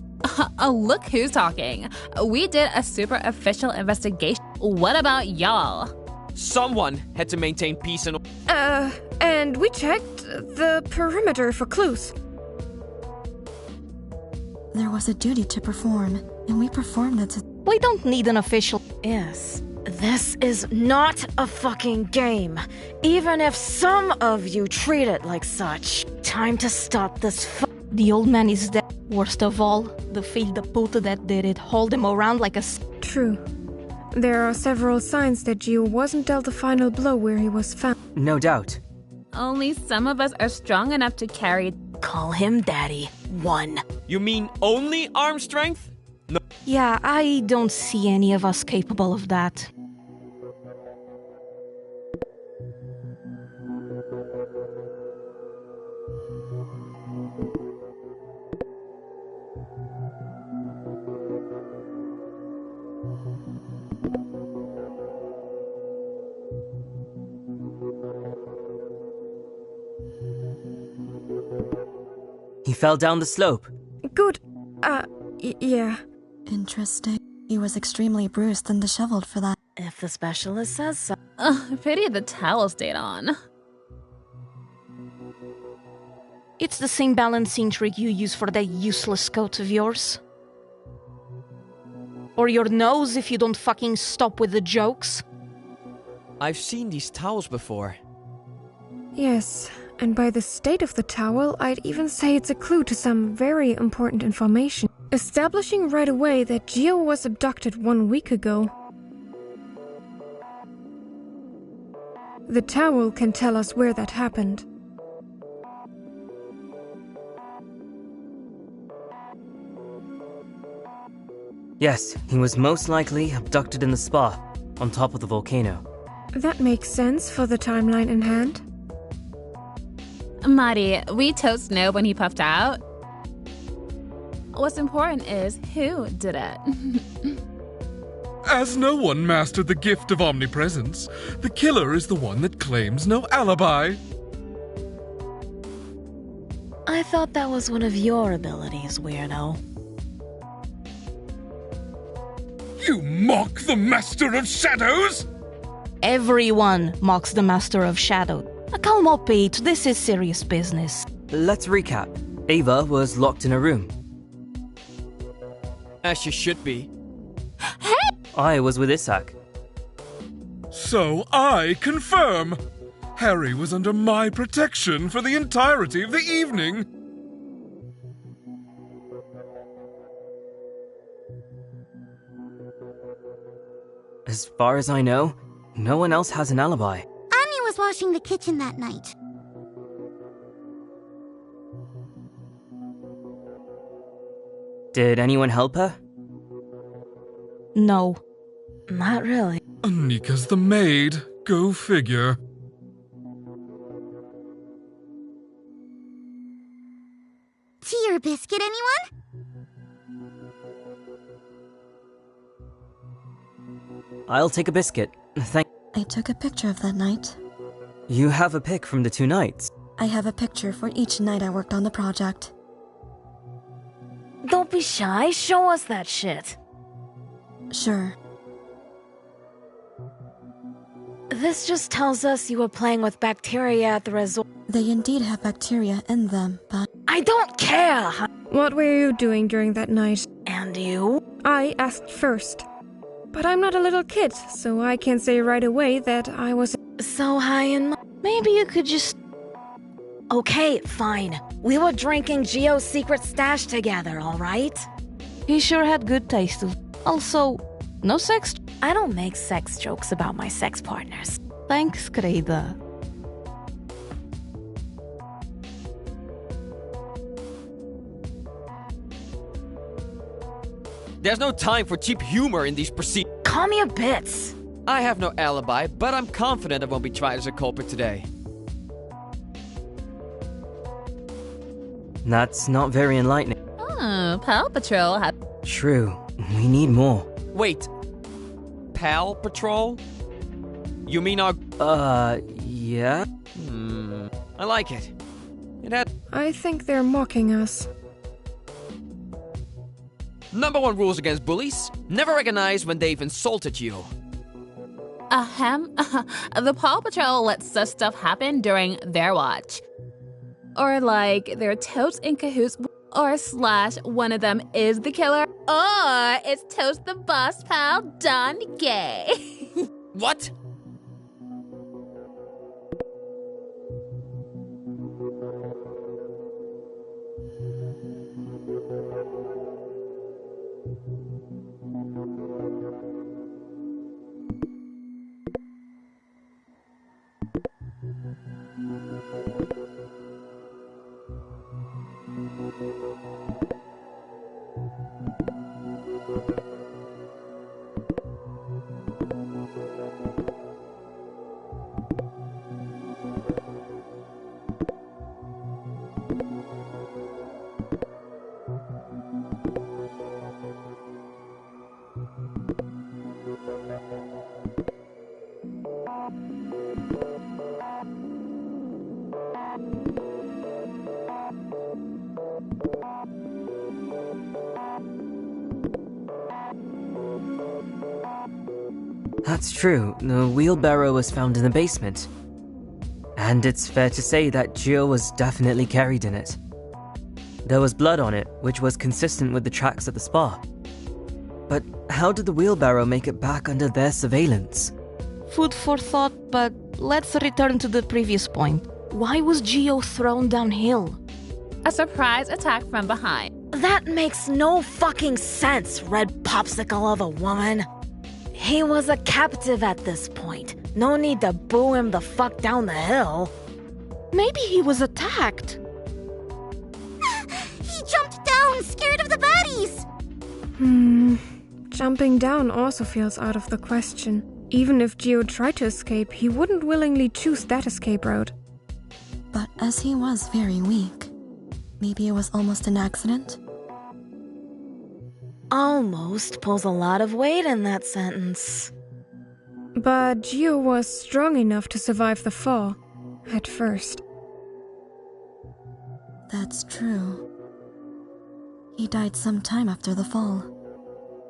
Look who's talking. We did a super official investigation. What about y'all? Someone had to maintain peace and... And we checked the perimeter for clues. There was a duty to perform, and we performed it. We don't need an official. Yes. This is not a fucking game. Even if some of you treat it like such. Time to stop this The old man is dead. Worst of all, the field puta that did it hold him around like a... True. There are several signs that Gio wasn't dealt a final blow where he was found. No doubt. Only some of us are strong enough to carry. Call him Daddy. 1. You mean only arm strength? No. Yeah, I don't see any of us capable of that. He fell down the slope. Good. Yeah. Interesting. He was extremely bruised and disheveled for that. If the specialist says so. Pity the towel stayed on. It's the same balancing trick you use for that useless coat of yours. Or your nose if you don't fucking stop with the jokes. I've seen these towels before. Yes, and by the state of the towel, I'd even say it's a clue to some very important information. Establishing right away that Gio was abducted 1 week ago. The towel can tell us where that happened. Yes, he was most likely abducted in the spa, on top of the volcano. That makes sense for the timeline in hand. Marty, we toast no when he puffed out. What's important is who did it. As no one mastered the gift of omnipresence, the killer is the one that claims no alibi. I thought that was one of your abilities, weirdo. You mock the Master of Shadows? Everyone mocks the Master of Shadow. Calm up, Pete. This is serious business. Let's recap. Ava was locked in a room. As she should be. I was with Isaac. So I confirm. Harry was under my protection for the entirety of the evening. As far as I know, no one else has an alibi. Annie was washing the kitchen that night. Did anyone help her? No. Not really. Anika's the maid. Go figure. Tea or biscuit, anyone? I'll take a biscuit. Thank. I took a picture of that night. You have a pic from the 2 nights. I have a picture for each night I worked on the project. Don't be shy. Show us that shit. Sure. This just tells us you were playing with bacteria at the resort. They indeed have bacteria in them, but... I don't care! What were you doing during that night? And you? I asked first. But I'm not a little kid, so I can't say right away that I was... So high in... Maybe you could just... Okay, fine. We were drinking Gio's secret stash together, alright? He sure had good taste. Also, no sex... I don't make sex jokes about my sex partners. Thanks, Kreda. There's no time for cheap humor in these proceedings. Calm your bits. I have no alibi, but I'm confident I won't be tried as a culprit today. That's not very enlightening. Oh, Paw Patrol had... True. We need more. Wait. Pal Patrol? You mean our... Yeah? I like it. It had... I think they're mocking us. Number 1 rules against bullies. Never recognize when they've insulted you. Ahem. The Paw Patrol lets such stuff happen during their watch. Or like, they're totes in cahoots, or / one of them is the killer, or it's totes the boss pal done gay. What? That's true. The wheelbarrow was found in the basement. And it's fair to say that Gio was definitely carried in it. There was blood on it, which was consistent with the tracks at the spa. But how did the wheelbarrow make it back under their surveillance? Food for thought, but let's return to the previous point. Why was Gio thrown downhill? A surprise attack from behind. That makes no fucking sense, red popsicle of a woman. He was a captive at this point. No need to boo him the fuck down the hill. Maybe he was attacked. He jumped down, scared of the baddies! Jumping down also feels out of the question. Even if Gio tried to escape, he wouldn't willingly choose that escape route. But as he was very weak, maybe it was almost an accident? Almost pulls a lot of weight in that sentence. But Gio was strong enough to survive the fall, at first. That's true. He died some time after the fall.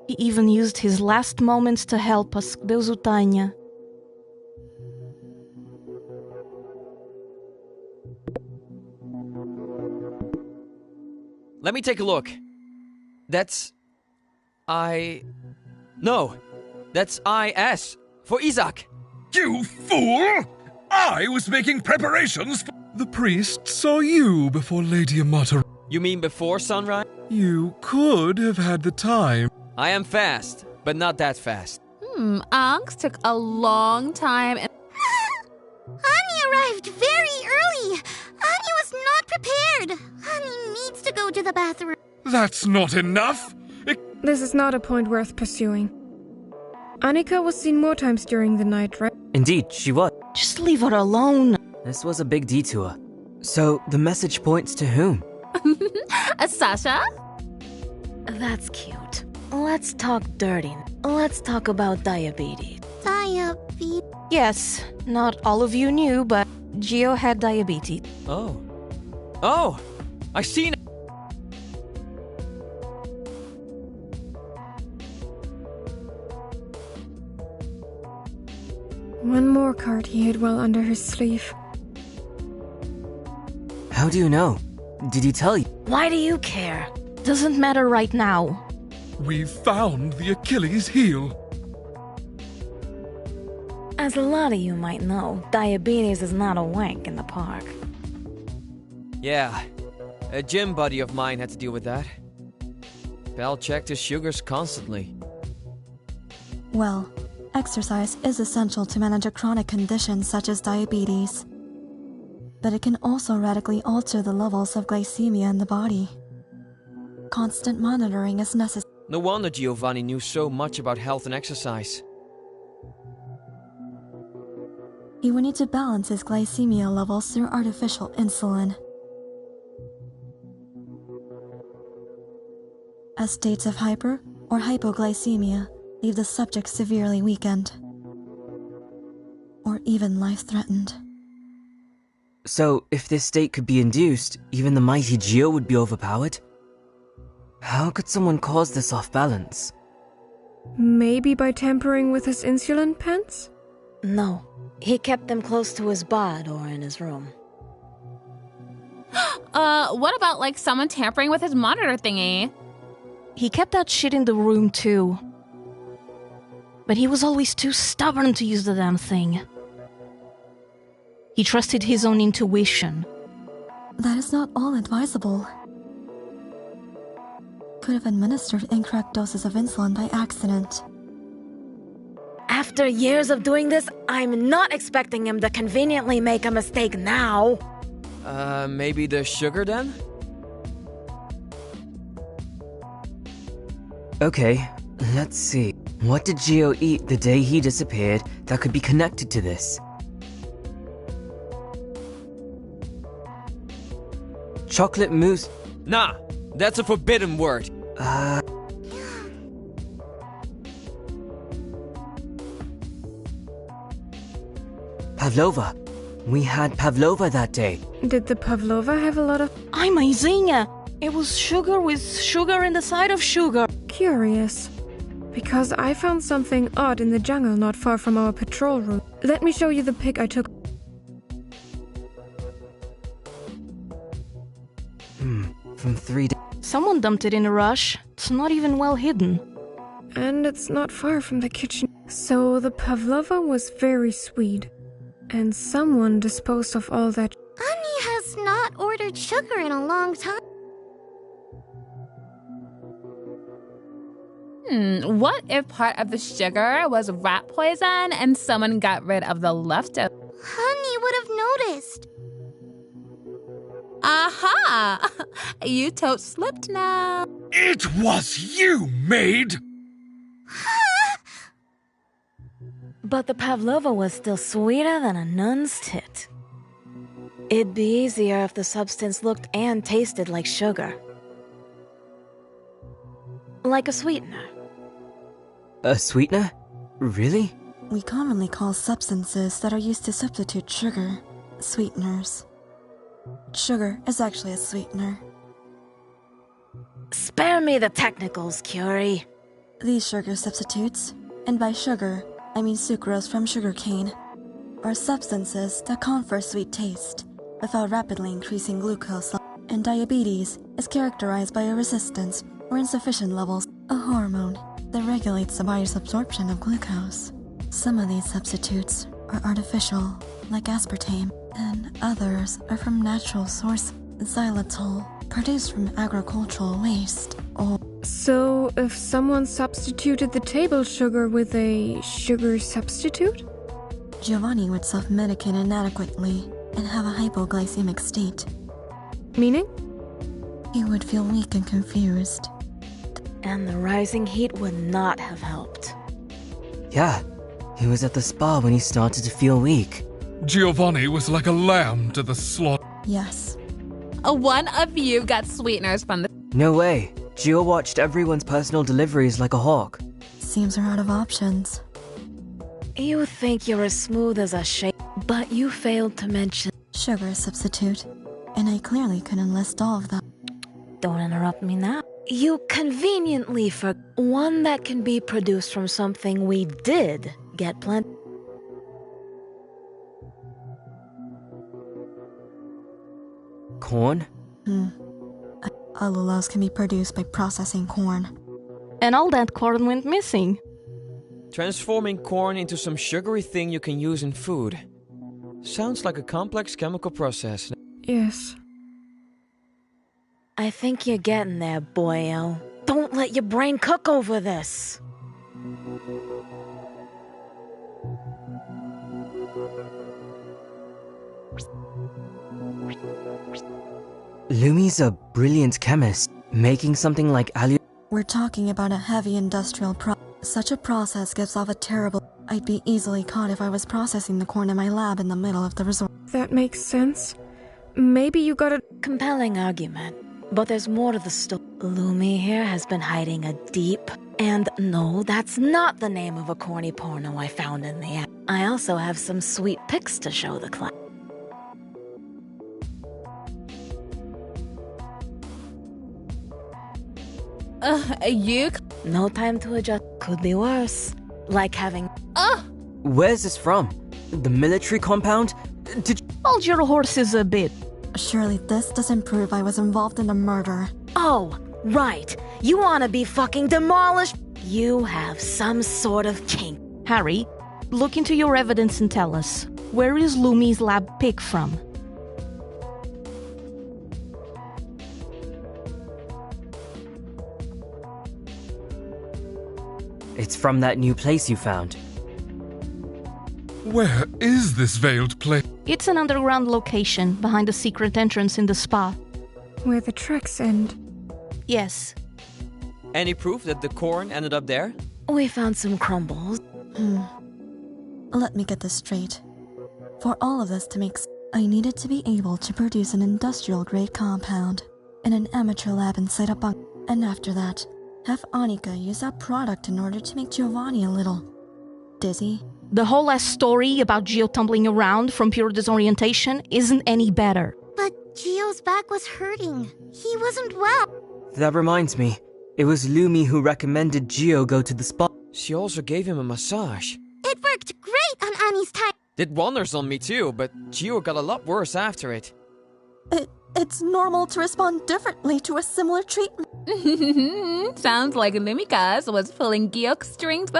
He even used his last moments to help us, Deus o tenha. Let me take a look. That's... No, that's IS for Isaac. You fool! I was making preparations for... The priest saw you before Lady Amata. You mean before sunrise? You could have had the time. I am fast, but not that fast. Anx took a long time and... Annie arrived very early! Annie was not prepared! Annie needs to go to the bathroom. That's not enough! This is not a point worth pursuing. Annika was seen more times during the night, right? Indeed, she was. Just leave her alone. This was a big detour. So, the message points to whom? Sasha? That's cute. Let's talk dirty. Let's talk about diabetes. Diabetes. Yes, not all of you knew, but Gio had diabetes. Oh, I see now. One more card he hid well under his sleeve. How do you know? Did he tell you? Why do you care? Doesn't matter right now. We've found the Achilles heel. As a lot of you might know, diabetes is not a wank in the park. Yeah, a gym buddy of mine had to deal with that. Pal checked his sugars constantly. Well, exercise is essential to manage a chronic condition such as diabetes. But it can also radically alter the levels of glycemia in the body. Constant monitoring is necessary. No wonder Giovanni knew so much about health and exercise. He would need to balance his glycemia levels through artificial insulin. As states of hyper or hypoglycemia leave the subject severely weakened, or even life-threatened. So, if this state could be induced, even the mighty Gio would be overpowered? How could someone cause this off balance? Maybe by tampering with his insulin pens? No, he kept them close to his bod or in his room. What about like someone tampering with his monitor thingy? He kept that shit in the room too. But he was always too stubborn to use the damn thing. He trusted his own intuition. That is not all advisable. Could have administered incorrect doses of insulin by accident. After years of doing this, I'm not expecting him to conveniently make a mistake now. Maybe the sugar then? Okay, let's see. What did Gio eat the day he disappeared that could be connected to this? Chocolate mousse. Nah, that's a forbidden word. Pavlova. We had pavlova that day. Did the pavlova have a lot of... I'm Isaiah. It was sugar with sugar in the side of sugar. Curious. Because I found something odd in the jungle not far from our patrol route. Let me show you the pic I took. From 3 days. Someone dumped it in a rush. It's not even well hidden. And it's not far from the kitchen. So the pavlova was very sweet. And someone disposed of all that. Annie has not ordered sugar in a long time. What if part of the sugar was rat poison and someone got rid of the leftover? Honey would have noticed. Aha! You tote slipped now. It was you, maid! But the pavlova was still sweeter than a nun's tit. It'd be easier if the substance looked and tasted like sugar. Like a sweetener. A sweetener? Really? We commonly call substances that are used to substitute sugar sweeteners. Sugar is actually a sweetener. Spare me the technicals, Curie. These sugar substitutes, and by sugar, I mean sucrose from sugarcane, are substances that confer sweet taste without rapidly increasing glucose level. And diabetes is characterized by a resistance or insufficient levels, a hormone that regulates the body's absorption of glucose. Some of these substitutes are artificial, like aspartame, and others are from natural source, xylitol, produced from agricultural waste, or... So, if someone substituted the table sugar with a sugar substitute? Giovanni would self-medicate inadequately and have a hypoglycemic state. Meaning? He would feel weak and confused. And the rising heat would not have helped. Yeah, he was at the spa when he started to feel weak. Giovanni was like a lamb to the slaughter. Yes. One of you got sweeteners from the... No way. Gio watched everyone's personal deliveries like a hawk. Seems we're out of options. You think you're as smooth as a shake, but you failed to mention... Sugar substitute. And I clearly couldn't list all of them. Don't interrupt me now. You conveniently forgot one that can be produced from something we did get plenty. Corn? Allulose can be produced by processing corn. And all that corn went missing. Transforming corn into some sugary thing you can use in food. Sounds like a complex chemical process. Yes. I think you're getting there, boyo. Don't let your brain cook over this. Lumi's a brilliant chemist, making something like We're talking about a heavy industrial Such a process gives off a terrible... I'd be easily caught if I was processing the corn in my lab in the middle of the resort. That makes sense. Maybe you got a... Compelling argument. But there's more to the story. Lumi here has been hiding a deep... And no, that's not the name of a corny porno I found in the app. I also have some sweet pics to show the class. You... No time to adjust. Could be worse. Like having... Where's this from? The military compound? Did you... Hold your horses a bit. Surely this doesn't prove I was involved in a murder. Oh, right. You want to be fucking demolished? You have some sort of kink. Harry, look into your evidence and tell us. Where is Lumi's lab pick from? It's from that new place you found. Where is this veiled place? It's an underground location behind a secret entrance in the spa. Where the tracks end. Yes. Any proof that the corn ended up there? We found some crumbles. Let me get this straight. For all of this to make sense, I needed to be able to produce an industrial-grade compound in an amateur lab inside a bunk, and after that, have Annika use that product in order to make Giovanni a little dizzy. The whole last story about Gio tumbling around from pure disorientation isn't any better. But Gio's back was hurting. He wasn't well. That reminds me. It was Lumi who recommended Gio go to the spa. She also gave him a massage. It worked great on Annie's time. Did wonders on me too, but Gio got a lot worse after it. It's normal to respond differently to a similar treatment. Sounds like Lumika's was pulling Gyok's strings.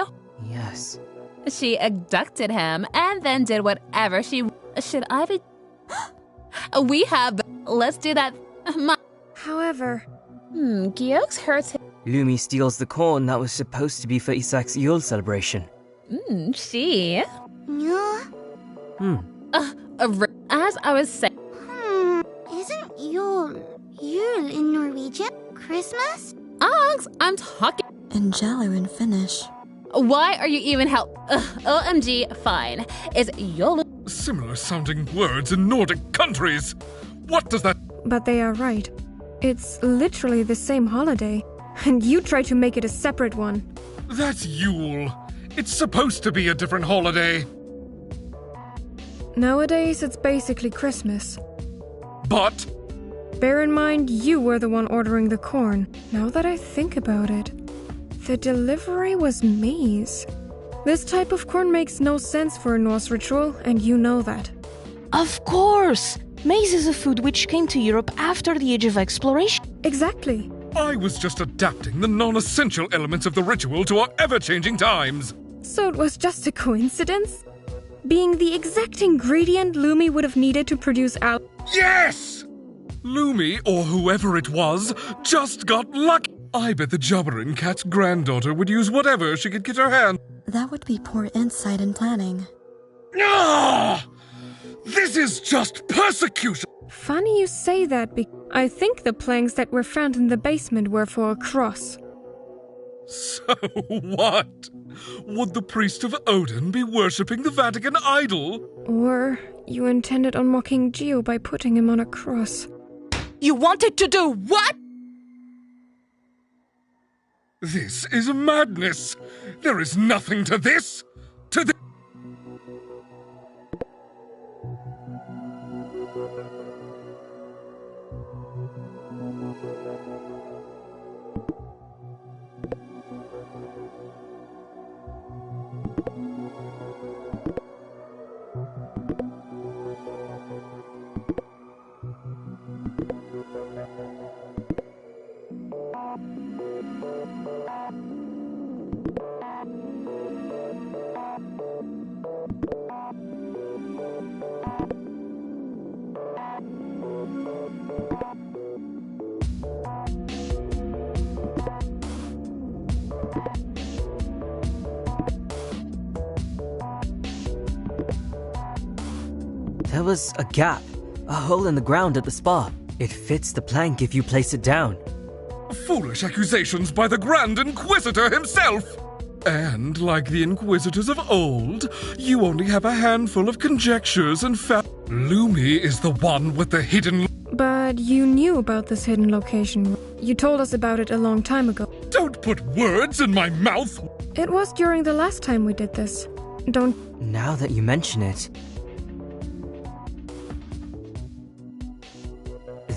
Yes. She abducted him and then did whatever she... Should I be... We have... Let's do that... However... Gyok's hurts him. Lumi steals the corn that was supposed to be for Isak's Yule celebration. She... No. As I was saying... Isn't Yule in Norwegian? Christmas? Uggs, I'm talking... In Jalu in Finnish. Why are you even OMG, fine. Is Yule... Similar sounding words in Nordic countries. What does that... But they are right. It's literally the same holiday. And you try to make it a separate one. That's Yule. It's supposed to be a different holiday. Nowadays, it's basically Christmas. But... Bear in mind, you were the one ordering the corn. Now that I think about it, the delivery was maize. This type of corn makes no sense for a Norse ritual, and you know that. Of course! Maize is a food which came to Europe after the Age of Exploration. Exactly. I was just adapting the non-essential elements of the ritual to our ever-changing times. So it was just a coincidence? Being the exact ingredient Lumi would have needed to produce Yes! Lumi, or whoever it was, just got lucky. I bet the Jobberin cat's granddaughter would use whatever she could get her hand. That would be poor insight and planning. Ah! This is just persecution! Funny you say that, I think the planks that were found in the basement were for a cross. So what? Would the priest of Odin be worshipping the Vatican idol? Or you intended on mocking Gio by putting him on a cross. You wanted to do what? This is madness! There is nothing to this! To this! There was a gap, a hole in the ground at the spa. It fits the plank if you place it down. Foolish accusations by the Grand Inquisitor himself! And, like the Inquisitors of old, you only have a handful of conjectures and Lumi is the one with the hidden... But you knew about this hidden location. You told us about it a long time ago. Don't put words in my mouth! It was during the last time we did this. Now that you mention it...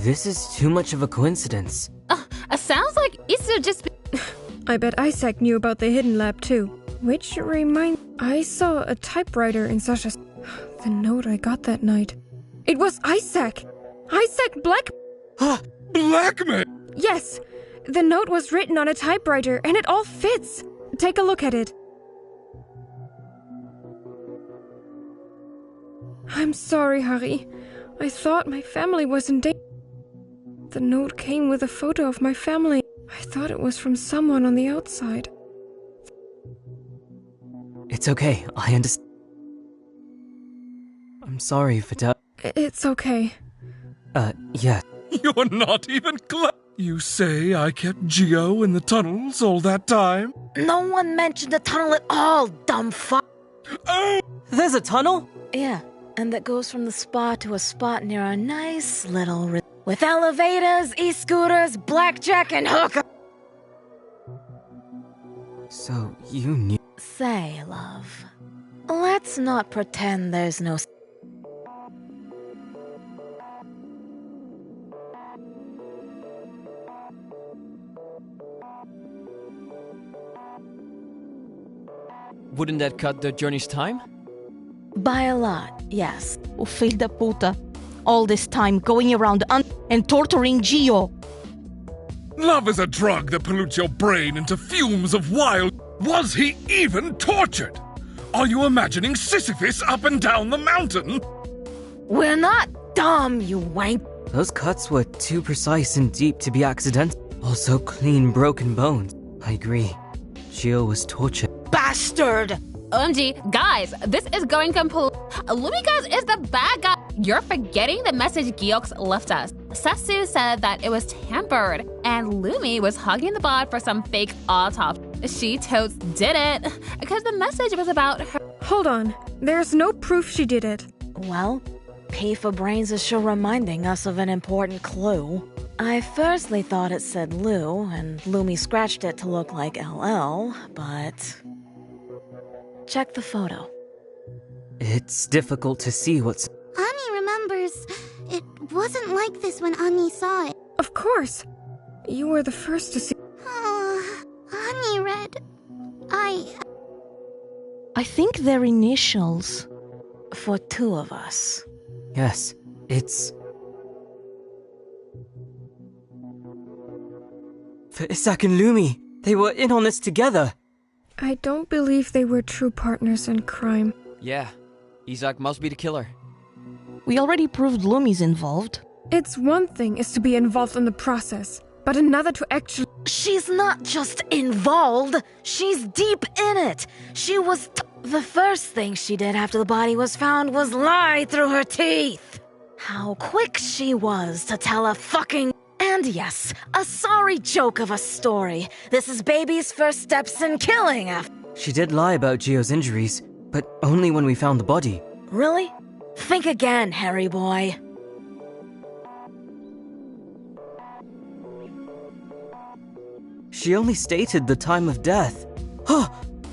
This is too much of a coincidence. Sounds like Issa just... I bet Isaac knew about the hidden lab too. Which I saw a typewriter in Sasha's... The note I got that night. It was Isaac! Isaac Blackmail! Yes! The note was written on a typewriter and it all fits! Take a look at it. I'm sorry, Harry. I thought my family was in danger. The note came with a photo of my family. I thought it was from someone on the outside. It's okay, I understand. I'm sorry for It's okay. Yeah. You're not even glad. You say I kept Gio in the tunnels all that time? No one mentioned the tunnel at all, dumb fuck. Oh! There's a tunnel? Yeah, and that goes from the spa to a spot near a nice little... with elevators, e-scooters, blackjack, and hooker. So, you knew... Say, love, let's not pretend there's no... Wouldn't that cut the journey's time? By a lot, yes. Oh, fill de puta. All this time going around and torturing Gio. Love is a drug that pollutes your brain into fumes of wild. Was he even tortured? Are you imagining Sisyphus up and down the mountain? We're not dumb, you wank. Those cuts were too precise and deep to be accidental. Also clean, broken bones. I agree. Gio was tortured. Bastard! OMG, guys, this is going complete. Lumigaz is the bad guy. You're forgetting the message Giox left us. Sasu said that it was tampered, and Lumi was hugging the bot for some fake autopsy. She totes did it, because the message was about her. Hold on. There's no proof she did it. Well, P for Brains is sure reminding us of an important clue. I firstly thought it said Lou, and Lumi scratched it to look like LL, but... Check the photo. It's difficult to see what's... Annie remembers. It wasn't like this when Annie saw it. Of course. You were the first to see. Oh, Annie read. I think they're initials. For two of us. Yes, it's... For Isak and Lumi. They were in on this together. I don't believe they were true partners in crime. Yeah, Isak must be the killer. We already proved Lumi's involved. It's one thing is to be involved in the process, but another to actually... She's not just involved, she's deep in it. She was... The first thing she did after the body was found was lie through her teeth. How quick she was to tell a fucking... And yes, a sorry joke of a story. This is baby's first steps in killing after... She did lie about Gio's injuries, but only when we found the body. Really? Think again, Harry boy. She only stated the time of death.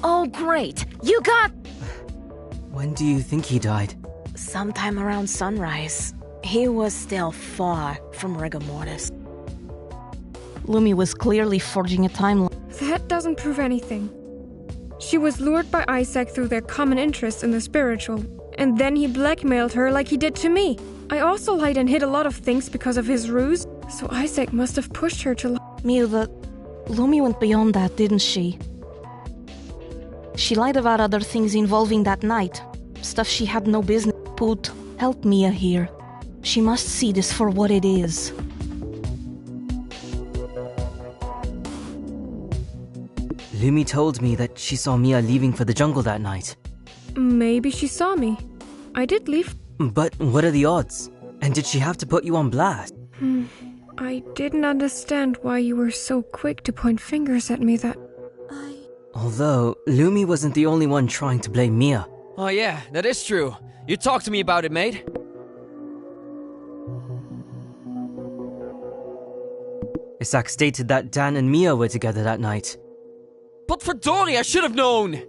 Oh, great. You got... When do you think he died? Sometime around sunrise. He was still far from rigor mortis. Lumi was clearly forging a timeline. That doesn't prove anything. She was lured by Isaac through their common interest in the spiritual, and then he blackmailed her like he did to me. I also lied and hid a lot of things because of his ruse, so Isaac must have pushed her to lie. Miu, Lumi went beyond that, didn't she? She lied about other things involving that night. Stuff she had no business. Put, help Mia here. She must see this for what it is. Lumi told me that she saw Mia leaving for the jungle that night. Maybe she saw me. I did leave. But what are the odds? And did she have to put you on blast? I didn't understand why you were so quick to point fingers at me that... Although, Lumi wasn't the only one trying to blame Mia. Oh yeah, that is true. You talked to me about it, mate. Isak stated that Dan and Mia were together that night. But for Dory, I should have known!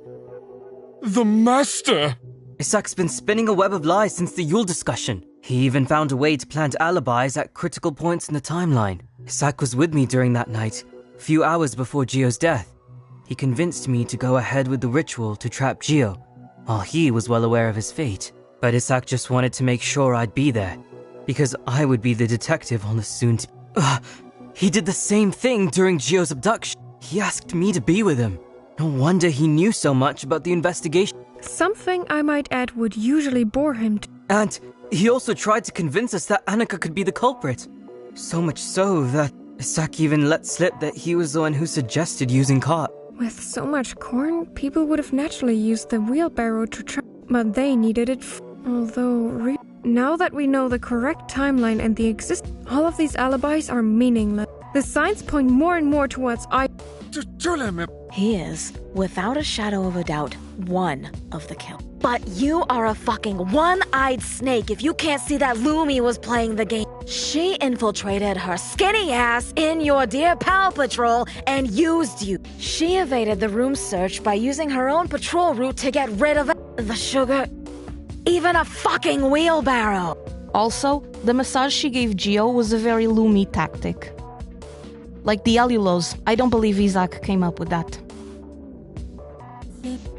The Master! Isak's been spinning a web of lies since the Yule discussion. He even found a way to plant alibis at critical points in the timeline. Isak was with me during that night, a few hours before Gio's death. He convinced me to go ahead with the ritual to trap Gio, while he was well aware of his fate. But Isak just wanted to make sure I'd be there, because I would be the detective on the soon He did the same thing during Gio's abduction. He asked me to be with him. No wonder he knew so much about the investigation. Something I might add would usually bore him to... And he also tried to convince us that Annika could be the culprit. So much so that Isak even let slip that he was the one who suggested using cart. With so much corn, people would have naturally used the wheelbarrow to trap, but they needed it although, now that we know the correct timeline and the all of these alibis are meaningless. The signs point more and more towards He is, without a shadow of a doubt, one of the kill. But you are a fucking one-eyed snake if you can't see that Lumi was playing the game. She infiltrated her skinny ass in your dear pal patrol and used you. She evaded the room search by using her own patrol route to get rid of the sugar. Even a fucking wheelbarrow. Also, the massage she gave Gio was a very Lumi tactic. Like the allulose, I don't believe Isaac came up with that.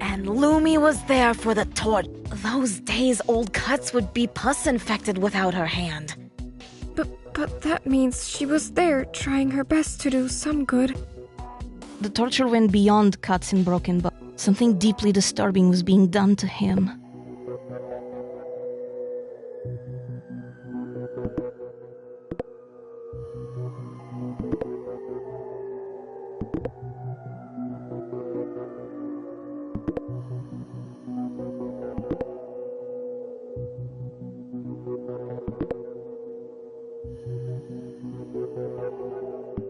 And And Lumi was there for the torch. Those days, old cuts would be pus infected without her hand. But that means she was there, trying her best to do some good. The torture went beyond cuts and broken bones. Something deeply disturbing was being done to him.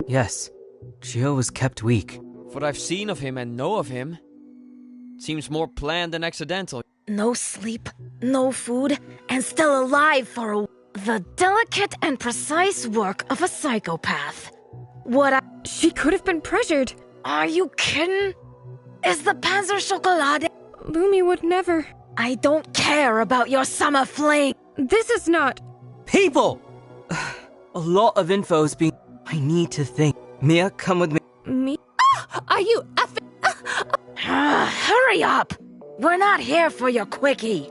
Yes, Gio was kept weak. What I've seen of him and know of him seems more planned than accidental. No sleep, no food, and still alive for a... The delicate and precise work of a psychopath. She could have been pressured. Are you kidding? Is the Panzer Chocolade... Lumi would never. I don't care about your summer fling. This is not... People! A lot of info is being... I need to think. Mia, come with me. Me? Are you effing? Hurry up! We're not here for your quickie.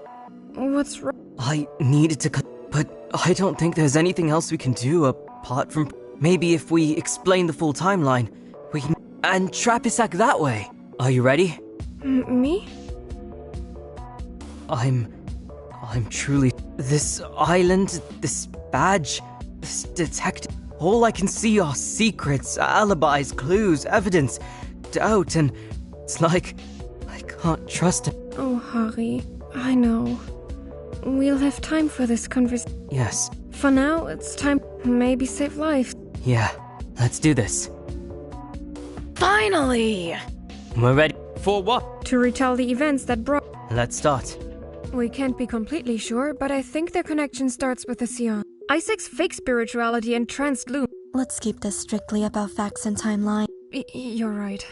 What's wrong? I needed to but I don't think there's anything else we can do apart from... Maybe if we explain the full timeline, we can... And trap Isak that way. Are you ready? Me? I'm truly... This island, this badge, this detective... All I can see are secrets, alibis, clues, evidence, doubt, and it's like I can't trust him. Oh, Hari, I know. We'll have time for this conversation. Yes. For now, it's time to maybe save lives. Yeah, let's do this. Finally! We're ready. For what? To retell the events that brought... Let's start. We can't be completely sure, but I think their connection starts with the Sion. Isaac's fake spirituality entranced Loom. Let's keep this strictly about facts and timeline. You're right.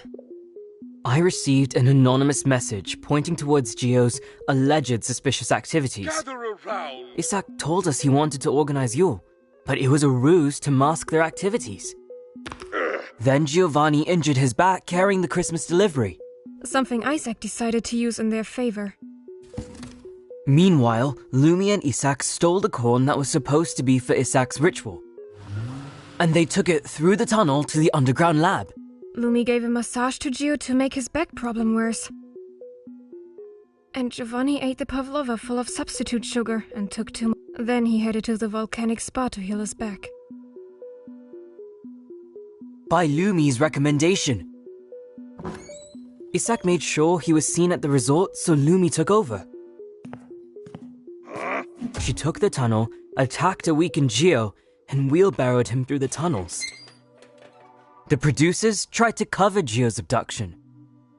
I received an anonymous message pointing towards Gio's alleged suspicious activities. Gather around. Isak told us he wanted to organize Yule, but it was a ruse to mask their activities. Then Giovanni injured his back carrying the Christmas delivery. Something Isaac decided to use in their favor. Meanwhile, Lumi and Isak stole the corn that was supposed to be for Isak's ritual. And they took it through the tunnel to the underground lab. Lumi gave a massage to Gio to make his back problem worse. And Giovanni ate the pavlova full of substitute sugar and took too much. Then he headed to the volcanic spa to heal his back. By Lumi's recommendation. Isak made sure he was seen at the resort, so Lumi took over. She took the tunnel, attacked a weakened Gio, and wheelbarrowed him through the tunnels. The producers tried to cover Gio's abduction.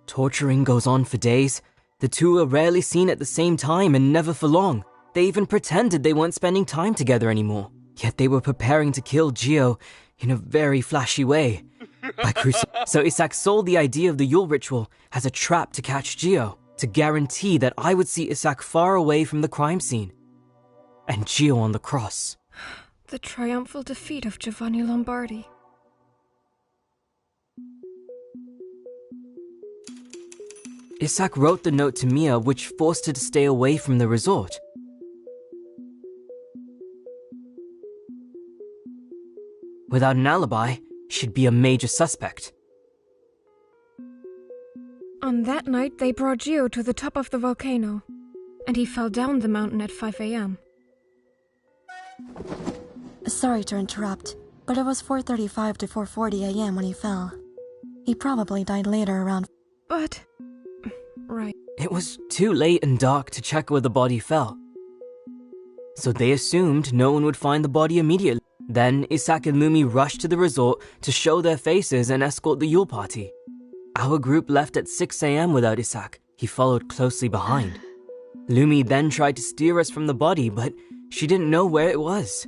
Torturing goes on for days. The two are rarely seen at the same time and never for long. They even pretended they weren't spending time together anymore. Yet they were preparing to kill Gio in a very flashy way. So Isak sold the idea of the Yule ritual as a trap to catch Gio, to guarantee that I would see Isak far away from the crime scene. And Gio on the cross. The triumphal defeat of Giovanni Lombardi. Isak wrote the note to Mia, which forced her to stay away from the resort. Without an alibi, she'd be a major suspect. On that night, they brought Gio to the top of the volcano, and he fell down the mountain at 5 a.m. Sorry to interrupt, but it was 4:35 to 4:40 a.m. when he fell. He probably died later around... But... Right. It was too late and dark to check where the body fell. So they assumed no one would find the body immediately. Then Isak and Lumi rushed to the resort to show their faces and escort the Yule party. Our group left at 6 a.m. without Isak. He followed closely behind. Lumi then tried to steer us from the body, but she didn't know where it was.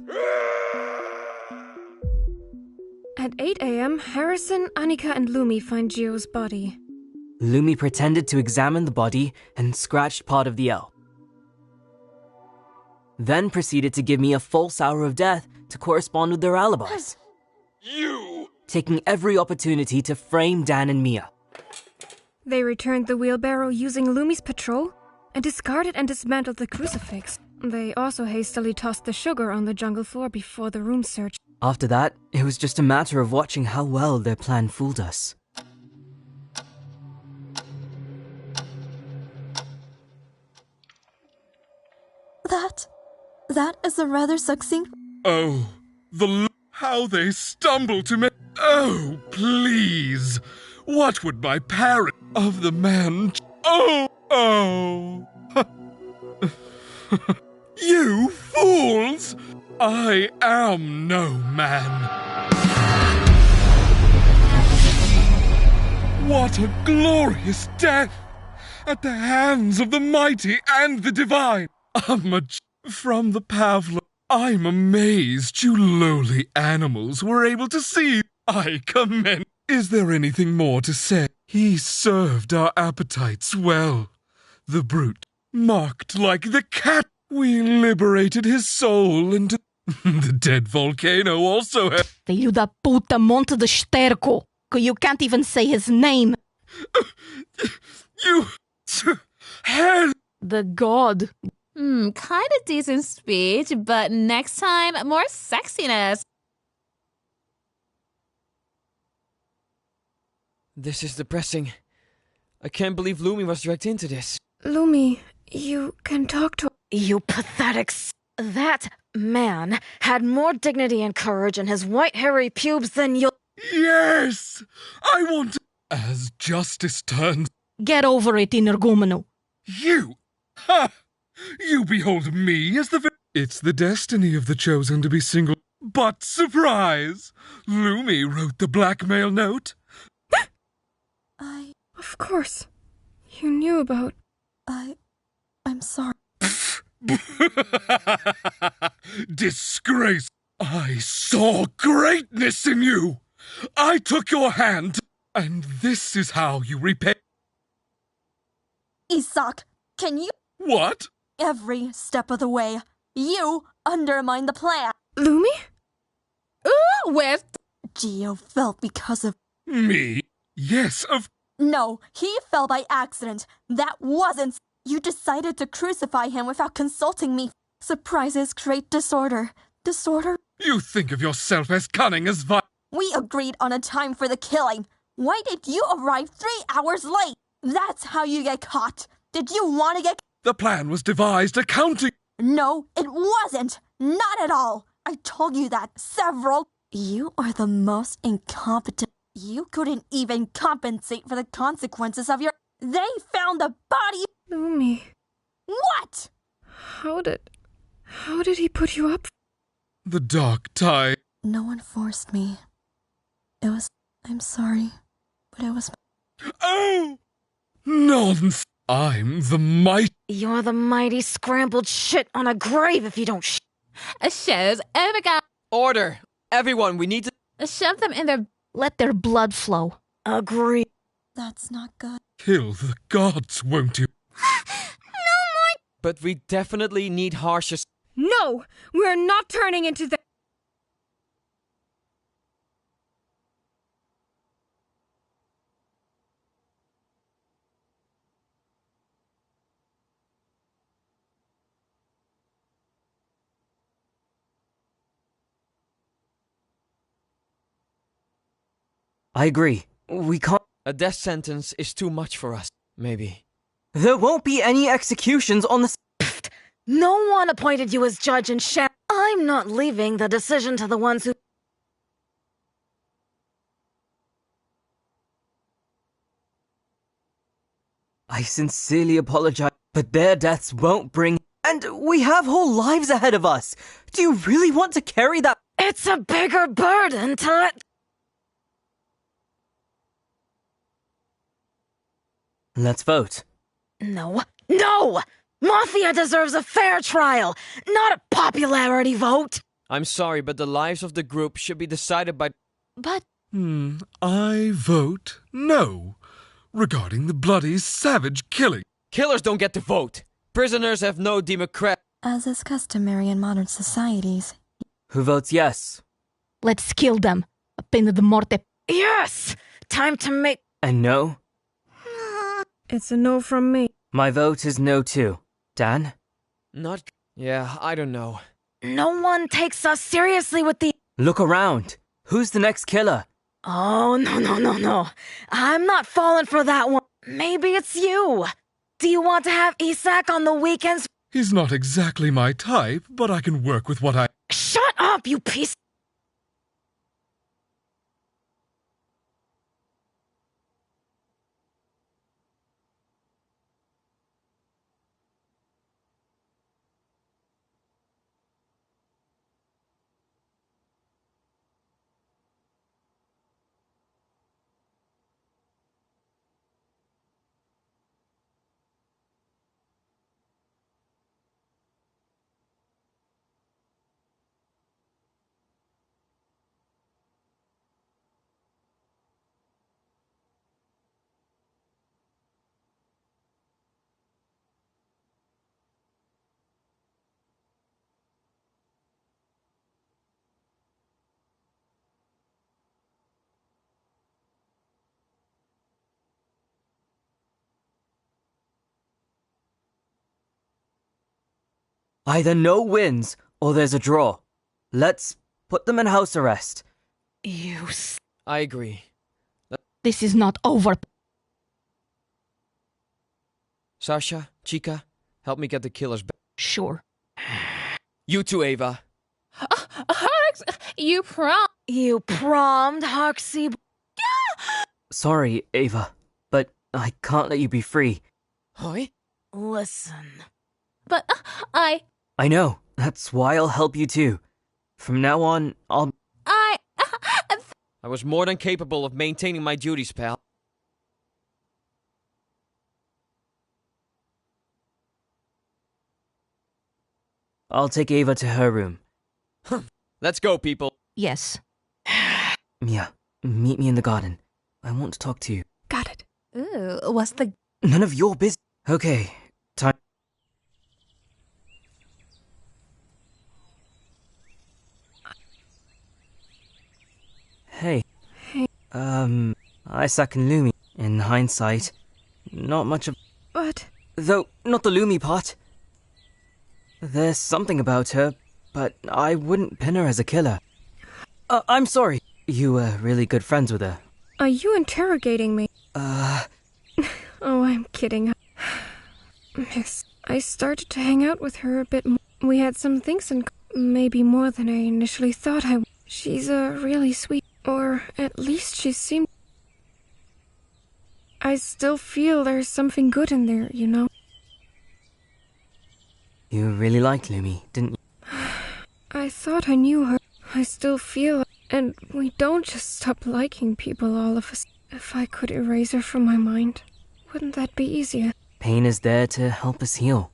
At 8 a.m., Harrison, Annika, and Lumi find Gio's body. Lumi pretended to examine the body and scratched part of the L. Then proceeded to give me a false hour of death to correspond with their alibis. You! Taking every opportunity to frame Dan and Mia. They returned the wheelbarrow using Lumi's patrol and discarded and dismantled the crucifix. They also hastily tossed the sugar on the jungle floor before the room search. After that, it was just a matter of watching how well their plan fooled us. That is a rather succinct... Oh, how they stumble to make... Oh, please. What would my parent of the man... Oh. You fools! I am no man. What a glorious death! At the hands of the mighty and the divine. From the Pavlov. I'm amazed you lowly animals were able to see. I commend. Is there anything more to say? He served our appetites well. The brute, marked like the cat. We liberated his soul into... The dead volcano also had... Filho da puta monte de esterco. You can't even say his name. You... Hell... The god. Kind of decent speech, but next time, more sexiness. This is depressing. I can't believe Lumi was dragged into this. Lumi, you can talk to... You pathetic That man had more dignity and courage in his white hairy pubes than you... Yes! I want to... As justice turns... Get over it, Energumeno. You! Ha! You behold me as the... It's the destiny of the chosen to be single. But surprise! Lumi wrote the blackmail note. Of course. You knew about... I'm sorry. Disgrace! I saw greatness in you! I took your hand, and this is how you repay... Isak, can you... What? Every step of the way, you undermine the plan. Lumi? With... Geo fell because of... Me? Yes, of... No, he fell by accident. That wasn't... You decided to crucify him without consulting me. Surprises create disorder. Disorder... You think of yourself as cunning as We agreed on a time for the killing. Why did you arrive 3 hours late? That's how you get caught. Did you want to get... The plan was devised accounting... No, it wasn't. Not at all. I told you that several... You are the most incompetent... You couldn't even compensate for the consequences of your... They found the body... Lumi. What? How did he put you up? The dark tide... No one forced me. It was... I'm sorry, but it was... Oh! Nonsense! I'm the mighty... You're the mighty scrambled shit on a grave if you don't Shows over, guys. Order! Everyone, we need to... Shove them in their... Let their blood flow. Agree. That's not good. Kill the gods, won't you? But we definitely need harsher... No! We're not turning into the... I agree. We can't... A death sentence is too much for us, maybe. There won't be any executions on the... No one appointed you as judge and sheriff. I'm not leaving the decision to the ones who... I sincerely apologize, but their deaths won't bring... And we have whole lives ahead of us! Do you really want to carry that... It's a bigger burden to let... Let's vote. No! No! Mafia deserves a fair trial, not a popularity vote! I'm sorry, but the lives of the group should be decided by... But... I vote no. Regarding the bloody, savage killing. Killers don't get to vote. Prisoners have no democrat... As is customary in modern societies. Who votes yes? Let's kill them. A pena de morte. Yes! Time to make... And no? It's a no from me. My vote is no too. Dan? Not. Yeah, I don't know. No one takes us seriously with the. Look around. Who's the next killer? Oh, no. I'm not falling for that one. Maybe it's you. Do you want to have Isak on the weekends? He's not exactly my type, but I can work with what I. Shut up, you piece. Either no wins or there's a draw. Let's put them in house arrest. I agree. This is not over. Sasha, Chica, help me get the killers back. Sure. You too, Ava. Harks, you prommed, Hoxie. Sorry, Ava, but I can't let you be free. Hi? Listen. But I know. That's why I'll help you too. From now on, I was more than capable of maintaining my duties, pal. I'll take Ava to her room. Let's go, people. Yes. Mia, meet me in the garden. I want to talk to you. Got it. Ooh, what's the... None of your business. Okay, time. Hey. Isaac and Lumi. In hindsight, not much of... But... Though, not the Lumi part. There's something about her, but I wouldn't pin her as a killer. I'm sorry. You were really good friends with her. Are you interrogating me? Oh, I'm kidding. Miss, I started to hang out with her a bit more. We had some things in maybe more than I initially thought I would. She's really sweet, or at least she seemed... I still feel there's something good in there, you know? You really liked Lumi, didn't you? I thought I knew her. I still feel... And we don't just stop liking people all of us. If I could erase her from my mind, wouldn't that be easier? Pain is there to help us heal.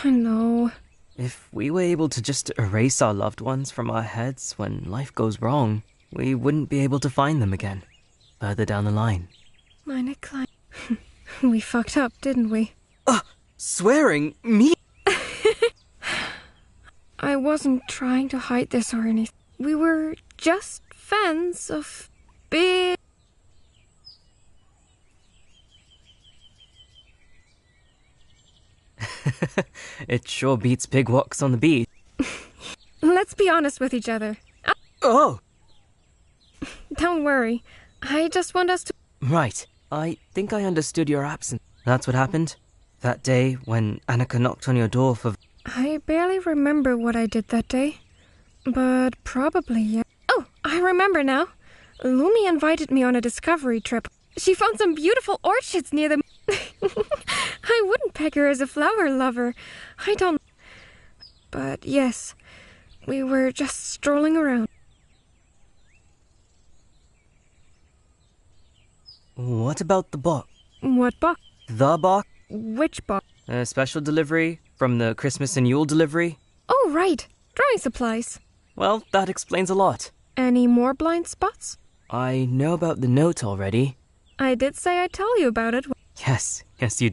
I know. If we were able to just erase our loved ones from our heads when life goes wrong, we wouldn't be able to find them again, further down the line. Meine Kleine. We fucked up, didn't we? Swearing? Me? I wasn't trying to hide this or anything. We were just fans of big... It sure beats big walks on the beach. Let's be honest with each other. Oh! Don't worry. I just want us to... Right. I think I understood your absence. That's what happened? That day when Annika knocked on your door for... I barely remember what I did that day. But probably, yeah. Oh, I remember now. Lumi invited me on a discovery trip. She found some beautiful orchids near the... I wouldn't peg her as a flower lover. I don't... But yes, we were just strolling around. What about the box? What box? The box? Which box? A special delivery from the Christmas and Yule delivery? Oh, right. Drawing supplies. Well, that explains a lot. Any more blind spots? I know about the note already. I did say I'd tell you about it. Yes, you...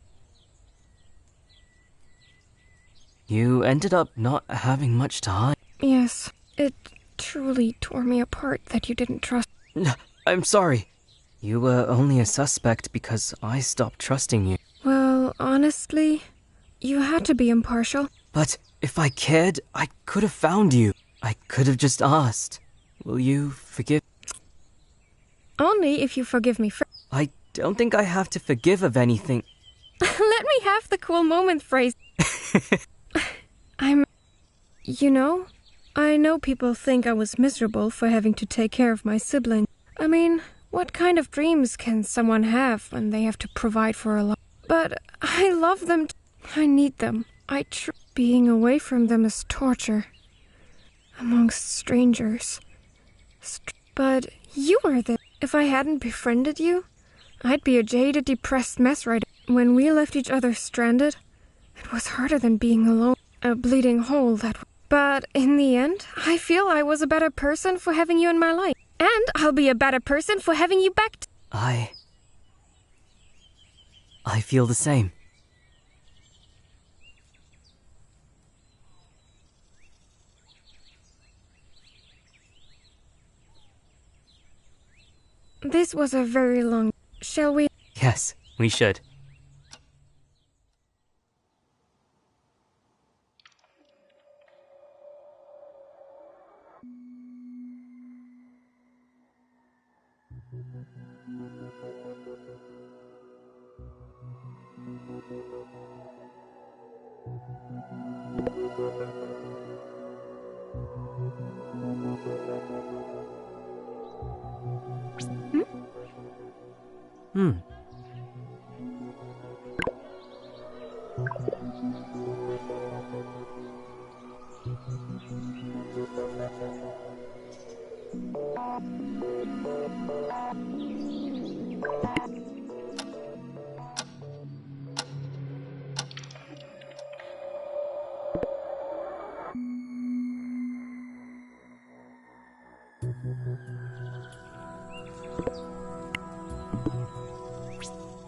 You ended up not having much to hide. Yes, it truly tore me apart that you didn't trust. I'm sorry. You were only a suspect because I stopped trusting you. Well, honestly, you had to be impartial. But if I cared, I could have found you. I could have just asked. Will you forgive? Only if you forgive me first. I don't think I have to forgive of anything. Let me have the cool moment phrase. I know people think I was miserable for having to take care of my sibling. I mean, what kind of dreams can someone have when they have to provide for a lot? But I love them. I need them. Being away from them is torture. Amongst strangers. But you were there. If I hadn't befriended you, I'd be a jaded, depressed mess right now. When we left each other stranded, it was harder than being alone. A bleeding hole that... But in the end, I feel I was a better person for having you in my life. And I'll be a better person for having you back. I feel the same. This was a very long... Shall we... Yes, we should.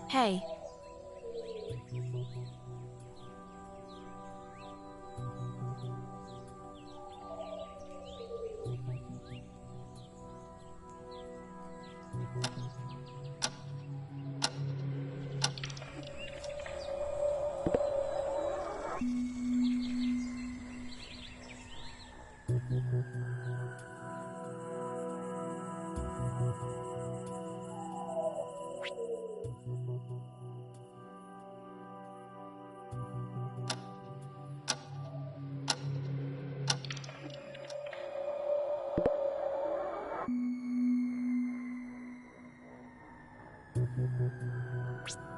Hey.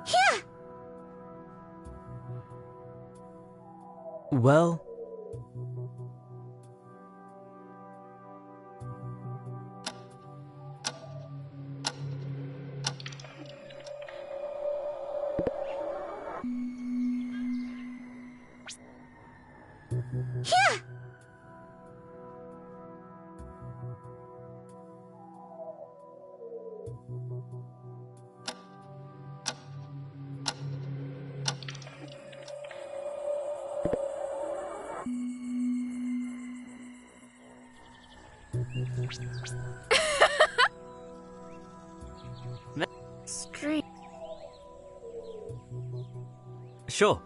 Here! Well... Here! Straight. Sure.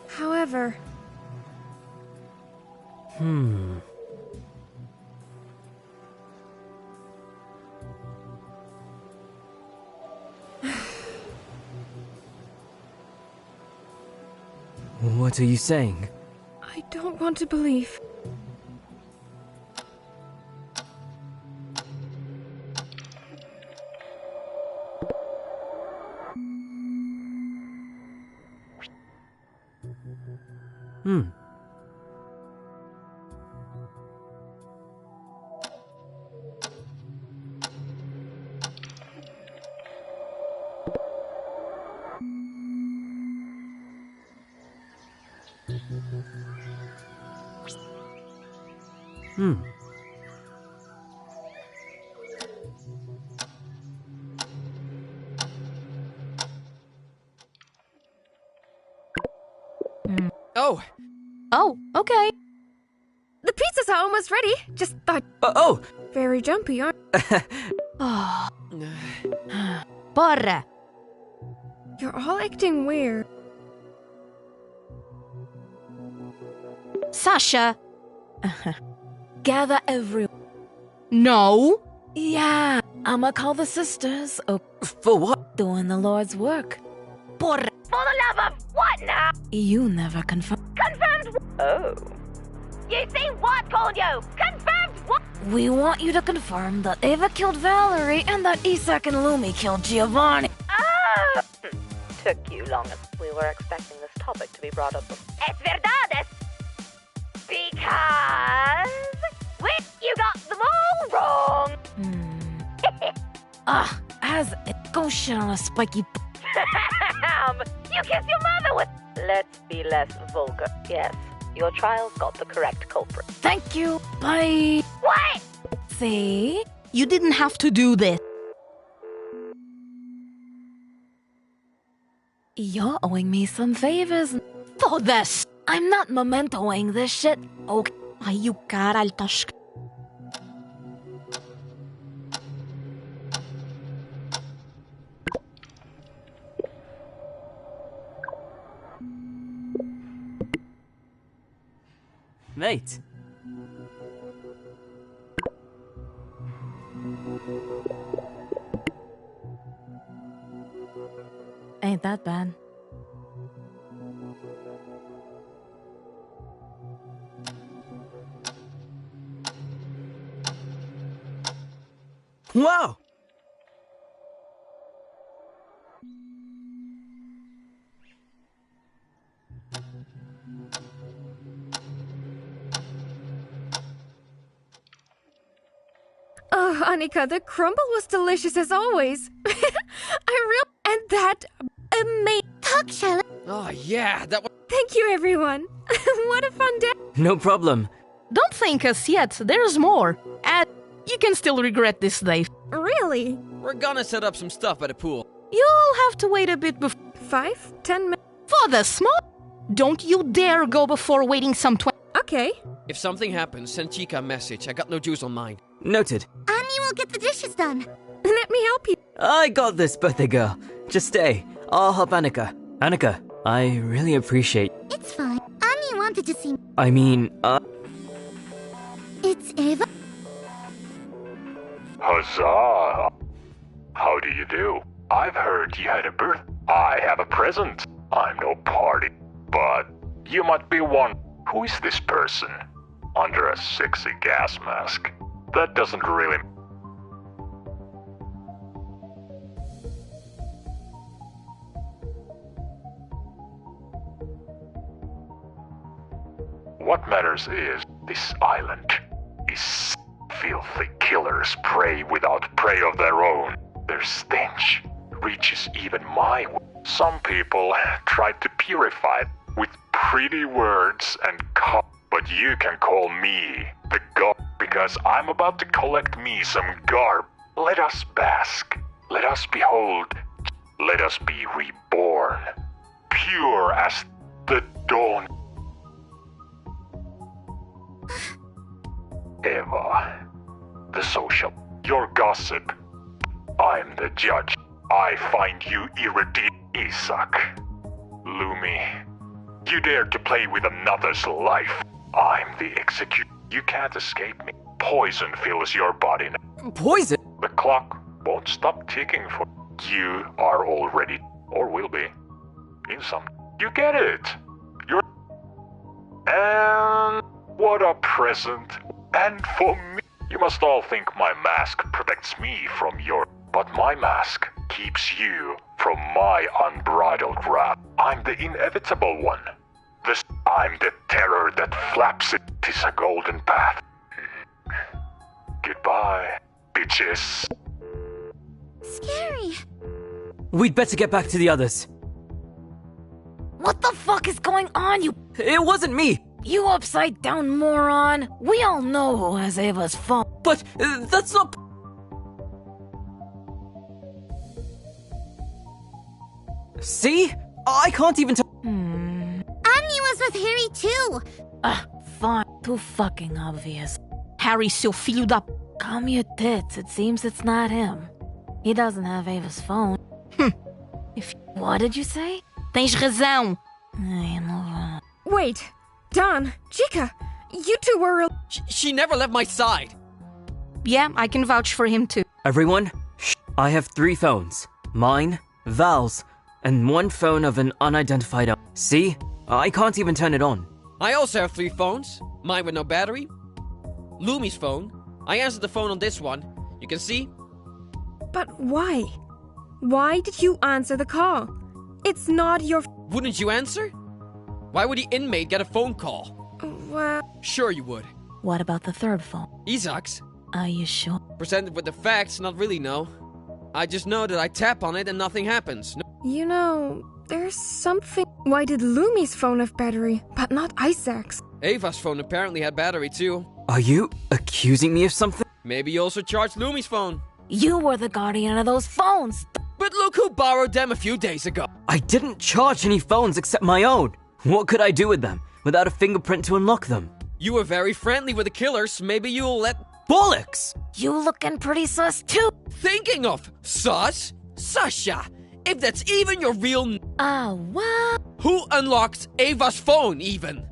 However... What are you saying? I don't want to believe. Oh, Oh, okay. The pizzas are almost ready. Just thought Oh! very jumpy, aren't Porra. You're all acting weird. Sasha. Gather everyone. No. Yeah, I'ma call the sisters. Oh, For what? doing the Lord's work. Porra. For the love of what now? You never confirmed. Confirmed. Oh. You see what, Kolyo? Confirmed what? We want you to confirm that Ava killed Valerie and that Isak and Lumi killed Giovanni. Oh. Took you long as we were expecting this topic to be brought up. Es verdades. Because... Wait, you got them all wrong. As it go shit on a spiky. You kissed your mother with... Let's be less vulgar. Yes, your trial's got the correct culprit. Thank you. Bye. What? See? You didn't have to do this. You're owing me some favors. For this. I'm not mementoing this shit. Okay. Ai, o caralho, tá ch... Mate. Ain't that bad. Wow! Oh, Annika, the crumble was delicious as always. And that amazing. Talk, Charlotte. Oh, yeah, that was... Thank you, everyone. What a fun day. No problem. Don't thank us yet, there's more. And you can still regret this day. Really? We're gonna set up some stuff by the pool. You'll have to wait a bit before... 5-10 minutes. For the small... Don't you dare go before waiting some Okay. If something happens, send Chica a message. I got no juice on mine. Noted. Annie will get the dishes done. Let me help you. I got this, birthday girl. Just stay. I'll help Annika. Annika, I really appreciate... It's fine. Annie wanted to see me. I mean, It's Ava. Huzzah! How do you do? I've heard you had a birth. I have a present. I'm no party, but you might be one. Who is this person? Under a sexy gas mask. That doesn't really... What matters is, this island is filthy killers prey without prey of their own. Their stench reaches even my... Some people try to purify it with pretty words and but you can call me the god because I'm about to collect me some garb. Let us bask. Let us behold. Let us be reborn. Pure as the dawn. Eva, the social, your gossip. I'm the judge. I find you irredeemable, Isak. Lumi, you dare to play with another's life. I'm the executioner. You can't escape me. Poison fills your body now. poison? The clock won't stop ticking for you are already, or will be, in some. You get it. You're... And what a present. And for me. You must all think my mask protects me from your... But my mask keeps you from my unbridled wrath. I'm the inevitable one. I'm the terror that flaps it. 'Tis a golden path. Goodbye, bitches. Scary. We'd better get back to the others. What the fuck is going on, you... It wasn't me! You upside down moron! We all know who has Ava's phone. But that's not. See? I can't even tell. Annie was with Harry too. Fine. Too fucking obvious. Harry, seu filho da... Calm your tits. It seems it's not him. He doesn't have Ava's phone. What did you say? Tens razão. Wait, Don, Chica, you two were... She never left my side. Yeah, I can vouch for him too. Everyone, I have 3 phones. Mine, Val's, and 1 phone of an unidentified... See? I can't even turn it on. I also have 3 phones. Mine with no battery. Lumi's phone. I answered the phone on this one. You can see? But why? Why did you answer the call? It's not your... Wouldn't you answer? Why would the inmate get a phone call? Well... Sure you would. What about the third phone? Isaac's. Are you sure? Presented with the facts, not really, no. I just know that I tap on it and nothing happens. No. You know, there's something... Why did Lumi's phone have battery, but not Isaac's? Ava's phone apparently had battery too. Are you accusing me of something? Maybe you also charged Lumi's phone. You were the guardian of those phones. But look who borrowed them a few days ago. I didn't charge any phones except my own. What could I do with them without a fingerprint to unlock them? You were very friendly with the killers. Maybe you'll let... Bollocks! You looking pretty sus too. Thinking of sus? Sasha, if that's even your real... What? Who unlocked Ava's phone even?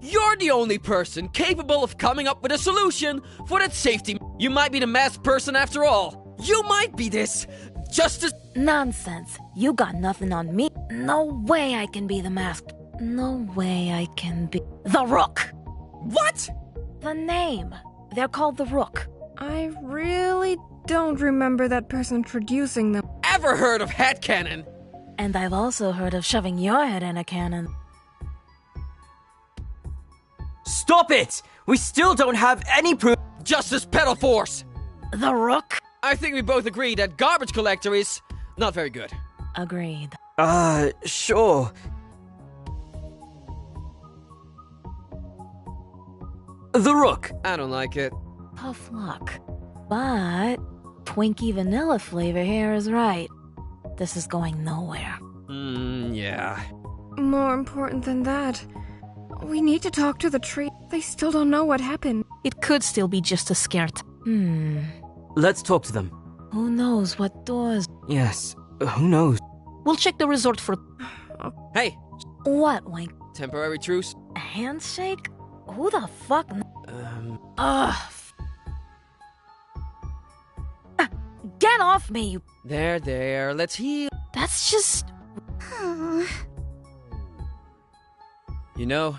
You're the only person capable of coming up with a solution for that safety. You might be the masked person after all. You might be this justice... Nonsense. You got nothing on me. No way I can be the masked. No way I can be... The Rook! What? The name. They're called the Rook. I really don't remember that person introducing them. Ever heard of head cannon? And I've also heard of shoving your head in a cannon. Stop it! We still don't have any proof. Justice Pedal Force! The Rook? I think we both agree that garbage collector is not very good. Agreed. Sure. The Rook. I don't like it. Tough luck. But Twinkie vanilla flavor here is right. This is going nowhere. Yeah. More important than that, we need to talk to the tree. They still don't know what happened. It could still be just a scare. Let's talk to them. Who knows what doors... Yes, who knows? We'll check the resort for... Hey! What, Wink? Temporary truce? A handshake? Who the fuck... Get off me, you... There, let's heal. That's just... You know,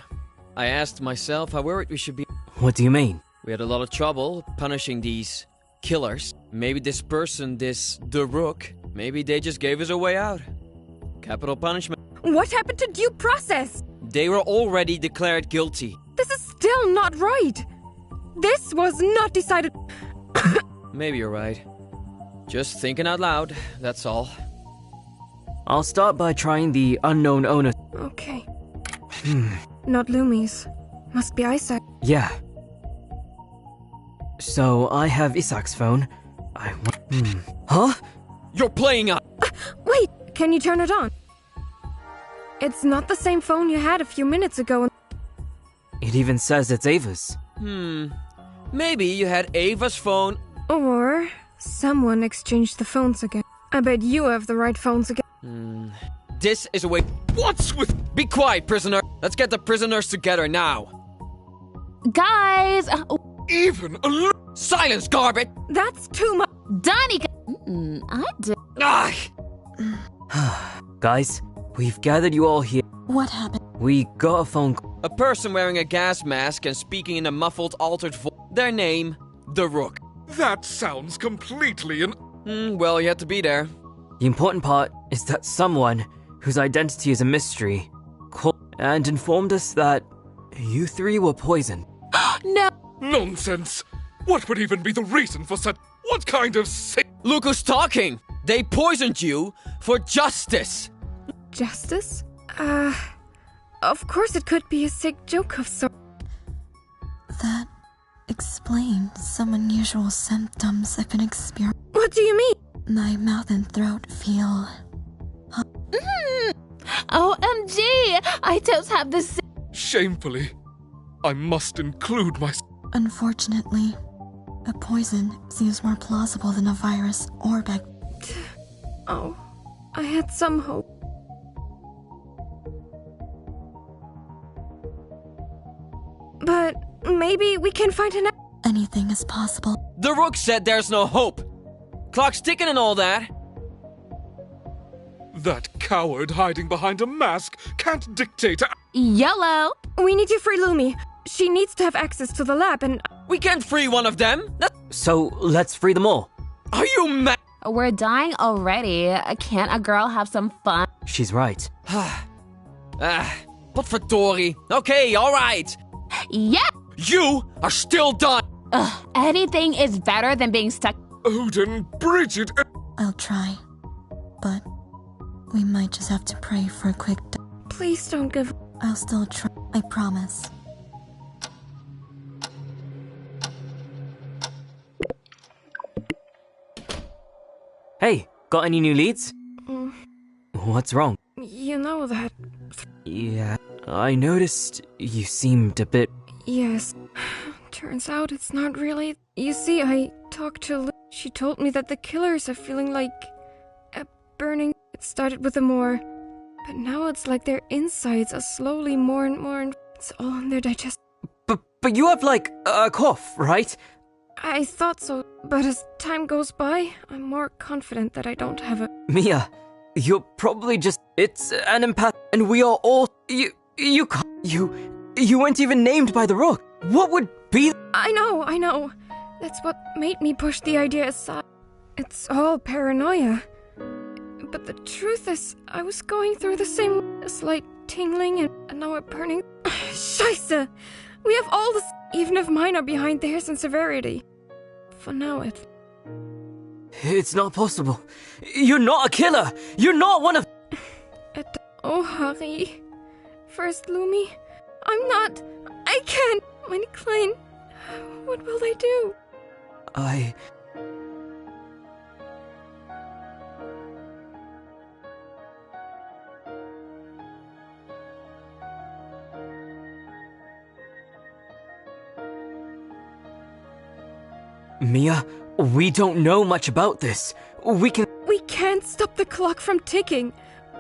I asked myself how worried we should be. What do you mean? We had a lot of trouble punishing these killers. Maybe this person, the Rook, maybe they just gave us a way out. Capital punishment. What happened to due process? They were already declared guilty. This is still not right. This was not decided... Maybe you're right. Just thinking out loud, that's all. I'll start by trying the unknown owner. Okay. Not Lumi's. Must be Isaac. Yeah. So, I have Isaac's phone. Huh? You're playing up! Wait! Can you turn it on? It's not the same phone you had a few minutes ago. It even says it's Ava's. Maybe you had Ava's phone. Or someone exchanged the phones again. I bet you have the right phones again. This is a way... What's with... Be quiet, prisoner! Let's get the prisoners together now. Guys! Even a... Silence, garbage! That's too much. Donnie... I did... Guys, we've gathered you all here. What happened? We got a phone call. A person wearing a gas mask and speaking in a muffled, altered voice. Their name, the Rook. That sounds completely well, you had to be there. The important part is that someone, whose identity is a mystery, called and informed us that you 3 were poisoned. No! Nonsense! What would even be the reason for such... What kind of sick... Look who's talking! They poisoned you for justice! Justice? Of course it could be a sick joke of sorts. That explains some unusual symptoms I've been experiencing. What do you mean? My mouth and throat feel... OMG! I just have this. Shamefully, I must include my... Unfortunately, a poison seems more plausible than a virus or bacteria. Oh, I had some hope. But maybe we can find an... Anything is possible. The Rook said there's no hope. Clock's ticking and all that. That coward hiding behind a mask can't dictate... YOLO! We need to free Lumi. She needs to have access to the lab and... We can't free one of them. So, let's free them all. Are you mad? We're dying already. Can't a girl have some fun? She's right. But for Tori. Okay, alright. Yeah! You are still done. Anything is better than being stuck. Odin, Bridget... I'll try. But we might just have to pray for a quick... Please don't give... I'll still try. I promise. Hey, got any new leads? What's wrong? You know that... Yeah, I noticed you seemed a bit... Yes. Turns out it's not really... You see, I talked to Lu. She told me that the killers are feeling like... a burning... It started with a more... But now it's like their insides are slowly more and more... And it's all in their digest... But you have, like, a cough, right? I thought so, but as time goes by, I'm more confident that I don't have a... Mia, you're probably just... It's an empath, and we are all... You weren't even named by the Rook. What would be... I know. That's what made me push the idea aside. It's all paranoia. But the truth is, I was going through the same... A slight tingling, and now a burning... Scheisse! We have all this... Even if mine are behind theirs in severity. For now, It's not possible. You're not a killer! You're not one of... Oh, Harry. First, Lumi. I'm not... I can't... Meine Klein. What will they do? Mia, we don't know much about this. We can't stop the clock from ticking.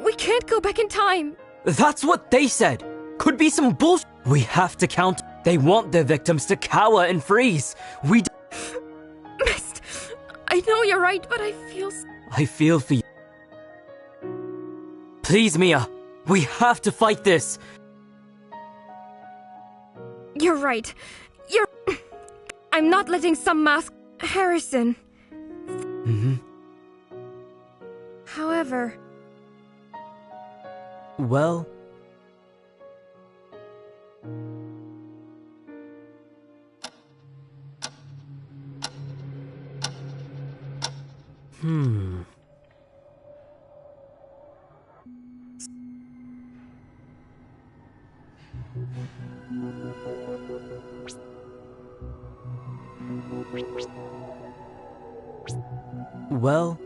We can't go back in time. That's what they said. Could be some bullshit. We have to count. They want their victims to cower and freeze. Mist, I know you're right, but I feel for you. Please, Mia. We have to fight this. You're right. I'm not letting some mask... Harrison. However... Well... Well...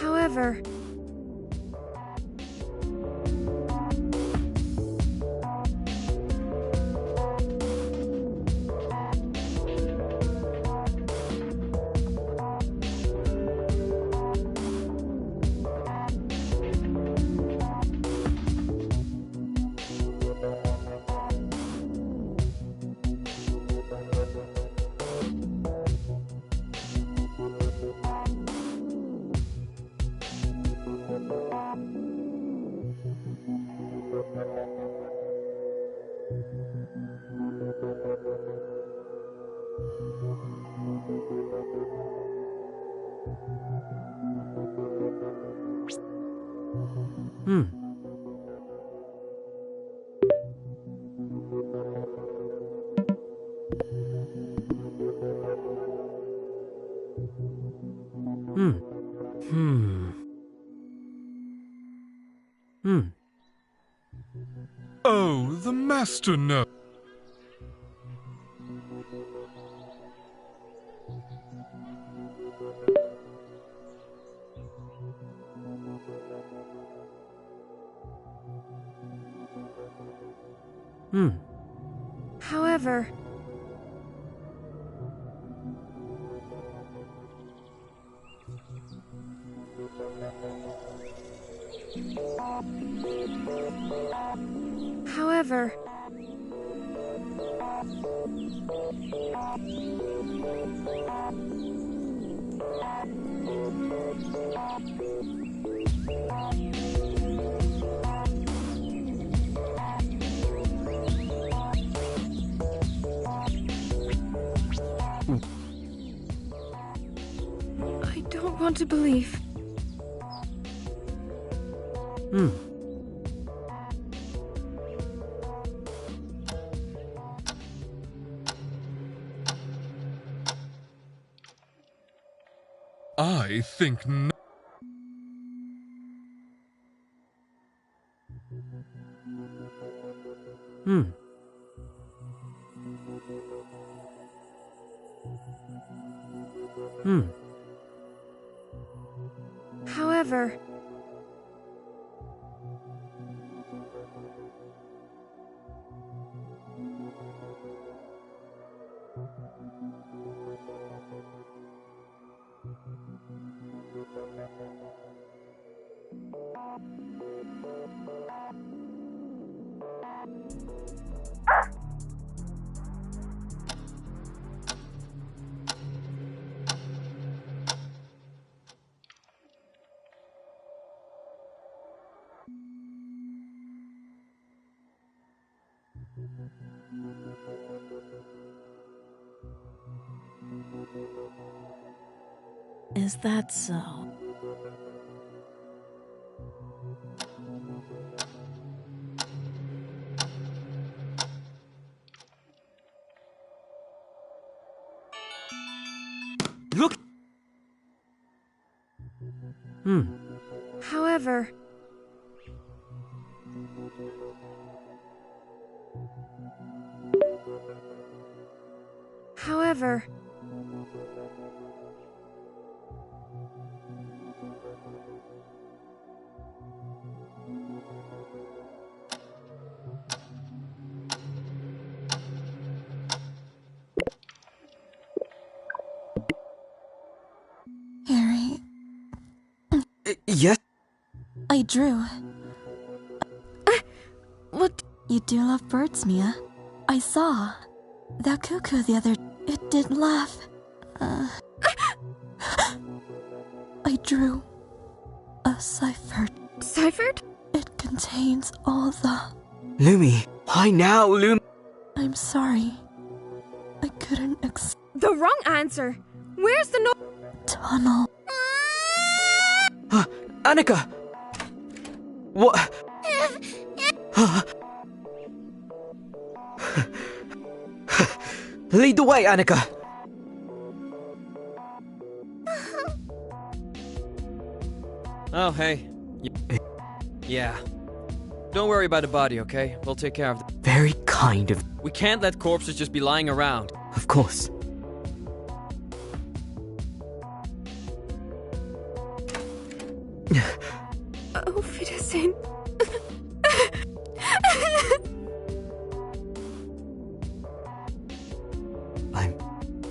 However... Oh, the master knows. However, However, I don't want to believe. I think no. However, Is that so? Look! however, however, Harry, Yes? I drew. what? You do love birds, Mia. I saw. That cuckoo the other... It did laugh. I drew a cipher. Ciphered? It contains all the... Lumi, why now, Lumi? I'm sorry. I couldn't The wrong answer. Where's the tunnel. Annika! What? Lead the way, Annika! Oh, hey. Yeah. Don't worry about the body, okay? We'll take care of it. Very kind of... We can't let corpses just be lying around. Of course. Auf Wiedersehen.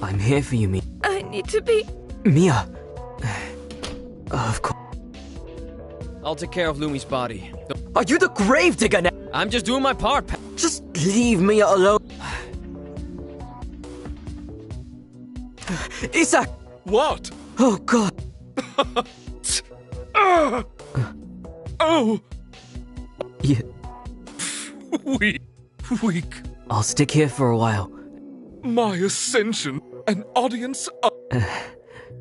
I'm here for you, Mia. I need to be... Mia! Of course. I'll take care of Lumi's body. Are you the gravedigger now? I'm just doing my part, Just leave Mia alone. Isak! What? Oh, God. Oh! Yeah. Weak. I'll stick here for a while. My ascension. An audience of...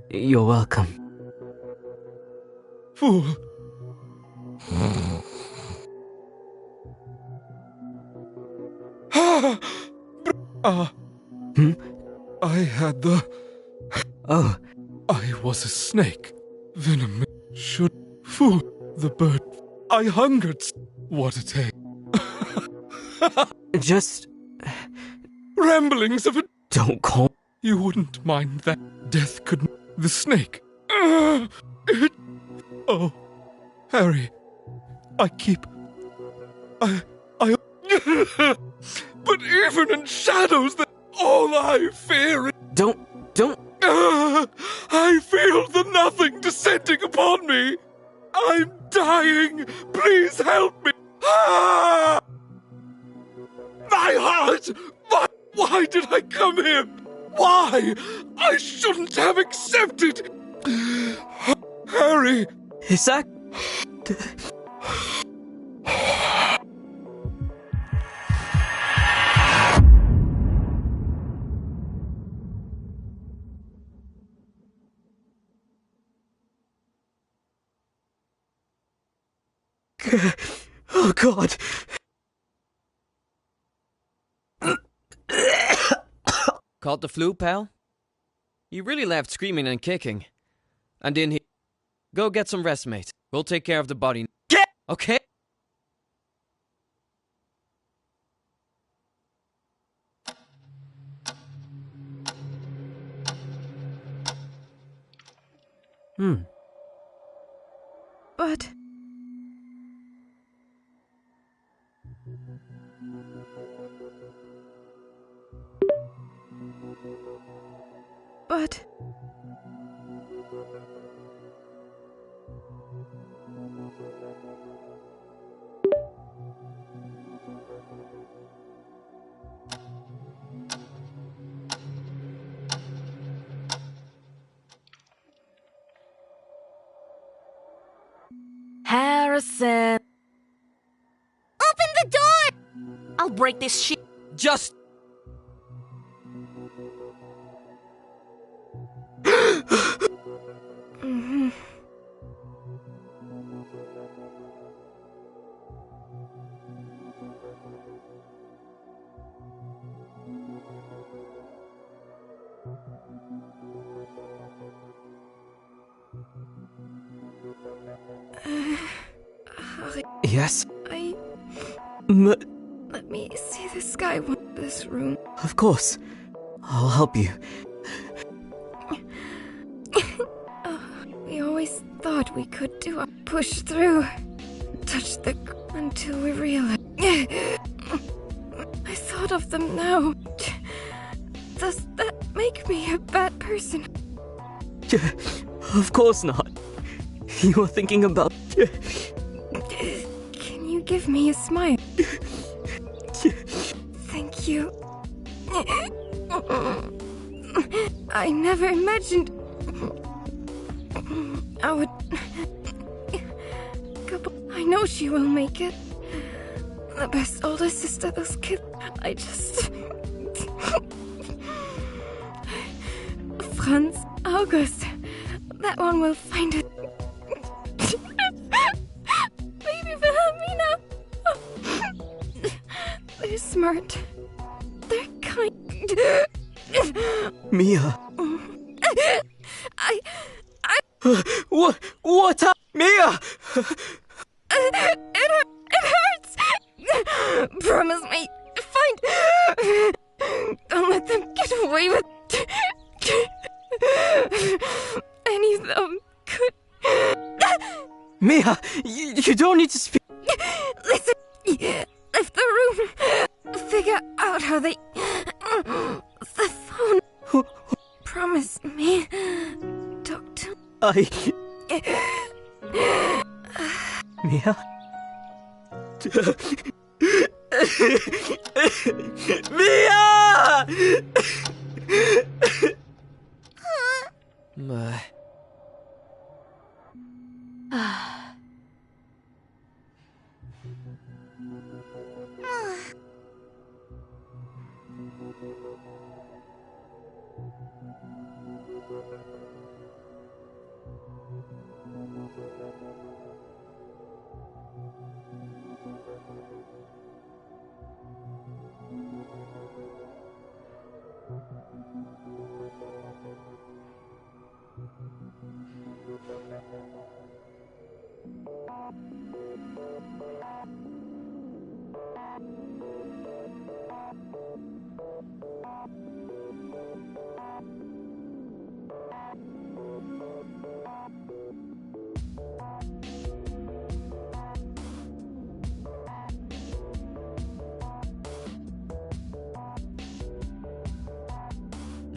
You're welcome. Fool. I had the... Oh. I was a snake. Venom should... Fool. The bird I hungered. What a tale. Just Ramblings of a... don't call. You wouldn't mind that. Death could... The snake. Oh, Harry. I keep... I... But even in shadows, that's all I fear. Don't. I feel the nothing descending upon me. I'm dying. Please help me. Ah! My heart! Why did I come here? Why? I shouldn't have accepted. Harry. Is that... Oh, God. Caught the flu, pal? You really left screaming and kicking. And in here. Go get some rest, mate. We'll take care of the body. Get! Okay? But... But... Harrison! Open the door! I'll break this shit. Just... Yes? Let me see the sky in this room. Of course. I'll help you. We always thought we could do a push through. Touch the until we realized. I thought of them now. Does that make me a bad person? Of course not. You are thinking about... Can you give me a smile? Thank you. I never imagined I would... I know she will make it. The best older sister those kids... I just... Franz, August. That one will find it. Baby Wilhelmina. They're smart. They're kind. Mia. I... What up, Mia? It hurts. Promise me. Find... Don't let them get away with... Any of them could... Mia, you don't need to speak... Listen, left the room. Figure out how they... The phone... Promise me, Doctor... Mia? Mia!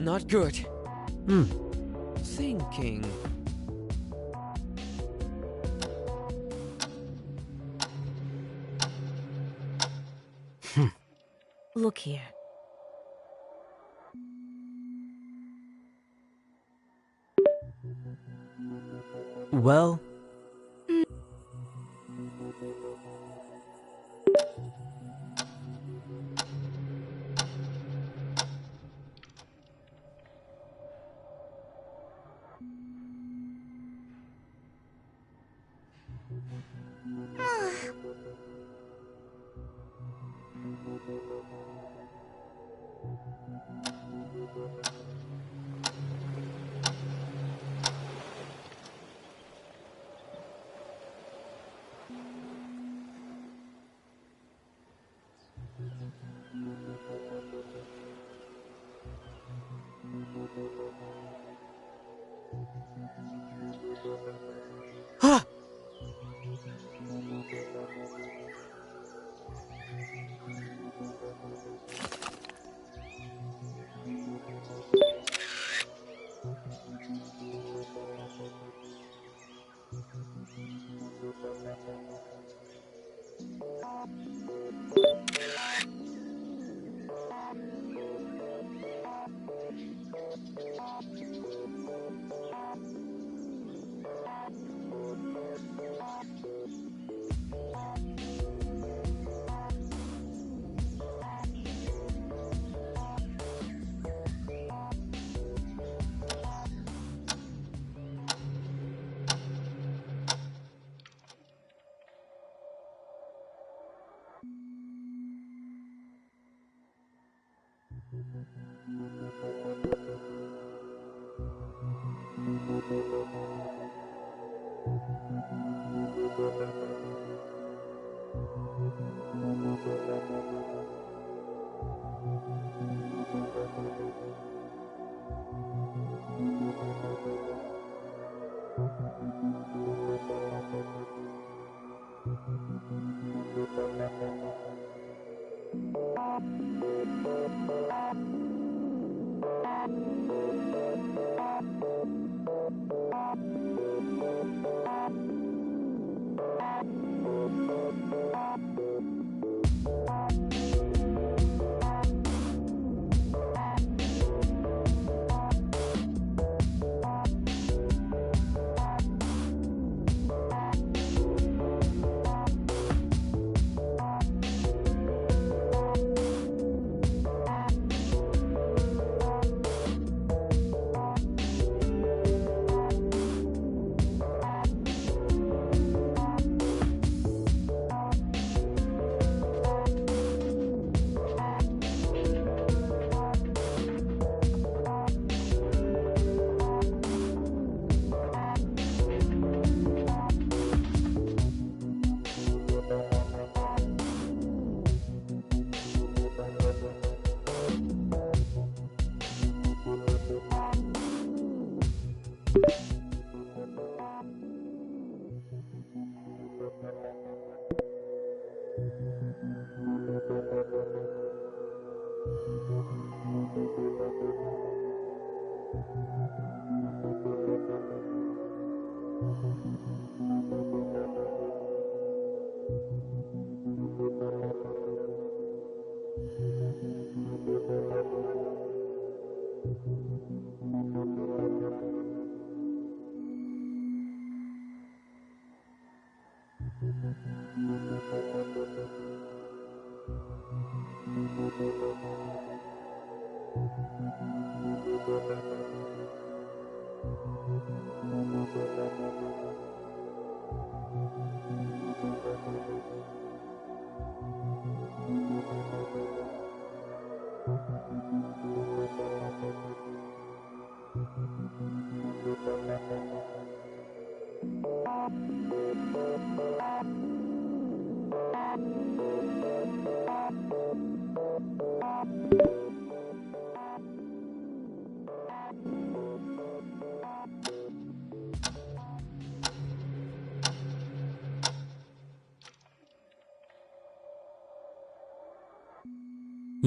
Not good. Thinking. Look here. Well,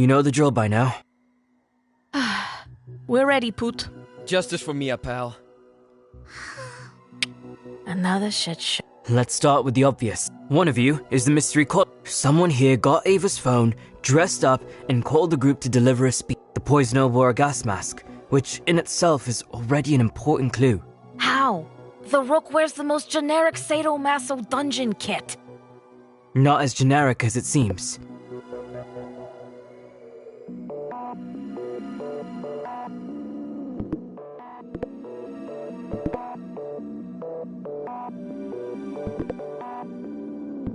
you know the drill by now. We're ready, Poot. Justice for Mia, pal. Another shit show. Let's start with the obvious. One of you is the mystery caller. Someone here got Ava's phone, dressed up, and called the group to deliver a speech. The poisoner wore a gas mask, which in itself is already an important clue. How? The Rook wears the most generic sadomaso dungeon kit. Not as generic as it seems.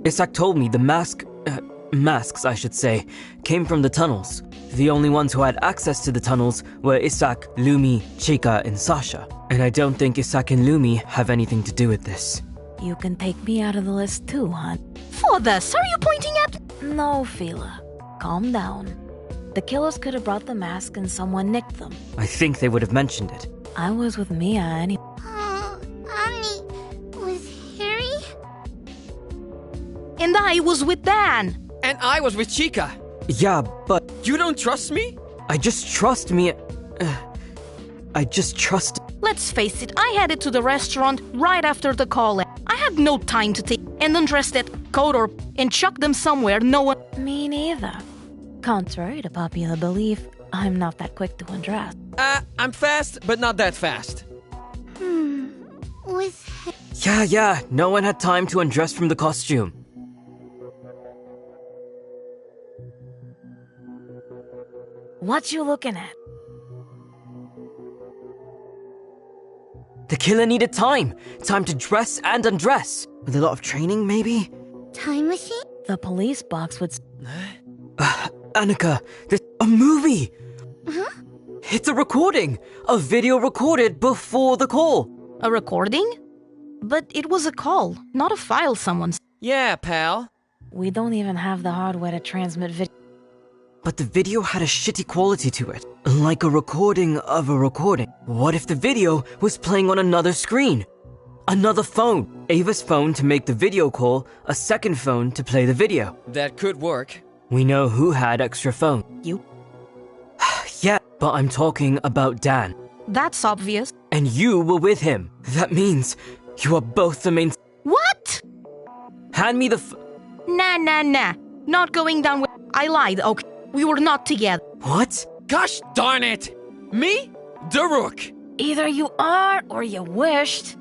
Isak told me the masks, I should say, came from the tunnels. The only ones who had access to the tunnels were Isak, Lumi, Chica, and Sasha. And I don't think Isak and Lumi have anything to do with this. You can take me out of the list too, hon. For this, are you pointing at? No, Fila. Calm down. The killers could have brought the mask and someone nicked them. I think they would have mentioned it. I was with Mia anyway. Annie, was Harry? And I was with Dan. And I was with Chica. Yeah, but You don't trust me? I just trust Mia. I just trust. Let's face it, I headed to the restaurant right after the call. I had no time to take and undress that Kotor and chuck them somewhere no one... Me neither. Contrary to popular belief, I'm not that quick to undress. I'm fast, but not that fast. Was Yeah, no one had time to undress from the costume. What you looking at? The killer needed time. Time to dress and undress. With a lot of training, maybe? time machine? The police box would... Annika, this... a movie! Huh? It's a recording! A video recorded before the call! A recording? But it was a call, not a file someone's... Yeah, pal. We don't even have the hardware to transmit video. But the video had a shitty quality to it. Like a recording of a recording. What if the video was playing on another screen? Another phone. Ava's phone to make the video call, a second phone to play the video. That could work. We know who had extra phone. You? Yeah, but I'm talking about Dan. That's obvious. And you were with him. That means you are both the main... What? Hand me the Nah. Not going down with... I lied, okay. We were not together. What? Gosh darn it! Me? The Rook. Either you are or you wished.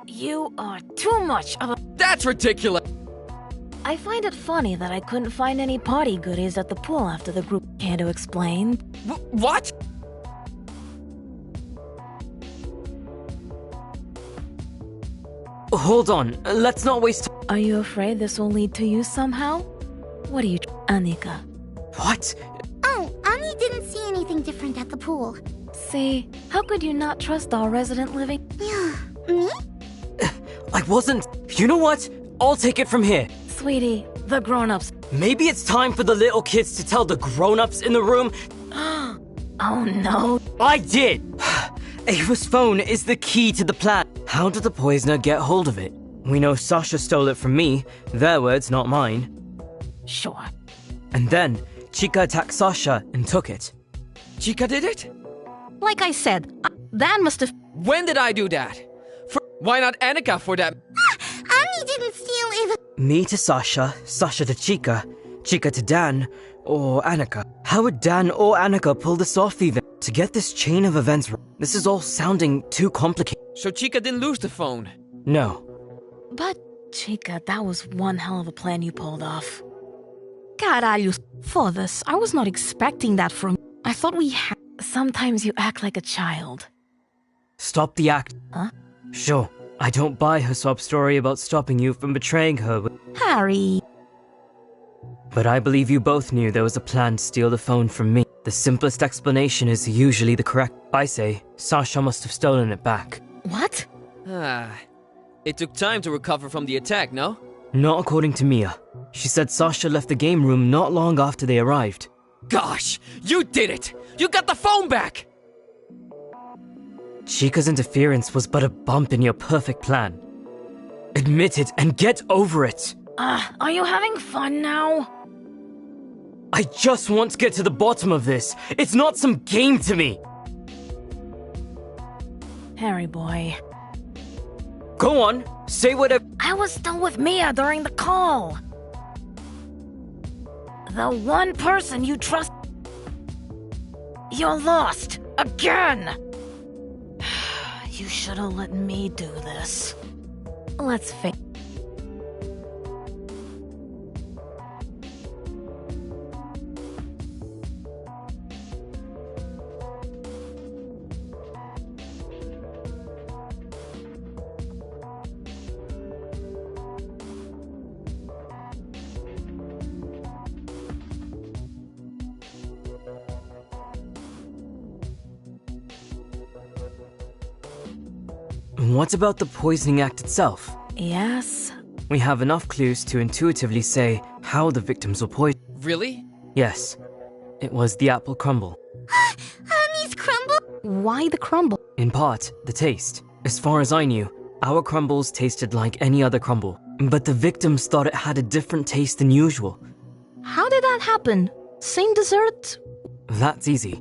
You are too much of a... That's ridiculous. I find it funny that I couldn't find any party goodies at the pool after the group came to explain. What? Hold on, let's not waste... Are you afraid this will lead to you somehow? What are you... Annika? What? Oh, Annie didn't see anything different at the pool. See, how could you not trust our resident living? Yeah, me? I wasn't... You know what? I'll take it from here. Sweetie, the grown-ups... Maybe it's time for the little kids to tell the grown-ups in the room... Oh no. I did! Ava's phone is the key to the plan. How did the poisoner get hold of it? We know Sasha stole it from me. Their words, not mine. Sure. And then, Chica attacked Sasha and took it. Chica did it? Like I said, Dan must have... When did I do that? Why not Annika for that? Annie didn't steal Ava. Me to Sasha, Sasha to Chica, Chica to Dan, or Annika. How would Dan or Annika pull this off even? To get this chain of events right, this is all sounding too complicated. So Chica didn't lose the phone? No. But... Chica, that was one hell of a plan you pulled off. Caralho. For this, I was not expecting that from you. I thought we had... Sometimes you act like a child. Stop the act. Huh? Sure, I don't buy her sob story about stopping you from betraying her, Harry... But I believe you both knew there was a plan to steal the phone from me. The simplest explanation is usually the correct. I say, Sasha must have stolen it back. What? It took time to recover from the attack, no? Not according to Mia. She said Sasha left the game room not long after they arrived. Gosh, you did it! You got the phone back! Chica's interference was but a bump in your perfect plan. Admit it and get over it! Are you having fun now? I just want to get to the bottom of this. It's not some game to me. Harry boy. Go on, say whatever. I was still with Mia during the call. The one person you trust. You're lost. Again. You should have let me do this. Let's face. What about the poisoning act itself? Yes. We have enough clues to intuitively say how the victims were poisoned. Really? Yes. It was the apple crumble. Honey's crumble? Why the crumble? In part, the taste. As far as I knew, our crumbles tasted like any other crumble. But the victims thought it had a different taste than usual. How did that happen? Same dessert? That's easy.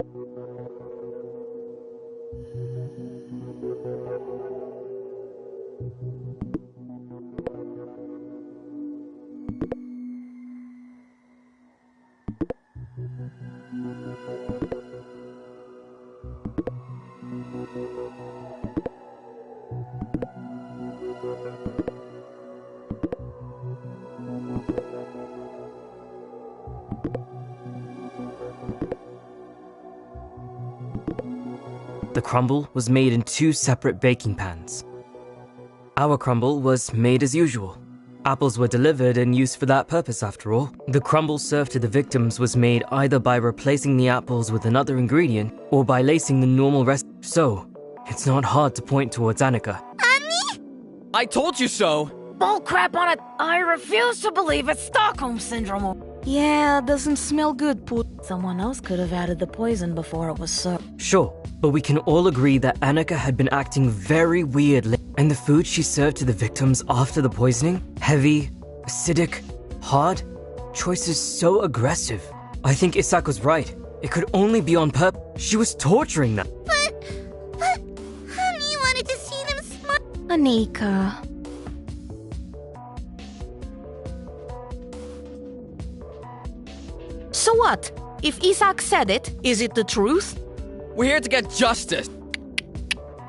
The crumble was made in 2 separate baking pans. Our crumble was made as usual. Apples were delivered and used for that purpose after all. The crumble served to the victims was made either by replacing the apples with another ingredient or by lacing the normal recipe. So, it's not hard to point towards Annika. Annie? I told you so! Bullcrap on it! I refuse to believe it's Stockholm Syndrome. Yeah, doesn't smell good, Put. Someone else could have added the poison before it was served. Sure, but we can all agree that Annika had been acting very weirdly, and the food she served to the victims after the poisoning, heavy, acidic, hard, choices so aggressive. I think Isak was right. It could only be on purpose. She was torturing them. But, Honey wanted to see them smile. Anika. So what? If Isak said it, is it the truth? We're here to get justice.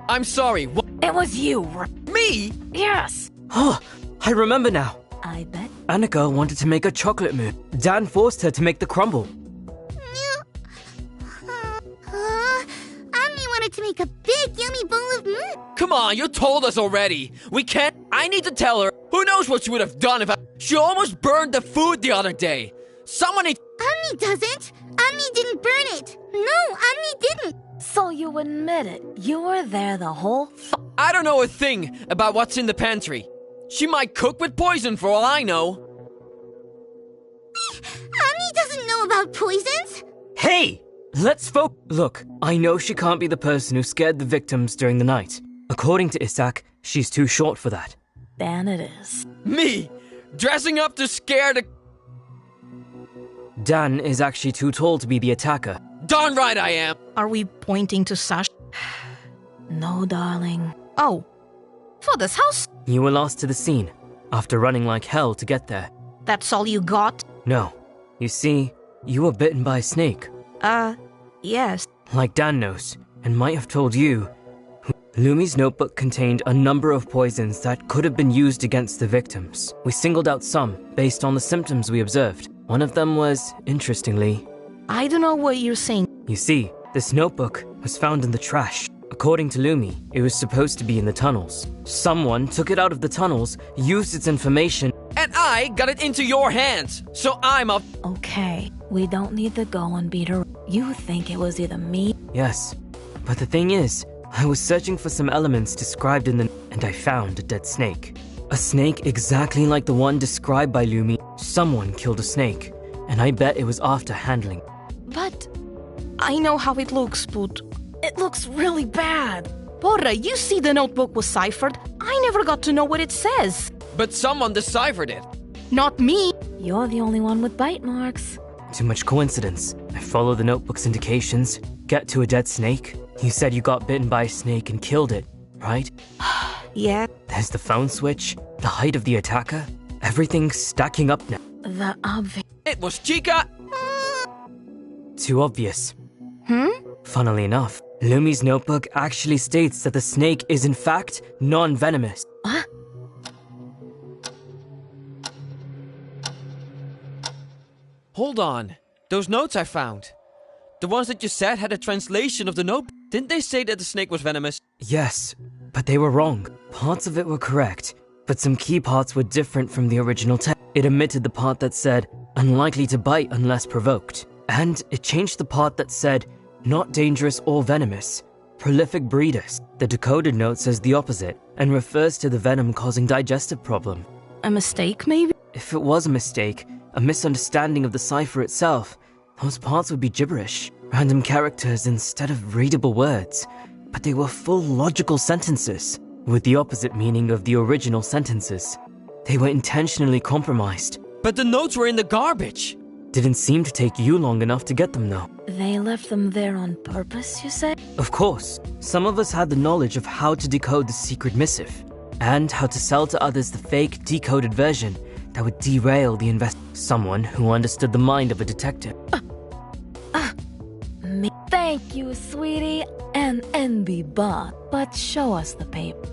I'm sorry, what? It was you. Me? Yes. Oh, I remember now. I bet. Annika wanted to make a chocolate mousse. Dan forced her to make the crumble. Annie wanted to make a big, yummy bowl of mousse. Come on, you told us already. We can't. I need to tell her. Who knows what she would have done if she almost burned the food the other day. Someone needs. Annie doesn't. Annie didn't burn it. No, Annie didn't. So you admit it. You were there the whole I don't know a thing about what's in the pantry. She might cook with poison for all I know. Annie doesn't know about poisons. Hey! Let's Look, I know she can't be the person who scared the victims during the night. According to Isak, she's too short for that. Dan it is. Me? Dressing up to scare the... Dan is actually too tall to be the attacker. Darn right I am! Are we pointing to Sash? No, darling. Oh. For this house? You were lost to the scene, after running like hell to get there. That's all you got? No. You see, you were bitten by a snake. Yes. Like Dan knows, and might have told you, Lumi's notebook contained a number of poisons that could have been used against the victims. We singled out some, based on the symptoms we observed. One of them was, interestingly... I don't know what you're saying. You see, this notebook was found in the trash. According to Lumi, it was supposed to be in the tunnels. Someone took it out of the tunnels, used its information... And I got it into your hands, so I'm a... Okay, we don't need to go and beat her. You think it was either me... Yes, but the thing is, I was searching for some elements described in the... and I found a dead snake. A snake exactly like the one described by Lumi. Someone killed a snake, and I bet it was after handling. But I know how it looks, but it looks really bad. Porra, you see the notebook was ciphered. I never got to know what it says. But someone deciphered it. Not me. You're the only one with bite marks. Too much coincidence. I follow the notebook's indications, get to a dead snake. You said you got bitten by a snake and killed it. right? Yeah. There's the phone switch, the height of the attacker, everything's stacking up now. The obvious. It was Chica! Too obvious. Hmm? Funnily enough, Lumi's notebook actually states that the snake is in fact non-venomous. What? Hold on. Those notes I found. The ones that you said had a translation of the note. Didn't they say that the snake was venomous? Yes, but they were wrong. Parts of it were correct, but some key parts were different from the original text. It omitted the part that said, unlikely to bite unless provoked. And it changed the part that said, not dangerous or venomous, prolific breeders. The decoded note says the opposite, and refers to the venom causing digestive problem. A mistake, maybe? If it was a mistake, a misunderstanding of the cipher itself, those parts would be gibberish. Random characters instead of readable words. But they were full logical sentences, with the opposite meaning of the original sentences. They were intentionally compromised. But the notes were in the garbage! Didn't seem to take you long enough to get them though. They left them there on purpose, you say? Of course, some of us had the knowledge of how to decode the secret missive, and how to sell to others the fake decoded version that would derail the someone who understood the mind of a detective. Me. Thank you, sweetie. And envy bot, but show us the paper.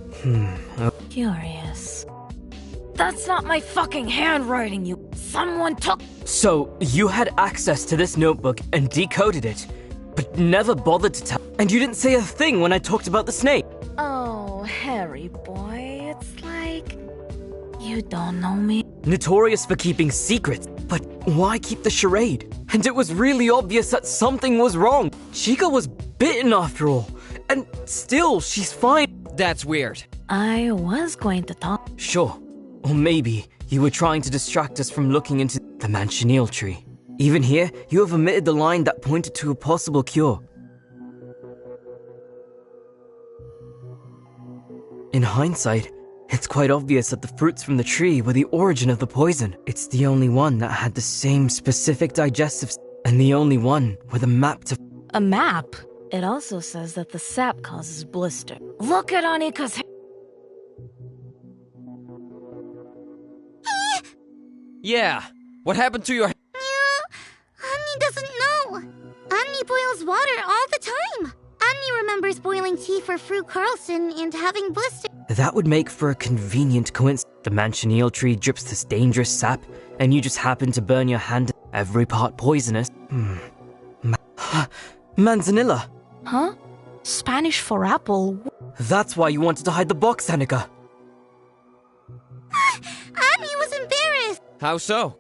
Curious. That's not my fucking handwriting, you. Someone took. So, you had access to this notebook and decoded it, but never bothered to tell. And you didn't say a thing when I talked about the snake. Oh, Harry boy, it's like you don't know me. Notorious for keeping secrets, but why keep the charade? And it was really obvious that something was wrong. Chica was bitten after all, and still she's fine. That's weird. I was going to talk. Sure, or maybe you were trying to distract us from looking into the Manchineal tree. Even here, you have omitted the line that pointed to a possible cure. In hindsight, it's quite obvious that the fruits from the tree were the origin of the poison. It's the only one that had the same specific digestive and the only one with a map to... A map? It also says that the sap causes blister. Look at Anika's hair. Yeah, what happened to your... Annie doesn't know. Annie boils water all the time. Annie remembers boiling tea for Fru Carlson and having blisters. That would make for a convenient coincidence. The Manchineal tree drips this dangerous sap, and you just happen to burn your hand. Every part poisonous. Manzanilla. Huh? Spanish for apple? That's why you wanted to hide the box, Annika. Annie was embarrassed. How so?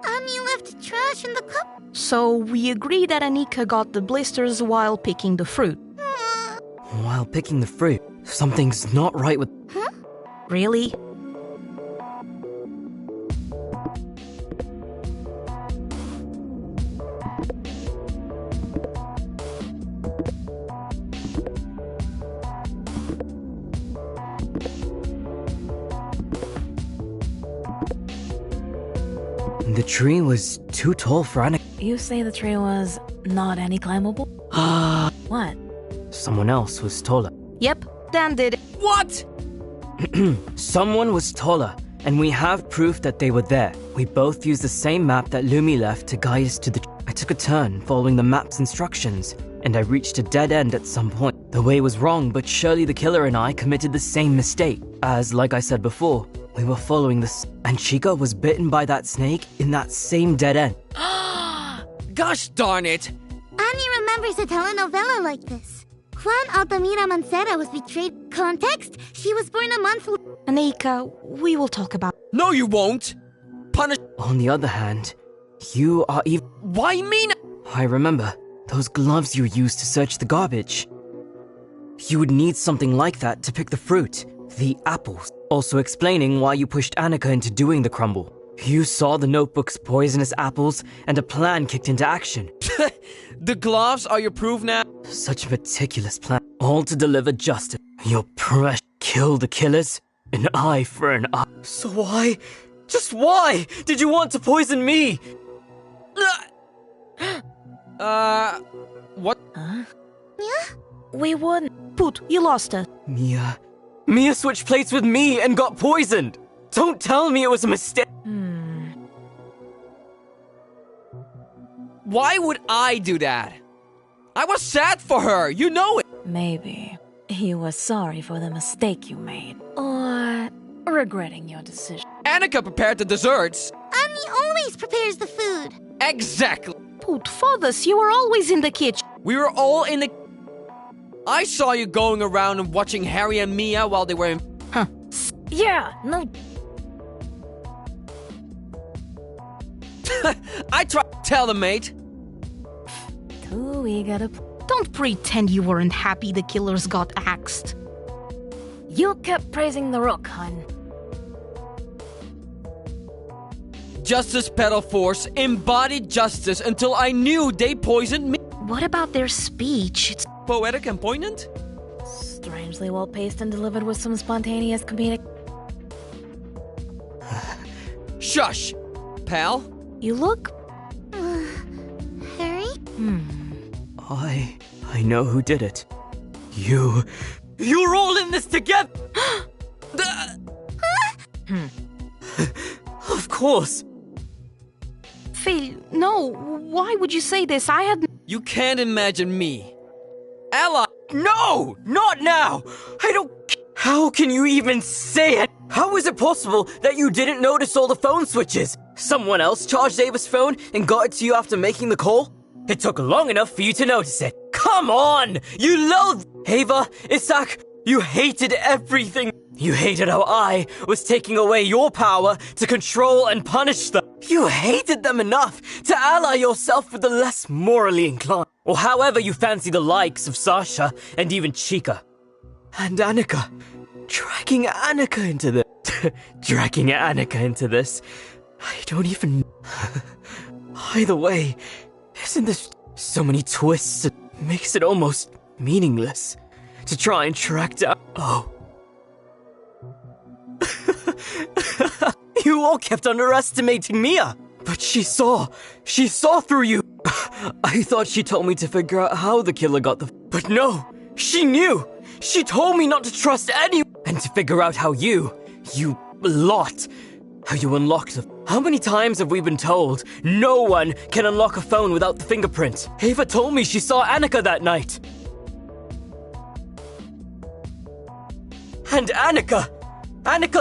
Annie left trash in the cup. So we agree that Anika got the blisters while picking the fruit. While picking the fruit, something's not right with... Huh? Really? The tree was too tall for Annika. You say the tree was not any climbable? What? Someone else was taller. Yep, Dan did it. What? Someone was taller, and we have proof that they were there. We both used the same map that Lumi left to guide us to the... I took a turn following the map's instructions, and I reached a dead end at some point. The way was wrong, but surely the killer and I committed the same mistake. As, like I said before, we were following this, and Chica was bitten by that snake in that same dead end. Gosh darn it! Annie remembers a telenovela like this. Juan Altamira Mancera was betrayed. Context? She was born a month... Anika, we will talk about... No, you won't! Punish... On the other hand, you are even... Why me? I remember those gloves you used to search the garbage. You would need something like that to pick the fruit, the apples. Also explaining why you pushed Annika into doing the crumble. You saw the notebook's poisonous apples, and a plan kicked into action. The gloves are your proof now? Such a meticulous plan, all to deliver justice. Your precious kill the killers, an eye for an eye. So why, just why, did you want to poison me? What? Yeah? We wouldn't. Put, you lost her. Mia switched plates with me and got poisoned. Don't tell me it was a mistake. Why would I do that? I was sad for her, you know it. Maybe you were sorry for the mistake you made, or regretting your decision. Annika prepared the desserts. Annie always prepares the food. Exactly. Put, fathers, you were always in the kitchen. We were all in the... I saw you going around and watching Harry and Mia while they were in... Yeah, no. I tried to tell them, mate. Too eager to... Don't pretend you weren't happy the killers got axed. You kept praising the rook, hun. Justice Pedal Force embodied justice until I knew they poisoned me. What about their speech? It's Poetic and poignant? Strangely well paced and delivered with some spontaneous comedic... Shush, pal. You look... Harry? I know who did it. You're all in this together! Of course. Phil, no. Why would you say this? I had... You can't imagine me. Ella! No! Not now! I don't... How can you even say it? How is it possible that you didn't notice all the phone switches? Someone else charged Ava's phone and got it to you after making the call? It took long enough for you to notice it. Come on! You loathed Ava, Isaac, you hated everything. You hated how I was taking away your power to control and punish them. You hated them enough to ally yourself with the less morally inclined. Or however you fancy the likes of Sasha and even Chica. And Annika. Dragging Annika into this. Dragging Annika into this. I don't even... Either way, isn't this so many twists? It makes it almost meaningless to try and track down... Oh. You all kept underestimating Mia. But she saw through you. I thought she told me to figure out how the killer got the... But no, she knew. She told me not to trust anyone. And to figure out how you unlocked the... How many times have we been told no one can unlock a phone without the fingerprint? Ava told me she saw Annika that night. And Annika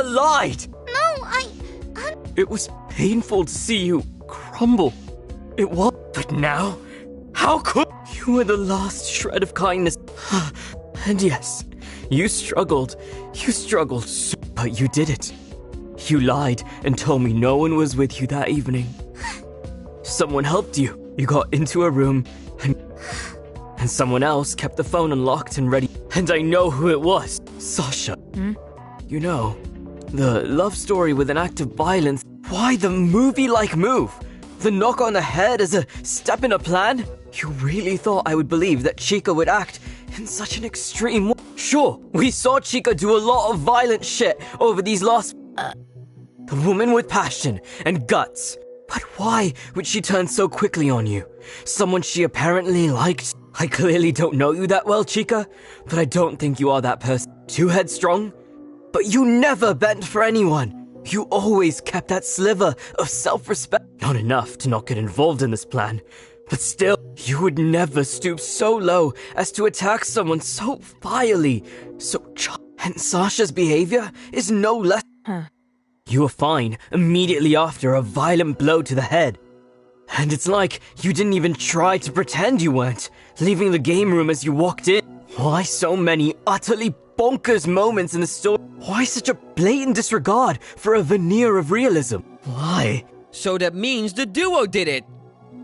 lied. No, It was painful to see you crumble. It was. But now, how could... You were the last shred of kindness. And yes, you struggled. But you did it. You lied and told me no one was with you that evening. Someone helped you. You got into a room and someone else kept the phone unlocked and ready. And I know who it was. Sasha. You know, the love story with an act of violence. Why the movie-like move? The knock on the head as a step in a plan? You really thought I would believe that Chica would act in such an extreme way? Sure, we saw Chica do a lot of violent shit over these last... The woman with passion and guts. But why would she turn so quickly on you? Someone she apparently liked? I clearly don't know you that well, Chica, but I don't think you are that person. Too headstrong? But you never bent for anyone. You always kept that sliver of self-respect. Not enough to not get involved in this plan, but still, you would never stoop so low as to attack someone so vilely, and Sasha's behavior is no less... You were fine immediately after a violent blow to the head. And it's like you didn't even try to pretend you weren't, leaving the game room as you walked in. Why so many utterly bonkers moments in the story? Why such a blatant disregard for a veneer of realism? Why? So that means the duo did it.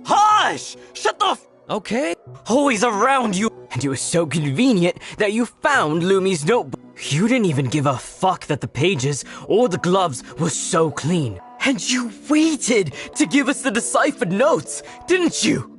Hush! Shut the f... Okay. Always around you. And it was so convenient that you found Lumi's notebook. You didn't even give a fuck that the pages or the gloves were so clean. And you waited to give us the deciphered notes, didn't you?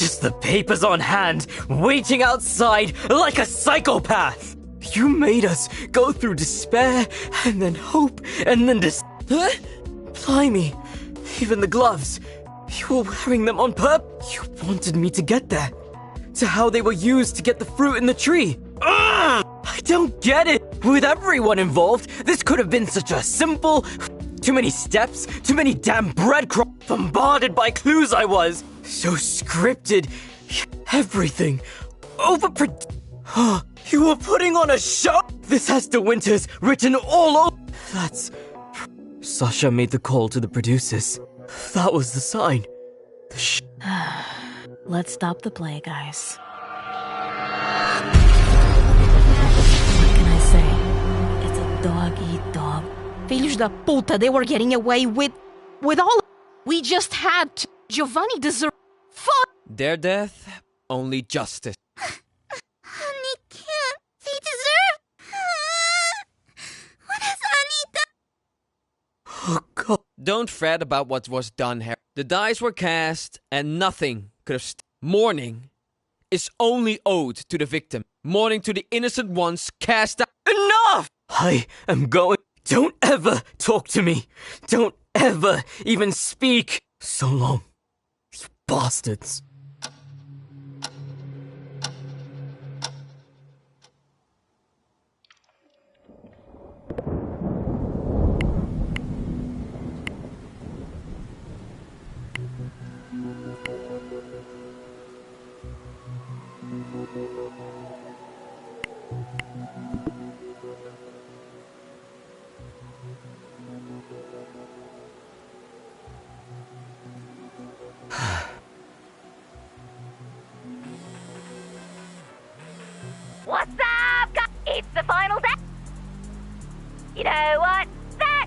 Just the papers on hand, waiting outside like a psychopath. You made us go through despair, and then hope, and then Huh? Blimey, even the gloves. You were wearing them on purpose. You wanted me to get there. To how they were used to get the fruit in the tree. Ugh! I don't get it. With everyone involved, this could have been such a simple... Too many steps, too many damn breadcrumbs. Bombarded by clues I was. So scripted. Everything. You were putting on a show? This has the Winters written all over. That's... Sasha made the call to the producers. That was the sign. Let's stop the play, guys. What can I say? It's a dog-eat-dog. Filhos da puta, they were getting away with all. We just had to. Giovanni deserved. Fuck! Their death, only justice. Honey can't. They deserve. What has Honey done? Oh, God. Don't fret about what was done, Harry. The dice were cast, and nothing could have Mourning is only owed to the victim. Mourning to the innocent ones cast out. Enough! I am going. Don't ever talk to me. Don't ever even speak. So long, you bastards. What's up, guys? It's the final day. You know what? That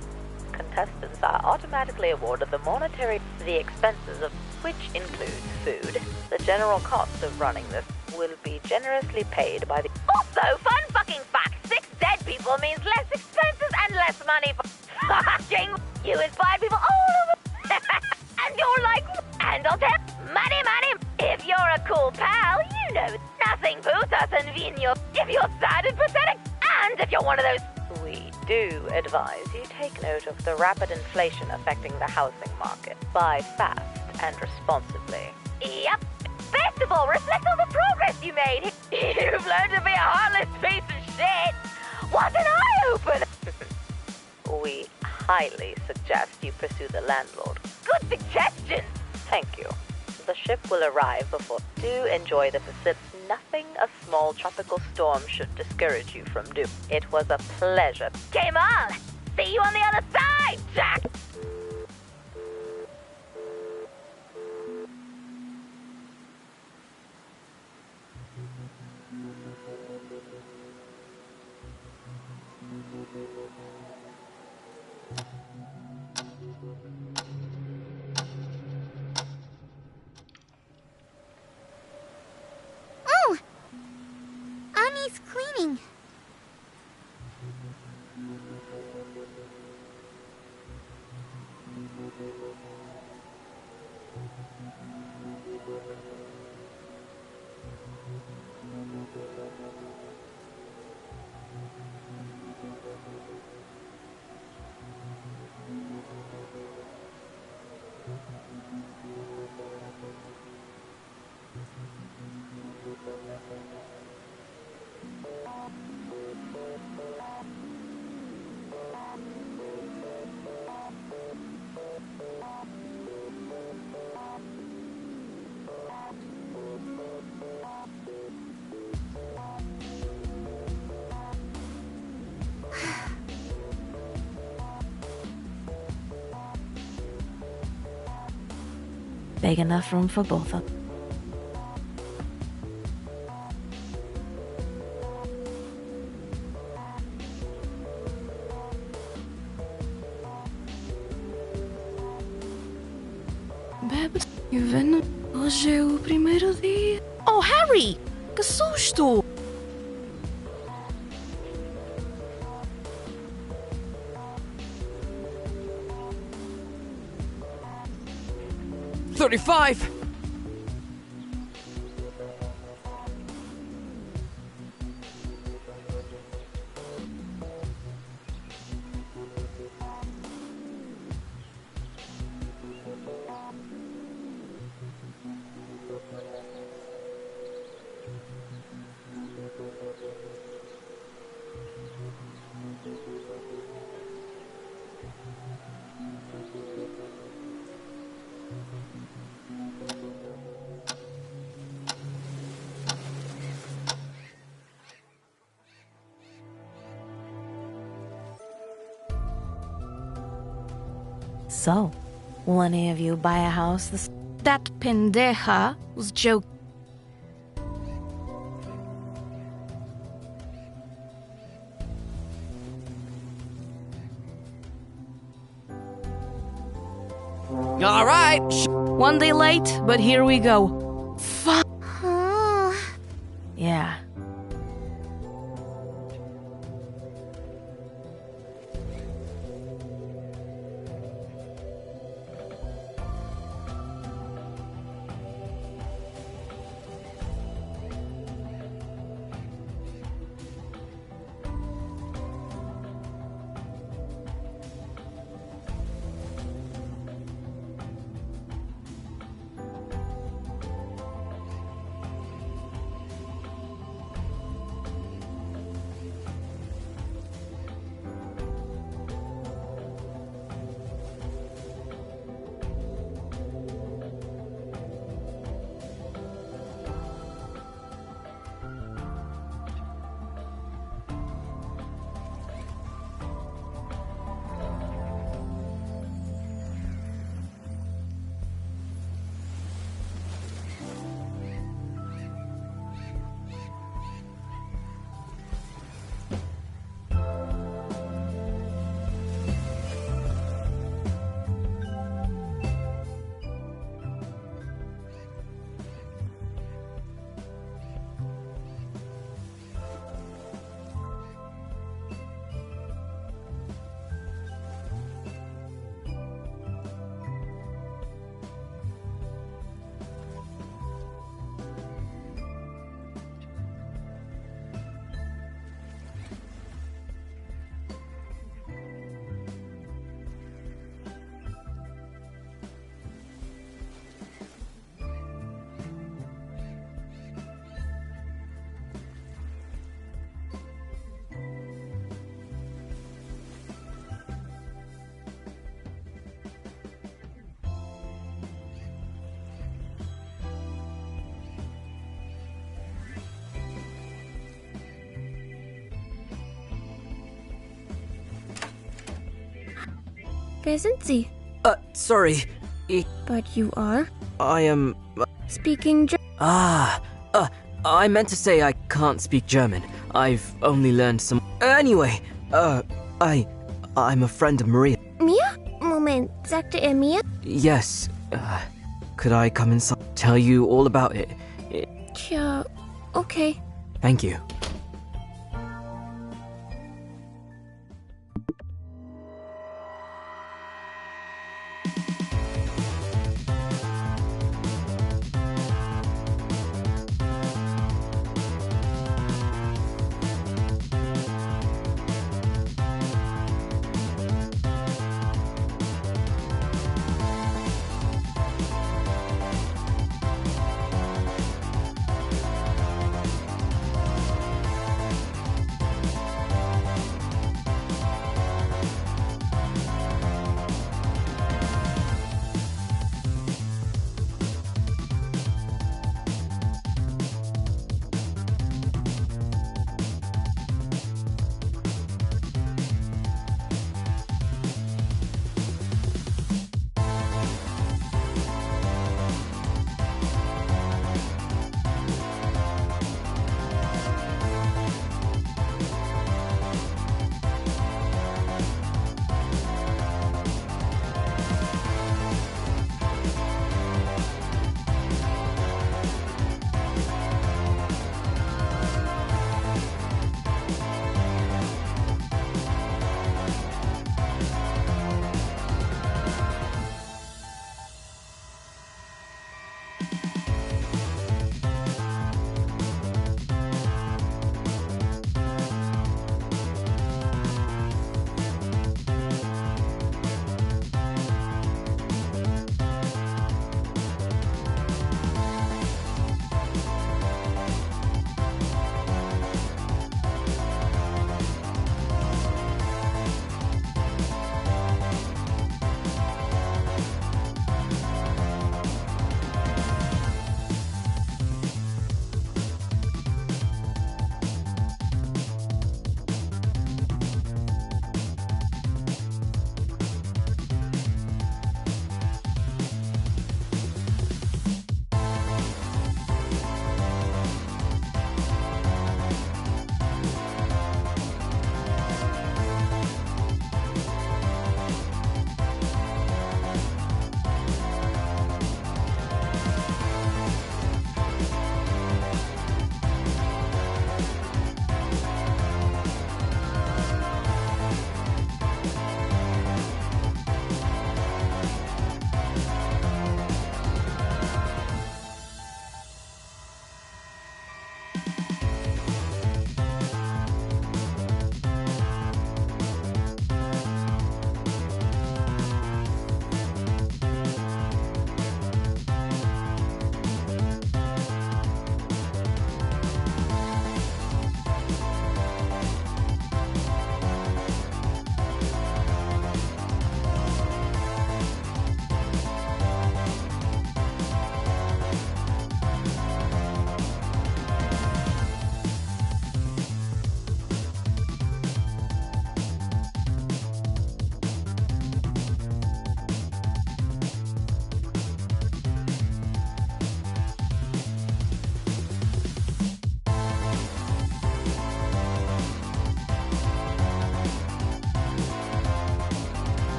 contestants are automatically awarded the expenses of which include food. The general cost of running this will be generously paid by the. Also, fun fucking fact: 6 dead people means less expenses and less money for fucking. You inspired people all over, and you're like, and I'll tell money. If you're a cool pal, you know nothing puts us in vino. If you're sad and pathetic, and if you're one of those, we do advise you take note of the rapid inflation affecting the housing market. Buy fast and responsibly. Yep. Best of all, reflect on the progress you made. You've learned to be a heartless piece of shit. What an eye-opener. We highly suggest you pursue the landlord. Good suggestion. Thank you. The ship will arrive before. Do enjoy the facility. Nothing a small tropical storm should discourage you from doing. It was a pleasure. Kemal! See you on the other side, Jack! Oh! Annie's cleaning. Big enough room for both of them. Bebe, Ivana, hoje é o primeiro dia. Oh, Harry! Que susto! So, will any of you buy a house this... That pendeja was joking. All right. One day late, but here we go. Fuck. Yeah. Wer sind Sie? Sorry. But you are? I am... Speaking I meant to say I can't speak German. I've only learned some... Anyway, I'm a friend of Maria. Mia? Moment, sagte Mia? Yes. Could I come inside? Tell you all about it? Tja, okay. Thank you.